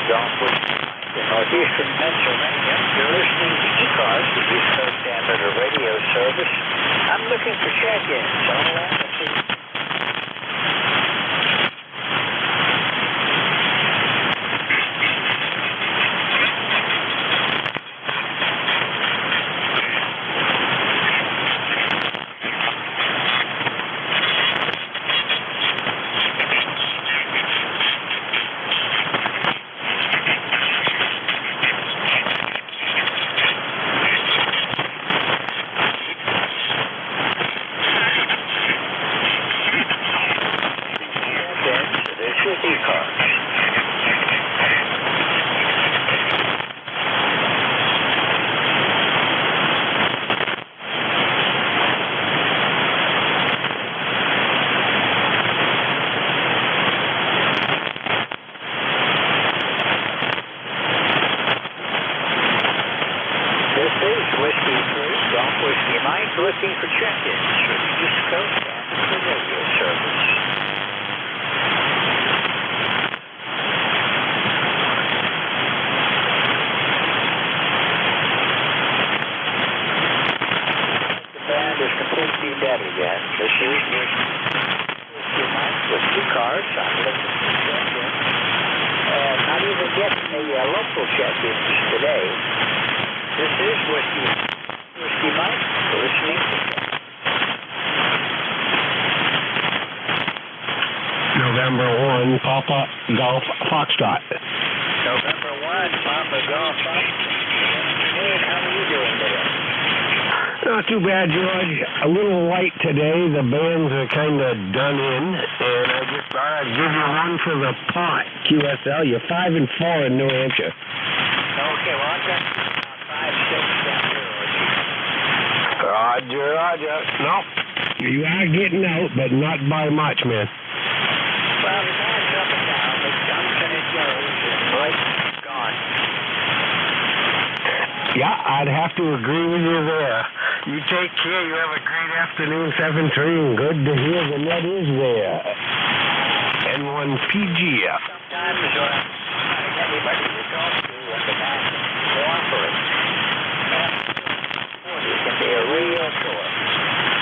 Golf Whiskey Mike in northeastern Pennsylvania. You're listening to ECARS, the East Coast Amateur Radio Service. I'm looking for check-ins all around the city. Looking for check-ins for the East Coast Amateur Radio Service. The band is completely dead again. This is Whiskey Mike with ECARS. I'm looking for check-ins. Not even getting the local check-ins today. This is Whiskey Mike. Listening to November 1, Papa Golf Foxtrot. November 1, Papa Golf Foxtrot. How are you doing today? Not too bad, George. A little light today. The bands are kind of done in, and I just thought I'd give you one for the pot, QSL. You're 5-4 in New Hampshire. Okay, well, I've got 5-6 down here. Roger. No, you are getting out, but not by much, man. Well, the band's up and down. It jumps and it goes, and Blake's gone. Yeah, I'd have to agree with you there. You take care. You have a great afternoon, 7-3, and good to hear the net is there. N1PG. Sometimes when I'm trying to get anybody to talk to when the band cooperates, it can be a real chore.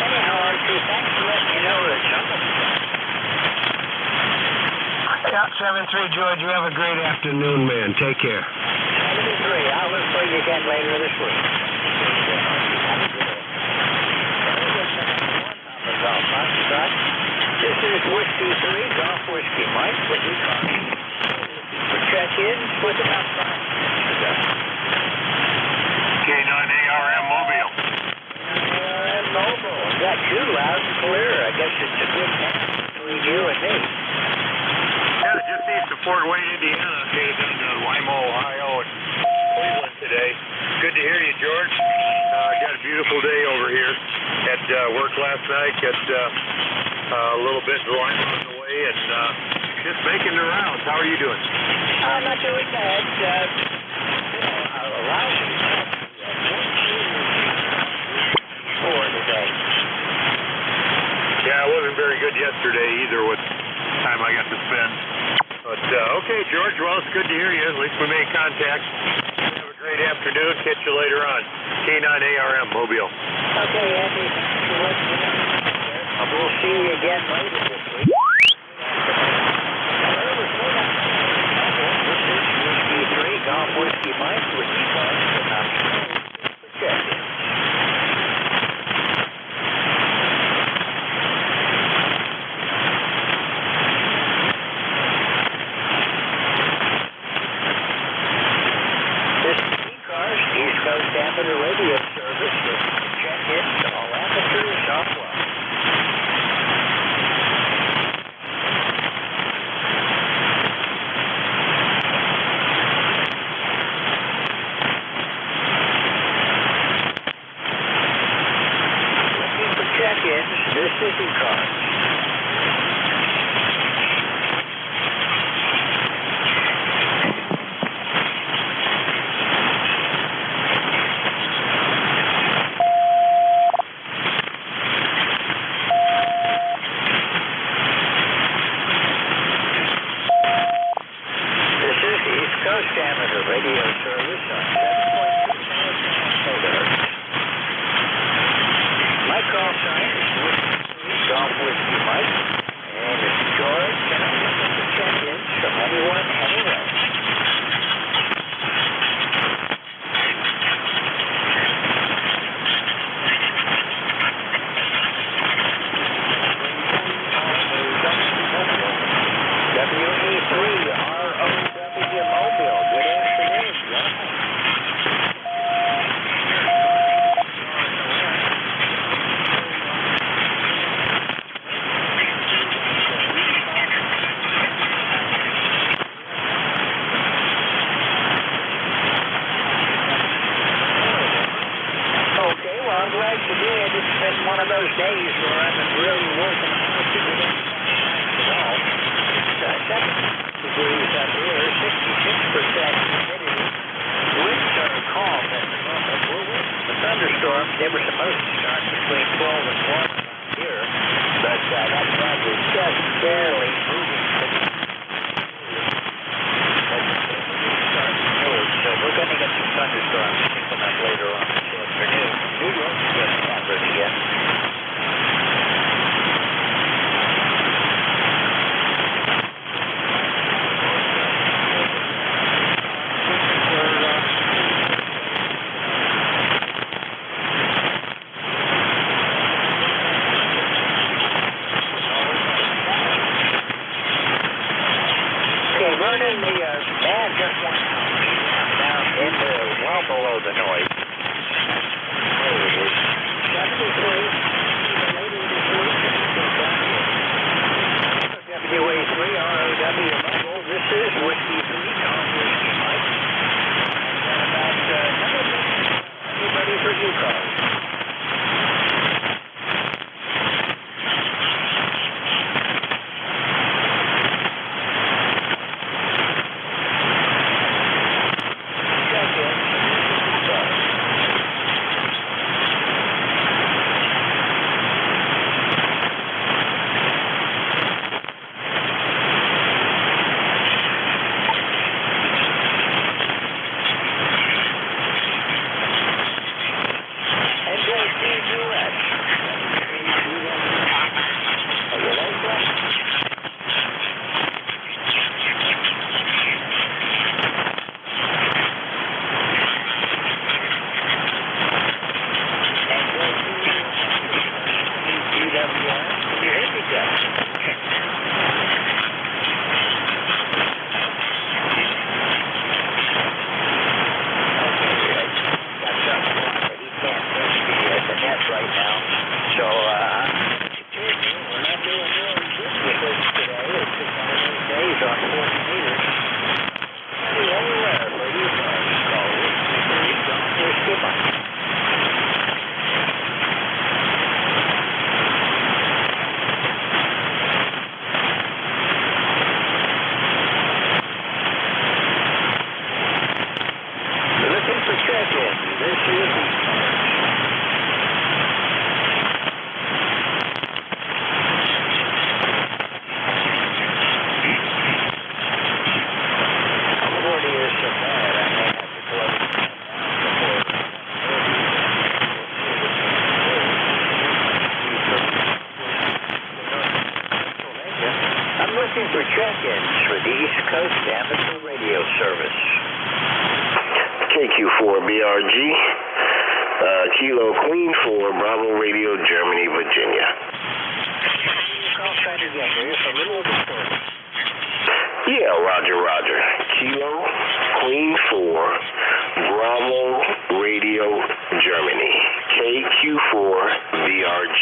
Anyhow, RC, thanks for letting me know that somebody's on. Yeah, 7-3, George. You have a great afternoon, man. Take care. 73. I'll look for you again later this week. This is Whiskey 3, Golf Whiskey Mike with ECARS. For check-ins with about 5 minutes ago. K9ARM Mobile. K9ARM Mobile. Got you loud and clear. I guess it's a good match between you and me. Yeah, just east of Fort Wayne, Indiana. Headed down to Lima, Ohio, and Cleveland today. Good to hear you, George. Got a beautiful day over here. Had work last night. Got a little bit of Lima on the way, and just making the rounds. How are you doing? Not doing bad. Today. Yeah, it wasn't very good yesterday either with the time I got to spend. But, okay, George, well, it's good to hear you. At least we made contact. Have a great afternoon. Catch you later on. K9ARM Mobile. Okay, Andy. We'll see you again later this week. This is Whiskey 3, Golf Whiskey Mike with ECARS, and I'm for check-ins. East Coast Amateur Radio Service with check-ins to all amateurs off well. morning, the band just went down into well below the noise. There it is. 73. WA3 ROW Mobile. This is Whiskey 3, Golf Whiskey Mike. And about everybody for ECARS. NJ2US. Right now. So, we're not doing real good with this today. It's just one of those days on 40 meters. Everywhere for you guys. Call Whiskey 3, Golf Whiskey Mike. We're looking for check-ins. This is ECARS. Looking for check-ins for the East Coast Amateur Radio Service. KQ4BRG, Kilo Queen 4, Bravo Radio, Germany, Virginia. Call sign again. There's a little disturbance. Yeah, Roger. Kilo Queen 4, Bravo Radio, Germany. KQ4BRG.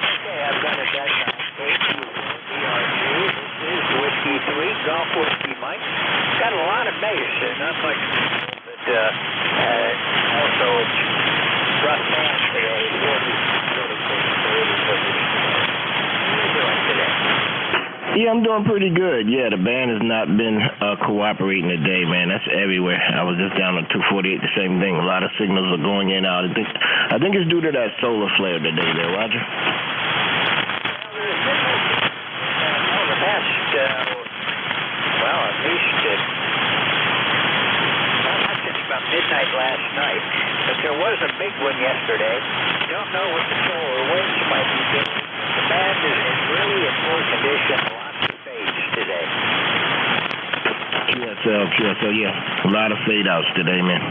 Okay, I've got it back now. KQ4BRG. This is Whiskey 3, Golf Whiskey Mike. Got a lot of bass, not much, but also it's rough band today. 40. Yeah, I'm doing pretty good. Yeah, the band has not been cooperating today, man. That's everywhere. I was just down on 248, the same thing. A lot of signals are going in and out. I think it's due to that solar flare today there, Roger. The best, well, at least not since about midnight last night, but there was a big one yesterday. Don't know what the solar winds might be doing. The band is really in poor condition. Lots of fades today. QSL, yeah. A lot of fade outs today, man.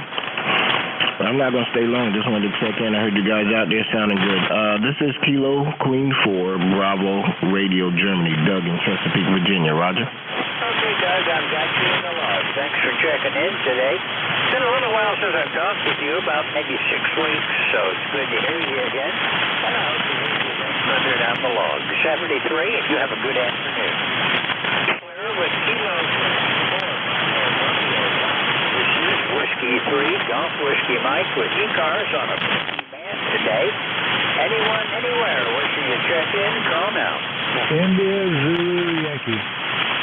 But I'm not going to stay long. Just wanted to check in. I heard you guys out there sounding good. This is Kilo Queen 4, Bravo Radio, Germany. Doug in Chesapeake, Virginia. Roger. Okay, Doug, I've got you in the log. Thanks for checking in today. It's been a little while since I've talked with you, about maybe 6 weeks, so it's good to hear you again. And I hope you leave your things further down the log. 73, and you have a good afternoon. Clear with Kilo 4. This is Whiskey 3, Golf Whiskey Mike with ECARS on a whiskey band today. Anyone, anywhere, wishing to check in, call now. India Zulu Yankee.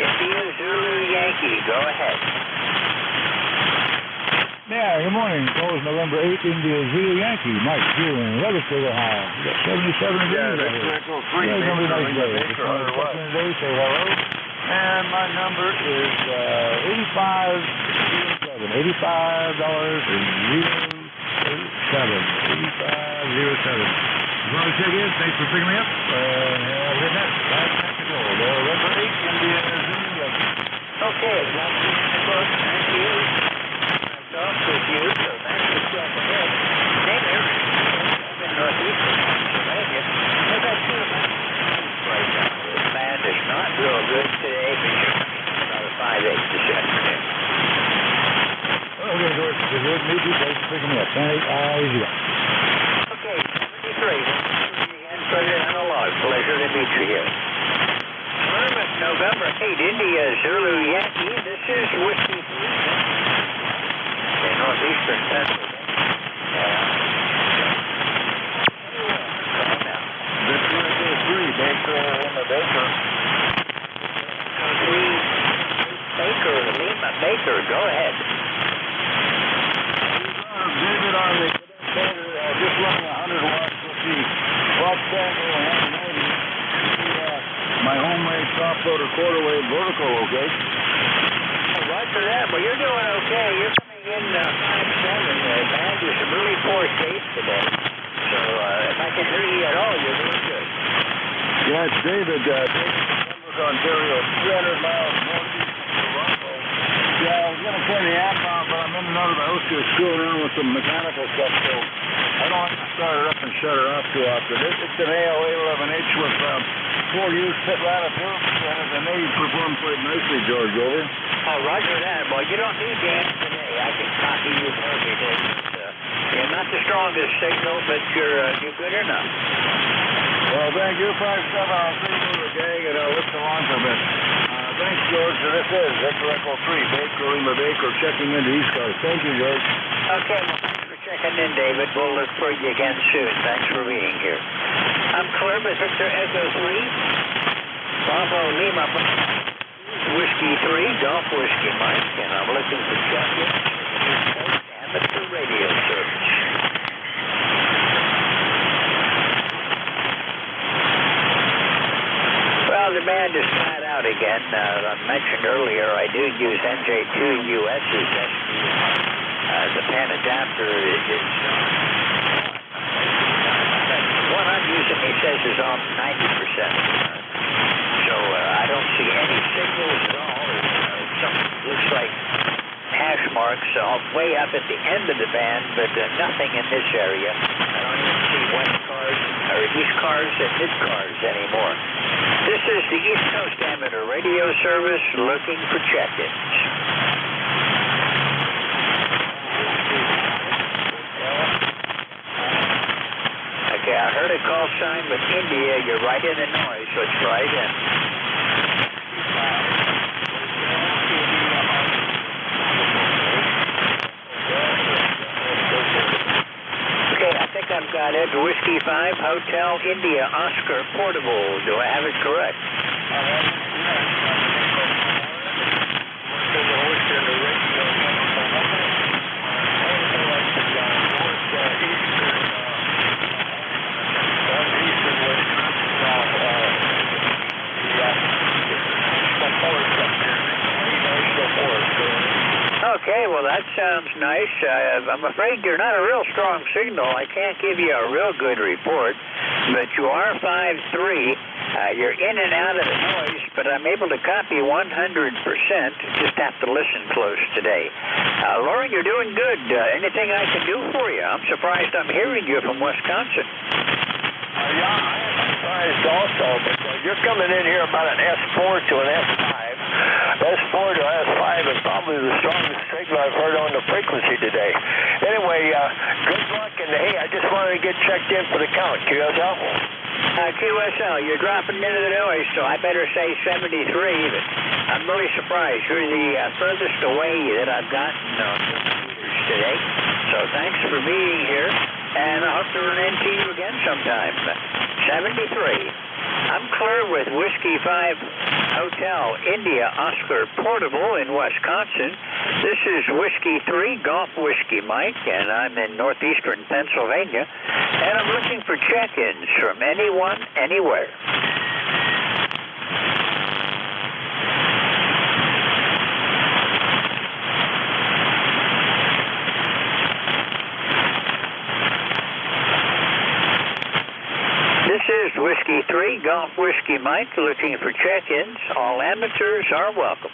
India Zulu Yankee, go ahead. Yeah, good morning. Calls November 8th, India Zulu Yankee. Mike here in Weathersfield, Ohio. We got 77 degrees right here. Yeah, it's going to be a nice day. Just wanted to check in today, say hello. And my number is $85.07. $85.07. Just want to check in. Thanks for picking me up. Have a good night. Last night to go. November 8th, India Zulu Yankee. Okay, glad to be in the book. Thank you. Off with you, so thanks for checking in. Name here, I'm in northeastern Pennsylvania. I've got 2 right now. This band is not real good today, but you're about a 5/8. eyes, yeah. Okay, 73. President Analog, pleasure to meet you here. Columbus, November 8, India, Zulu Yankee. This is Whiskey 3. In northeastern Pennsylvania. Victor Echo 3, Baker, Lima Baker. Baker, go ahead. David on the just running 100 watts with the Box Tango 190. My homemade top loader quarter wave vertical, okay? Roger that. Well, you're doing okay. You're coming in 5-7. Man, there's some really poor tape today. So if I can hear you at all, you're doing good. Yeah, it's David. Columbus, Ontario, 300 miles northeast of Toronto. Yeah, I was going to turn the amp on, but I'm in and out of the house here screwing around with some mechanical stuff, so I don't like to start her up and shut her off too often. It's an ALA 11H with 4 pit lattice and they perform quite nicely, George. Over. Oh, roger that. Well, you don't need the amp today. I can copy you perfectly. You're not the strongest signal, but you're good enough. Well, thank you, 5-7. I'll see you the gang, and I'll listen along for a bit. Thanks, George. And this is Victor Echo 3, Baker, Lima Baker, checking into ECARS. Thank you, George. Okay, well, thanks for checking in, David. We'll look for you again soon. Thanks for being here. I'm clear with Victor Echo 3, Bravo Lima, Whiskey 3, Golf Whiskey Mike, and I'm looking for check-in amateur radio service. Well, the band is flat out again. I mentioned earlier I do use NJ2US's the pan adapter is one I'm using, he says, is on 90%. So I don't see any signals at all. Something looks like hash marks way up at the end of the band, but nothing in this area. I don't even see west cars or east cars and mid cars anymore. This is the East Coast Amateur Radio Service looking for check-ins. Okay, I heard a call sign with India. You're right in the noise, so it's right in. Okay, I think I've got it. Whiskey 5, Hotel India, Oscar, Portable. Do I have it correct? Okay, well, that sounds nice. I'm afraid you're not a real strong signal. I can't give you a real good report, but you are 5-3. You're in and out of the noise, but I'm able to copy 100%. Just have to listen close today. Lauren, you're doing good. Anything I can do for you? I'm surprised I'm hearing you from Wisconsin. Yeah, I'm surprised also, but you're coming in here about an S4 to an S5. S4 to S5 is probably the strongest signal I've heard on the frequency today. Anyway, good luck, and hey, I just wanted to get checked in for the count. QSL? QSL, you're dropping into the noise, so I better say 73, but I'm really surprised. You're the furthest away that I've gotten computers today. So thanks for being here, and I hope to run into you again sometime. 73. I'm clear with Whiskey 5 Hotel India Oscar Portable in Wisconsin. This is Whiskey 3 Golf Whiskey Mike, and I'm in northeastern Pennsylvania, and I'm looking for check-ins from anyone, anywhere. This is Whiskey 3 Golf Whiskey Mike looking for check-ins. All amateurs are welcome.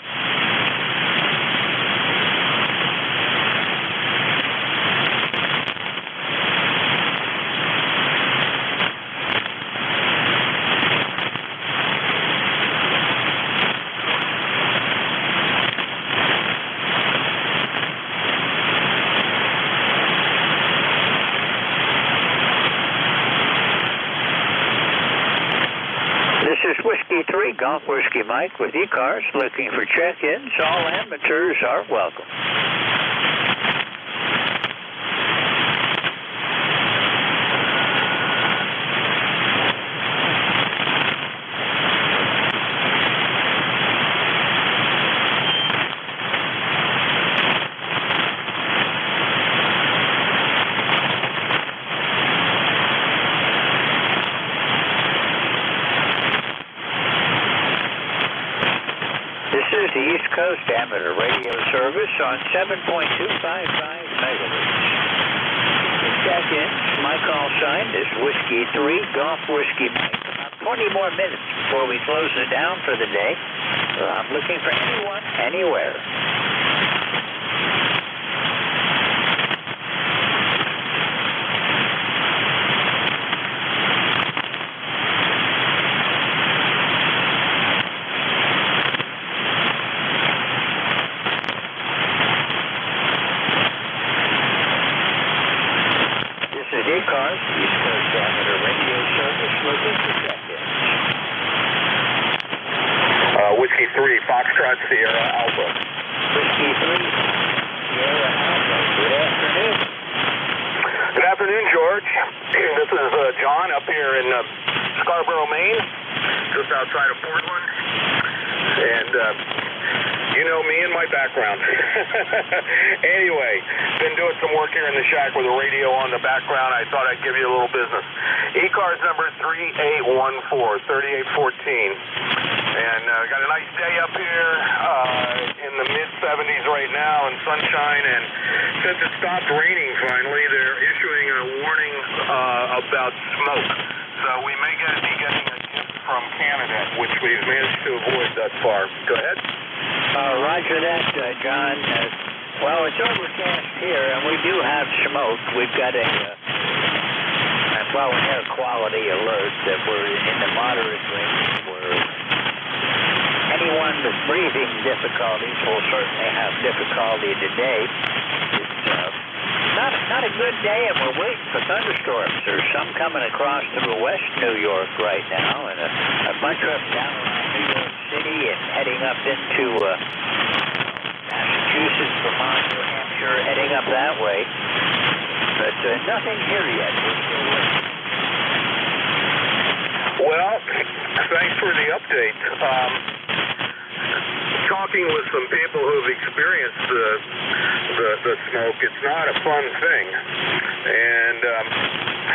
Golf Whiskey Mike with ECARS, looking for check-ins. All amateurs are welcome. This is the East Coast Amateur Radio Service on 7.255 megahertz. Check-in. My call sign is Whiskey 3, Golf Whiskey Mike. About 20 more minutes before we close it down for the day. I'm looking for anyone, anywhere. ECARS, East Coast Amateur Radio Service, looking for check-ins. Whiskey 3, Foxtrot Sierra Alpha. Whiskey 3, Sierra Alpha. Good afternoon. Good afternoon, George. This is John up here in Scarborough, Maine, just outside of Portland. And you know me and my background. Anyway, been doing some work here in the shack with the radio on the background. I thought I'd give you a little business. ECARS number 3814, 3814. And got a nice day up here in the mid-70s right now and sunshine. And since it stopped raining finally, they're issuing a warning about smoke. So we may be getting a gift from Canada, which we've managed to avoid thus far. Go ahead. Roger that, John. Well, it's overcast here, and we do have smoke. We've got we have quality alert that we're in the moderate range where anyone with breathing difficulties will certainly have difficulty today. It's not a good day, and we're waiting for thunderstorms. There's some coming across through West New York right now, and a bunch of them down around New York City and heading up into Massachusetts, Vermont, New Hampshire, heading up that way. But nothing here yet. We're still waiting. Well, thanks for the update. Talking with some people who've experienced the smoke, it's not a fun thing. And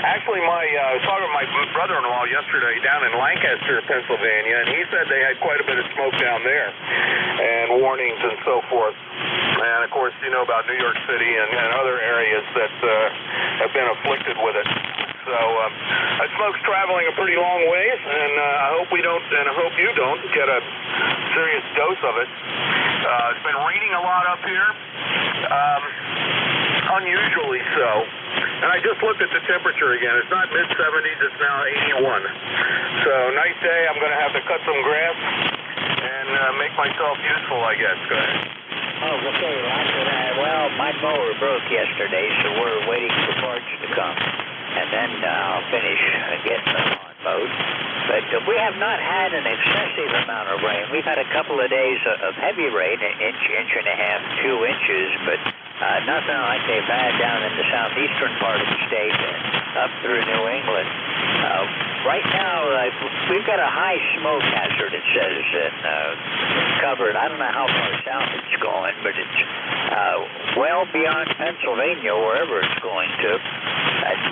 actually, I was talking to my brother-in-law yesterday down in Lancaster, Pennsylvania, and he said they had quite a bit of smoke down there, and warnings and so forth. And of course, you know about New York City and other areas that have been afflicted with it. So that smoke's traveling a pretty long ways, and I hope we don't, and I hope you don't get a serious dose of it. It's been raining a lot up here, unusually so. And I just looked at the temperature again. It's not mid-70s, it's now 81. So nice day. I'm going to have to cut some grass and make myself useful, I guess. Go ahead. Oh, okay. Well, my mower broke yesterday, so we're waiting for parts to come. And then I'll finish getting the lawn mowed. But we have not had an excessive amount of rain. We've had a couple of days of heavy rain, an inch and a half, 2 inches, but nothing like they've had down in the southeastern part of the state and up through New England. Right now, we've got a high smoke hazard, it says, covered. I don't know how far south it's going, but it's well beyond Pennsylvania, wherever it's going to.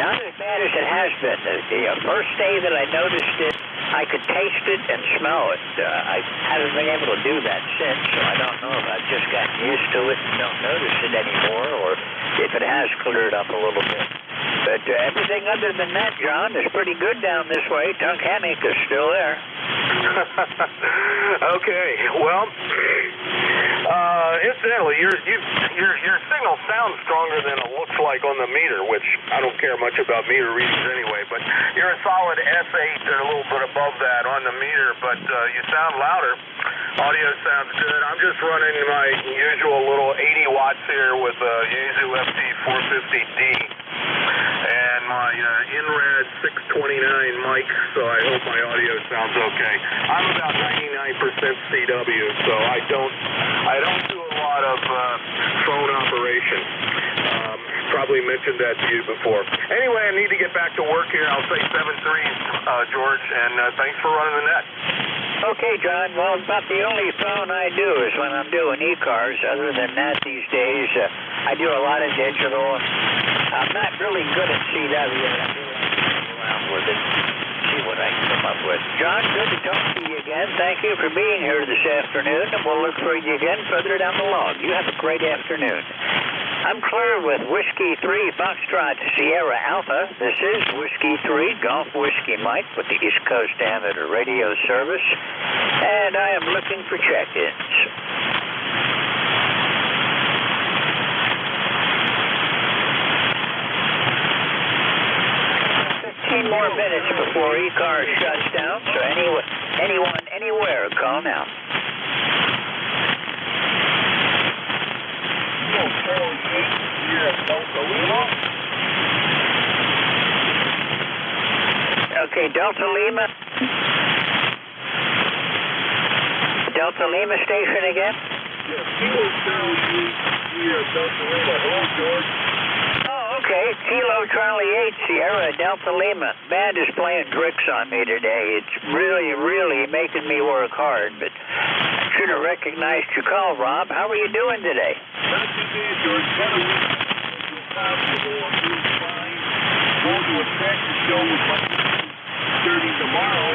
Not as bad as it has been. The first day that I noticed it, I could taste it and smell it. I haven't been able to do that since, so I don't know if I've just gotten used to it and don't notice it anymore, or if it has cleared up a little bit. But everything other than that, John, is pretty good down this way. Tunkhannock is still there. Okay. Well, incidentally, your signal sounds stronger than it looks like on the meter, which I don't care much about meter readings anyway, but you're a solid S8 and a little bit above that on the meter, but you sound louder. Audio sounds good. I'm just running my usual little 80 watts here with a Yaesu FT450D. And my INRAD 629 mic, so I hope my audio sounds okay. I'm about 99% CW, so I don't do a lot of phone operation. Probably mentioned that to you before. Anyway, I need to get back to work here. I'll say 7-3, George, and thanks for running the net. Okay, John. Well, about the only phone I do is when I'm doing ECARS. Other than that, these days, I do a lot of digital. I'm not really good at CW. I do like to play around with it, see what I can come up with. John, good to talk to you again. Thank you for being here this afternoon, and we'll look for you again further down the log. You have a great afternoon. I'm Claire with Whiskey 3 Foxtrot Sierra Alpha. This is Whiskey 3 Golf Whiskey Mike with the East Coast Amateur Radio Service, and I am looking for check-ins. 15 more minutes before ECARS shuts down, so anyone, anywhere, call now. Okay, Delta Lima. Delta Lima station again? Oh, okay. Kilo Charlie 8, Sierra Delta Lima. Band is playing tricks on me today. It's really, really making me work hard, but I should have recognized your call, Rob. How are you doing today? Not too bad, George. Going to a practice show with my 30 tomorrow.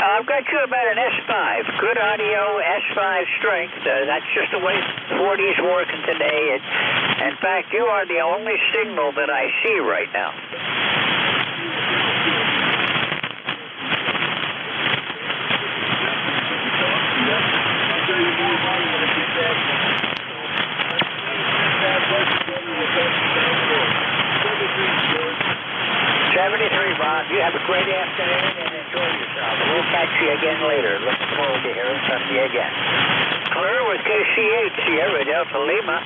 I've got you about an S5. Good audio, S5 strength. That's just the way 40's working today. In fact, you are the only signal that I see right now. Bob, you have a great afternoon and enjoy yourself. We'll catch you again later. Looking forward to hearing from you again. Claire with KC8 Sierra Delta Lima.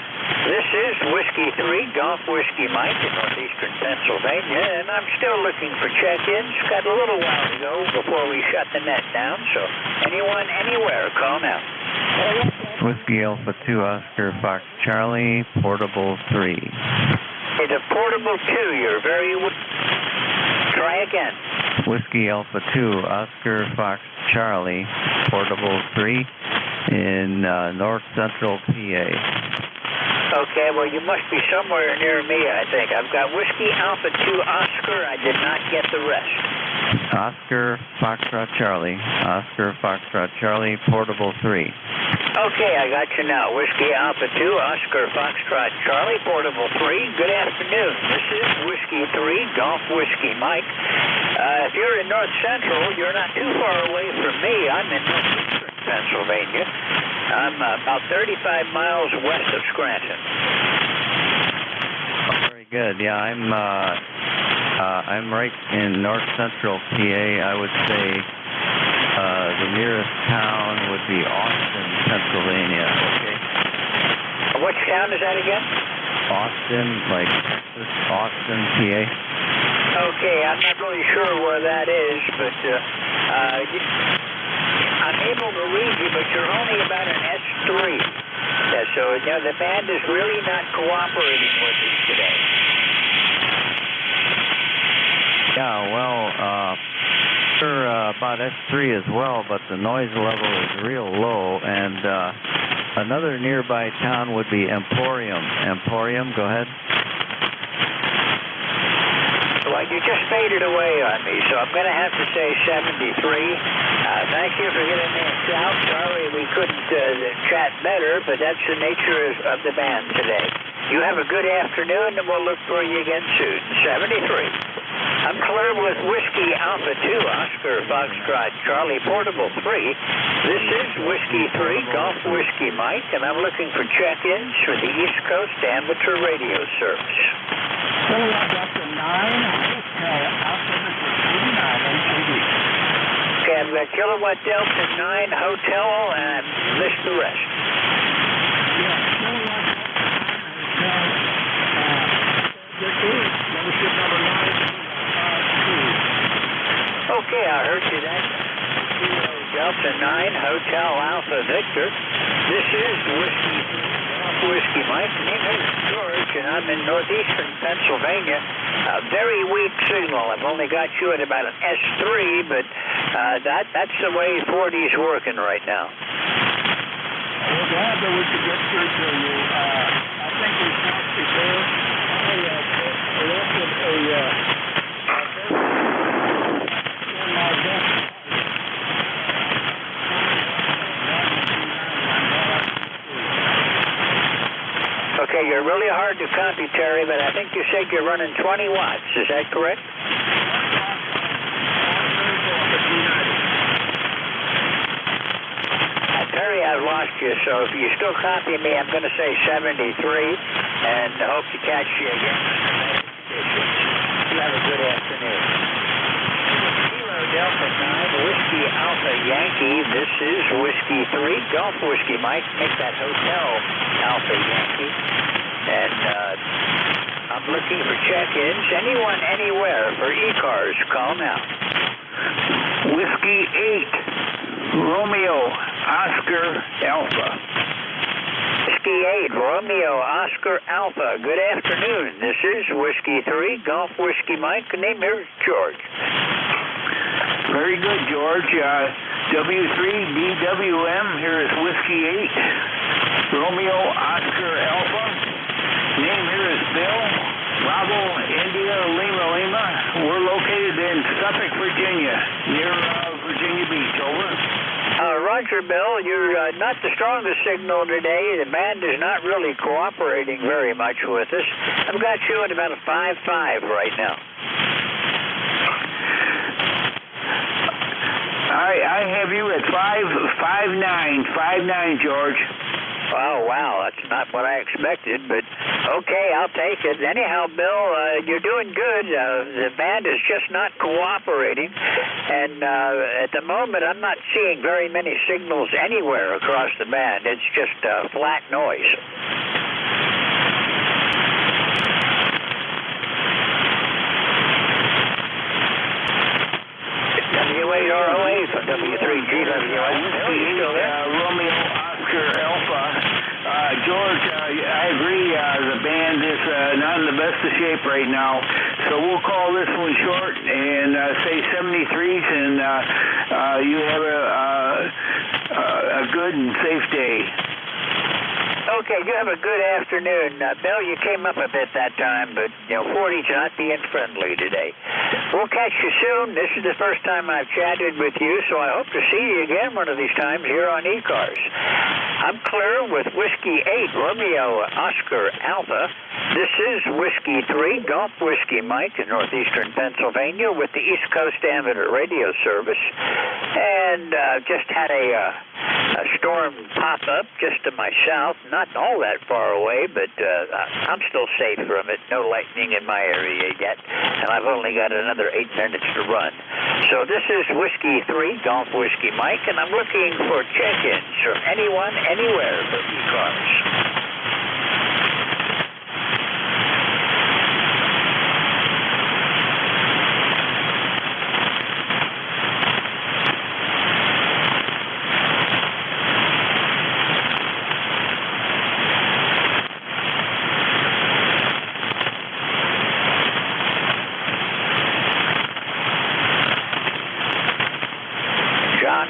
This is Whiskey 3 Golf Whiskey Mike in northeastern Pennsylvania, and I'm still looking for check-ins. Got a little while to go before we shut the net down, so anyone, anywhere, call now. Whiskey Alpha 2 Oscar Fox Charlie, Portable 3. It's a Portable 2. You're very... Try again. Whiskey Alpha 2 Oscar Fox Charlie, Portable 3 in north central PA. Okay, well, you must be somewhere near me, I think. I've got Whiskey Alpha 2 Oscar. I did not get the rest. Oscar Foxtrot Charlie, Oscar Foxtrot Charlie, Portable 3. Okay, I got you now. Whiskey Alpha 2 Oscar Foxtrot Charlie, Portable 3. Good afternoon. This is Whiskey 3 Golf Whiskey Mike. If you're in north central, you're not too far away from me. I'm in northeastern Pennsylvania. I'm about 35 miles west of Scranton. Very good. Yeah, I'm right in north central PA. I would say the nearest town would be Austin, Pennsylvania. Okay. Which town is that again? Austin, like Texas, Austin, PA. Okay, I'm not really sure where that is, but I'm able to read you, but you're only about an S3. Yeah, so the band is really not cooperating with us today. Yeah, well, we're about S3 as well, but the noise level is real low, and another nearby town would be Emporium. Emporium, go ahead. Well, you just faded away on me, so I'm going to have to say 73. Thank you for giving me a shout. Sorry we couldn't chat better, but that's the nature of the band today. You have a good afternoon, and we'll look for you again soon. 73. I'm Claire with Whiskey Alpha 2 Oscar Foxtrot Charlie Portable 3. This is Whiskey 3 Golf Whiskey Mike, and I'm looking for check-ins for the East Coast Amateur Radio Service. Okay, I've got Kilowatt Delta 9 Hotel, and I missed the rest. I heard you that. Kilo Delta 9, Hotel Alpha Victor. This is Whiskey Mike. My name is George, and I'm in northeastern Pennsylvania. A very weak signal. I've only got you at about an S3, but that's the way 40's working right now. We're glad that we could get through to you. I think we talked before. I elected Okay, you're really hard to copy, Terry, but I think you said you're running 20 watts. Is that correct? Terry, I've lost you, so if you still copy me, I'm going to say 73, and hope to catch you again. You have a good afternoon. Kilo Delta 9, Whiskey Alpha Yankee. This is Whiskey 3, Golf Whiskey Mike. Make that Hotel Alpha Yankee. And I'm looking for check-ins. Anyone, anywhere for ECARS, call now. Whiskey 8, Romeo, Oscar, Alpha. Whiskey 8, Romeo, Oscar, Alpha. Good afternoon. This is Whiskey 3, Golf Whiskey Mike. Name here is George. Very good, George. W3DWM, here is Whiskey 8, Romeo, Oscar, Alpha. Name here is Bill, Bravo, India, Lima. We're located in Suffolk, Virginia, near Virginia Beach. Over. Roger, Bill. You're not the strongest signal today. The band is not really cooperating very much with us. I've got you at about a 5.5 right now. I have you at 5.9, George. Oh, wow, that's not what I expected, but okay, I'll take it. Anyhow, Bill, you're doing good. The band is just not cooperating, and at the moment I'm not seeing very many signals anywhere across the band. It's just flat noise. W8ROA from W3GWS. Romeo, Oscar, Alpha. George, I agree. The band is not in the best of shape right now, so we'll call this one short and say 73s, and you have a good and safe day. Okay, you have a good afternoon. Bill, you came up a bit that time, but, 40's not being friendly today. We'll catch you soon. This is the first time I've chatted with you, so I hope to see you again one of these times here on ECARS. I'm clear with Whiskey 8, Romeo, Oscar, Alpha. This is Whiskey 3, Golf Whiskey Mike in northeastern Pennsylvania with the East Coast Amateur Radio Service. And just had a storm pop up just to my south, not all that far away, but I'm still safe from it. No lightning in my area yet, and I've only got another 8 minutes to run. So this is Whiskey 3, Golf Whiskey Mike, and I'm looking for check-ins from anyone, anywhere for ECARS.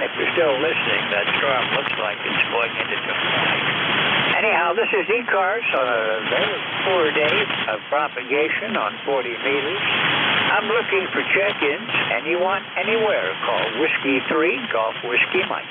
If you're still listening, that storm looks like it's going into tonight. Anyhow, this is ECARS on a very poor day of propagation on 40 meters. I'm looking for check-ins. Anyone, anywhere. Call Whiskey 3, Golf Whiskey Mike.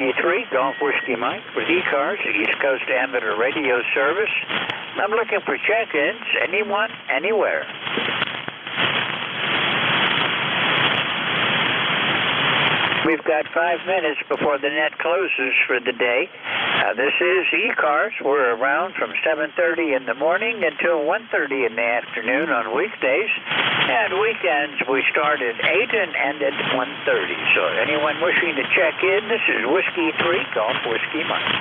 Whiskey 3, Golf Whiskey Mike with ECARS, the East Coast Amateur Radio Service. I'm looking for check-ins, anyone, anywhere. We've got 5 minutes before the net closes for the day. This is ECARS. We're around from 7:30 in the morning until 1:30 in the afternoon on weekdays. And weekends, we start at 8 and end at 1:30. So anyone wishing to check in, this is Whiskey 3, Golf Whiskey Mike.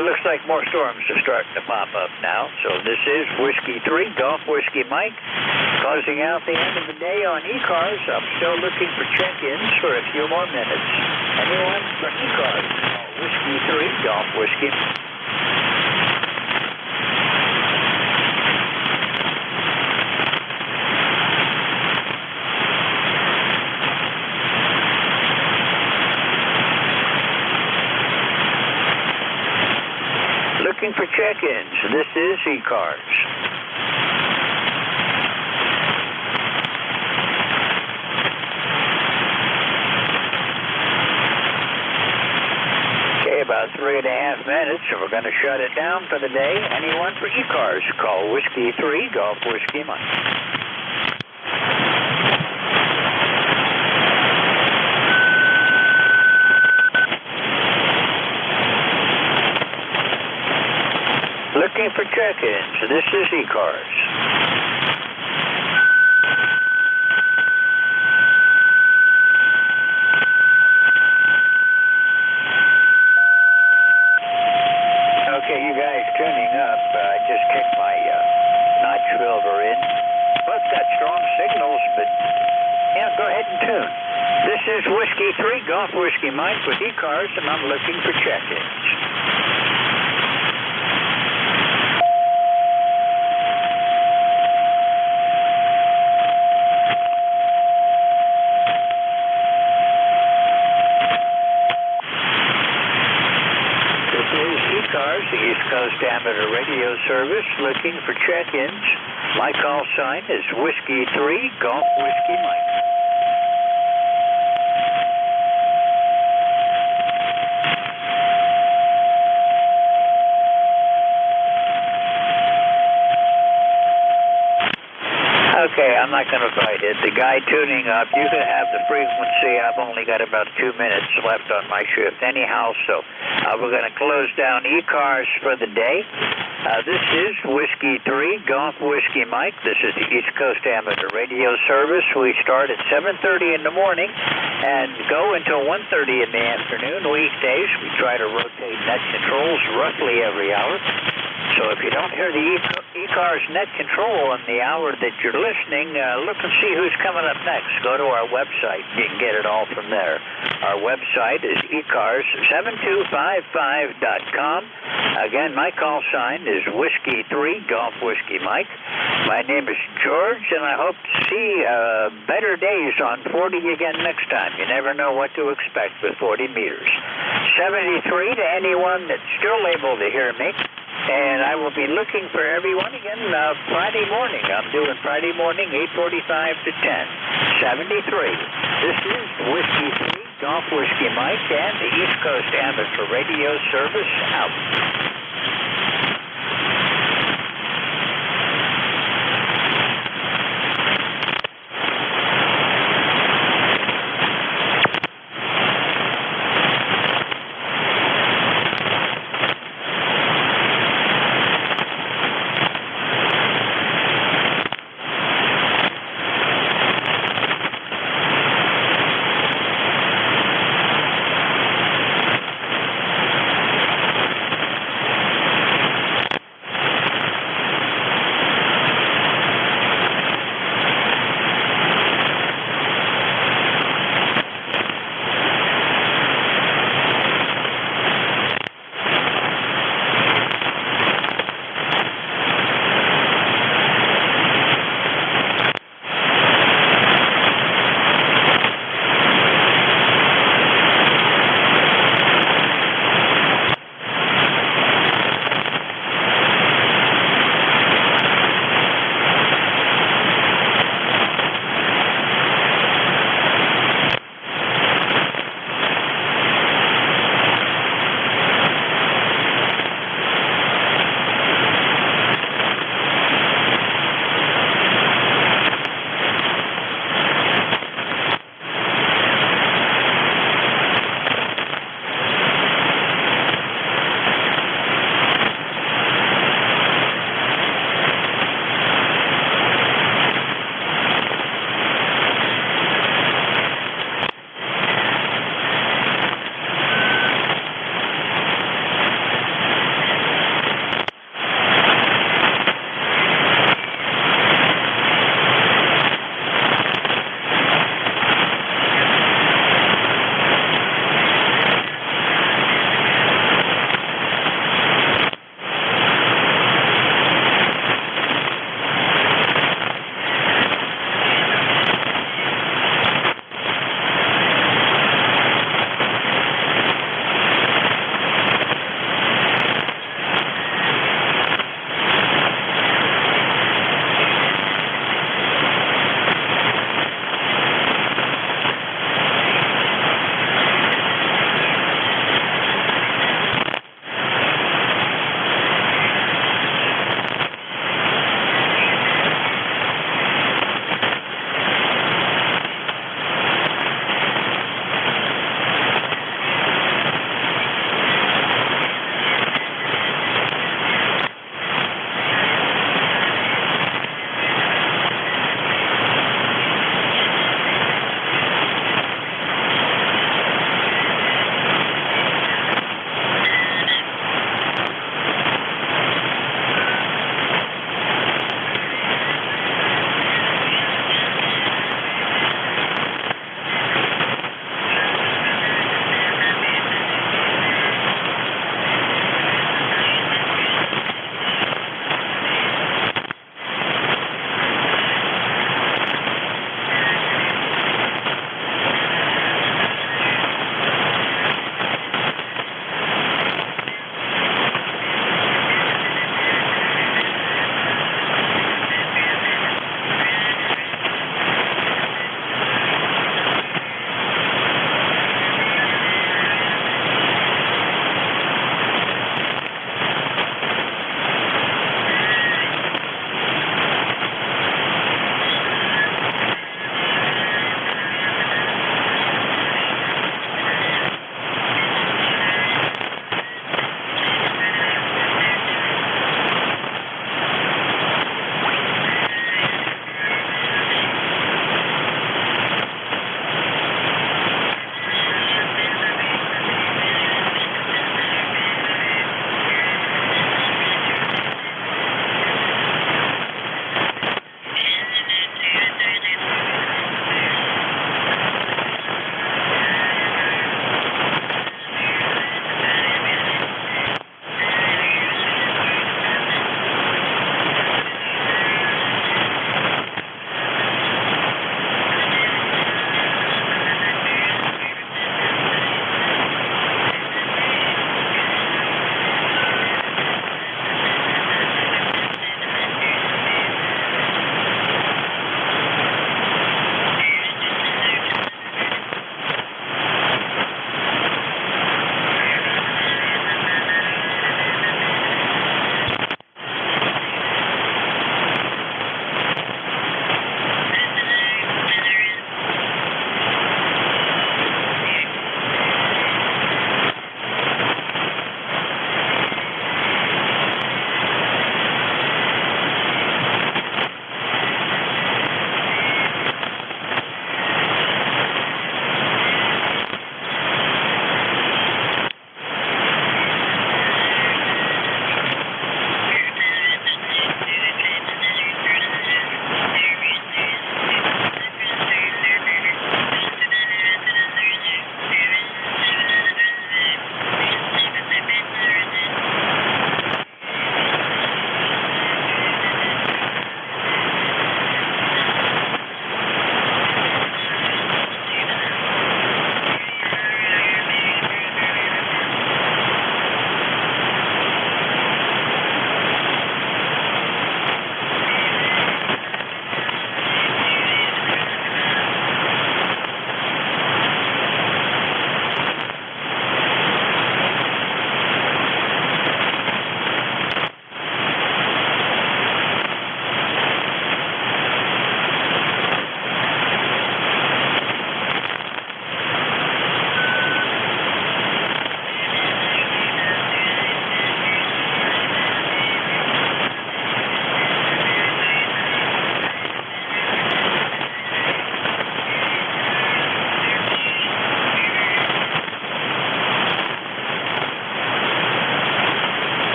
Looks like more storms are starting to pop up now. So this is Whiskey 3, Golf Whiskey Mike, closing out the end of the day on ECARS. I'm still looking for check-ins for a few more minutes. Anyone for ECARS? Whiskey 3, Golf Whiskey. Looking for check-ins. This is ECARS. Okay, about 3.5 minutes, and we're going to shut it down for the day. Anyone for ECARS, call Whiskey 3, Golf Whiskey Mike. Looking for check-ins. This is ECARS. Okay, you guys tuning up. I just kicked my notch filter in. Both got strong signals, but yeah, go ahead and tune. This is Whiskey 3, Golf Whiskey Mike with ECARS, and I'm looking for check-ins. The East Coast Amateur Radio Service, looking for check-ins. My call sign is Whiskey 3, Golf Whiskey Mike. Okay, I'm not going to fight it. The guy tuning up, you can have the frequency. I've only got about 2 minutes left on my shift anyhow, so we're going to close down ECARS for the day. This is Whiskey 3, Golf Whiskey Mike. This is the East Coast Amateur Radio Service. We start at 7:30 in the morning and go until 1:30 in the afternoon. Weekdays, we try to rotate net controls roughly every hour. So if you don't hear the ECARS net control on the hour that you're listening, look and see who's coming up next. Go to our website. You can get it all from there. Our website is ECARS7255.com. Again, my call sign is Whiskey 3, Golf Whiskey Mike. My name is George, and I hope to see better days on 40 again next time. You never know what to expect with 40 meters. 73 to anyone that's still able to hear me. And I will be looking for everyone again Friday morning. I'm doing Friday morning, 8:45 to 10. 73. This is Whiskey 3, Golf Whiskey Mike, and the East Coast Amateur Radio Service out.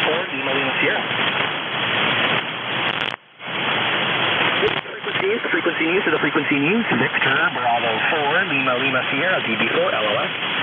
Lima Lima Sierra. Frequency news to the frequency news. Victor Bravo 4 Lima Lima Sierra DB4 LOS.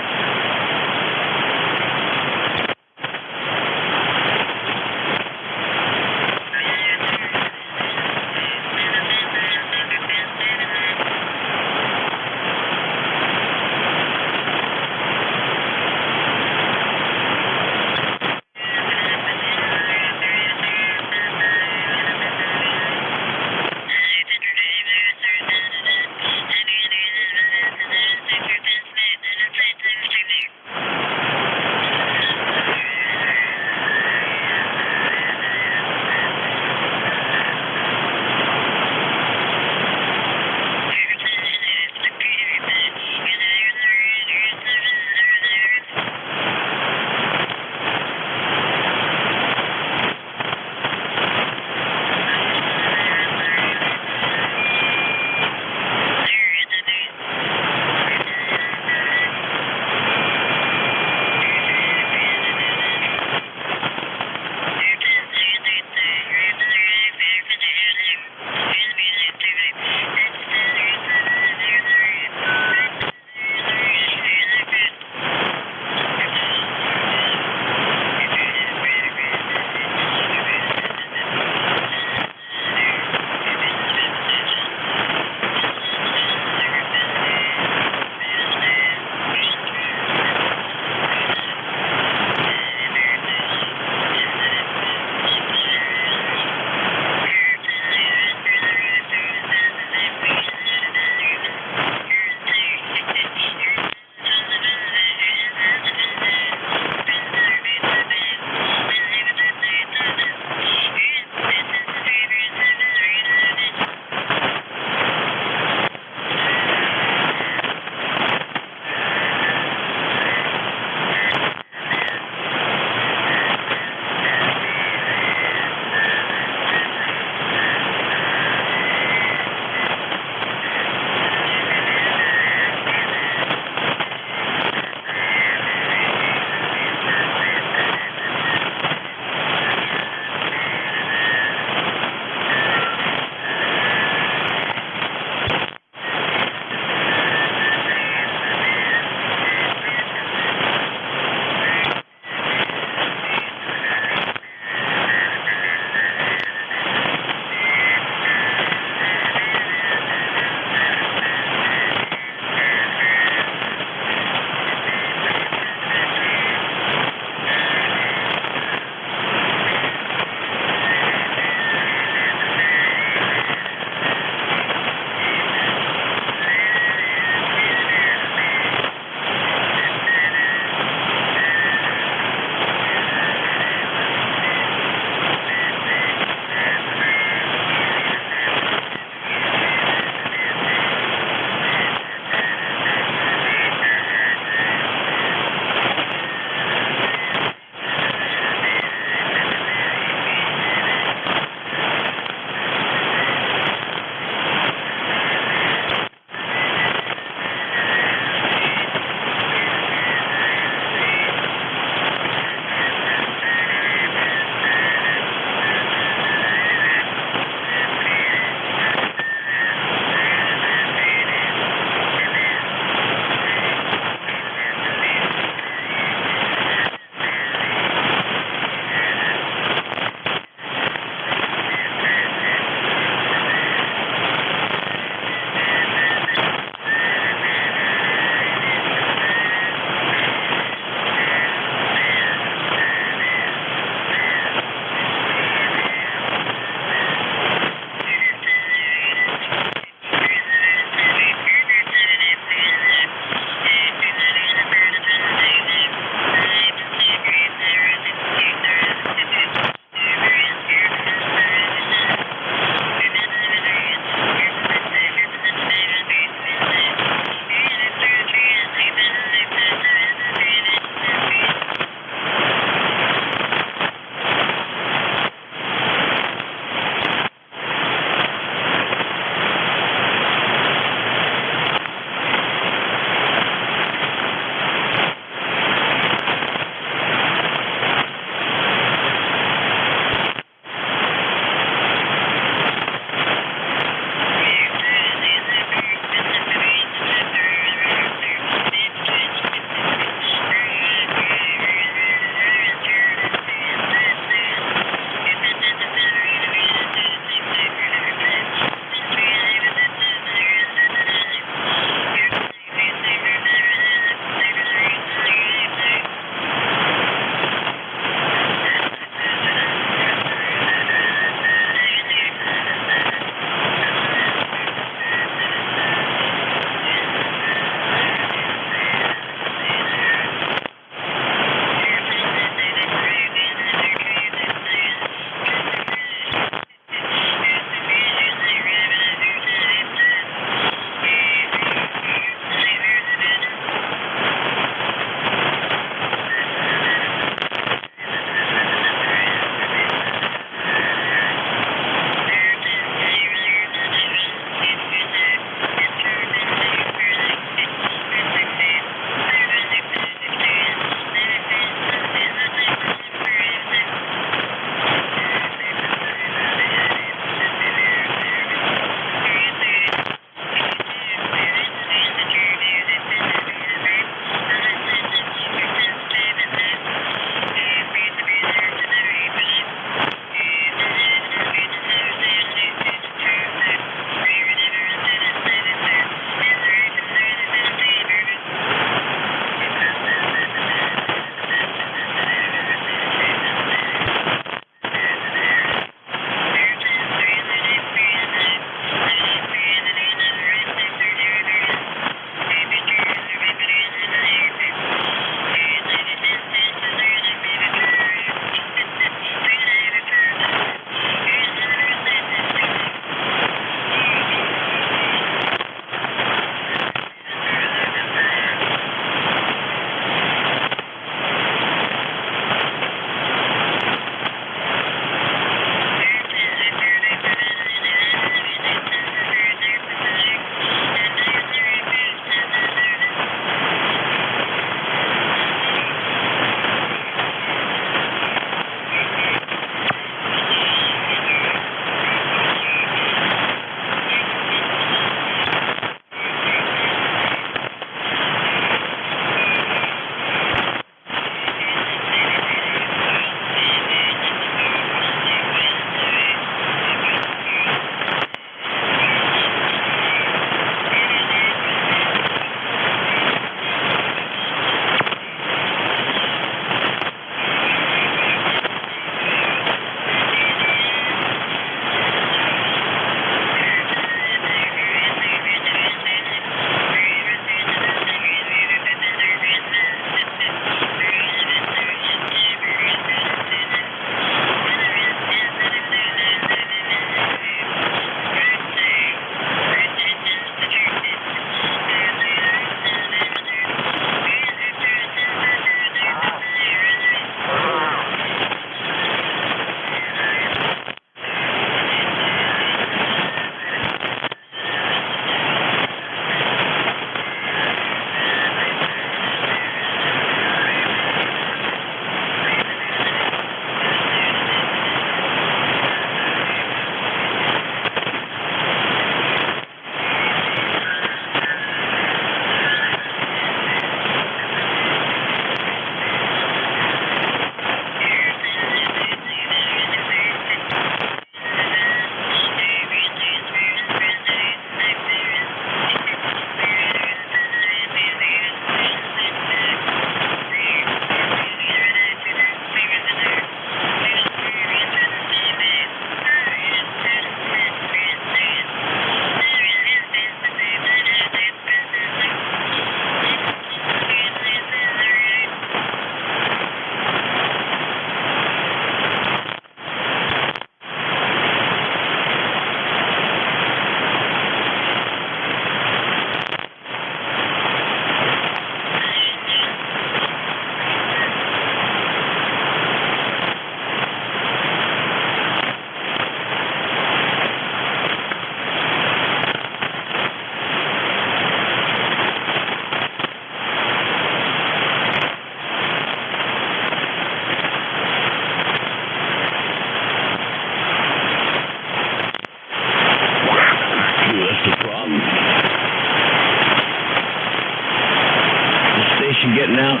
cutting out.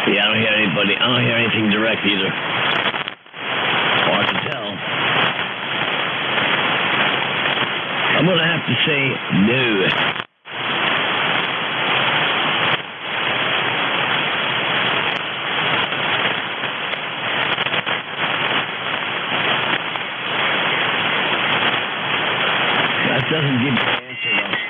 Yeah, I don't hear anybody. I don't hear anything direct either. Hard to tell. I'm going to have to say no. That doesn't give me an answer, though.